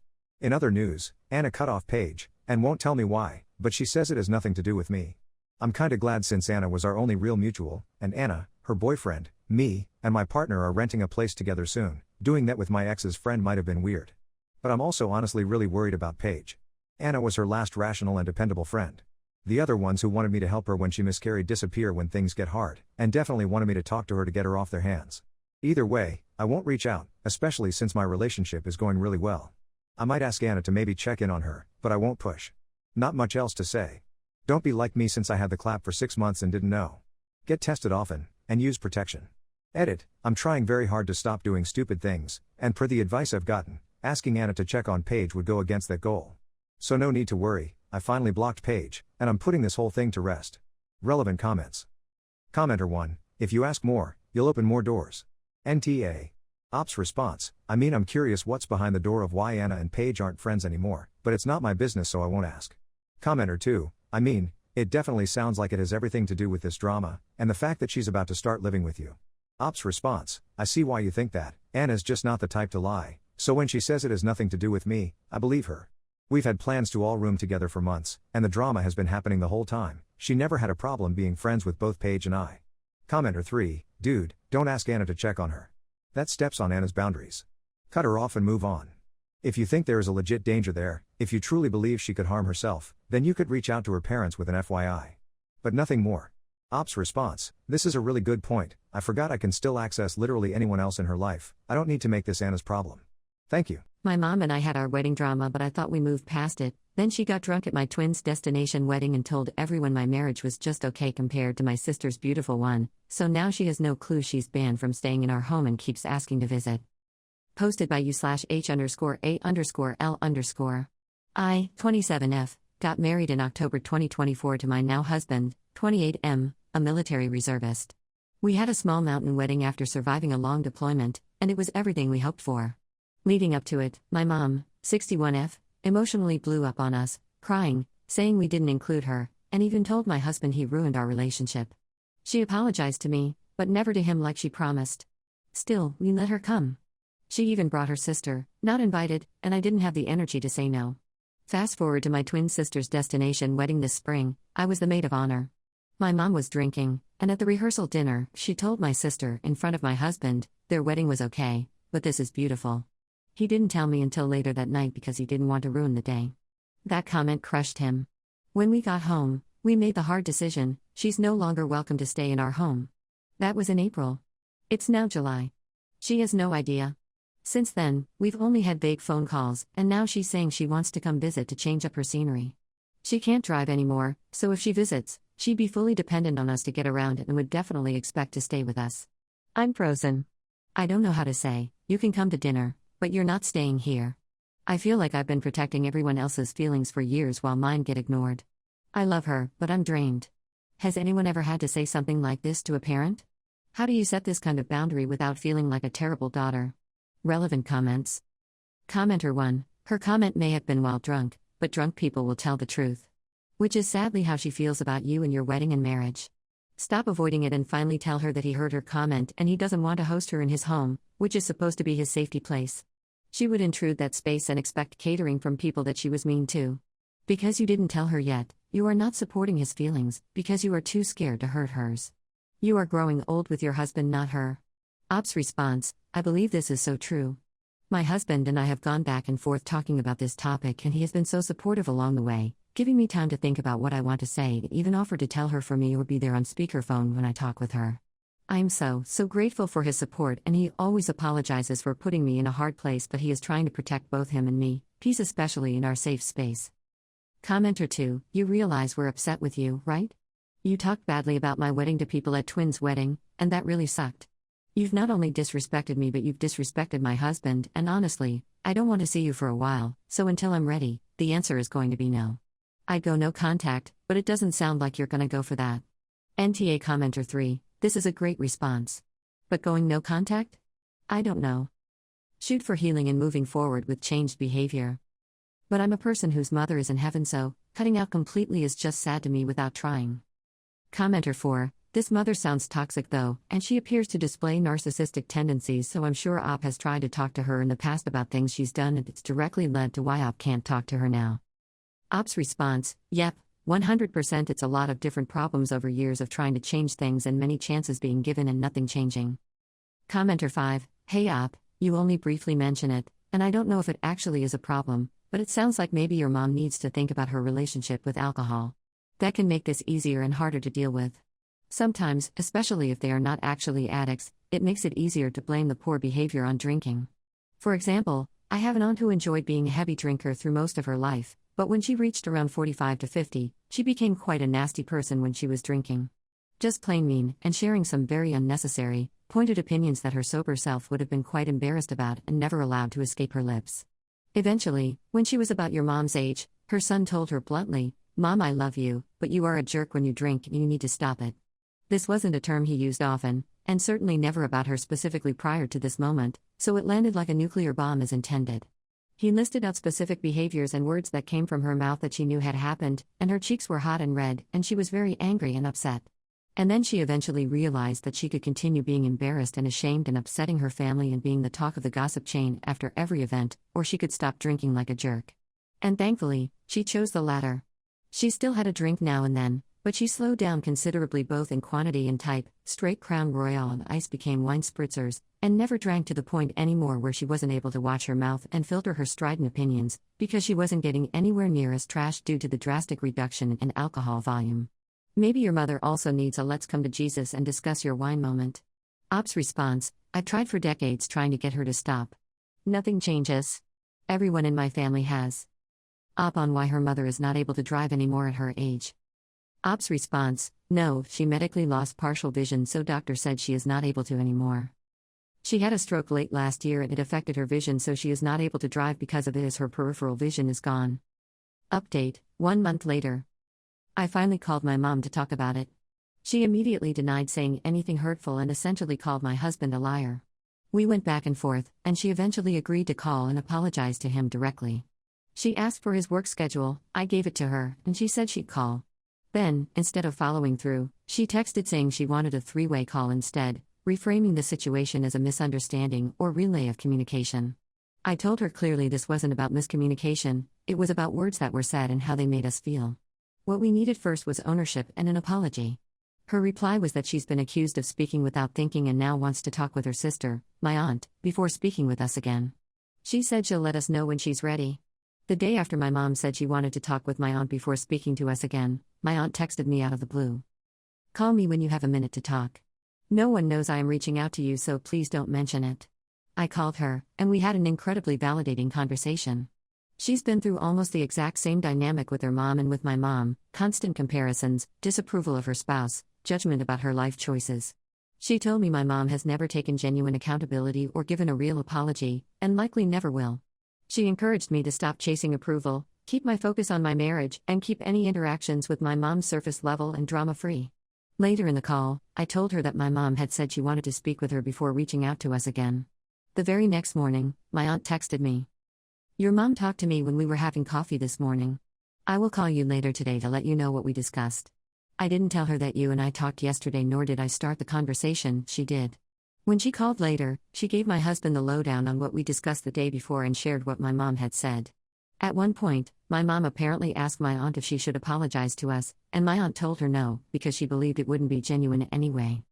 Speaker 1: In other news, Anna cut off Paige, and won't tell me why, but she says it has nothing to do with me. I'm kinda glad since Anna was our only real mutual, and Anna, her boyfriend, me, and my partner are renting a place together soon. Doing that with my ex's friend might have been weird. But I'm also honestly really worried about Paige. Anna was her last rational and dependable friend. The other ones who wanted me to help her when she miscarried disappear when things get hard, and definitely wanted me to talk to her to get her off their hands. Either way, I won't reach out, especially since my relationship is going really well. I might ask Anna to maybe check in on her, but I won't push. Not much else to say. Don't be like me since I had the clap for 6 months and didn't know. Get tested often, and use protection. Edit, I'm trying very hard to stop doing stupid things, and per the advice I've gotten, asking Anna to check on Paige would go against that goal. So no need to worry, I finally blocked Paige, and I'm putting this whole thing to rest. Relevant comments. Commenter 1, if you ask more, you'll open more doors. NTA. Ops response, I mean I'm curious what's behind the door of why Anna and Paige aren't friends anymore, but it's not my business so I won't ask. Commenter 2, I mean, it definitely sounds like it has everything to do with this drama, and the fact that she's about to start living with you. Ops response, I see why you think that, Anna's just not the type to lie, so when she says it has nothing to do with me, I believe her. We've had plans to all room together for months, and the drama has been happening the whole time. She never had a problem being friends with both Paige and I. Commenter 3, dude, don't ask Anna to check on her. That steps on Anna's boundaries. Cut her off and move on. If you think there is a legit danger there, if you truly believe she could harm herself, then you could reach out to her parents with an FYI. But nothing more. Ops response: this is a really good point. I forgot I can still access literally anyone else in her life. I don't need to make this Anna's problem. Thank you.
Speaker 2: My mom and I had our wedding drama, but I thought we moved past it. Then she got drunk at my twins' destination wedding and told everyone my marriage was just okay compared to my sister's beautiful one, so now she has no clue she's banned from staying in our home and keeps asking to visit. Posted by u/h_a_l_. I, 27F, got married in October 2024 to my now husband, 28M, a military reservist. We had a small mountain wedding after surviving a long deployment, and it was everything we hoped for. Leading up to it, my mom, 61F, emotionally blew up on us, crying, saying we didn't include her, and even told my husband he ruined our relationship. She apologized to me, but never to him like she promised. Still, we let her come. She even brought her sister, not invited, and I didn't have the energy to say no. Fast forward to my twin sister's destination wedding this spring, I was the maid of honor. My mom was drinking, and at the rehearsal dinner, she told my sister, in front of my husband, their wedding was okay, but this is beautiful. He didn't tell me until later that night because he didn't want to ruin the day. That comment crushed him. When we got home, we made the hard decision: she's no longer welcome to stay in our home. That was in April. It's now July. She has no idea. Since then, we've only had vague phone calls, and now she's saying she wants to come visit to change up her scenery. She can't drive anymore, so if she visits, she'd be fully dependent on us to get around and would definitely expect to stay with us. I'm frozen. I don't know how to say, you can come to dinner, but you're not staying here. I feel like I've been protecting everyone else's feelings for years while mine get ignored. I love her, but I'm drained. Has anyone ever had to say something like this to a parent? How do you set this kind of boundary without feeling like a terrible daughter? Relevant comments. Commenter 1. Her comment may have been while drunk, but drunk people will tell the truth. Which is sadly how she feels about you and your wedding and marriage. Stop avoiding it and finally tell her that he heard her comment and he doesn't want to host her in his home, which is supposed to be his safety place. She would intrude that space and expect catering from people that she was mean to. Because you didn't tell her yet, you are not supporting his feelings, because you are too scared to hurt hers. You are growing old with your husband, not her. Ops response: I believe this is so true. My husband and I have gone back and forth talking about this topic, and he has been so supportive along the way, giving me time to think about what I want to say, even offered to tell her for me or be there on speakerphone when I talk with her. I am so grateful for his support, and he always apologizes for putting me in a hard place, but he is trying to protect both him and me, peace especially in our safe space. Commenter 2, you realize we're upset with you, right? You talked badly about my wedding to people at Twins' wedding, and that really sucked. You've not only disrespected me, but you've disrespected my husband, and honestly, I don't want to see you for a while, so until I'm ready, the answer is going to be no. I'd go no contact, but it doesn't sound like you're gonna go for that. NTA Commenter 3, this is a great response. But going no contact? I don't know. Shoot for healing and moving forward with changed behavior. But I'm a person whose mother is in heaven, so cutting out completely is just sad to me without trying. Commenter 4, this mother sounds toxic though, and she appears to display narcissistic tendencies, so I'm sure Op has tried to talk to her in the past about things she's done, and it's directly led to why Op can't talk to her now. Op's response: yep, 100%. It's a lot of different problems over years of trying to change things and many chances being given and nothing changing. Commenter 5, hey Op, you only briefly mention it, and I don't know if it actually is a problem, but it sounds like maybe your mom needs to think about her relationship with alcohol. That can make this easier and harder to deal with. Sometimes, especially if they are not actually addicts, it makes it easier to blame the poor behavior on drinking. For example, I have an aunt who enjoyed being a heavy drinker through most of her life, but when she reached around 45 to 50, she became quite a nasty person when she was drinking. Just plain mean, and sharing some very unnecessary, pointed opinions that her sober self would have been quite embarrassed about and never allowed to escape her lips. Eventually, when she was about your mom's age, her son told her bluntly, "Mom, I love you, but you are a jerk when you drink and you need to stop it." This wasn't a term he used often, and certainly never about her specifically prior to this moment, so it landed like a nuclear bomb as intended. He listed out specific behaviors and words that came from her mouth that she knew had happened, and her cheeks were hot and red, and she was very angry and upset. And then she eventually realized that she could continue being embarrassed and ashamed and upsetting her family and being the talk of the gossip chain after every event, or she could stop drinking like a jerk. And thankfully, she chose the latter. She still had a drink now and then, But she slowed down considerably both in quantity and type. Straight Crown Royal and ice became wine spritzers, and never drank to the point anymore where she wasn't able to watch her mouth and filter her strident opinions, because she wasn't getting anywhere near as trashed due to the drastic reduction in alcohol volume. Maybe your mother also needs a let's come to Jesus and discuss your wine moment. Op's response: I've tried for decades trying to get her to stop. Nothing changes. Everyone in my family has. Op on why her mother is not able to drive anymore at her age. Op's response: no, she medically lost partial vision, so doctor said she is not able to anymore. She had a stroke late last year and it affected her vision, so she is not able to drive because of it, as her peripheral vision is gone. Update: 1 month later. I finally called my mom to talk about it. She immediately denied saying anything hurtful and essentially called my husband a liar. We went back and forth, and she eventually agreed to call and apologize to him directly. She asked for his work schedule, I gave it to her, and she said she'd call. Then, instead of following through, she texted saying she wanted a 3-way call instead, reframing the situation as a misunderstanding or relay of communication. I told her clearly this wasn't about miscommunication, it was about words that were said and how they made us feel. What we needed first was ownership and an apology. Her reply was that she's been accused of speaking without thinking and now wants to talk with her sister, my aunt, before speaking with us again. She said she'll let us know when she's ready. The day after my mom said she wanted to talk with my aunt before speaking to us again, my aunt texted me out of the blue. Call me when you have a minute to talk. No one knows I am reaching out to you, so please don't mention it. I called her, and we had an incredibly validating conversation. She's been through almost the exact same dynamic with her mom and with my mom: constant comparisons, disapproval of her spouse, judgment about her life choices. She told me my mom has never taken genuine accountability or given a real apology, and likely never will. She encouraged me to stop chasing approval, keep my focus on my marriage, and keep any interactions with my mom surface level and drama-free. Later in the call, I told her that my mom had said she wanted to speak with her before reaching out to us again. The very next morning, my aunt texted me. Your mom talked to me when we were having coffee this morning. I will call you later today to let you know what we discussed. I didn't tell her that you and I talked yesterday, nor did I start the conversation, she did. When she called later, she gave my husband the lowdown on what we discussed the day before and shared what my mom had said. At one point, my mom apparently asked my aunt if she should apologize to us, and my aunt told her no, because she believed it wouldn't be genuine anyway.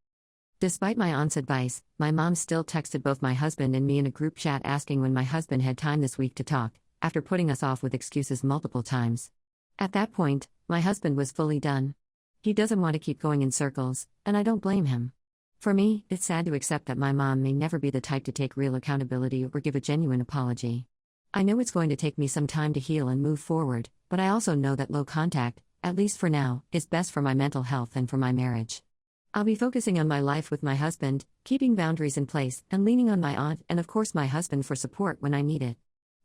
Speaker 2: Despite my aunt's advice, my mom still texted both my husband and me in a group chat asking when my husband had time this week to talk, after putting us off with excuses multiple times. At that point, my husband was fully done. He doesn't want to keep going in circles, and I don't blame him. For me, it's sad to accept that my mom may never be the type to take real accountability or give a genuine apology. I know it's going to take me some time to heal and move forward, but I also know that low contact, at least for now, is best for my mental health and for my marriage. I'll be focusing on my life with my husband, keeping boundaries in place, and leaning on my aunt and of course my husband for support when I need it.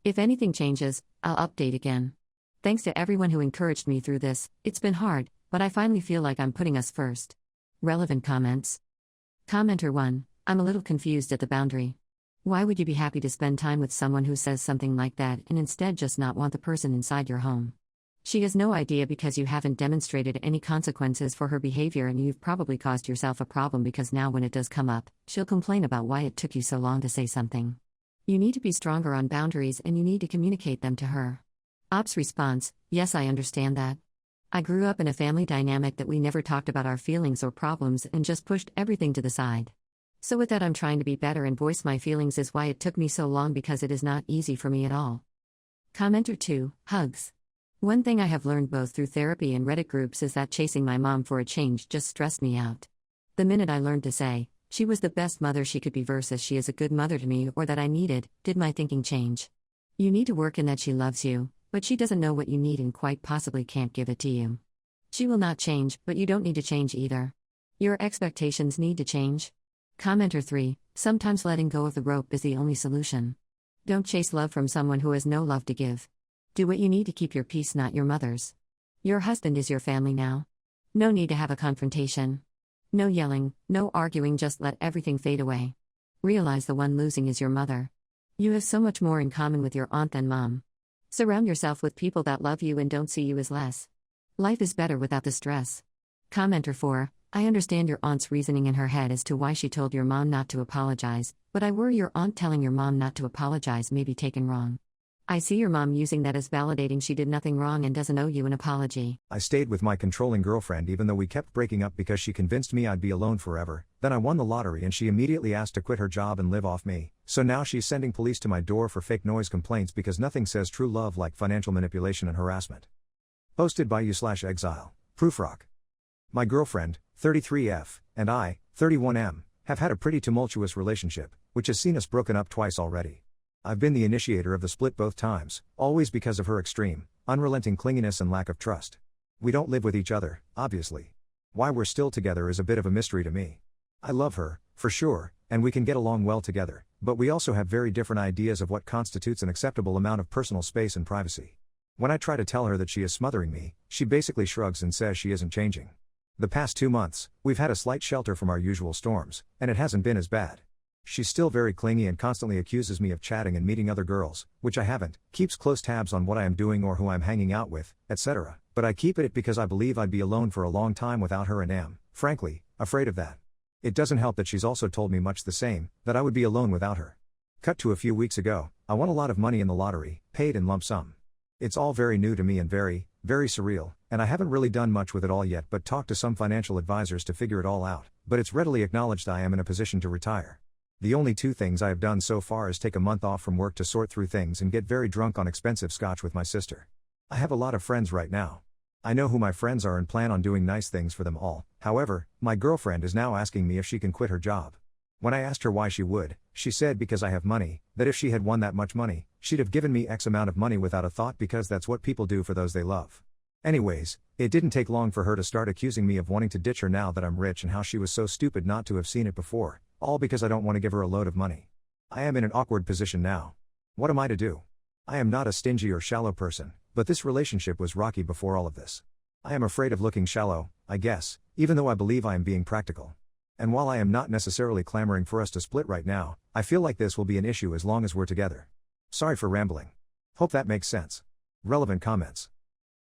Speaker 2: If anything changes, I'll update again. Thanks to everyone who encouraged me through this. It's been hard, but I finally feel like I'm putting us first. Relevant comments. Commenter 1, I'm a little confused at the boundary. Why would you be happy to spend time with someone who says something like that and instead just not want the person inside your home? She has no idea because you haven't demonstrated any consequences for her behavior, and you've probably caused yourself a problem because now when it does come up, she'll complain about why it took you so long to say something. You need to be stronger on boundaries and you need to communicate them to her. Op's response: yes, I understand that. I grew up in a family dynamic that we never talked about our feelings or problems and just pushed everything to the side. So with that, I'm trying to be better and voice my feelings is why it took me so long, because it is not easy for me at all. Commenter 2, hugs. One thing I have learned both through therapy and Reddit groups is that chasing my mom for a change just stressed me out. The minute I learned to say, she was the best mother she could be versus she is a good mother to me, or that I needed, did my thinking change. You need to work in that she loves you, but she doesn't know what you need and quite possibly can't give it to you. She will not change, but you don't need to change either. Your expectations need to change. Commenter 3, sometimes letting go of the rope is the only solution. Don't chase love from someone who has no love to give. Do what you need to keep your peace, not your mother's. Your husband is your family now. No need to have a confrontation. No yelling, no arguing, just let everything fade away. Realize the one losing is your mother. You have so much more in common with your aunt than mom. Surround yourself with people that love you and don't see you as less. Life is better without the stress. Commenter 4, I understand your aunt's reasoning in her head as to why she told your mom not to apologize, but I worry your aunt telling your mom not to apologize may be taken wrong. I see your mom using that as validating she did nothing wrong and doesn't owe you an apology.
Speaker 1: I stayed with my controlling girlfriend even though we kept breaking up because she convinced me I'd be alone forever. Then I won the lottery and she immediately asked to quit her job and live off me. So now she's sending police to my door for fake noise complaints because nothing says true love like financial manipulation and harassment. Posted by you/exile. Proofrock. My girlfriend, 33F, and I, 31M, have had a pretty tumultuous relationship, which has seen us broken up twice already. I've been the initiator of the split both times, always because of her extreme, unrelenting clinginess and lack of trust. We don't live with each other, obviously. Why we're still together is a bit of a mystery to me. I love her, for sure, and we can get along well together, but we also have very different ideas of what constitutes an acceptable amount of personal space and privacy. When I try to tell her that she is smothering me, she basically shrugs and says she isn't changing. The past 2 months, we've had a slight shelter from our usual storms, and it hasn't been as bad. She's still very clingy and constantly accuses me of chatting and meeting other girls, which I haven't, keeps close tabs on what I am doing or who I'm hanging out with, etc. But I keep it because I believe I'd be alone for a long time without her and am, frankly, afraid of that. It doesn't help that she's also told me much the same, that I would be alone without her. Cut to a few weeks ago, I won a lot of money in the lottery, paid in lump sum. It's all very new to me and very, very surreal, and I haven't really done much with it all yet but talked to some financial advisors to figure it all out, but it's readily acknowledged I am in a position to retire. The only 2 things I have done so far is take a month off from work to sort through things and get very drunk on expensive scotch with my sister. I have a lot of friends right now. I know who my friends are and plan on doing nice things for them all. However, my girlfriend is now asking me if she can quit her job. When I asked her why she would, she said because I have money, that if she had won that much money, she'd have given me X amount of money without a thought because that's what people do for those they love. Anyways, it didn't take long for her to start accusing me of wanting to ditch her now that I'm rich and how she was so stupid not to have seen it before. All because I don't want to give her a load of money. I am in an awkward position now. What am I to do? I am not a stingy or shallow person, but this relationship was rocky before all of this. I am afraid of looking shallow, I guess, even though I believe I am being practical. And while I am not necessarily clamoring for us to split right now, I feel like this will be an issue as long as we're together. Sorry for rambling. Hope that makes sense. Relevant comments.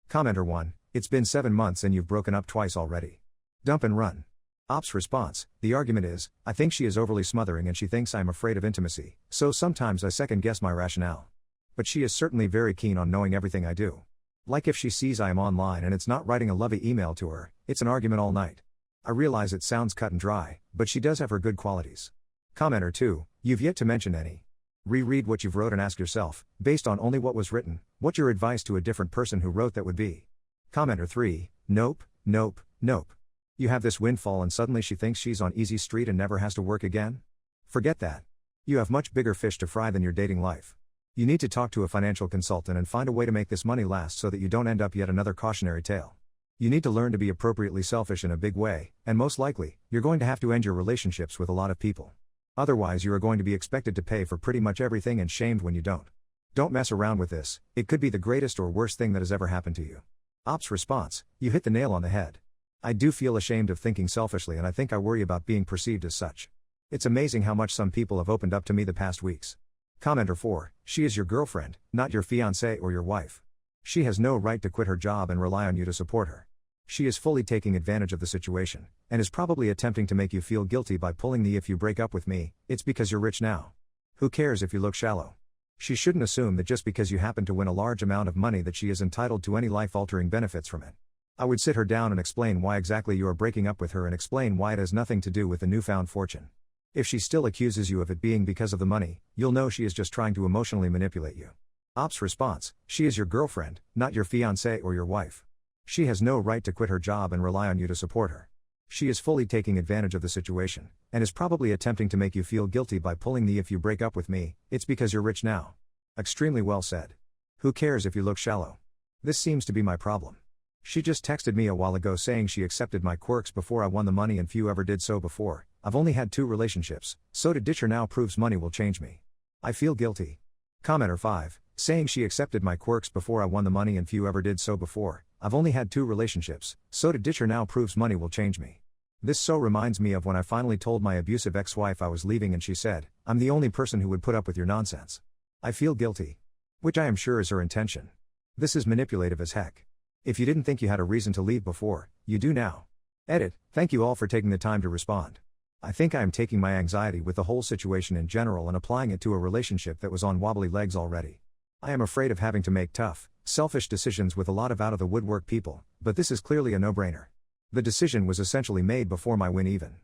Speaker 1: Commenter 1, it's been 7 months and you've broken up twice already. Dump and run. Ops response, the argument is, I think she is overly smothering and she thinks I'm afraid of intimacy, so sometimes I second guess my rationale. But she is certainly very keen on knowing everything I do. Like if she sees I am online and it's not writing a lovey email to her, it's an argument all night. I realize it sounds cut and dry, but she does have her good qualities. Commenter 2, you've yet to mention any. Reread what you've wrote and ask yourself, based on only what was written, what your advice to a different person who wrote that would be. Commenter 3, nope, nope, nope. You have this windfall and suddenly she thinks she's on easy street and never has to work again? Forget that. You have much bigger fish to fry than your dating life. You need to talk to a financial consultant and find a way to make this money last so that you don't end up yet another cautionary tale. You need to learn to be appropriately selfish in a big way, and most likely, you're going to have to end your relationships with a lot of people. Otherwise you are going to be expected to pay for pretty much everything and shamed when you don't. Don't mess around with this, it could be the greatest or worst thing that has ever happened to you. Ops response, you hit the nail on the head. I do feel ashamed of thinking selfishly and I think I worry about being perceived as such. It's amazing how much some people have opened up to me the past weeks. Commenter 4, she is your girlfriend, not your fiancé or your wife. She has no right to quit her job and rely on you to support her. She is fully taking advantage of the situation, and is probably attempting to make you feel guilty by pulling the if you break up with me, it's because you're rich now. Who cares if you look shallow? She shouldn't assume that just because you happen to win a large amount of money that she is entitled to any life-altering benefits from it. I would sit her down and explain why exactly you are breaking up with her and explain why it has nothing to do with the newfound fortune. If she still accuses you of it being because of the money, you'll know she is just trying to emotionally manipulate you. Ops response, she is your girlfriend, not your fiancé or your wife. She has no right to quit her job and rely on you to support her. She is fully taking advantage of the situation, and is probably attempting to make you feel guilty by pulling the if you break up with me, it's because you're rich now. Extremely well said. Who cares if you look shallow? This seems to be my problem. She just texted me a while ago saying she accepted my quirks before I won the money and few ever did so before. I've only had 2 relationships, so to ditch her now proves money will change me. I feel guilty. Commenter 5, saying she accepted my quirks before I won the money and few ever did so before. I've only had 2 relationships, so to ditch her now proves money will change me. This so reminds me of when I finally told my abusive ex-wife I was leaving and she said, I'm the only person who would put up with your nonsense. I feel guilty. Which I am sure is her intention. This is manipulative as heck. If you didn't think you had a reason to leave before, you do now. Edit, thank you all for taking the time to respond. I think I am taking my anxiety with the whole situation in general and applying it to a relationship that was on wobbly legs already. I am afraid of having to make tough, selfish decisions with a lot of out-of-the-woodwork people, but this is clearly a no-brainer. The decision was essentially made before my win even.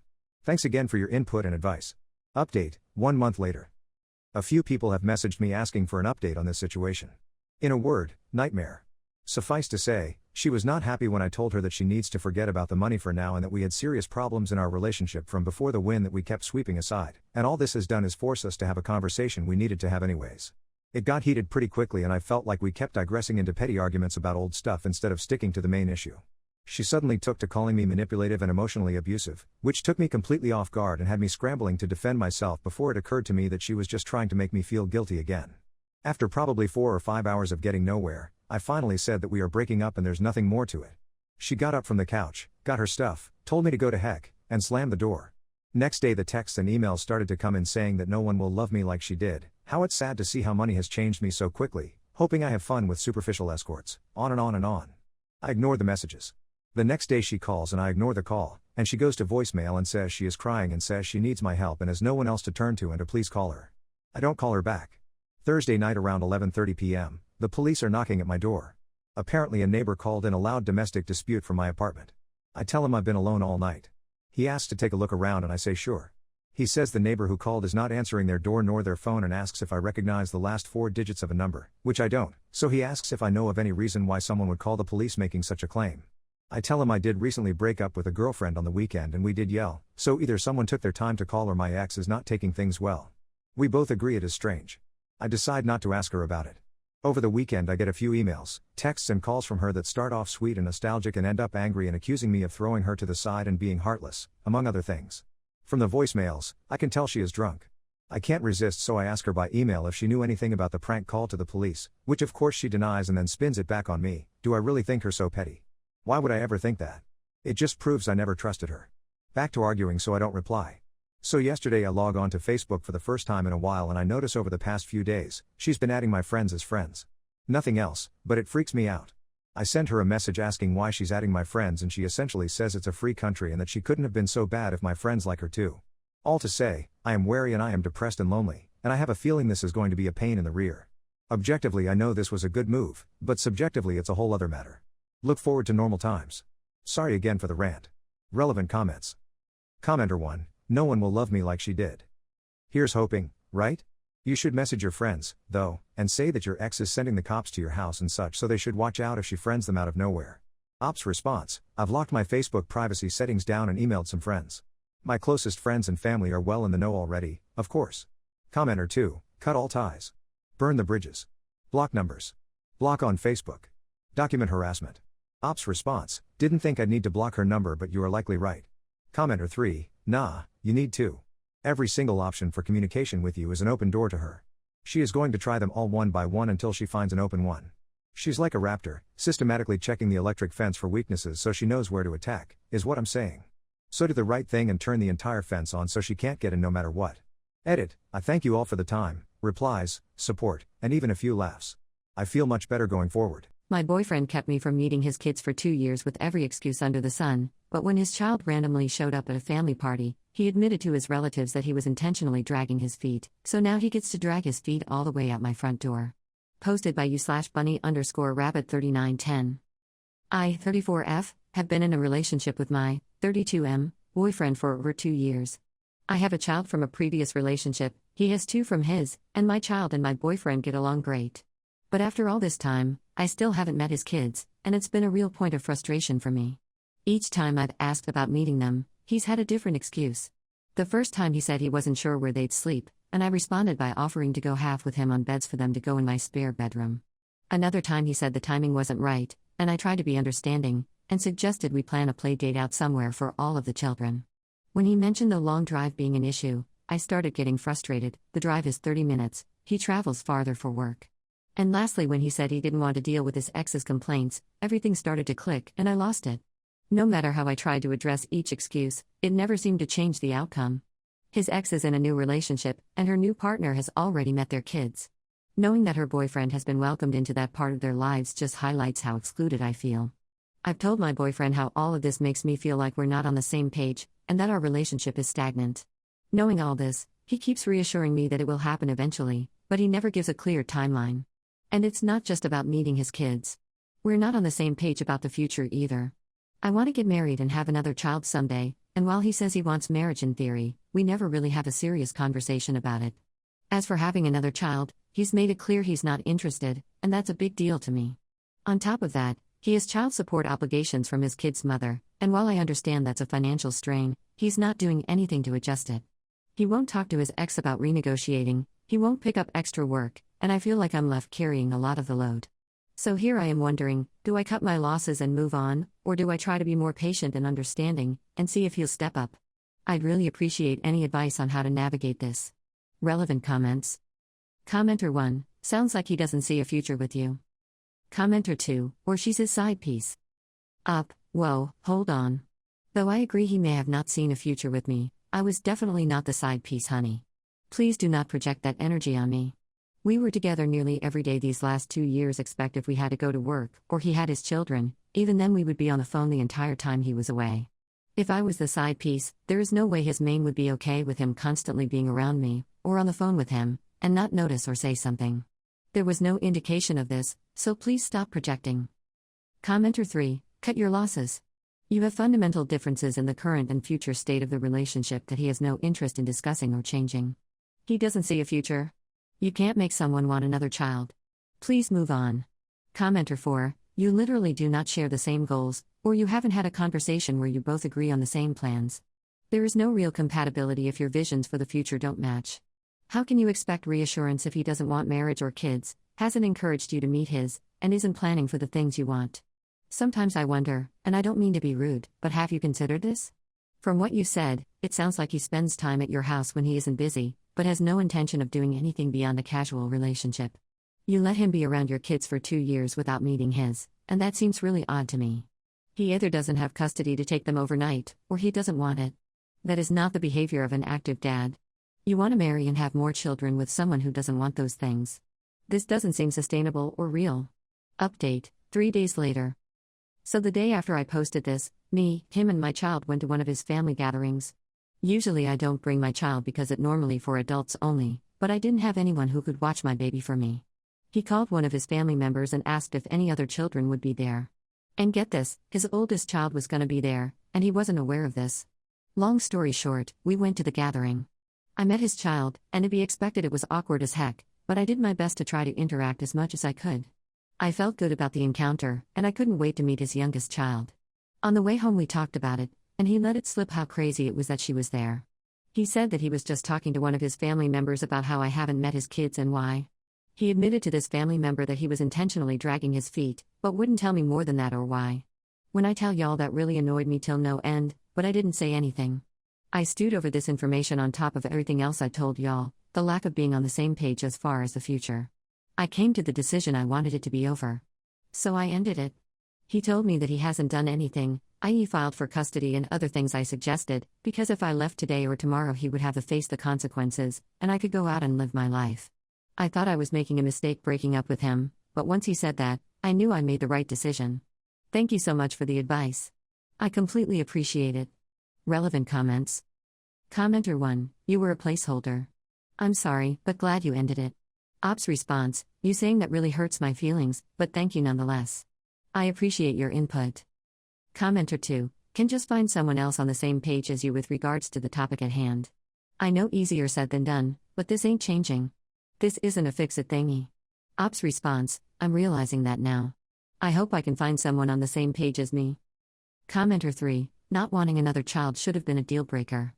Speaker 1: Thanks again for your input and advice. Update, 1 month later. A few people have messaged me asking for an update on this situation. In a word, nightmare. Suffice to say, she was not happy when I told her that she needs to forget about the money for now and that we had serious problems in our relationship from before the win that we kept sweeping aside, and all this has done is force us to have a conversation we needed to have anyways. It got heated pretty quickly and I felt like we kept digressing into petty arguments about old stuff instead of sticking to the main issue. She suddenly took to calling me manipulative and emotionally abusive, which took me completely off guard and had me scrambling to defend myself before it occurred to me that she was just trying to make me feel guilty again. After probably 4 or 5 hours of getting nowhere, I finally said that we are breaking up and there's nothing more to it. She got up from the couch, got her stuff, told me to go to heck, and slammed the door. Next day the texts and emails started to come in saying that no one will love me like she did, how it's sad to see how money has changed me so quickly, hoping I have fun with superficial escorts, on and on and on. I ignored the messages. The next day she calls and I ignore the call, and she goes to voicemail and says she is crying and says she needs my help and has no one else to turn to and to please call her. I don't call her back. Thursday night around 11:30 p.m., the police are knocking at my door. Apparently a neighbor called in a loud domestic dispute from my apartment. I tell him I've been alone all night. He asks to take a look around and I say sure. He says the neighbor who called is not answering their door nor their phone and asks if I recognize the last 4 digits of a number, which I don't, so he asks if I know of any reason why someone would call the police making such a claim. I tell him I did recently break up with a girlfriend on the weekend and we did yell, so either someone took their time to call or my ex is not taking things well. We both agree it is strange. I decide not to ask her about it. Over the weekend I get a few emails, texts and calls from her that start off sweet and nostalgic and end up angry and accusing me of throwing her to the side and being heartless, among other things. From the voicemails, I can tell she is drunk. I can't resist, so I ask her by email if she knew anything about the prank call to the police, which of course she denies and then spins it back on me. Do I really think her so petty? Why would I ever think that? It just proves I never trusted her. Back to arguing, so I don't reply. So yesterday I log on to Facebook for the first time in a while and I notice over the past few days, she's been adding my friends as friends. Nothing else, but it freaks me out. I send her a message asking why she's adding my friends and she essentially says it's a free country and that she couldn't have been so bad if my friends like her too. All to say, I am wary and I am depressed and lonely, and I have a feeling this is going to be a pain in the rear. Objectively I know this was a good move, but subjectively it's a whole other matter. Look forward to normal times. Sorry again for the rant. Relevant comments. Commenter 1. No one will love me like she did. Here's hoping, right? You should message your friends, though, and say that your ex is sending the cops to your house and such, so they should watch out if she friends them out of nowhere. Ops response. I've locked my Facebook privacy settings down and emailed some friends. My closest friends and family are well in the know already, of course. Commenter 2. Cut all ties. Burn the bridges. Block numbers. Block on Facebook. Document harassment. Ops response. Didn't think I'd need to block her number, but you are likely right. Commenter 3. Nah, you need to. Every single option for communication with you is an open door to her. She is going to try them all one by one until she finds an open one. She's like a raptor, systematically checking the electric fence for weaknesses so she knows where to attack, is what I'm saying. So do the right thing and turn the entire fence on so she can't get in no matter what. Edit. I thank you all for the time, replies, support, and even a few laughs. I feel much better going forward.
Speaker 2: My boyfriend kept me from meeting his kids for 2 years with every excuse under the sun, but when his child randomly showed up at a family party, he admitted to his relatives that he was intentionally dragging his feet, so now he gets to drag his feet all the way out my front door. Posted by u/bunny_rabbit3910. I, 34F, have been in a relationship with my 32M boyfriend for over 2 years. I have a child from a previous relationship, he has 2 from his, and my child and my boyfriend get along great. But after all this time, I still haven't met his kids, and it's been a real point of frustration for me. Each time I've asked about meeting them, he's had a different excuse. The first time he said he wasn't sure where they'd sleep, and I responded by offering to go half with him on beds for them to go in my spare bedroom. Another time he said the timing wasn't right, and I tried to be understanding, and suggested we plan a play date out somewhere for all of the children. When he mentioned the long drive being an issue, I started getting frustrated. The drive is 30 minutes, he travels farther for work. And lastly, when he said he didn't want to deal with his ex's complaints, everything started to click and I lost it. No matter how I tried to address each excuse, it never seemed to change the outcome. His ex is in a new relationship, and her new partner has already met their kids. Knowing that her boyfriend has been welcomed into that part of their lives just highlights how excluded I feel. I've told my boyfriend how all of this makes me feel like we're not on the same page, and that our relationship is stagnant. Knowing all this, he keeps reassuring me that it will happen eventually, but he never gives a clear timeline. And it's not just about meeting his kids. We're not on the same page about the future either. I want to get married and have another child someday, and while he says he wants marriage in theory, we never really have a serious conversation about it. As for having another child, he's made it clear he's not interested, and that's a big deal to me. On top of that, he has child support obligations from his kid's mother, and while I understand that's a financial strain, he's not doing anything to adjust it. He won't talk to his ex about renegotiating, he won't pick up extra work, and I feel like I'm left carrying a lot of the load. So here I am wondering, do I cut my losses and move on, or do I try to be more patient and understanding, and see if he'll step up? I'd really appreciate any advice on how to navigate this. Relevant comments. Commenter 1, sounds like he doesn't see a future with you. Commenter 2, or she's his side piece. Whoa, hold on. Though I agree he may have not seen a future with me, I was definitely not the side piece, honey. Please do not project that energy on me. We were together nearly every day these last 2 years, except if we had to go to work, or he had his children, even then we would be on the phone the entire time he was away. If I was the side piece, there is no way his main would be okay with him constantly being around me, or on the phone with him, and not notice or say something. There was no indication of this, so please stop projecting. Commenter 3, cut your losses. You have fundamental differences in the current and future state of the relationship that he has no interest in discussing or changing. He doesn't see a future. You can't make someone want another child. Please move on. Commenter 4, you literally do not share the same goals, or you haven't had a conversation where you both agree on the same plans. There is no real compatibility if your visions for the future don't match. How can you expect reassurance if he doesn't want marriage or kids, hasn't encouraged you to meet his, and isn't planning for the things you want? Sometimes I wonder, and I don't mean to be rude, but have you considered this? From what you said, it sounds like he spends time at your house when he isn't busy, but has no intention of doing anything beyond a casual relationship. You let him be around your kids for 2 years without meeting his, and that seems really odd to me. He either doesn't have custody to take them overnight, or he doesn't want it. That is not the behavior of an active dad. You want to marry and have more children with someone who doesn't want those things. This doesn't seem sustainable or real. Update, 3 days later. So the day after I posted this, him and my child went to one of his family gatherings. Usually I don't bring my child because it's normally for adults only, but I didn't have anyone who could watch my baby for me. He called one of his family members and asked if any other children would be there. And get this, his oldest child was gonna be there, and he wasn't aware of this. Long story short, we went to the gathering. I met his child, and to be expected it was awkward as heck, but I did my best to try to interact as much as I could. I felt good about the encounter, and I couldn't wait to meet his youngest child. On the way home we talked about it, and he let it slip how crazy it was that she was there. He said that he was just talking to one of his family members about how I haven't met his kids and why. He admitted to this family member that he was intentionally dragging his feet, but wouldn't tell me more than that or why. When I tell y'all, that really annoyed me till no end, but I didn't say anything. I stewed over this information on top of everything else I told y'all, the lack of being on the same page as far as the future. I came to the decision I wanted it to be over. So I ended it. He told me that he hasn't done anything, i.e. filed for custody and other things I suggested, because if I left today or tomorrow he would have to face the consequences, and I could go out and live my life. I thought I was making a mistake breaking up with him, but once he said that, I knew I made the right decision. Thank you so much for the advice. I completely appreciate it. Relevant comments. Commenter 1, you were a placeholder. I'm sorry, but glad you ended it. Ops response, you saying that really hurts my feelings, but thank you nonetheless. I appreciate your input. Commenter 2, can just find someone else on the same page as you with regards to the topic at hand. I know easier said than done, but this ain't changing. This isn't a fix-it thingy. Ops response, I'm realizing that now. I hope I can find someone on the same page as me. Commenter 3, not wanting another child should have been a deal breaker.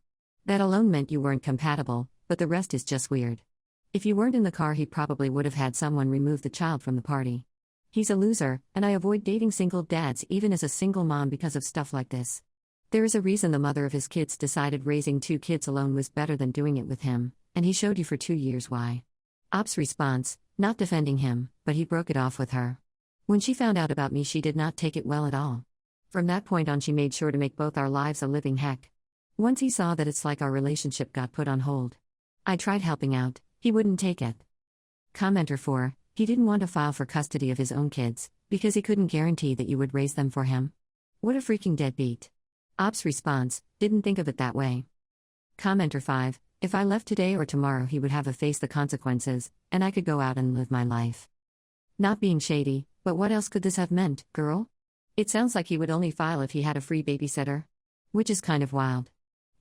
Speaker 2: That alone meant you weren't compatible, but the rest is just weird. If you weren't in the car, he probably would have had someone remove the child from the party. He's a loser, and I avoid dating single dads even as a single mom because of stuff like this. There is a reason the mother of his kids decided raising 2 kids alone was better than doing it with him, and he showed you for 2 years why. Ops response, not defending him, but he broke it off with her. When she found out about me, she did not take it well at all. From that point on, she made sure to make both our lives a living heck. Once he saw that, it's like our relationship got put on hold. I tried helping out, he wouldn't take it. Commenter 4, he didn't want to file for custody of his own kids, because he couldn't guarantee that you would raise them for him. What a freaking deadbeat. Ops response, didn't think of it that way. Commenter 5, if I left today or tomorrow he would have to face the consequences, and I could go out and live my life. Not being shady, but what else could this have meant, girl? It sounds like he would only file if he had a free babysitter. Which is kind of wild.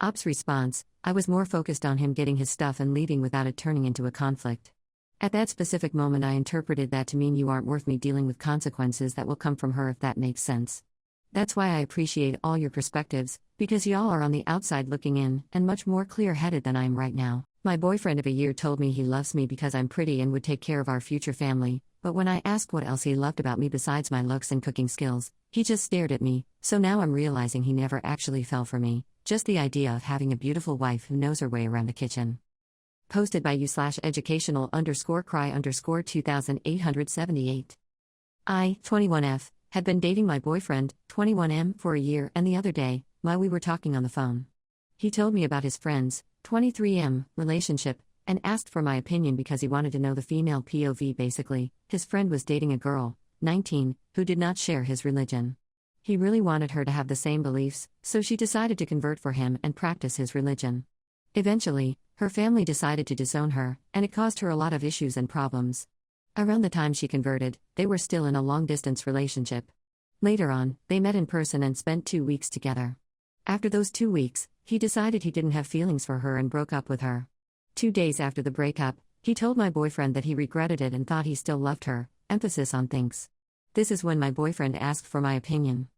Speaker 2: Ops response: I was more focused on him getting his stuff and leaving without it turning into a conflict. At that specific moment, I interpreted that to mean you aren't worth me dealing with consequences that will come from her, if that makes sense. That's why I appreciate all your perspectives, because y'all are on the outside looking in, and much more clear-headed than I am right now. My boyfriend of a year told me he loves me because I'm pretty and would take care of our future family, but when I asked what else he loved about me besides my looks and cooking skills, he just stared at me, so now I'm realizing he never actually fell for me, just the idea of having a beautiful wife who knows her way around the kitchen. Posted by you/educational_cry_2878. I, 21F, had been dating my boyfriend, 21M, for a year, and the other day, while we were talking on the phone, he told me about his friend's, 23M, relationship, and asked for my opinion because he wanted to know the female POV. Basically, his friend was dating a girl, 19, who did not share his religion. He really wanted her to have the same beliefs, so she decided to convert for him and practice his religion. Eventually, her family decided to disown her, and it caused her a lot of issues and problems. Around the time she converted, they were still in a long-distance relationship. Later on, they met in person and spent 2 weeks together. After those 2 weeks, he decided he didn't have feelings for her and broke up with her. 2 days after the breakup, he told my boyfriend that he regretted it and thought he still loved her, emphasis on thinks. This is when my boyfriend asked for my opinion.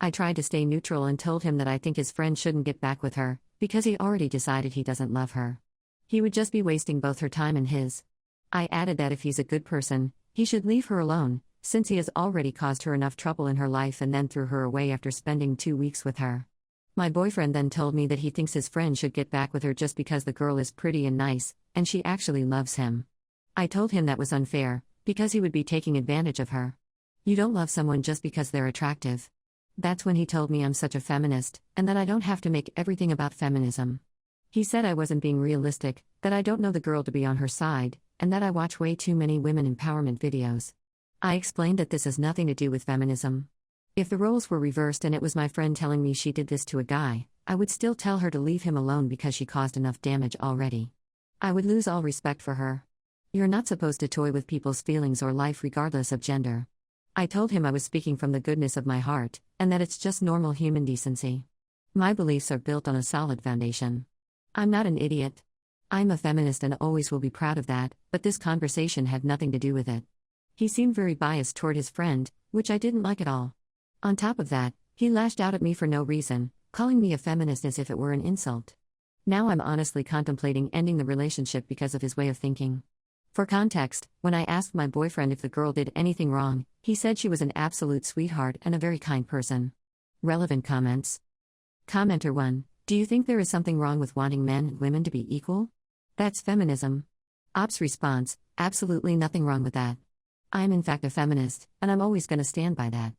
Speaker 2: I tried to stay neutral and told him that I think his friend shouldn't get back with her, because he already decided he doesn't love her. He would just be wasting both her time and his. I added that if he's a good person, he should leave her alone, since he has already caused her enough trouble in her life and then threw her away after spending 2 weeks with her. My boyfriend then told me that he thinks his friend should get back with her just because the girl is pretty and nice, and she actually loves him. I told him that was unfair, because he would be taking advantage of her. You don't love someone just because they're attractive. That's when he told me I'm such a feminist, and that I don't have to make everything about feminism. He said I wasn't being realistic, that I don't know the girl to be on her side, and that I watch way too many women empowerment videos. I explained that this has nothing to do with feminism. If the roles were reversed and it was my friend telling me she did this to a guy, I would still tell her to leave him alone because she caused enough damage already. I would lose all respect for her. You're not supposed to toy with people's feelings or life regardless of gender. I told him I was speaking from the goodness of my heart, and that it's just normal human decency. My beliefs are built on a solid foundation. I'm not an idiot. I'm a feminist and always will be proud of that, but this conversation had nothing to do with it. He seemed very biased toward his friend, which I didn't like at all. On top of that, he lashed out at me for no reason, calling me a feminist as if it were an insult. Now I'm honestly contemplating ending the relationship because of his way of thinking. For context, when I asked my boyfriend if the girl did anything wrong, he said she was an absolute sweetheart and a very kind person. Relevant comments. Commenter 1: Do you think there is something wrong with wanting men and women to be equal? That's feminism. Ops response: Absolutely nothing wrong with that. I'm in fact a feminist, and I'm always going to stand by that.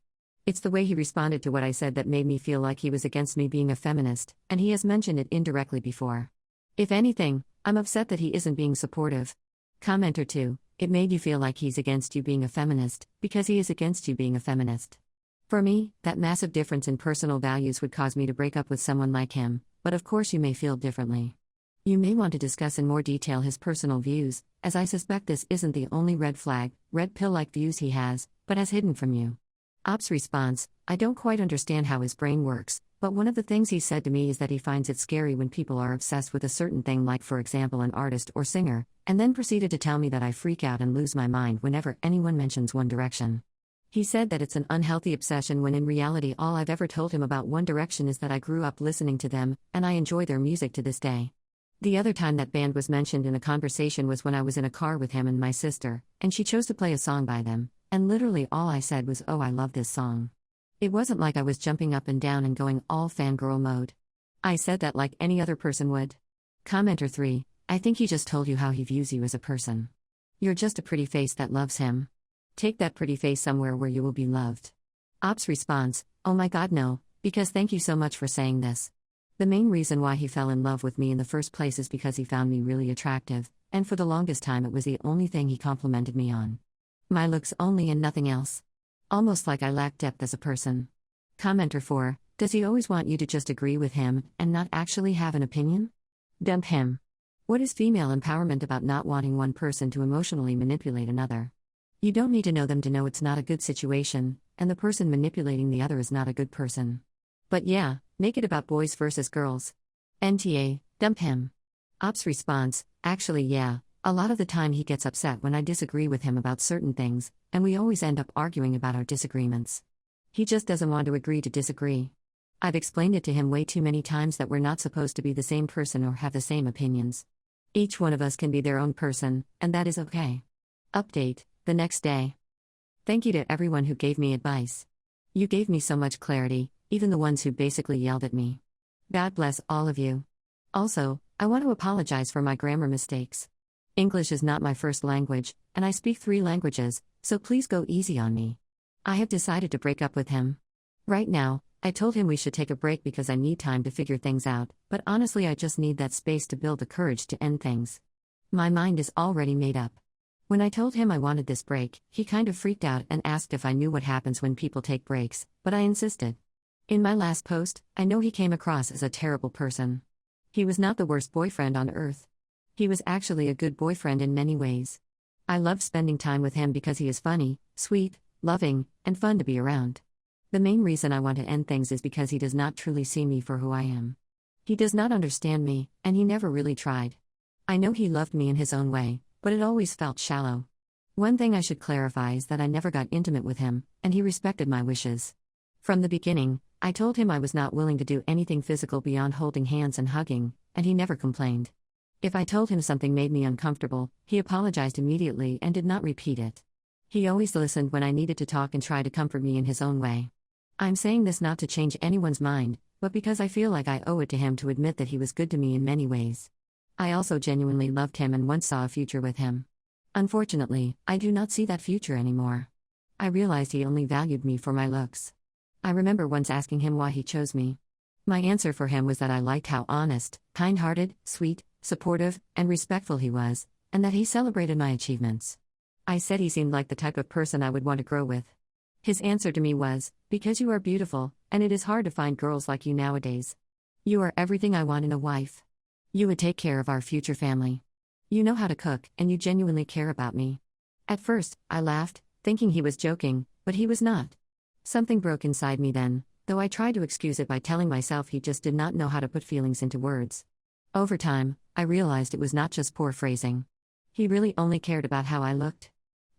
Speaker 2: It's the way he responded to what I said that made me feel like he was against me being a feminist, and he has mentioned it indirectly before. If anything, I'm upset that he isn't being supportive. Commenter 2: It made you feel like he's against you being a feminist, because he is against you being a feminist. For me, that massive difference in personal values would cause me to break up with someone like him, but of course you may feel differently. You may want to discuss in more detail his personal views, as I suspect this isn't the only red flag, red pill-like views he has, but has hidden from you. Ops response: I don't quite understand how his brain works, but one of the things he said to me is that he finds it scary when people are obsessed with a certain thing, like for example an artist or singer, and then proceeded to tell me that I freak out and lose my mind whenever anyone mentions One Direction. He said that it's an unhealthy obsession when in reality all I've ever told him about One Direction is that I grew up listening to them, and I enjoy their music to this day. The other time that band was mentioned in a conversation was when I was in a car with him and my sister, and she chose to play a song by them, and literally all I said was, "Oh, I love this song." It wasn't like I was jumping up and down and going all fangirl mode. I said that like any other person would. Commenter 3: I think he just told you how he views you as a person. You're just a pretty face that loves him. Take that pretty face somewhere where you will be loved. Ops response: Oh my god, no, because thank you so much for saying this. The main reason why he fell in love with me in the first place is because he found me really attractive, and for the longest time it was the only thing he complimented me on. My looks only and nothing else. Almost like I lack depth as a person. Commenter 4: Does he always want you to just agree with him and not actually have an opinion? Dump him. What is female empowerment about not wanting one person to emotionally manipulate another? You don't need to know them to know it's not a good situation, and the person manipulating the other is not a good person. But yeah, make it about boys versus girls. NTA, dump him. Ops response, actually, yeah, a lot of the time he gets upset when I disagree with him about certain things, and we always end up arguing about our disagreements. He just doesn't want to agree to disagree. I've explained it to him way too many times that we're not supposed to be the same person or have the same opinions. Each one of us can be their own person, and that is okay. Update, the next day. Thank you to everyone who gave me advice. You gave me so much clarity, even the ones who basically yelled at me. God bless all of you. Also, I want to apologize for my grammar mistakes. English is not my first language, and I speak 3 languages, so please go easy on me. I have decided to break up with him. Right now, I told him we should take a break because I need time to figure things out, but honestly I just need that space to build the courage to end things. My mind is already made up. When I told him I wanted this break, he kind of freaked out and asked if I knew what happens when people take breaks, but I insisted. In my last post, I know he came across as a terrible person. He was not the worst boyfriend on earth. He was actually a good boyfriend in many ways. I loved spending time with him because he is funny, sweet, loving, and fun to be around. The main reason I want to end things is because he does not truly see me for who I am. He does not understand me, and he never really tried. I know he loved me in his own way, but it always felt shallow. One thing I should clarify is that I never got intimate with him, and he respected my wishes. From the beginning, I told him I was not willing to do anything physical beyond holding hands and hugging, and he never complained. If I told him something made me uncomfortable, he apologized immediately and did not repeat it. He always listened when I needed to talk and tried to comfort me in his own way. I'm saying this not to change anyone's mind, but because I feel like I owe it to him to admit that he was good to me in many ways. I also genuinely loved him and once saw a future with him. Unfortunately, I do not see that future anymore. I realized he only valued me for my looks. I remember once asking him why he chose me. My answer for him was that I liked how honest, kind-hearted, sweet, supportive, and respectful he was, and that he celebrated my achievements. I said he seemed like the type of person I would want to grow with. His answer to me was, because you are beautiful, and it is hard to find girls like you nowadays. You are everything I want in a wife. You would take care of our future family. You know how to cook, and you genuinely care about me. At first, I laughed, thinking he was joking, but he was not. Something broke inside me then, though I tried to excuse it by telling myself he just did not know how to put feelings into words. Over time, I realized it was not just poor phrasing. He really only cared about how I looked.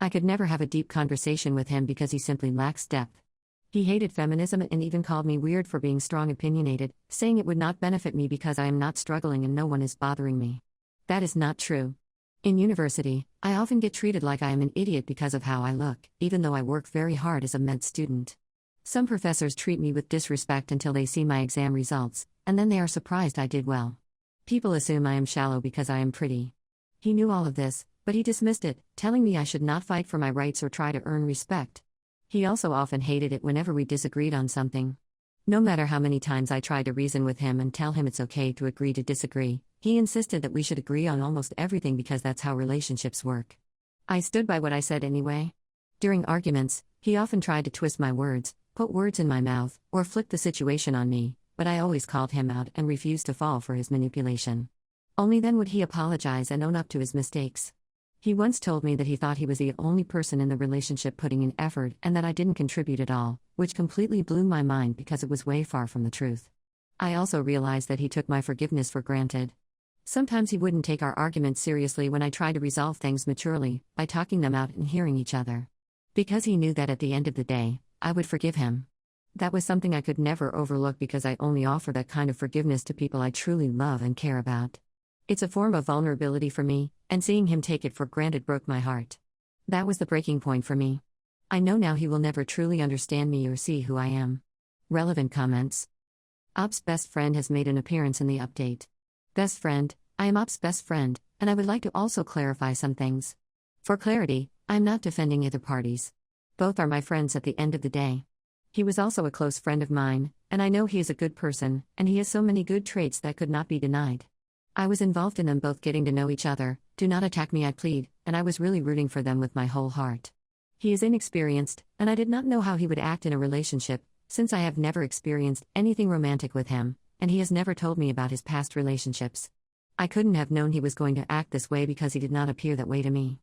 Speaker 2: I could never have a deep conversation with him because he simply lacks depth. He hated feminism and even called me weird for being strong opinionated, saying it would not benefit me because I am not struggling and no one is bothering me. That is not true. In university, I often get treated like I am an idiot because of how I look, even though I work very hard as a med student. Some professors treat me with disrespect until they see my exam results, and then they are surprised I did well. People assume I am shallow because I am pretty. He knew all of this, but he dismissed it, telling me I should not fight for my rights or try to earn respect. He also often hated it whenever we disagreed on something. No matter how many times I tried to reason with him and tell him it's okay to agree to disagree, he insisted that we should agree on almost everything because that's how relationships work. I stood by what I said anyway. During arguments, he often tried to twist my words, put words in my mouth, or flip the situation on me, but I always called him out and refused to fall for his manipulation. Only then would he apologize and own up to his mistakes. He once told me that he thought he was the only person in the relationship putting in effort and that I didn't contribute at all, which completely blew my mind because it was way far from the truth. I also realized that he took my forgiveness for granted. Sometimes he wouldn't take our arguments seriously when I tried to resolve things maturely, by talking them out and hearing each other. Because he knew that at the end of the day, I would forgive him. That was something I could never overlook because I only offer that kind of forgiveness to people I truly love and care about. It's a form of vulnerability for me, and seeing him take it for granted broke my heart. That was the breaking point for me. I know now he will never truly understand me or see who I am. Relevant comments. Op's best friend has made an appearance in the update. Best friend, I am Op's best friend, and I would like to also clarify some things. For clarity, I am not defending either parties. Both are my friends at the end of the day. He was also a close friend of mine, and I know he is a good person, and he has so many good traits that could not be denied. I was involved in them both getting to know each other, do not attack me I plead, and I was really rooting for them with my whole heart. He is inexperienced, and I did not know how he would act in a relationship, since I have never experienced anything romantic with him, and he has never told me about his past relationships. I couldn't have known he was going to act this way because he did not appear that way to me.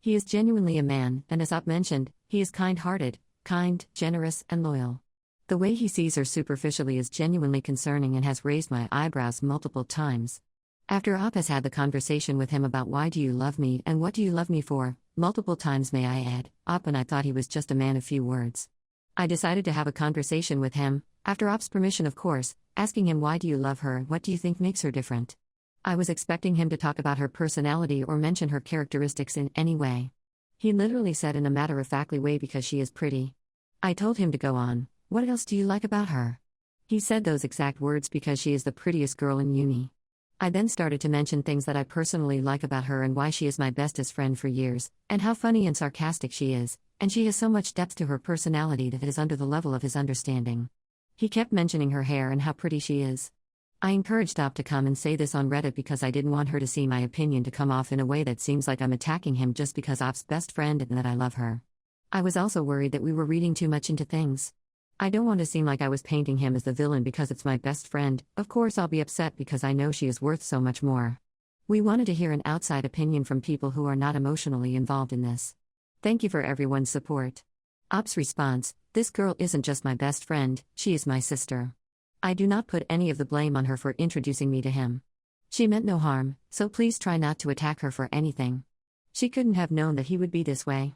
Speaker 2: He is genuinely a man, and as Op mentioned, he is kind-hearted, kind, generous, and loyal. The way he sees her superficially is genuinely concerning and has raised my eyebrows multiple times. After Op has had the conversation with him about why do you love me and what do you love me for, multiple times may I add, Op and I thought he was just a man of few words. I decided to have a conversation with him, after Op's permission of course, asking him why do you love her and what do you think makes her different. I was expecting him to talk about her personality or mention her characteristics in any way. He literally said in a matter-of-factly way because she is pretty. I told him to go on, what else do you like about her? He said those exact words because she is the prettiest girl in uni. I then started to mention things that I personally like about her and why she is my bestest friend for years, and how funny and sarcastic she is, and she has so much depth to her personality that it is under the level of his understanding. He kept mentioning her hair and how pretty she is. I encouraged Op to come and say this on Reddit because I didn't want her to see my opinion to come off in a way that seems like I'm attacking him just because Op's best friend and that I love her. I was also worried that we were reading too much into things. I don't want to seem like I was painting him as the villain because it's my best friend. Of course I'll be upset because I know she is worth so much more. We wanted to hear an outside opinion from people who are not emotionally involved in this. Thank you for everyone's support. Op's response, this girl isn't just my best friend, she is my sister. I do not put any of the blame on her for introducing me to him. She meant no harm, so please try not to attack her for anything. She couldn't have known that he would be this way.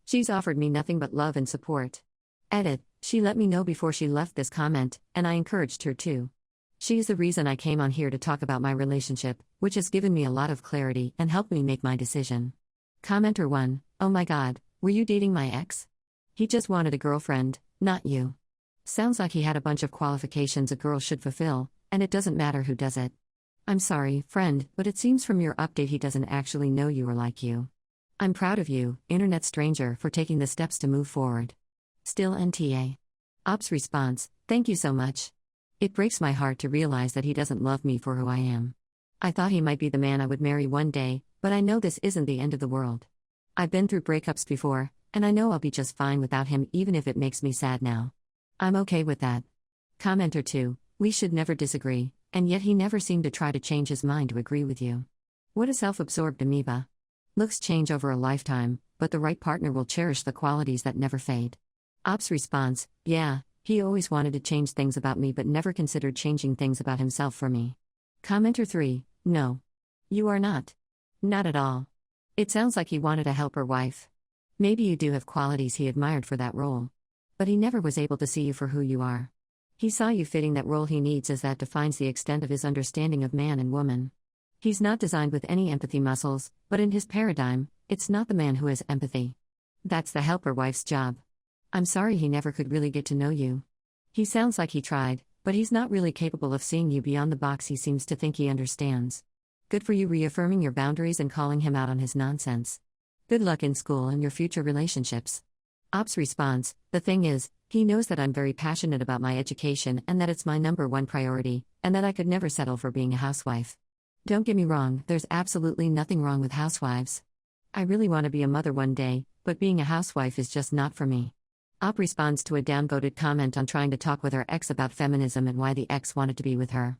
Speaker 2: She's offered me nothing but love and support. Edit, she let me know before she left this comment, and I encouraged her to. She is the reason I came on here to talk about my relationship, which has given me a lot of clarity and helped me make my decision. Commenter 1, oh my god, were you dating my ex? He just wanted a girlfriend, not you. Sounds like he had a bunch of qualifications a girl should fulfill, and it doesn't matter who does it. I'm sorry, friend, but it seems from your update he doesn't actually know you or like you. I'm proud of you, internet stranger, for taking the steps to move forward. Still NTA. Op's response, thank you so much. It breaks my heart to realize that he doesn't love me for who I am. I thought he might be the man I would marry one day, but I know this isn't the end of the world. I've been through breakups before, and I know I'll be just fine without him even if it makes me sad now. I'm okay with that. Commenter 2, we should never disagree, and yet he never seemed to try to change his mind to agree with you. What a self-absorbed amoeba. Looks change over a lifetime, but the right partner will cherish the qualities that never fade. Op's response, yeah, he always wanted to change things about me but never considered changing things about himself for me. Commenter 3, no. You are not. Not at all. It sounds like he wanted a helper wife. Maybe you do have qualities he admired for that role. But he never was able to see you for who you are. He saw you fitting that role he needs as that defines the extent of his understanding of man and woman. He's not designed with any empathy muscles, but in his paradigm, it's not the man who has empathy. That's the helper wife's job. I'm sorry he never could really get to know you. He sounds like he tried, but he's not really capable of seeing you beyond the box he seems to think he understands. Good for you reaffirming your boundaries and calling him out on his nonsense. Good luck in school and your future relationships. Op's response, the thing is, he knows that I'm very passionate about my education and that it's my #1 priority, and that I could never settle for being a housewife. Don't get me wrong, there's absolutely nothing wrong with housewives. I really want to be a mother one day, but being a housewife is just not for me. Op responds to a downvoted comment on trying to talk with her ex about feminism and why the ex wanted to be with her.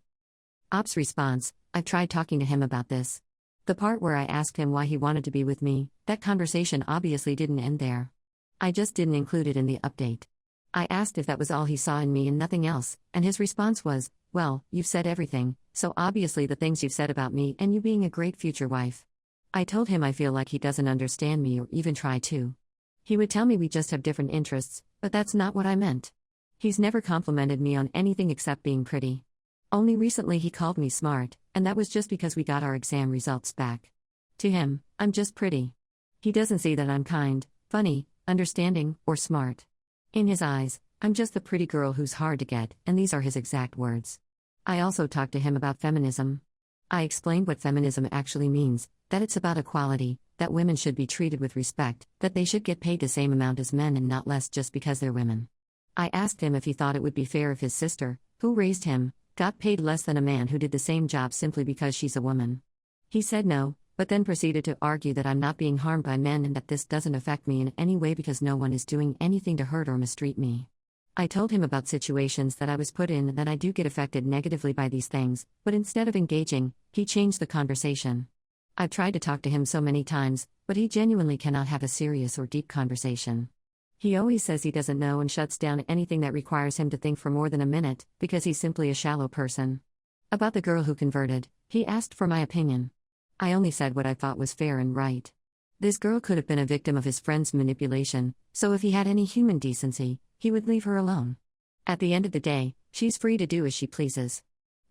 Speaker 2: Op's response, I've tried talking to him about this. The part where I asked him why he wanted to be with me, that conversation obviously didn't end there. I just didn't include it in the update. I asked if that was all he saw in me and nothing else, and his response was, well, you've said everything, so obviously the things you've said about me and you being a great future wife. I told him I feel like he doesn't understand me or even try to. He would tell me we just have different interests, but that's not what I meant. He's never complimented me on anything except being pretty. Only recently he called me smart, and that was just because we got our exam results back. To him, I'm just pretty. He doesn't see that I'm kind, funny, understanding, or smart. In his eyes, I'm just the pretty girl who's hard to get, and these are his exact words. I also talked to him about feminism. I explained what feminism actually means, that it's about equality, that women should be treated with respect, that they should get paid the same amount as men and not less just because they're women. I asked him if he thought it would be fair if his sister, who raised him, got paid less than a man who did the same job simply because she's a woman. He said no, but then proceeded to argue that I'm not being harmed by men and that this doesn't affect me in any way because no one is doing anything to hurt or mistreat me. I told him about situations that I was put in and that I do get affected negatively by these things, but instead of engaging, he changed the conversation. I've tried to talk to him so many times, but he genuinely cannot have a serious or deep conversation. He always says he doesn't know and shuts down anything that requires him to think for more than a minute, because he's simply a shallow person. About the girl who converted, he asked for my opinion. I only said what I thought was fair and right. This girl could have been a victim of his friend's manipulation, so if he had any human decency, he would leave her alone. At the end of the day, she's free to do as she pleases.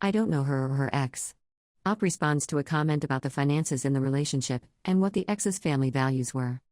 Speaker 2: I don't know her or her ex. Op responds to a comment about the finances in the relationship, and what the ex's family values were.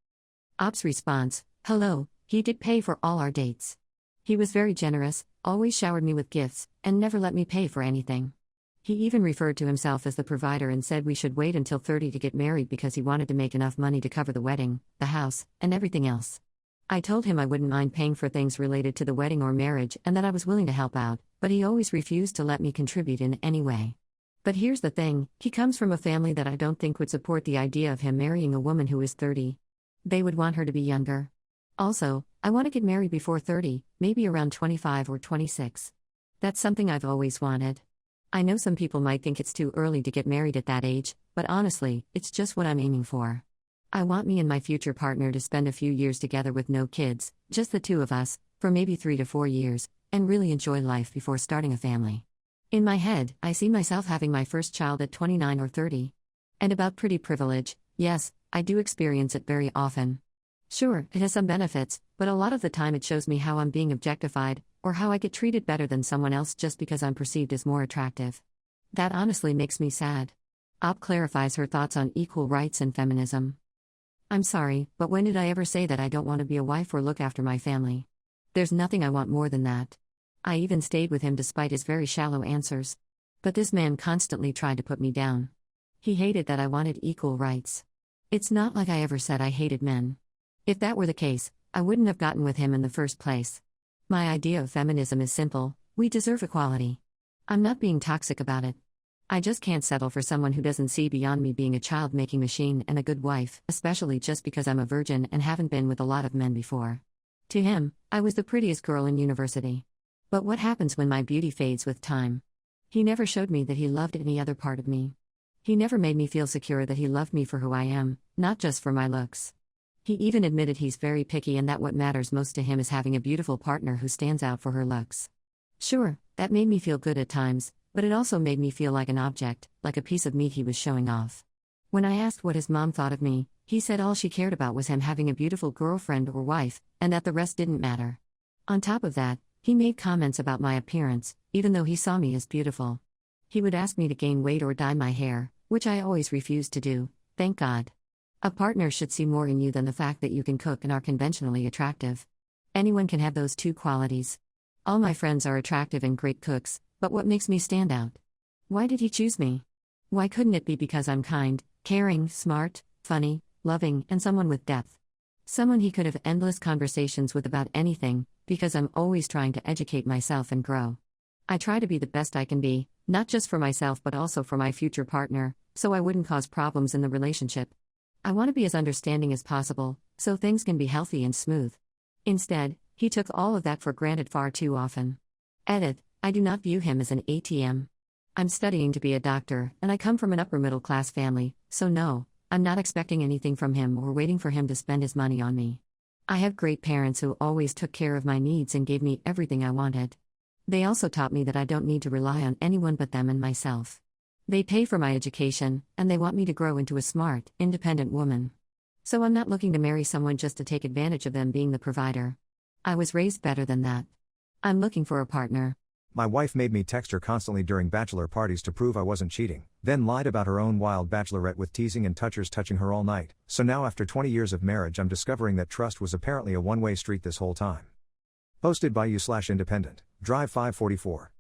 Speaker 2: Op's response: hello, he did pay for all our dates. He was very generous, always showered me with gifts, and never let me pay for anything. He even referred to himself as the provider and said we should wait until 30 to get married because he wanted to make enough money to cover the wedding, the house, and everything else. I told him I wouldn't mind paying for things related to the wedding or marriage and that I was willing to help out, but he always refused to let me contribute in any way. But here's the thing, he comes from a family that I don't think would support the idea of him marrying a woman who is 30. They would want her to be younger. Also, I want to get married before 30, maybe around 25 or 26. That's something I've always wanted. I know some people might think it's too early to get married at that age, but honestly, it's just what I'm aiming for. I want me and my future partner to spend a few years together with no kids, just the two of us, for maybe 3 to 4 years, and really enjoy life before starting a family. In my head, I see myself having my first child at 29 or 30. And about pretty privilege, yes, I do experience it very often. Sure, it has some benefits, but a lot of the time it shows me how I'm being objectified, or how I get treated better than someone else just because I'm perceived as more attractive. That honestly makes me sad. Op clarifies her thoughts on equal rights and feminism. I'm sorry, but when did I ever say that I don't want to be a wife or look after my family? There's nothing I want more than that. I even stayed with him despite his very shallow answers. But this man constantly tried to put me down. He hated that I wanted equal rights. It's not like I ever said I hated men. If that were the case, I wouldn't have gotten with him in the first place. My idea of feminism is simple: we deserve equality. I'm not being toxic about it. I just can't settle for someone who doesn't see beyond me being a child-making machine and a good wife, especially just because I'm a virgin and haven't been with a lot of men before. To him, I was the prettiest girl in university. But what happens when my beauty fades with time? He never showed me that he loved any other part of me. He never made me feel secure that he loved me for who I am, not just for my looks. He even admitted he's very picky and that what matters most to him is having a beautiful partner who stands out for her looks. Sure, that made me feel good at times, but it also made me feel like an object, like a piece of meat he was showing off. When I asked what his mom thought of me, he said all she cared about was him having a beautiful girlfriend or wife, and that the rest didn't matter. On top of that, he made comments about my appearance, even though he saw me as beautiful. He would ask me to gain weight or dye my hair, which I always refused to do, thank God. A partner should see more in you than the fact that you can cook and are conventionally attractive. Anyone can have those two qualities. All my friends are attractive and great cooks, but what makes me stand out? Why did he choose me? Why couldn't it be because I'm kind, caring, smart, funny, loving, and someone with depth? Someone he could have endless conversations with about anything, because I'm always trying to educate myself and grow. I try to be the best I can be, not just for myself but also for my future partner, so I wouldn't cause problems in the relationship. I want to be as understanding as possible, so things can be healthy and smooth. Instead, he took all of that for granted far too often. Edit: I do not view him as an ATM. I'm studying to be a doctor, and I come from an upper-middle-class family, so no, I'm not expecting anything from him or waiting for him to spend his money on me. I have great parents who always took care of my needs and gave me everything I wanted. They also taught me that I don't need to rely on anyone but them and myself. They pay for my education, and they want me to grow into a smart, independent woman. So I'm not looking to marry someone just to take advantage of them being the provider. I was raised better than that. I'm looking for a partner.
Speaker 1: My wife made me text her constantly during bachelor parties to prove I wasn't cheating, then lied about her own wild bachelorette with teasing and touchers touching her all night. So now after 20 years of marriage I'm discovering that trust was apparently a one-way street this whole time. Posted by you/independent, Drive 544.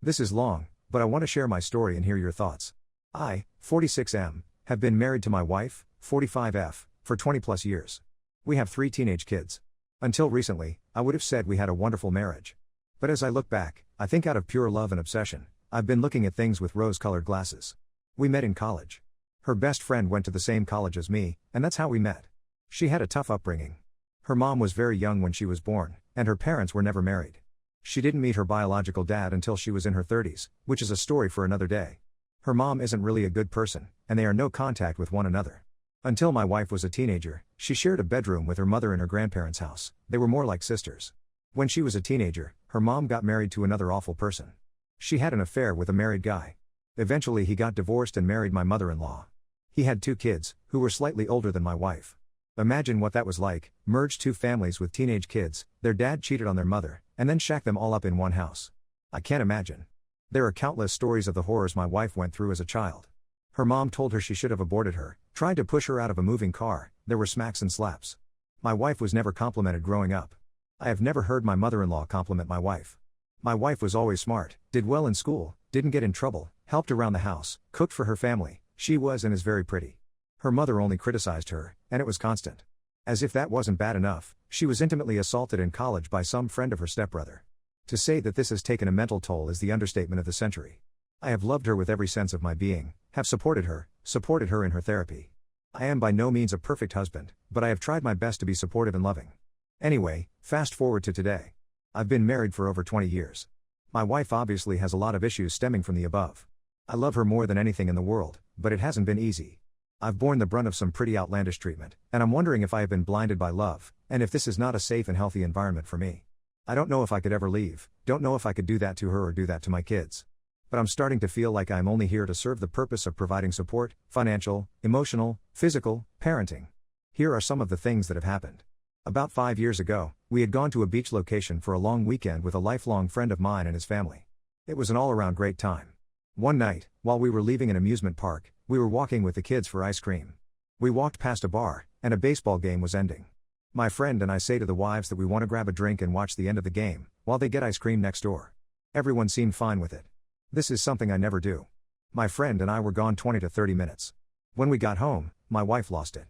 Speaker 1: This is long, but I want to share my story and hear your thoughts. I, 46M, have been married to my wife, 45F, for 20 plus years. We have 3 teenage kids. Until recently, I would have said we had a wonderful marriage. But as I look back, I think out of pure love and obsession, I've been looking at things with rose-colored glasses. We met in college. Her best friend went to the same college as me, and that's how we met. She had a tough upbringing. Her mom was very young when she was born, and her parents were never married. She didn't meet her biological dad until she was in her 30s, which is a story for another day. Her mom isn't really a good person, and they are no contact with one another. Until my wife was a teenager, she shared a bedroom with her mother in her grandparents' house. They were more like sisters. When she was a teenager, her mom got married to another awful person. She had an affair with a married guy. Eventually he got divorced and married my mother-in-law. He had 2 kids, who were slightly older than my wife. Imagine what that was like, merge 2 families with teenage kids, their dad cheated on their mother, and then shack them all up in one house. I can't imagine. There are countless stories of the horrors my wife went through as a child. Her mom told her she should have aborted her, tried to push her out of a moving car, there were smacks and slaps. My wife was never complimented growing up. I have never heard my mother-in-law compliment my wife. My wife was always smart, did well in school, didn't get in trouble, helped around the house, cooked for her family. She was and is very pretty. Her mother only criticized her, and it was constant. As if that wasn't bad enough, she was intimately assaulted in college by some friend of her stepbrother. To say that this has taken a mental toll is the understatement of the century. I have loved her with every sense of my being, have supported her in her therapy. I am by no means a perfect husband, but I have tried my best to be supportive and loving. Anyway, fast forward to today. I've been married for over 20 years. My wife obviously has a lot of issues stemming from the above. I love her more than anything in the world, but it hasn't been easy. I've borne the brunt of some pretty outlandish treatment, and I'm wondering if I have been blinded by love, and if this is not a safe and healthy environment for me. I don't know if I could ever leave, don't know if I could do that to her or do that to my kids. But I'm starting to feel like I'm only here to serve the purpose of providing support, financial, emotional, physical, parenting. Here are some of the things that have happened. About 5 years ago, we had gone to a beach location for a long weekend with a lifelong friend of mine and his family. It was an all-around great time. One night, while we were leaving an amusement park, we were walking with the kids for ice cream. We walked past a bar, and a baseball game was ending. My friend and I say to the wives that we want to grab a drink and watch the end of the game, while they get ice cream next door. Everyone seemed fine with it. This is something I never do. My friend and I were gone 20 to 30 minutes. When we got home, my wife lost it.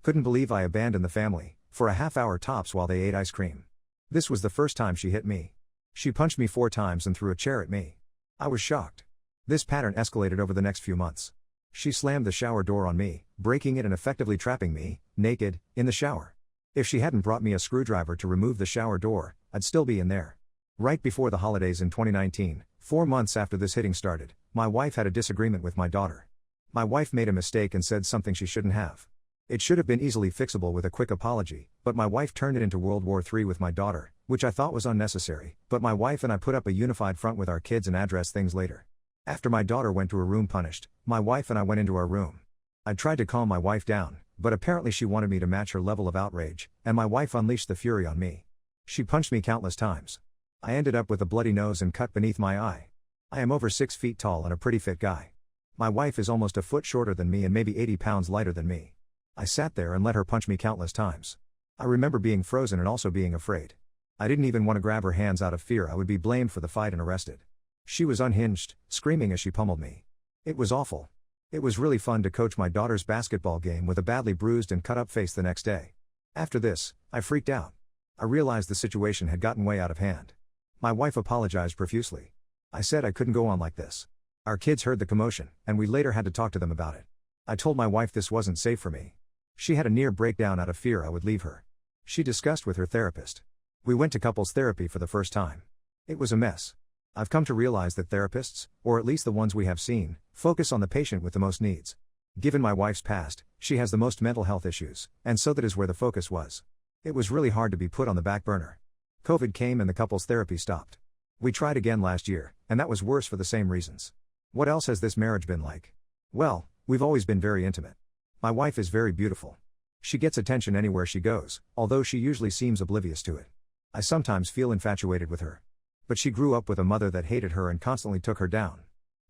Speaker 1: Couldn't believe I abandoned the family, for a half-hour tops while they ate ice cream. This was the first time she hit me. She punched me 4 times and threw a chair at me. I was shocked. This pattern escalated over the next few months. She slammed the shower door on me, breaking it and effectively trapping me, naked, in the shower. If she hadn't brought me a screwdriver to remove the shower door, I'd still be in there. Right before the holidays in 2019, 4 months after this hitting started, my wife had a disagreement with my daughter. My wife made a mistake and said something she shouldn't have. It should have been easily fixable with a quick apology, but my wife turned it into World War III with my daughter, which I thought was unnecessary, but my wife and I put up a unified front with our kids and addressed things later. After my daughter went to her room punished, my wife and I went into our room. I tried to calm my wife down, but apparently she wanted me to match her level of outrage, and my wife unleashed the fury on me. She punched me countless times. I ended up with a bloody nose and cut beneath my eye. I am over 6 feet tall and a pretty fit guy. My wife is almost a foot shorter than me and maybe 80 pounds lighter than me. I sat there and let her punch me countless times. I remember being frozen and also being afraid. I didn't even want to grab her hands out of fear I would be blamed for the fight and arrested. She was unhinged, screaming as she pummeled me. It was awful. It was really fun to coach my daughter's basketball game with a badly bruised and cut up face the next day. After this, I freaked out. I realized the situation had gotten way out of hand. My wife apologized profusely. I said I couldn't go on like this. Our kids heard the commotion, and we later had to talk to them about it. I told my wife this wasn't safe for me. She had a near breakdown out of fear I would leave her. She discussed with her therapist. We went to couples therapy for the first time. It was a mess. I've come to realize that therapists, or at least the ones we have seen, focus on the patient with the most needs. Given my wife's past, she has the most mental health issues, and so that is where the focus was. It was really hard to be put on the back burner. COVID came and the couples therapy stopped. We tried again last year, and that was worse for the same reasons. What else has this marriage been like? Well, we've always been very intimate. My wife is very beautiful. She gets attention anywhere she goes, although she usually seems oblivious to it. I sometimes feel infatuated with her. But she grew up with a mother that hated her and constantly took her down.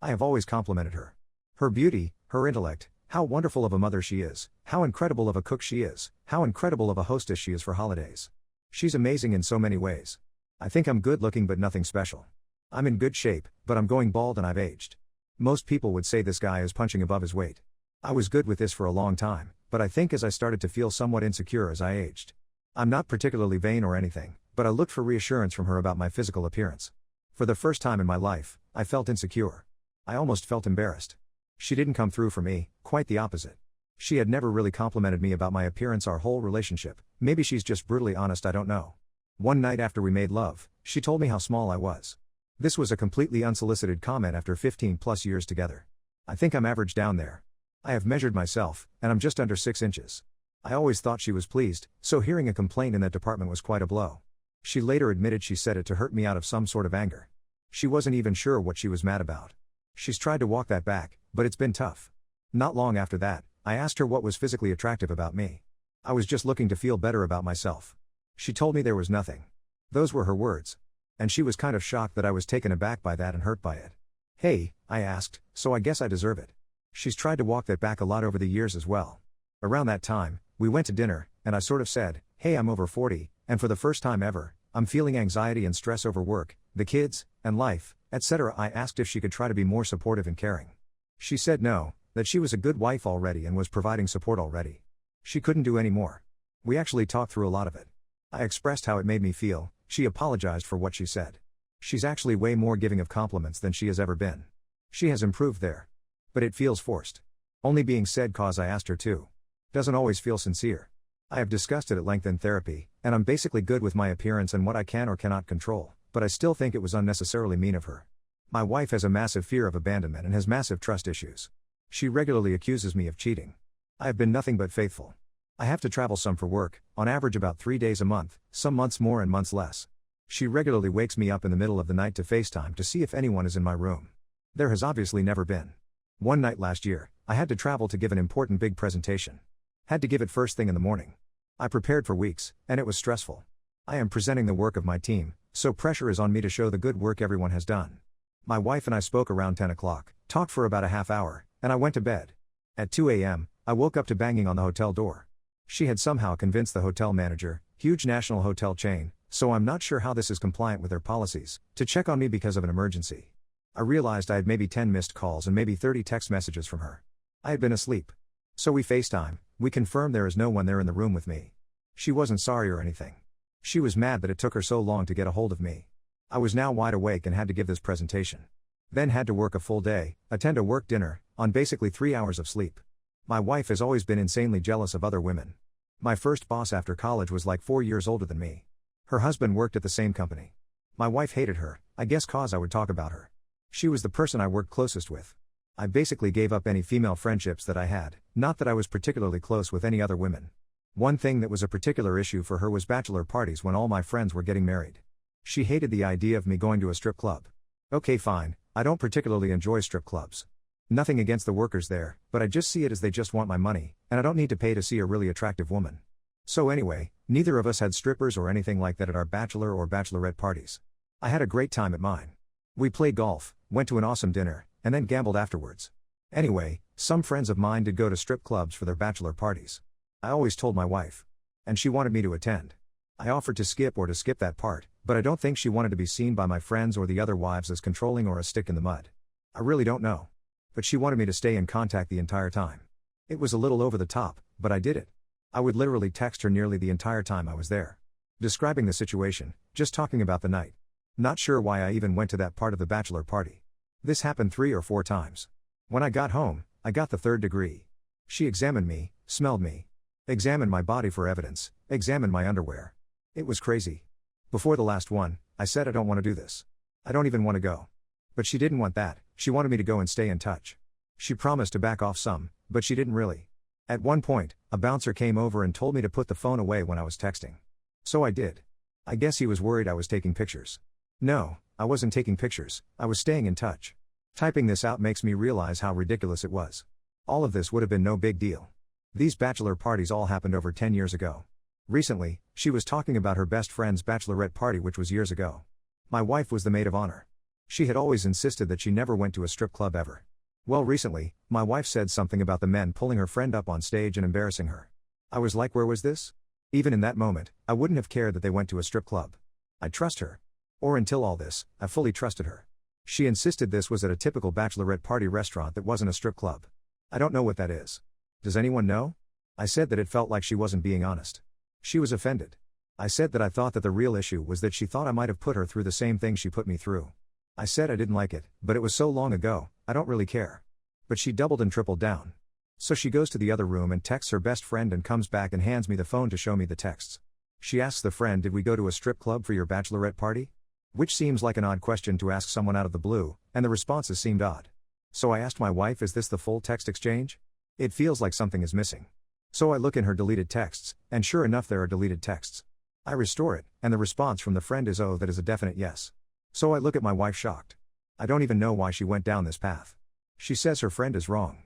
Speaker 1: I have always complimented her. Her beauty, her intellect, how wonderful of a mother she is, how incredible of a cook she is, how incredible of a hostess she is for holidays. She's amazing in so many ways. I think I'm good looking but nothing special. I'm in good shape, but I'm going bald and I've aged. Most people would say this guy is punching above his weight. I was good with this for a long time, but I think as I started to feel somewhat insecure as I aged. I'm not particularly vain or anything, but I looked for reassurance from her about my physical appearance. For the first time in my life, I felt insecure. I almost felt embarrassed. She didn't come through for me, quite the opposite. She had never really complimented me about my appearance our whole relationship. Maybe she's just brutally honest, I don't know. One night after we made love, she told me how small I was. This was a completely unsolicited comment after 15+ years together. I think I'm average down there. I have measured myself, and I'm just under 6 inches. I always thought she was pleased, so hearing a complaint in that department was quite a blow. She later admitted she said it to hurt me out of some sort of anger. She wasn't even sure what she was mad about. She's tried to walk that back, but it's been tough. Not long after that, I asked her what was physically attractive about me. I was just looking to feel better about myself. She told me there was nothing. Those were her words. And she was kind of shocked that I was taken aback by that and hurt by it. Hey, I asked, so I guess I deserve it. She's tried to walk that back a lot over the years as well. Around that time, we went to dinner, and I sort of said, hey, I'm over 40, and for the first time ever, I'm feeling anxiety and stress over work, the kids, and life, etc. I asked if she could try to be more supportive and caring. She said no, that she was a good wife already and was providing support already. She couldn't do any more. We actually talked through a lot of it. I expressed how it made me feel. She apologized for what she said. She's actually way more giving of compliments than she has ever been. She has improved there. But it feels forced. Only being said cause I asked her to. Doesn't always feel sincere. I have discussed it at length in therapy, and I'm basically good with my appearance and what I can or cannot control, but I still think it was unnecessarily mean of her. My wife has a massive fear of abandonment and has massive trust issues. She regularly accuses me of cheating. I have been nothing but faithful. I have to travel some for work, on average about 3 days a month, some months more and months less. She regularly wakes me up in the middle of the night to FaceTime to see if anyone is in my room. There has obviously never been. One night last year, I had to travel to give an important big presentation. Had to give it first thing in the morning. I prepared for weeks, and it was stressful. I am presenting the work of my team, so pressure is on me to show the good work everyone has done. My wife and I spoke around 10 o'clock, talked for about a half hour, and I went to bed. At 2 a.m., I woke up to banging on the hotel door. She had somehow convinced the hotel manager, huge national hotel chain, so I'm not sure how this is compliant with their policies, to check on me because of an emergency. I realized I had maybe 10 missed calls and maybe 30 text messages from her. I had been asleep. So we FaceTime, we confirmed there is no one there in the room with me. She wasn't sorry or anything. She was mad that it took her so long to get a hold of me. I was now wide awake and had to give this presentation. Then had to work a full day, attend a work dinner, on basically 3 hours of sleep. My wife has always been insanely jealous of other women. My first boss after college was like 4 years older than me. Her husband worked at the same company. My wife hated her, I guess cause I would talk about her. She was the person I worked closest with. I basically gave up any female friendships that I had, not that I was particularly close with any other women. One thing that was a particular issue for her was bachelor parties when all my friends were getting married. She hated the idea of me going to a strip club. Okay fine, I don't particularly enjoy strip clubs. Nothing against the workers there, but I just see it as they just want my money, and I don't need to pay to see a really attractive woman. So anyway, neither of us had strippers or anything like that at our bachelor or bachelorette parties. I had a great time at mine. We played golf, went to an awesome dinner, and then gambled afterwards. Anyway, some friends of mine did go to strip clubs for their bachelor parties. I always told my wife. And she wanted me to attend. I offered to skip that part, but I don't think she wanted to be seen by my friends or the other wives as controlling or a stick in the mud. I really don't know. But she wanted me to stay in contact the entire time. It was a little over the top, but I did it. I would literally text her nearly the entire time I was there. Describing the situation, just talking about the night. Not sure why I even went to that part of the bachelor party. This happened 3 or 4 times. When I got home, I got the 3rd degree. She examined me, smelled me. Examined my body for evidence, examined my underwear. It was crazy. Before the last one, I said I don't want to do this. I don't even want to go. But she didn't want that, she wanted me to go and stay in touch. She promised to back off some, but she didn't really. At one point, a bouncer came over and told me to put the phone away when I was texting. So I did. I guess he was worried I was taking pictures. No, I wasn't taking pictures, I was staying in touch. Typing this out makes me realize how ridiculous it was. All of this would have been no big deal. These bachelor parties all happened over 10 years ago. Recently, she was talking about her best friend's bachelorette party which was years ago. My wife was the maid of honor. She had always insisted that she never went to a strip club ever. Well recently, my wife said something about the men pulling her friend up on stage and embarrassing her. I was like, where was this? Even in that moment, I wouldn't have cared that they went to a strip club. I trust her. Or until all this, I fully trusted her. She insisted this was at a typical bachelorette party restaurant that wasn't a strip club. I don't know what that is. Does anyone know? I said that it felt like she wasn't being honest. She was offended. I said that I thought that the real issue was that she thought I might have put her through the same thing she put me through. I said I didn't like it, but it was so long ago, I don't really care. But she doubled and tripled down. So she goes to the other room and texts her best friend and comes back and hands me the phone to show me the texts. She asks the friend, did we go to a strip club for your bachelorette party? Which seems like an odd question to ask someone out of the blue, and the responses seemed odd. So I asked my wife, is this the full text exchange? It feels like something is missing. So I look in her deleted texts, and sure enough there are deleted texts. I restore it, and the response from the friend is, oh, that is a definite yes. So I look at my wife shocked. I don't even know why she went down this path. She says her friend is wrong.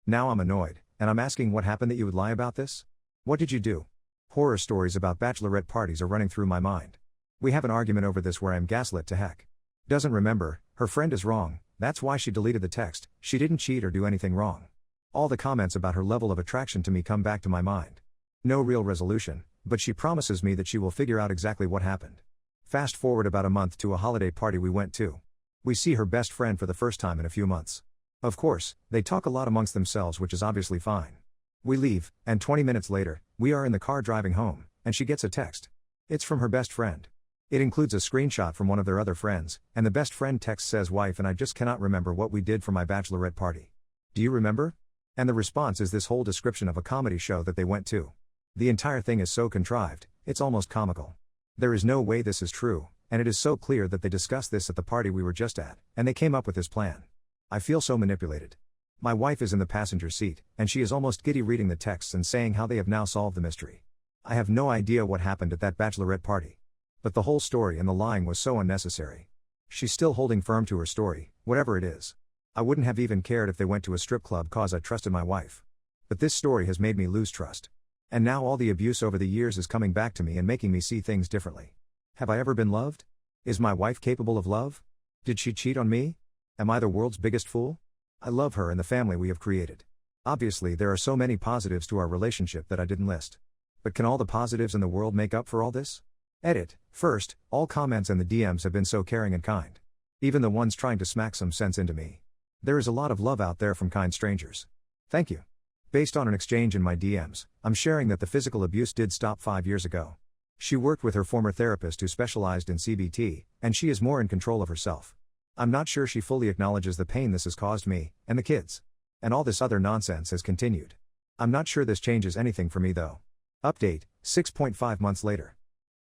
Speaker 1: Now I'm annoyed, and I'm asking, what happened that you would lie about this? What did you do? Horror stories about bachelorette parties are running through my mind. We have an argument over this where I'm gaslit to heck. Doesn't remember, her friend is wrong, that's why she deleted the text, she didn't cheat or do anything wrong. All the comments about her level of attraction to me come back to my mind. No real resolution, but she promises me that she will figure out exactly what happened. Fast forward about a month to a holiday party we went to. We see her best friend for the first time in a few months. Of course, they talk a lot amongst themselves, which is obviously fine. We leave, and 20 minutes later, we are in the car driving home, and she gets a text. It's from her best friend. It includes a screenshot from one of their other friends, and the best friend text says, wife and I just cannot remember what we did for my bachelorette party. Do you remember? And the response is this whole description of a comedy show that they went to. The entire thing is so contrived, it's almost comical. There is no way this is true, and it is so clear that they discussed this at the party we were just at, and they came up with this plan. I feel so manipulated. My wife is in the passenger seat, and she is almost giddy reading the texts and saying how they have now solved the mystery. I have no idea what happened at that bachelorette party. But the whole story and the lying was so unnecessary. She's still holding firm to her story, whatever it is. I wouldn't have even cared if they went to a strip club cause I trusted my wife. But this story has made me lose trust. And now all the abuse over the years is coming back to me and making me see things differently. Have I ever been loved? Is my wife capable of love? Did she cheat on me? Am I the world's biggest fool? I love her and the family we have created. Obviously there are so many positives to our relationship that I didn't list. But can all the positives in the world make up for all this? Edit. First, all comments and the DMs have been so caring and kind. Even the ones trying to smack some sense into me. There is a lot of love out there from kind strangers. Thank you. Based on an exchange in my DMs, I'm sharing that the physical abuse did stop 5 years ago. She worked with her former therapist who specialized in CBT, and she is more in control of herself. I'm not sure she fully acknowledges the pain this has caused me, and the kids. And all this other nonsense has continued. I'm not sure this changes anything for me though. Update, 6.5 months later.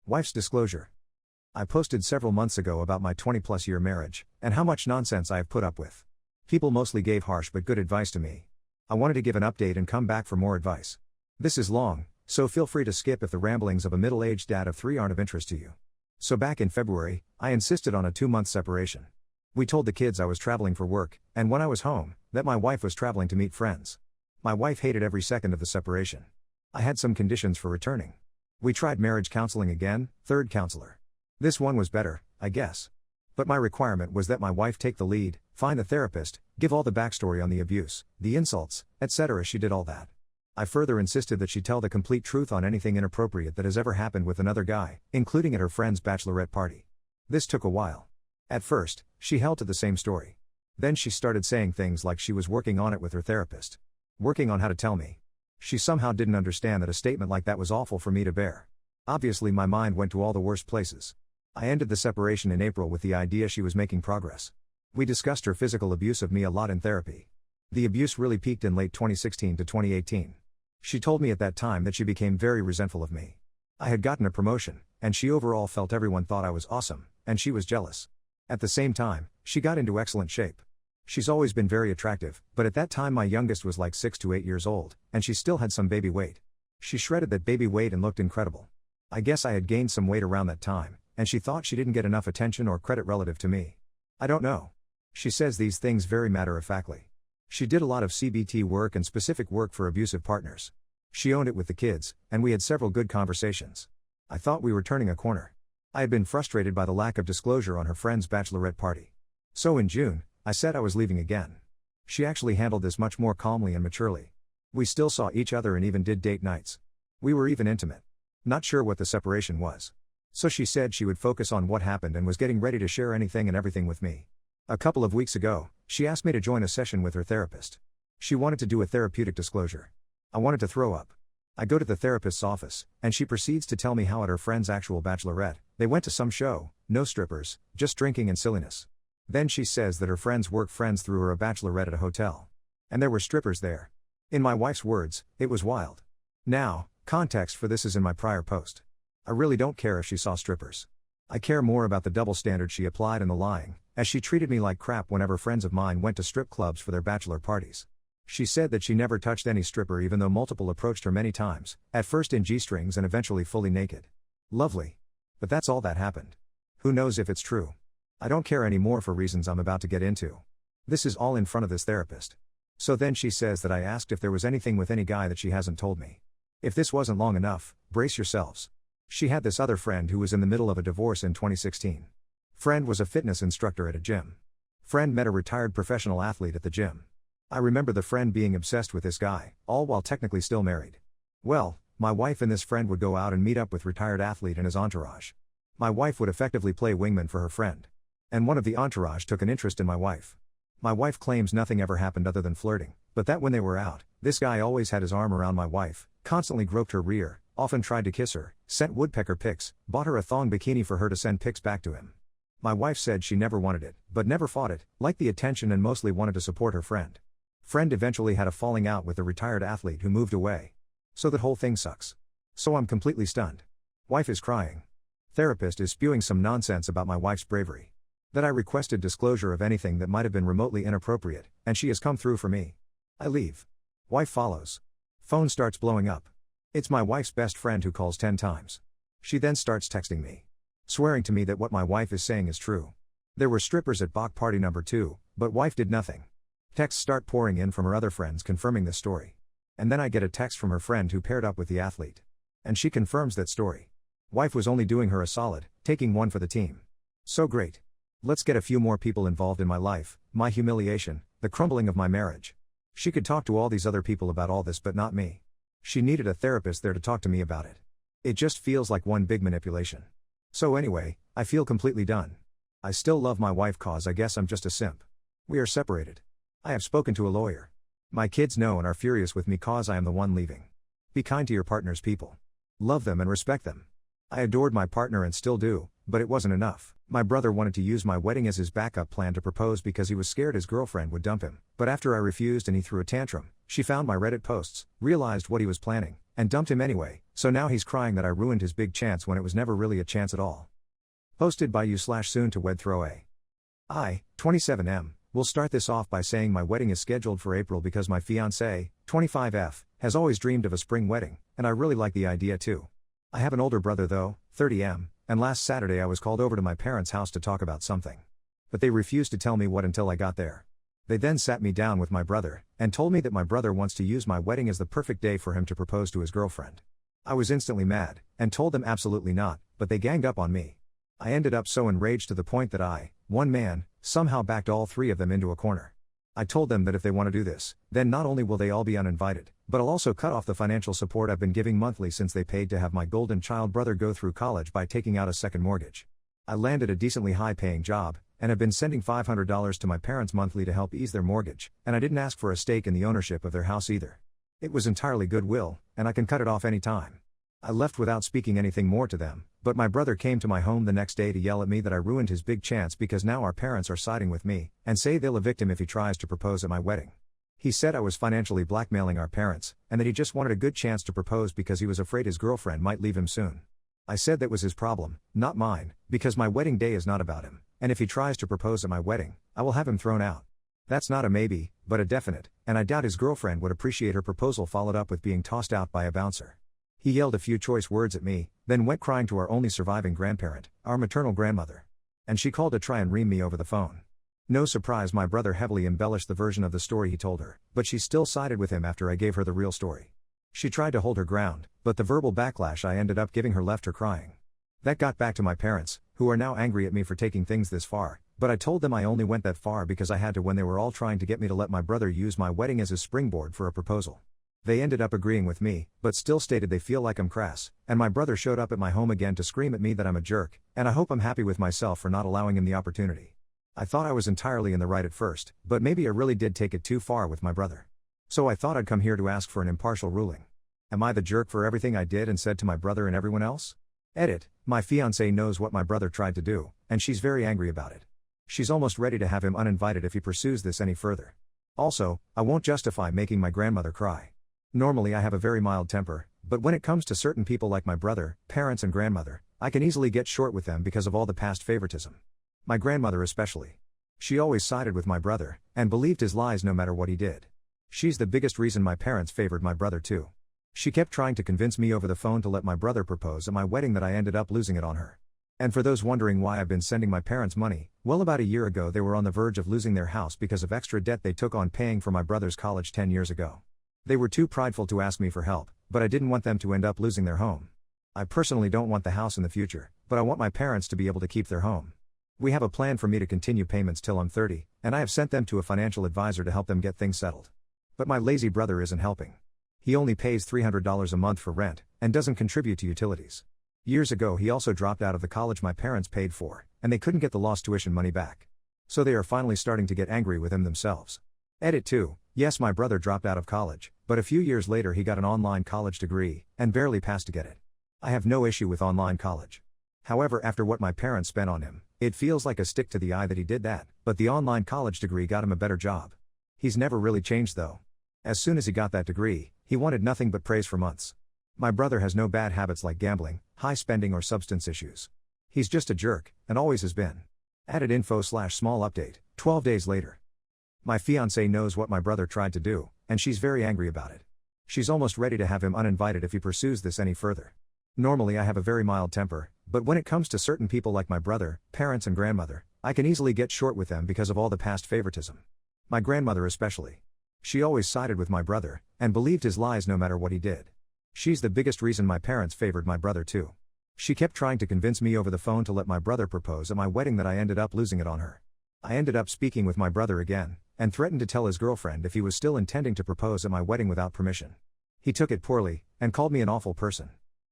Speaker 1: Wife's disclosure. I posted several months ago about my 20+ year marriage, and how much nonsense I have put up with. People mostly gave harsh but good advice to me. I wanted to give an update and come back for more advice. This is long, so feel free to skip if the ramblings of a middle-aged dad of 3 aren't of interest to you. So back in February, I insisted on a 2-month separation. We told the kids I was traveling for work, and when I was home, that my wife was traveling to meet friends. My wife hated every second of the separation. I had some conditions for returning. We tried marriage counseling again, third counselor. This one was better, I guess. But my requirement was that my wife take the lead, find the therapist, give all the backstory on the abuse, the insults, etc. She did all that. I further insisted that she tell the complete truth on anything inappropriate that has ever happened with another guy, including at her friend's bachelorette party. This took a while. At first, she held to the same story. Then she started saying things like she was working on it with her therapist. Working on how to tell me. She somehow didn't understand that a statement like that was awful for me to bear. Obviously my mind went to all the worst places. I ended the separation in April with the idea she was making progress. We discussed her physical abuse of me a lot in therapy. The abuse really peaked in late 2016 to 2018. She told me at that time that she became very resentful of me. I had gotten a promotion, and she overall felt everyone thought I was awesome, and she was jealous. At the same time, she got into excellent shape. She's always been very attractive, but at that time my youngest was like 6 to 8 years old, and she still had some baby weight. She shredded that baby weight and looked incredible. I guess I had gained some weight around that time, and she thought she didn't get enough attention or credit relative to me. I don't know. She says these things very matter-of-factly. She did a lot of CBT work and specific work for abusive partners. She owned it with the kids, and we had several good conversations. I thought we were turning a corner. I had been frustrated by the lack of disclosure on her friend's bachelorette party. So in June, I said I was leaving again. She actually handled this much more calmly and maturely. We still saw each other and even did date nights. We were even intimate. Not sure what the separation was. So she said she would focus on what happened and was getting ready to share anything and everything with me. A couple of weeks ago, she asked me to join a session with her therapist. She wanted to do a therapeutic disclosure. I wanted to throw up. I go to the therapist's office, and she proceeds to tell me how at her friend's actual bachelorette, they went to some show, no strippers, just drinking and silliness. Then she says that her friend's work friends threw her a bachelorette at a hotel. And there were strippers there. In my wife's words, it was wild. Now, context for this is in my prior post. I really don't care if she saw strippers. I care more about the double standard she applied and the lying, as she treated me like crap whenever friends of mine went to strip clubs for their bachelor parties. She said that she never touched any stripper even though multiple approached her many times, at first in G-strings and eventually fully naked. Lovely. But that's all that happened. Who knows if it's true? I don't care anymore for reasons I'm about to get into. This is all in front of this therapist. So then she says that I asked if there was anything with any guy that she hasn't told me. If this wasn't long enough, brace yourselves. She had this other friend who was in the middle of a divorce in 2016. Friend was a fitness instructor at a gym. Friend met a retired professional athlete at the gym. I remember the friend being obsessed with this guy, all while technically still married. Well, my wife and this friend would go out and meet up with retired athlete and his entourage. My wife would effectively play wingman for her friend. And one of the entourage took an interest in my wife. My wife claims nothing ever happened other than flirting, but that when they were out, this guy always had his arm around my wife, constantly groped her rear, often tried to kiss her, sent woodpecker pics, bought her a thong bikini for her to send pics back to him. My wife said she never wanted it, but never fought it, liked the attention and mostly wanted to support her friend. Friend eventually had a falling out with the retired athlete who moved away. So that whole thing sucks. So I'm completely stunned. Wife is crying. Therapist is spewing some nonsense about my wife's bravery. That I requested disclosure of anything that might have been remotely inappropriate, and she has come through for me. I leave. Wife follows. Phone starts blowing up. It's my wife's best friend who calls 10 times. She then starts texting me, swearing to me that what my wife is saying is true. There were strippers at Bach party number 2, but wife did nothing. Texts start pouring in from her other friends confirming this story. And then I get a text from her friend who paired up with the athlete. And she confirms that story. Wife was only doing her a solid, taking one for the team. So great. Let's get a few more people involved in my life, my humiliation, the crumbling of my marriage. She could talk to all these other people about all this but not me. She needed a therapist there to talk to me about it. It just feels like one big manipulation. So anyway, I feel completely done. I still love my wife cause I guess I'm just a simp. We are separated. I have spoken to a lawyer. My kids know and are furious with me cause I am the one leaving. Be kind to your partner's people. Love them and respect them. I adored my partner and still do, but it wasn't enough. My brother wanted to use my wedding as his backup plan to propose because he was scared his girlfriend would dump him, but after I refused and he threw a tantrum, she found my Reddit posts, realized what he was planning, and dumped him anyway, so now he's crying that I ruined his big chance when it was never really a chance at all. Posted by you/soon to wed throw a. I, 27M, will start this off by saying my wedding is scheduled for April because my fiancé, 25F, has always dreamed of a spring wedding, and I really like the idea too. I have an older brother though, 30M, and last Saturday I was called over to my parents' house to talk about something. But they refused to tell me what until I got there. They then sat me down with my brother, and told me that my brother wants to use my wedding as the perfect day for him to propose to his girlfriend. I was instantly mad, and told them absolutely not, but they ganged up on me. I ended up so enraged to the point that I, one man, somehow backed all 3 of them into a corner. I told them that if they want to do this, then not only will they all be uninvited, but I'll also cut off the financial support I've been giving monthly since they paid to have my golden child brother go through college by taking out a second mortgage. I landed a decently high-paying job, and have been sending $500 to my parents monthly to help ease their mortgage, and I didn't ask for a stake in the ownership of their house either. It was entirely goodwill, and I can cut it off any time. I left without speaking anything more to them, but my brother came to my home the next day to yell at me that I ruined his big chance because now our parents are siding with me, and say they'll evict him if he tries to propose at my wedding. He said I was financially blackmailing our parents, and that he just wanted a good chance to propose because he was afraid his girlfriend might leave him soon. I said that was his problem, not mine, because my wedding day is not about him, and if he tries to propose at my wedding, I will have him thrown out. That's not a maybe, but a definite, and I doubt his girlfriend would appreciate her proposal followed up with being tossed out by a bouncer. He yelled a few choice words at me, then went crying to our only surviving grandparent, our maternal grandmother. And she called to try and ream me over the phone. No surprise my brother heavily embellished the version of the story he told her, but she still sided with him after I gave her the real story. She tried to hold her ground, but the verbal backlash I ended up giving her left her crying. That got back to my parents, who are now angry at me for taking things this far, but I told them I only went that far because I had to when they were all trying to get me to let my brother use my wedding as his springboard for a proposal. They ended up agreeing with me, but still stated they feel like I'm crass, and my brother showed up at my home again to scream at me that I'm a jerk, and I hope I'm happy with myself for not allowing him the opportunity. I thought I was entirely in the right at first, but maybe I really did take it too far with my brother. So I thought I'd come here to ask for an impartial ruling. Am I the jerk for everything I did and said to my brother and everyone else? Edit, my fiancé knows what my brother tried to do, and she's very angry about it. She's almost ready to have him uninvited if he pursues this any further. Also, I won't justify making my grandmother cry. Normally I have a very mild temper, but when it comes to certain people like my brother, parents and grandmother, I can easily get short with them because of all the past favoritism. My grandmother especially. She always sided with my brother, and believed his lies no matter what he did. She's the biggest reason my parents favored my brother too. She kept trying to convince me over the phone to let my brother propose at my wedding that I ended up losing it on her. And for those wondering why I've been sending my parents money, well, about a year ago they were on the verge of losing their house because of extra debt they took on paying for my brother's college 10 years ago. They were too prideful to ask me for help, but I didn't want them to end up losing their home. I personally don't want the house in the future, but I want my parents to be able to keep their home. We have a plan for me to continue payments till I'm 30, and I have sent them to a financial advisor to help them get things settled. But my lazy brother isn't helping. He only pays $300 a month for rent, and doesn't contribute to utilities. Years ago he also dropped out of the college my parents paid for, and they couldn't get the lost tuition money back. So they are finally starting to get angry with him themselves. Edit 2. Yes, my brother dropped out of college, but a few years later he got an online college degree, and barely passed to get it. I have no issue with online college. However, after what my parents spent on him, it feels like a stick to the eye that he did that, but the online college degree got him a better job. He's never really changed though. As soon as he got that degree, he wanted nothing but praise for months. My brother has no bad habits like gambling, high spending or substance issues. He's just a jerk, and always has been. Added info/small update, 12 days later. My fiancée knows what my brother tried to do, and she's very angry about it. She's almost ready to have him uninvited if he pursues this any further. Normally I have a very mild temper, but when it comes to certain people like my brother, parents and grandmother, I can easily get short with them because of all the past favoritism. My grandmother especially. She always sided with my brother, and believed his lies no matter what he did. She's the biggest reason my parents favored my brother too. She kept trying to convince me over the phone to let my brother propose at my wedding that I ended up losing it on her. I ended up speaking with my brother again, and threatened to tell his girlfriend if he was still intending to propose at my wedding without permission. He took it poorly, and called me an awful person.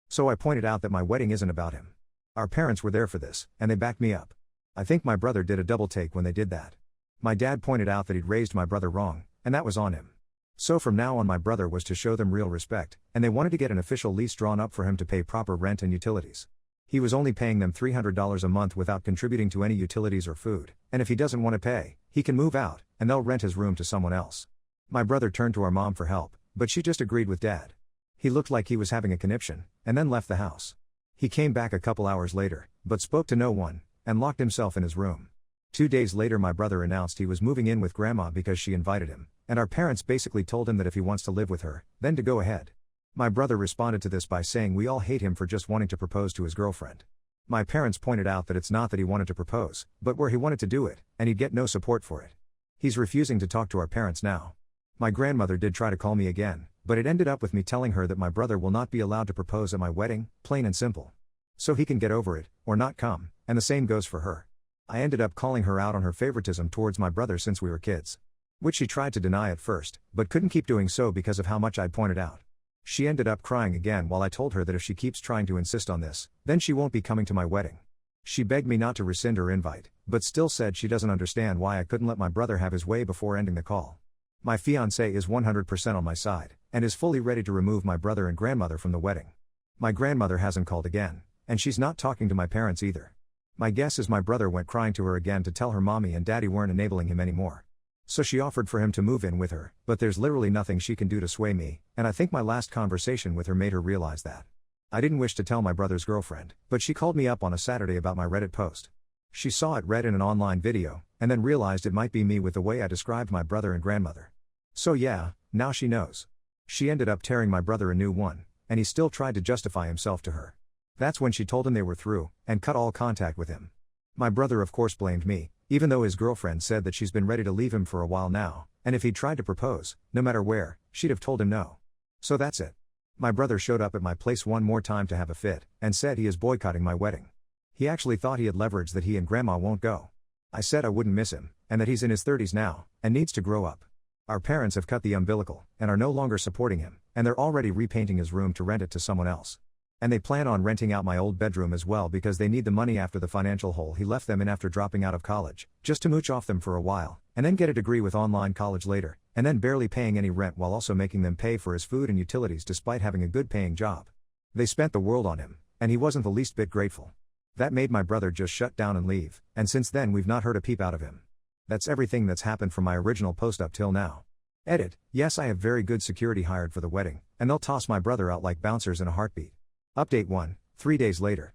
Speaker 1: So I pointed out that my wedding isn't about him. Our parents were there for this, and they backed me up. I think my brother did a double take when they did that. My dad pointed out that he'd raised my brother wrong, and that was on him. So from now on my brother was to show them real respect, and they wanted to get an official lease drawn up for him to pay proper rent and utilities. He was only paying them $300 a month without contributing to any utilities or food, and if he doesn't want to pay, he can move out, and they'll rent his room to someone else. My brother turned to our mom for help, but she just agreed with dad. He looked like he was having a conniption, and then left the house. He came back a couple hours later, but spoke to no one, and locked himself in his room. 2 days later my brother announced he was moving in with grandma because she invited him, and our parents basically told him that if he wants to live with her, then to go ahead. My brother responded to this by saying we all hate him for just wanting to propose to his girlfriend. My parents pointed out that it's not that he wanted to propose, but where he wanted to do it, and he'd get no support for it. He's refusing to talk to our parents now. My grandmother did try to call me again, but it ended up with me telling her that my brother will not be allowed to propose at my wedding, plain and simple. So he can get over it, or not come, and the same goes for her. I ended up calling her out on her favoritism towards my brother since we were kids. Which she tried to deny at first, but couldn't keep doing so because of how much I'd pointed out. She ended up crying again while I told her that if she keeps trying to insist on this, then she won't be coming to my wedding. She begged me not to rescind her invite, but still said she doesn't understand why I couldn't let my brother have his way before ending the call. My fiancé is 100% on my side, and is fully ready to remove my brother and grandmother from the wedding. My grandmother hasn't called again, and she's not talking to my parents either. My guess is my brother went crying to her again to tell her mommy and daddy weren't enabling him anymore. So she offered for him to move in with her, but there's literally nothing she can do to sway me, and I think my last conversation with her made her realize that. I didn't wish to tell my brother's girlfriend, but she called me up on a Saturday about my Reddit post. She saw it read in an online video, and then realized it might be me with the way I described my brother and grandmother. So yeah, now she knows. She ended up tearing my brother a new one, and he still tried to justify himself to her. That's when she told him they were through, and cut all contact with him. My brother of course blamed me, even though his girlfriend said that she's been ready to leave him for a while now, and if he'd tried to propose, no matter where, she'd have told him no. So that's it. My brother showed up at my place one more time to have a fit, and said he is boycotting my wedding. He actually thought he had leverage that he and grandma won't go. I said I wouldn't miss him, and that he's in his 30s now, and needs to grow up. Our parents have cut the umbilical, and are no longer supporting him, and they're already repainting his room to rent it to someone else. And they plan on renting out my old bedroom as well because they need the money after the financial hole he left them in after dropping out of college, just to mooch off them for a while, and then get a degree with online college later, and then barely paying any rent while also making them pay for his food and utilities despite having a good paying job. They spent the world on him, and he wasn't the least bit grateful. That made my brother just shut down and leave, and since then we've not heard a peep out of him. That's everything that's happened from my original post up till now. Edit, yes, I have very good security hired for the wedding, and they'll toss my brother out like bouncers in a heartbeat. Update 1, 3 days later.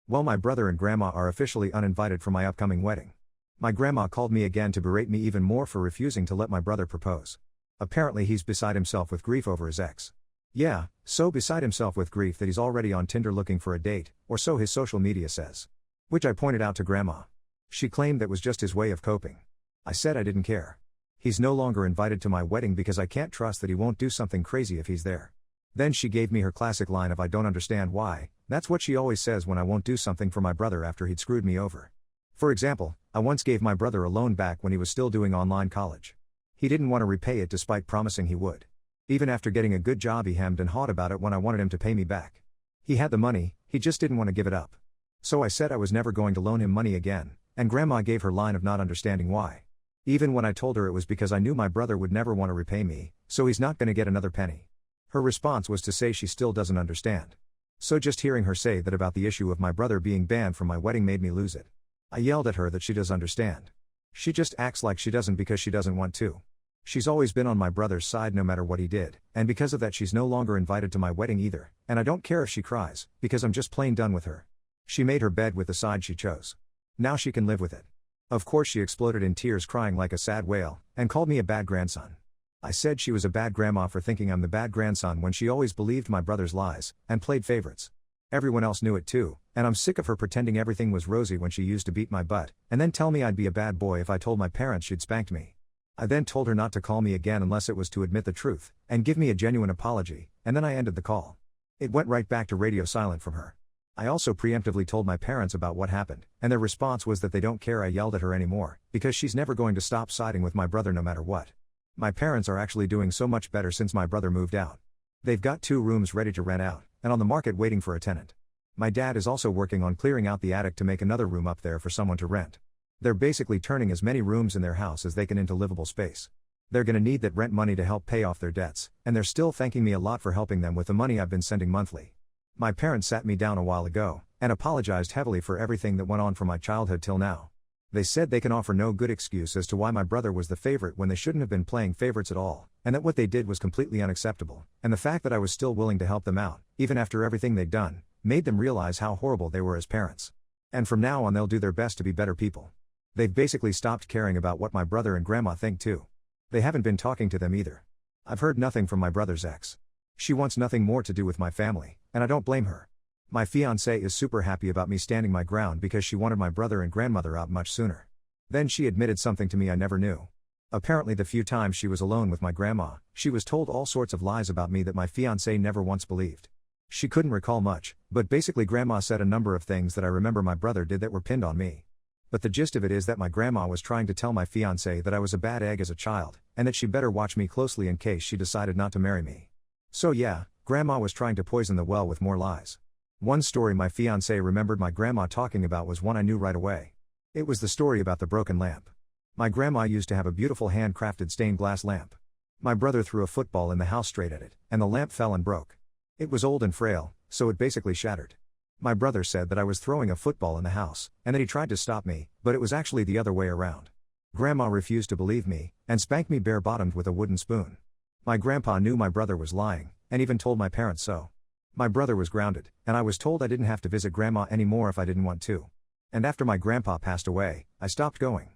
Speaker 1: Well, my brother and grandma are officially uninvited for my upcoming wedding. My grandma called me again to berate me even more for refusing to let my brother propose. Apparently he's beside himself with grief over his ex. Yeah, so beside himself with grief that he's already on Tinder looking for a date, or so his social media says. Which I pointed out to Grandma. She claimed that was just his way of coping. I said I didn't care. He's no longer invited to my wedding because I can't trust that he won't do something crazy if he's there. Then she gave me her classic line of "I don't understand why." That's what she always says when I won't do something for my brother after he'd screwed me over. For example, I once gave my brother a loan back when he was still doing online college. He didn't want to repay it despite promising he would. Even after getting a good job, he hemmed and hawed about it when I wanted him to pay me back. He had the money, he just didn't want to give it up. So I said I was never going to loan him money again, and Grandma gave her line of not understanding why. Even when I told her it was because I knew my brother would never want to repay me, so he's not going to get another penny. Her response was to say she still doesn't understand. So just hearing her say that about the issue of my brother being banned from my wedding made me lose it. I yelled at her that she does understand. She just acts like she doesn't because she doesn't want to. She's always been on my brother's side no matter what he did, and because of that she's no longer invited to my wedding either, and I don't care if she cries, because I'm just plain done with her. She made her bed with the side she chose. Now she can live with it. Of course she exploded in tears crying like a sad whale, and called me a bad grandson. I said she was a bad grandma for thinking I'm the bad grandson when she always believed my brother's lies, and played favorites. Everyone else knew it too, and I'm sick of her pretending everything was rosy when she used to beat my butt, and then tell me I'd be a bad boy if I told my parents she'd spanked me. I then told her not to call me again unless it was to admit the truth, and give me a genuine apology, and then I ended the call. It went right back to radio silent from her. I also preemptively told my parents about what happened, and their response was that they don't care I yelled at her anymore, because she's never going to stop siding with my brother no matter what. My parents are actually doing so much better since my brother moved out. They've got 2 rooms ready to rent out, and on the market waiting for a tenant. My dad is also working on clearing out the attic to make another room up there for someone to rent. They're basically turning as many rooms in their house as they can into livable space. They're gonna need that rent money to help pay off their debts, and they're still thanking me a lot for helping them with the money I've been sending monthly. My parents sat me down a while ago, and apologized heavily for everything that went on from my childhood till now. They said they can offer no good excuse as to why my brother was the favorite when they shouldn't have been playing favorites at all, and that what they did was completely unacceptable, and the fact that I was still willing to help them out, even after everything they'd done, made them realize how horrible they were as parents. And from now on they'll do their best to be better people. They've basically stopped caring about what my brother and Grandma think too. They haven't been talking to them either. I've heard nothing from my brother's ex. She wants nothing more to do with my family, and I don't blame her. My fiancée is super happy about me standing my ground because she wanted my brother and grandmother out much sooner. Then she admitted something to me I never knew. Apparently the few times she was alone with my grandma, she was told all sorts of lies about me that my fiancée never once believed. She couldn't recall much, but basically Grandma said a number of things that I remember my brother did that were pinned on me. But the gist of it is that my grandma was trying to tell my fiancé that I was a bad egg as a child, and that she better watch me closely in case she decided not to marry me. So yeah, Grandma was trying to poison the well with more lies. One story my fiancé remembered my grandma talking about was one I knew right away. It was the story about the broken lamp. My grandma used to have a beautiful handcrafted stained glass lamp. My brother threw a football in the house straight at it, and the lamp fell and broke. It was old and frail, so it basically shattered. My brother said that I was throwing a football in the house, and that he tried to stop me, but it was actually the other way around. Grandma refused to believe me, and spanked me bare-bottomed with a wooden spoon. My grandpa knew my brother was lying, and even told my parents so. My brother was grounded, and I was told I didn't have to visit Grandma anymore if I didn't want to. And after my grandpa passed away, I stopped going.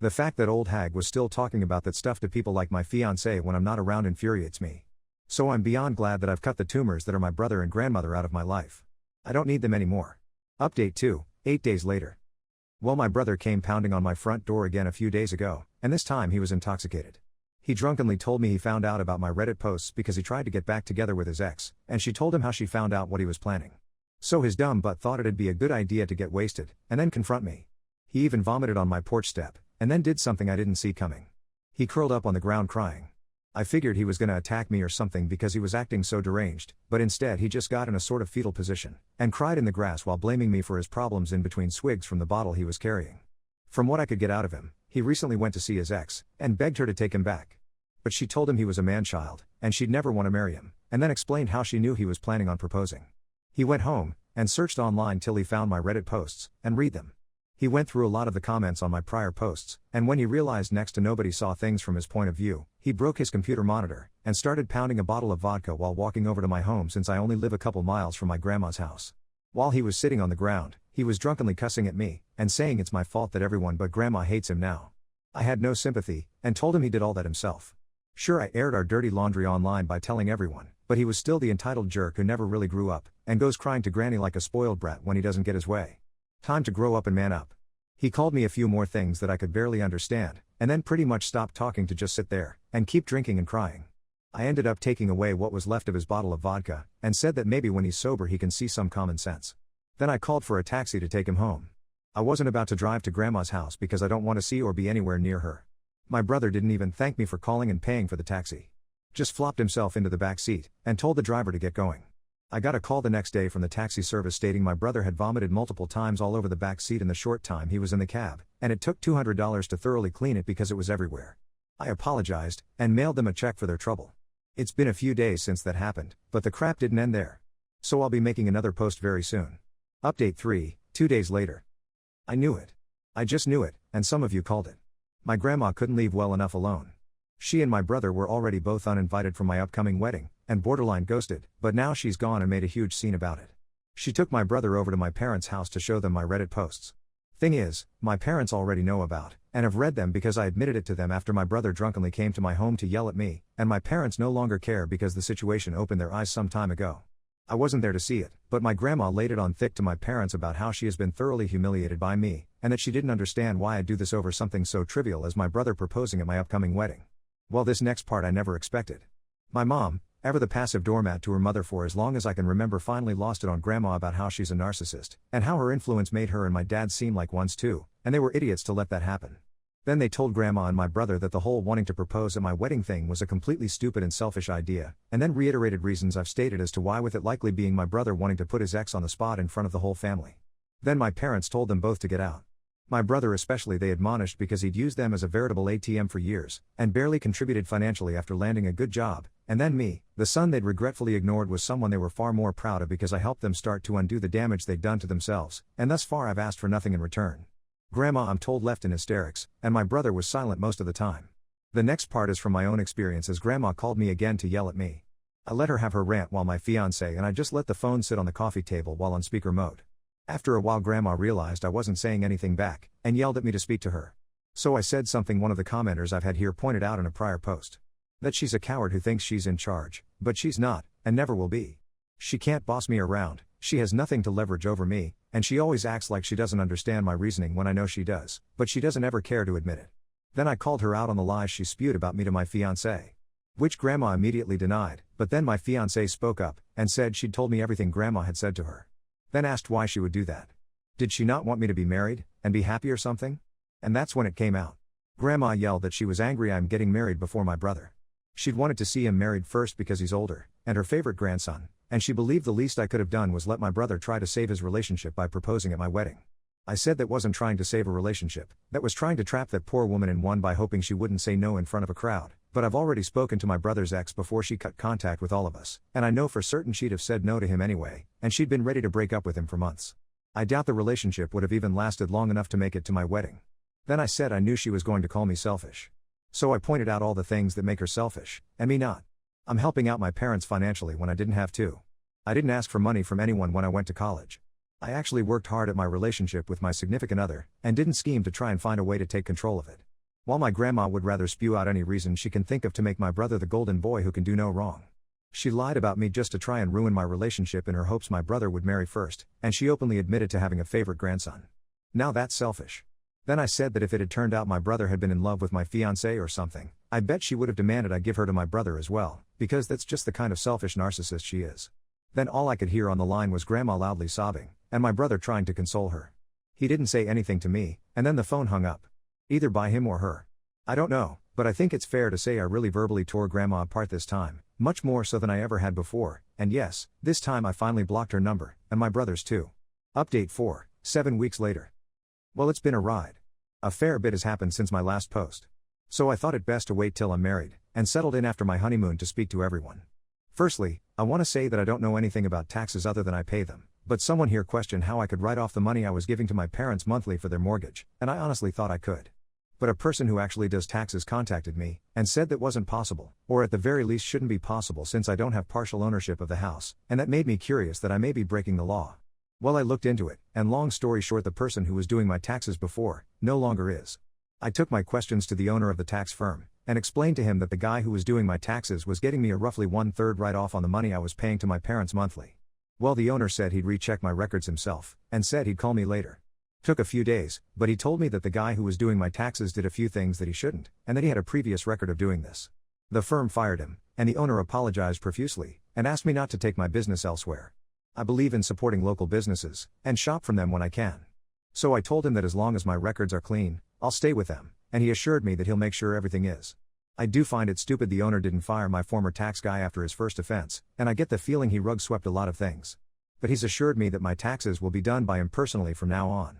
Speaker 1: The fact that old hag was still talking about that stuff to people like my fiancé when I'm not around infuriates me. So I'm beyond glad that I've cut the tumors that are my brother and grandmother out of my life. I don't need them anymore. Update 2, 8 days later. Well, my brother came pounding on my front door again a few days ago, and this time he was intoxicated. He drunkenly told me he found out about my Reddit posts because he tried to get back together with his ex, and she told him how she found out what he was planning. So his dumb butt thought it'd be a good idea to get wasted, and then confront me. He even vomited on my porch step, and then did something I didn't see coming. He curled up on the ground crying. I figured he was gonna attack me or something because he was acting so deranged, but instead he just got in a sort of fetal position, and cried in the grass while blaming me for his problems in between swigs from the bottle he was carrying. From what I could get out of him, he recently went to see his ex, and begged her to take him back. But she told him he was a man-child, and she'd never want to marry him, and then explained how she knew he was planning on proposing. He went home, and searched online till he found my Reddit posts, and read them. He went through a lot of the comments on my prior posts, and when he realized next to nobody saw things from his point of view, he broke his computer monitor, and started pounding a bottle of vodka while walking over to my home since I only live a couple miles from my grandma's house. While he was sitting on the ground, He was drunkenly cussing at me, and saying it's my fault that everyone but Grandma hates him now. I had no sympathy, and told him he did all that himself. Sure, I aired our dirty laundry online by telling everyone, but he was still the entitled jerk who never really grew up, and goes crying to Granny like a spoiled brat when he doesn't get his way. Time to grow up and man up. He called me a few more things that I could barely understand, and then pretty much stopped talking to just sit there, and keep drinking and crying. I ended up taking away what was left of his bottle of vodka, and said that maybe when he's sober he can see some common sense. Then I called for a taxi to take him home. I wasn't about to drive to Grandma's house because I don't want to see or be anywhere near her. My brother didn't even thank me for calling and paying for the taxi. Just flopped himself into the back seat, and told the driver to get going. I got a call the next day from the taxi service stating my brother had vomited multiple times all over the back seat in the short time he was in the cab, and it took $200 to thoroughly clean it because it was everywhere. I apologized, and mailed them a check for their trouble. It's been a few days since that happened, but the crap didn't end there. So I'll be making another post very soon. Update 3, 2 days later. I knew it. I just knew it, and some of you called it. My grandma couldn't leave well enough alone. She and my brother were already both uninvited from my upcoming wedding, and borderline ghosted, but now she's gone and made a huge scene about it. She took my brother over to my parents' house to show them my Reddit posts. Thing is, my parents already know about, and have read them because I admitted it to them after my brother drunkenly came to my home to yell at me, and my parents no longer care because the situation opened their eyes some time ago. I wasn't there to see it, but my grandma laid it on thick to my parents about how she has been thoroughly humiliated by me, and that she didn't understand why I'd do this over something so trivial as my brother proposing at my upcoming wedding. Well, this next part I never expected. My mom, ever the passive doormat to her mother for as long as I can remember, finally lost it on Grandma about how she's a narcissist, and how her influence made her and my dad seem like ones too, and they were idiots to let that happen. Then they told Grandma and my brother that the whole wanting to propose at my wedding thing was a completely stupid and selfish idea, and then reiterated reasons I've stated as to why, with it likely being my brother wanting to put his ex on the spot in front of the whole family. Then my parents told them both to get out. My brother especially they admonished because he'd used them as a veritable ATM for years, and barely contributed financially after landing a good job, and then me, the son they'd regretfully ignored, was someone they were far more proud of because I helped them start to undo the damage they'd done to themselves, and thus far I've asked for nothing in return. Grandma, I'm told, left in hysterics, and my brother was silent most of the time. The next part is from my own experience, as Grandma called me again to yell at me. I let her have her rant while my fiancé and I just let the phone sit on the coffee table while on speaker mode. After a while Grandma realized I wasn't saying anything back, and yelled at me to speak to her. So I said something one of the commenters I've had here pointed out in a prior post. That she's a coward who thinks she's in charge, but she's not, and never will be. She can't boss me around, she has nothing to leverage over me, and she always acts like she doesn't understand my reasoning when I know she does, but she doesn't ever care to admit it. Then I called her out on the lies she spewed about me to my fiancé. Which Grandma immediately denied, but then my fiancé spoke up, and said she'd told me everything Grandma had said to her. Then asked why she would do that. Did she not want me to be married, and be happy or something? And that's when it came out. Grandma yelled that she was angry I'm getting married before my brother. She'd wanted to see him married first because he's older, and her favorite grandson, and she believed the least I could have done was let my brother try to save his relationship by proposing at my wedding. I said that wasn't trying to save a relationship, that was trying to trap that poor woman in one by hoping she wouldn't say no in front of a crowd, but I've already spoken to my brother's ex before she cut contact with all of us, and I know for certain she'd have said no to him anyway, and she'd been ready to break up with him for months. I doubt the relationship would have even lasted long enough to make it to my wedding. Then I said I knew she was going to call me selfish. So I pointed out all the things that make her selfish, and me not. I'm helping out my parents financially when I didn't have to. I didn't ask for money from anyone when I went to college. I actually worked hard at my relationship with my significant other, and didn't scheme to try and find a way to take control of it. While my grandma would rather spew out any reason she can think of to make my brother the golden boy who can do no wrong. She lied about me just to try and ruin my relationship in her hopes my brother would marry first, and she openly admitted to having a favorite grandson. Now that's selfish. Then I said that if it had turned out my brother had been in love with my fiancé or something, I bet she would have demanded I give her to my brother as well, because that's just the kind of selfish narcissist she is. Then all I could hear on the line was Grandma loudly sobbing, and my brother trying to console her. He didn't say anything to me, and then the phone hung up. Either by him or her. I don't know, but I think it's fair to say I really verbally tore Grandma apart this time, much more so than I ever had before, and yes, this time I finally blocked her number, and my brother's too. Update 4, 7 weeks later. Well, it's been a ride. A fair bit has happened since my last post. So I thought it best to wait till I'm married, and settled in after my honeymoon to speak to everyone. Firstly, I want to say that I don't know anything about taxes other than I pay them, but someone here questioned how I could write off the money I was giving to my parents monthly for their mortgage, and I honestly thought I could. But a person who actually does taxes contacted me, and said that wasn't possible, or at the very least shouldn't be possible since I don't have partial ownership of the house, and that made me curious that I may be breaking the law. Well, I looked into it, and long story short, the person who was doing my taxes before, no longer is. I took my questions to the owner of the tax firm, and explained to him that the guy who was doing my taxes was getting me a roughly 1/3 write-off on the money I was paying to my parents monthly. Well, the owner said he'd recheck my records himself, and said he'd call me later. Took a few days, but he told me that the guy who was doing my taxes did a few things that he shouldn't, and that he had a previous record of doing this. The firm fired him, and the owner apologized profusely, and asked me not to take my business elsewhere. I believe in supporting local businesses, and shop from them when I can. So I told him that as long as my records are clean, I'll stay with them, and he assured me that he'll make sure everything is. I do find it stupid the owner didn't fire my former tax guy after his first offense, and I get the feeling he rug swept a lot of things. But he's assured me that my taxes will be done by him personally from now on.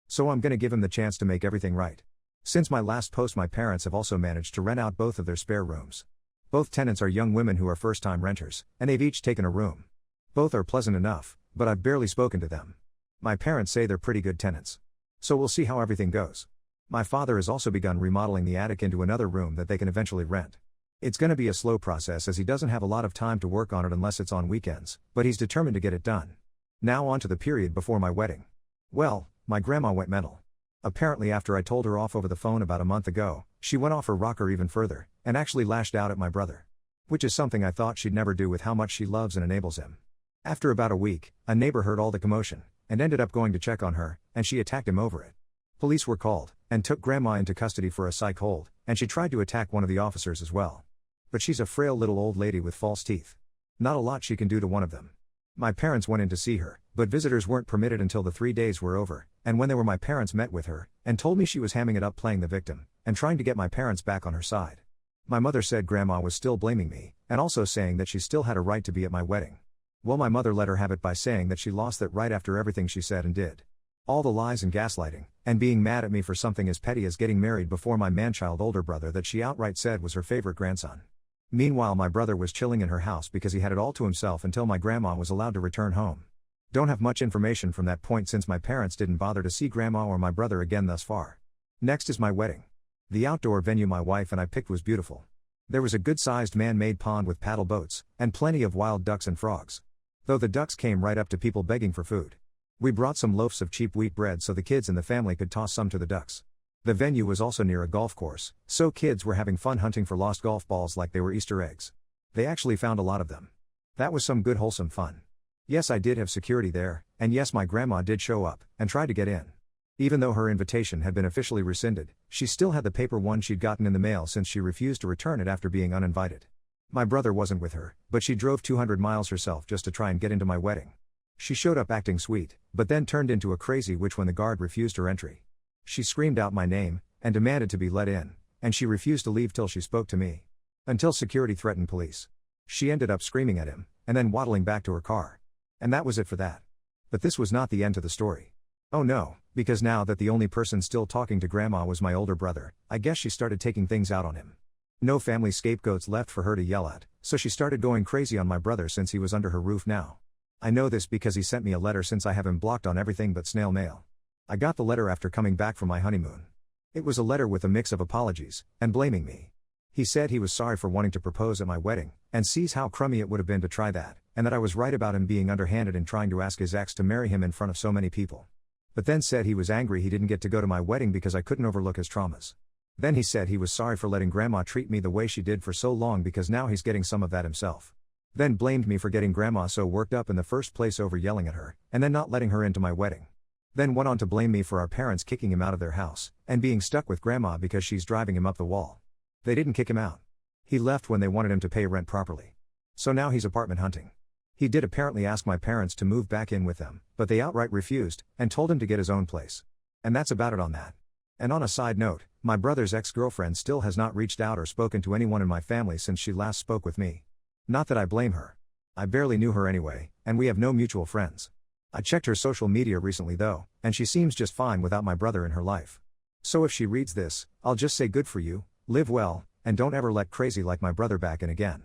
Speaker 1: So I'm gonna give him the chance to make everything right. Since my last post, my parents have also managed to rent out both of their spare rooms. Both tenants are young women who are first-time renters, and they've each taken a room. Both are pleasant enough, but I've barely spoken to them. My parents say they're pretty good tenants. So we'll see how everything goes. My father has also begun remodeling the attic into another room that they can eventually rent. It's gonna be a slow process as he doesn't have a lot of time to work on it unless it's on weekends, but he's determined to get it done. Now on to the period before my wedding. Well, my grandma went mental. Apparently after I told her off over the phone about a month ago, she went off her rocker even further, and actually lashed out at my brother. Which is something I thought she'd never do with how much she loves and enables him. After about a week, a neighbor heard all the commotion, and ended up going to check on her, and she attacked him over it. Police were called, and took grandma into custody for a psych hold, and she tried to attack one of the officers as well. But she's a frail little old lady with false teeth. Not a lot she can do to one of them. My parents went in to see her, but visitors weren't permitted until the 3 days were over, and when they were, my parents met with her, and told me she was hamming it up playing the victim, and trying to get my parents back on her side. My mother said grandma was still blaming me, and also saying that she still had a right to be at my wedding. Well, my mother let her have it by saying that she lost that right after everything she said and did. All the lies and gaslighting, and being mad at me for something as petty as getting married before my man-child older brother that she outright said was her favorite grandson. Meanwhile, my brother was chilling in her house because he had it all to himself until my grandma was allowed to return home. Don't have much information from that point since my parents didn't bother to see grandma or my brother again thus far. Next is my wedding. The outdoor venue my wife and I picked was beautiful. There was a good-sized man-made pond with paddle boats, and plenty of wild ducks and frogs. Though the ducks came right up to people begging for food. We brought some loaves of cheap wheat bread so the kids in the family could toss some to the ducks. The venue was also near a golf course, so kids were having fun hunting for lost golf balls like they were Easter eggs. They actually found a lot of them. That was some good wholesome fun. Yes, I did have security there, and yes, my grandma did show up, and tried to get in. Even though her invitation had been officially rescinded, she still had the paper one she'd gotten in the mail since she refused to return it after being uninvited. My brother wasn't with her, but she drove 200 miles herself just to try and get into my wedding. She showed up acting sweet, but then turned into a crazy witch when the guard refused her entry. She screamed out my name, and demanded to be let in, and she refused to leave till she spoke to me. Until security threatened police. She ended up screaming at him, and then waddling back to her car. And that was it for that. But this was not the end to the story. Oh no, because now that the only person still talking to grandma was my older brother, I guess she started taking things out on him. No family scapegoats left for her to yell at, so she started going crazy on my brother since he was under her roof now. I know this because he sent me a letter since I have him blocked on everything but snail mail. I got the letter after coming back from my honeymoon. It was a letter with a mix of apologies, and blaming me. He said he was sorry for wanting to propose at my wedding, and sees how crummy it would have been to try that, and that I was right about him being underhanded in trying to ask his ex to marry him in front of so many people. But then said he was angry he didn't get to go to my wedding because I couldn't overlook his traumas. Then he said he was sorry for letting grandma treat me the way she did for so long because now he's getting some of that himself. Then blamed me for getting grandma so worked up in the first place over yelling at her, and then not letting her into my wedding. Then went on to blame me for our parents kicking him out of their house, and being stuck with grandma because she's driving him up the wall. They didn't kick him out. He left when they wanted him to pay rent properly. So now he's apartment hunting. He did apparently ask my parents to move back in with them, but they outright refused, and told him to get his own place. And that's about it on that. And on a side note, my brother's ex-girlfriend still has not reached out or spoken to anyone in my family since she last spoke with me. Not that I blame her. I barely knew her anyway, and we have no mutual friends. I checked her social media recently though, and she seems just fine without my brother in her life. So if she reads this, I'll just say good for you, live well, and don't ever let crazy like my brother back in again.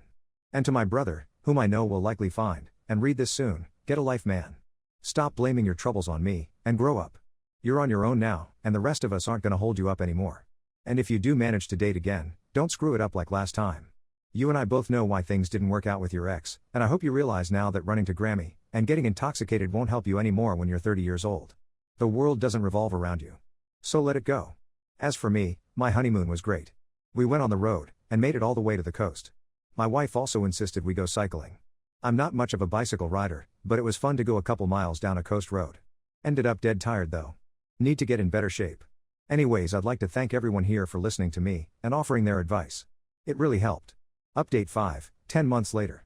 Speaker 1: And to my brother, whom I know will likely find, and read this soon, get a life, man. Stop blaming your troubles on me, and grow up. You're on your own now, and the rest of us aren't gonna hold you up anymore. And if you do manage to date again, don't screw it up like last time. You and I both know why things didn't work out with your ex, and I hope you realize now that running to Grammy, and getting intoxicated won't help you anymore when you're 30 years old. The world doesn't revolve around you. So let it go. As for me, my honeymoon was great. We went on the road, and made it all the way to the coast. My wife also insisted we go cycling. I'm not much of a bicycle rider, but it was fun to go a couple miles down a coast road. Ended up dead tired though. Need to get in better shape. Anyways, I'd like to thank everyone here for listening to me, and offering their advice. It really helped. Update 5, 10 months later.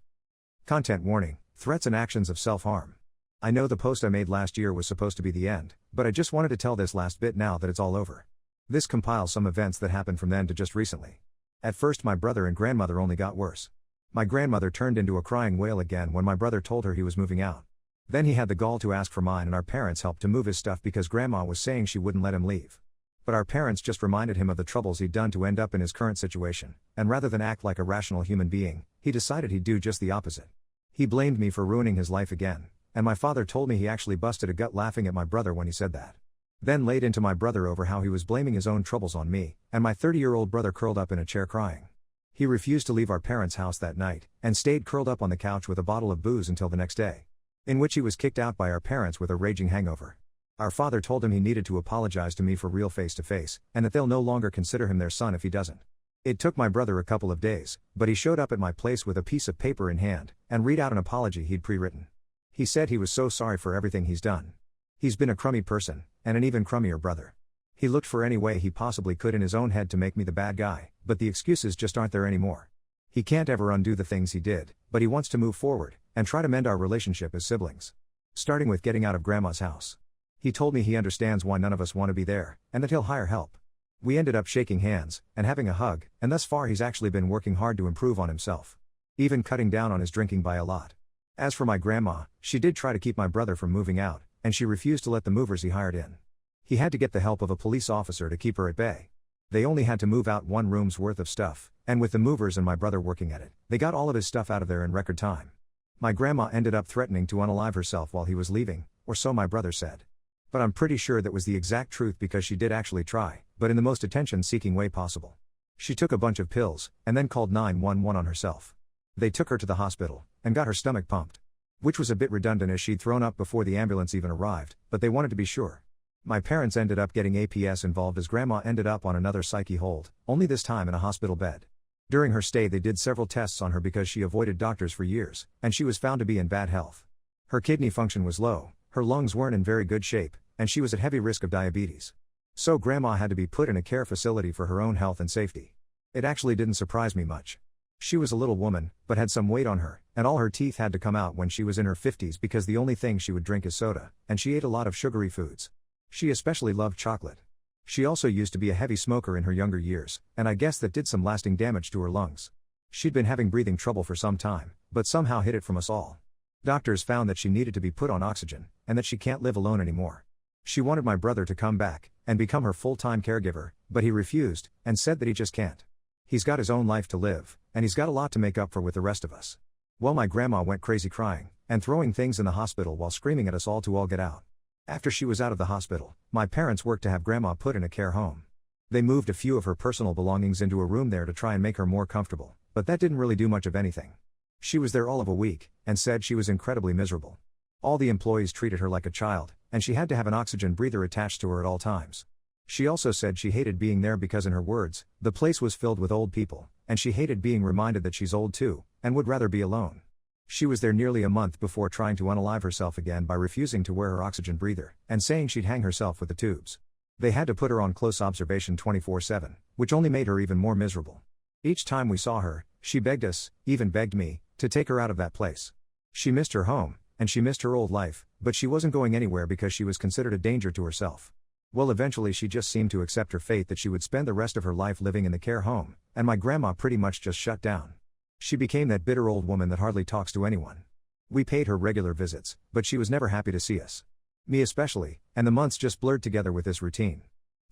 Speaker 1: Content warning, threats and actions of self-harm. I know the post I made last year was supposed to be the end, but I just wanted to tell this last bit now that it's all over. This compiles some events that happened from then to just recently. At first my brother and grandmother only got worse. My grandmother turned into a crying wail again when my brother told her he was moving out. Then he had the gall to ask for mine and our parents' help to move his stuff because grandma was saying she wouldn't let him leave. But our parents just reminded him of the troubles he'd done to end up in his current situation, and rather than act like a rational human being, he decided he'd do just the opposite. He blamed me for ruining his life again, and my father told me he actually busted a gut laughing at my brother when he said that. Then laid into my brother over how he was blaming his own troubles on me, and my 30-year-old brother curled up in a chair crying. He refused to leave our parents' house that night, and stayed curled up on the couch with a bottle of booze until the next day, in which he was kicked out by our parents with a raging hangover. Our father told him he needed to apologize to me for real face-to-face, and that they'll no longer consider him their son if he doesn't. It took my brother a couple of days, but he showed up at my place with a piece of paper in hand, and read out an apology he'd pre-written. He said he was so sorry for everything he's done. He's been a crummy person, and an even crummier brother. He looked for any way he possibly could in his own head to make me the bad guy, but the excuses just aren't there anymore. He can't ever undo the things he did, but he wants to move forward, and try to mend our relationship as siblings. Starting with getting out of grandma's house. He told me he understands why none of us want to be there, and that he'll hire help. We ended up shaking hands, and having a hug, and thus far he's actually been working hard to improve on himself. Even cutting down on his drinking by a lot. As for my grandma, she did try to keep my brother from moving out, and she refused to let the movers he hired in. He had to get the help of a police officer to keep her at bay. They only had to move out one room's worth of stuff, and with the movers and my brother working at it, they got all of his stuff out of there in record time. My grandma ended up threatening to unalive herself while he was leaving, or so my brother said. But I'm pretty sure that was the exact truth because she did actually try, but in the most attention-seeking way possible. She took a bunch of pills, and then called 911 on herself. They took her to the hospital, and got her stomach pumped. Which was a bit redundant as she'd thrown up before the ambulance even arrived, but they wanted to be sure. My parents ended up getting APS involved as grandma ended up on another psyche hold, only this time in a hospital bed. During her stay they did several tests on her because she avoided doctors for years, and she was found to be in bad health. Her kidney function was low, her lungs weren't in very good shape, and she was at heavy risk of diabetes. So grandma had to be put in a care facility for her own health and safety. It actually didn't surprise me much. She was a little woman, but had some weight on her, and all her teeth had to come out when she was in her 50s because the only thing she would drink is soda, and she ate a lot of sugary foods. She especially loved chocolate. She also used to be a heavy smoker in her younger years, and I guess that did some lasting damage to her lungs. She'd been having breathing trouble for some time, but somehow hid it from us all. Doctors found that she needed to be put on oxygen, and that she can't live alone anymore. She wanted my brother to come back, and become her full-time caregiver, but he refused, and said that he just can't. He's got his own life to live, and he's got a lot to make up for with the rest of us. Well, my grandma went crazy crying, and throwing things in the hospital while screaming at us all to all get out. After she was out of the hospital, my parents worked to have grandma put in a care home. They moved a few of her personal belongings into a room there to try and make her more comfortable, but that didn't really do much of anything. She was there all of a week, and said she was incredibly miserable. All the employees treated her like a child, and she had to have an oxygen breather attached to her at all times. She also said she hated being there because, in her words, the place was filled with old people, and she hated being reminded that she's old too, and would rather be alone. She was there nearly a month before trying to unalive herself again by refusing to wear her oxygen breather, and saying she'd hang herself with the tubes. They had to put her on close observation 24/7, which only made her even more miserable. Each time we saw her, she begged us, even begged me, to take her out of that place. She missed her home, and she missed her old life, but she wasn't going anywhere because she was considered a danger to herself. Well, eventually she just seemed to accept her fate that she would spend the rest of her life living in the care home, and my grandma pretty much just shut down. She became that bitter old woman that hardly talks to anyone. We paid her regular visits, but she was never happy to see us. Me especially, and the months just blurred together with this routine.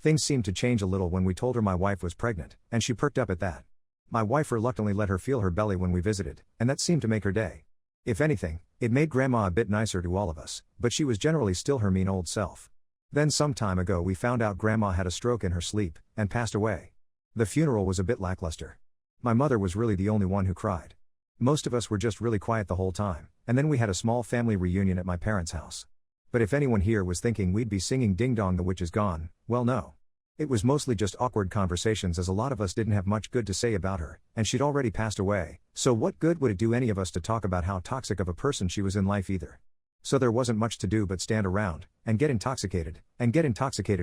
Speaker 1: Things seemed to change a little when we told her my wife was pregnant, and she perked up at that. My wife reluctantly let her feel her belly when we visited, and that seemed to make her day. If anything, it made grandma a bit nicer to all of us, but she was generally still her mean old self. Then some time ago we found out grandma had a stroke in her sleep, and passed away. The funeral was a bit lackluster. My mother was really the only one who cried. Most of us were just really quiet the whole time, and then we had a small family reunion at my parents' house. But if anyone here was thinking we'd be singing Ding Dong the Witch is Gone, well, no. It was mostly just awkward conversations, as a lot of us didn't have much good to say about her, and she'd already passed away, so what good would it do any of us to talk about how toxic of a person she was in life either? So there wasn't much to do but stand around, and get intoxicated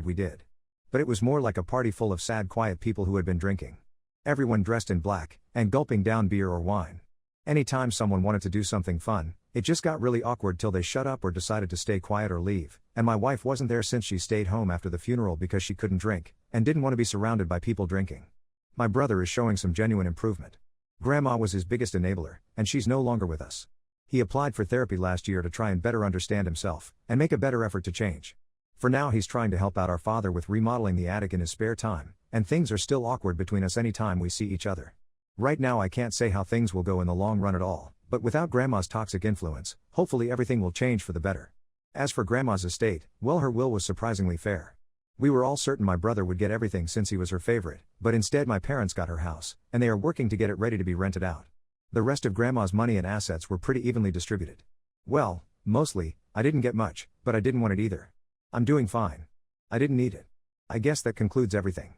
Speaker 1: we did. But it was more like a party full of sad, quiet people who had been drinking. Everyone dressed in black, and gulping down beer or wine. Anytime someone wanted to do something fun, it just got really awkward till they shut up or decided to stay quiet or leave, and my wife wasn't there since she stayed home after the funeral because she couldn't drink, and didn't want to be surrounded by people drinking. My brother is showing some genuine improvement. Grandma was his biggest enabler, and she's no longer with us. He applied for therapy last year to try and better understand himself, and make a better effort to change. For now he's trying to help out our father with remodeling the attic in his spare time, and things are still awkward between us anytime we see each other. Right now I can't say how things will go in the long run at all, but without Grandma's toxic influence, hopefully everything will change for the better. As for Grandma's estate, well, her will was surprisingly fair. We were all certain my brother would get everything since he was her favorite, but instead my parents got her house, and they are working to get it ready to be rented out. The rest of Grandma's money and assets were pretty evenly distributed. Well, mostly, I didn't get much, but I didn't want it either. I'm doing fine. I didn't need it. I guess that concludes everything.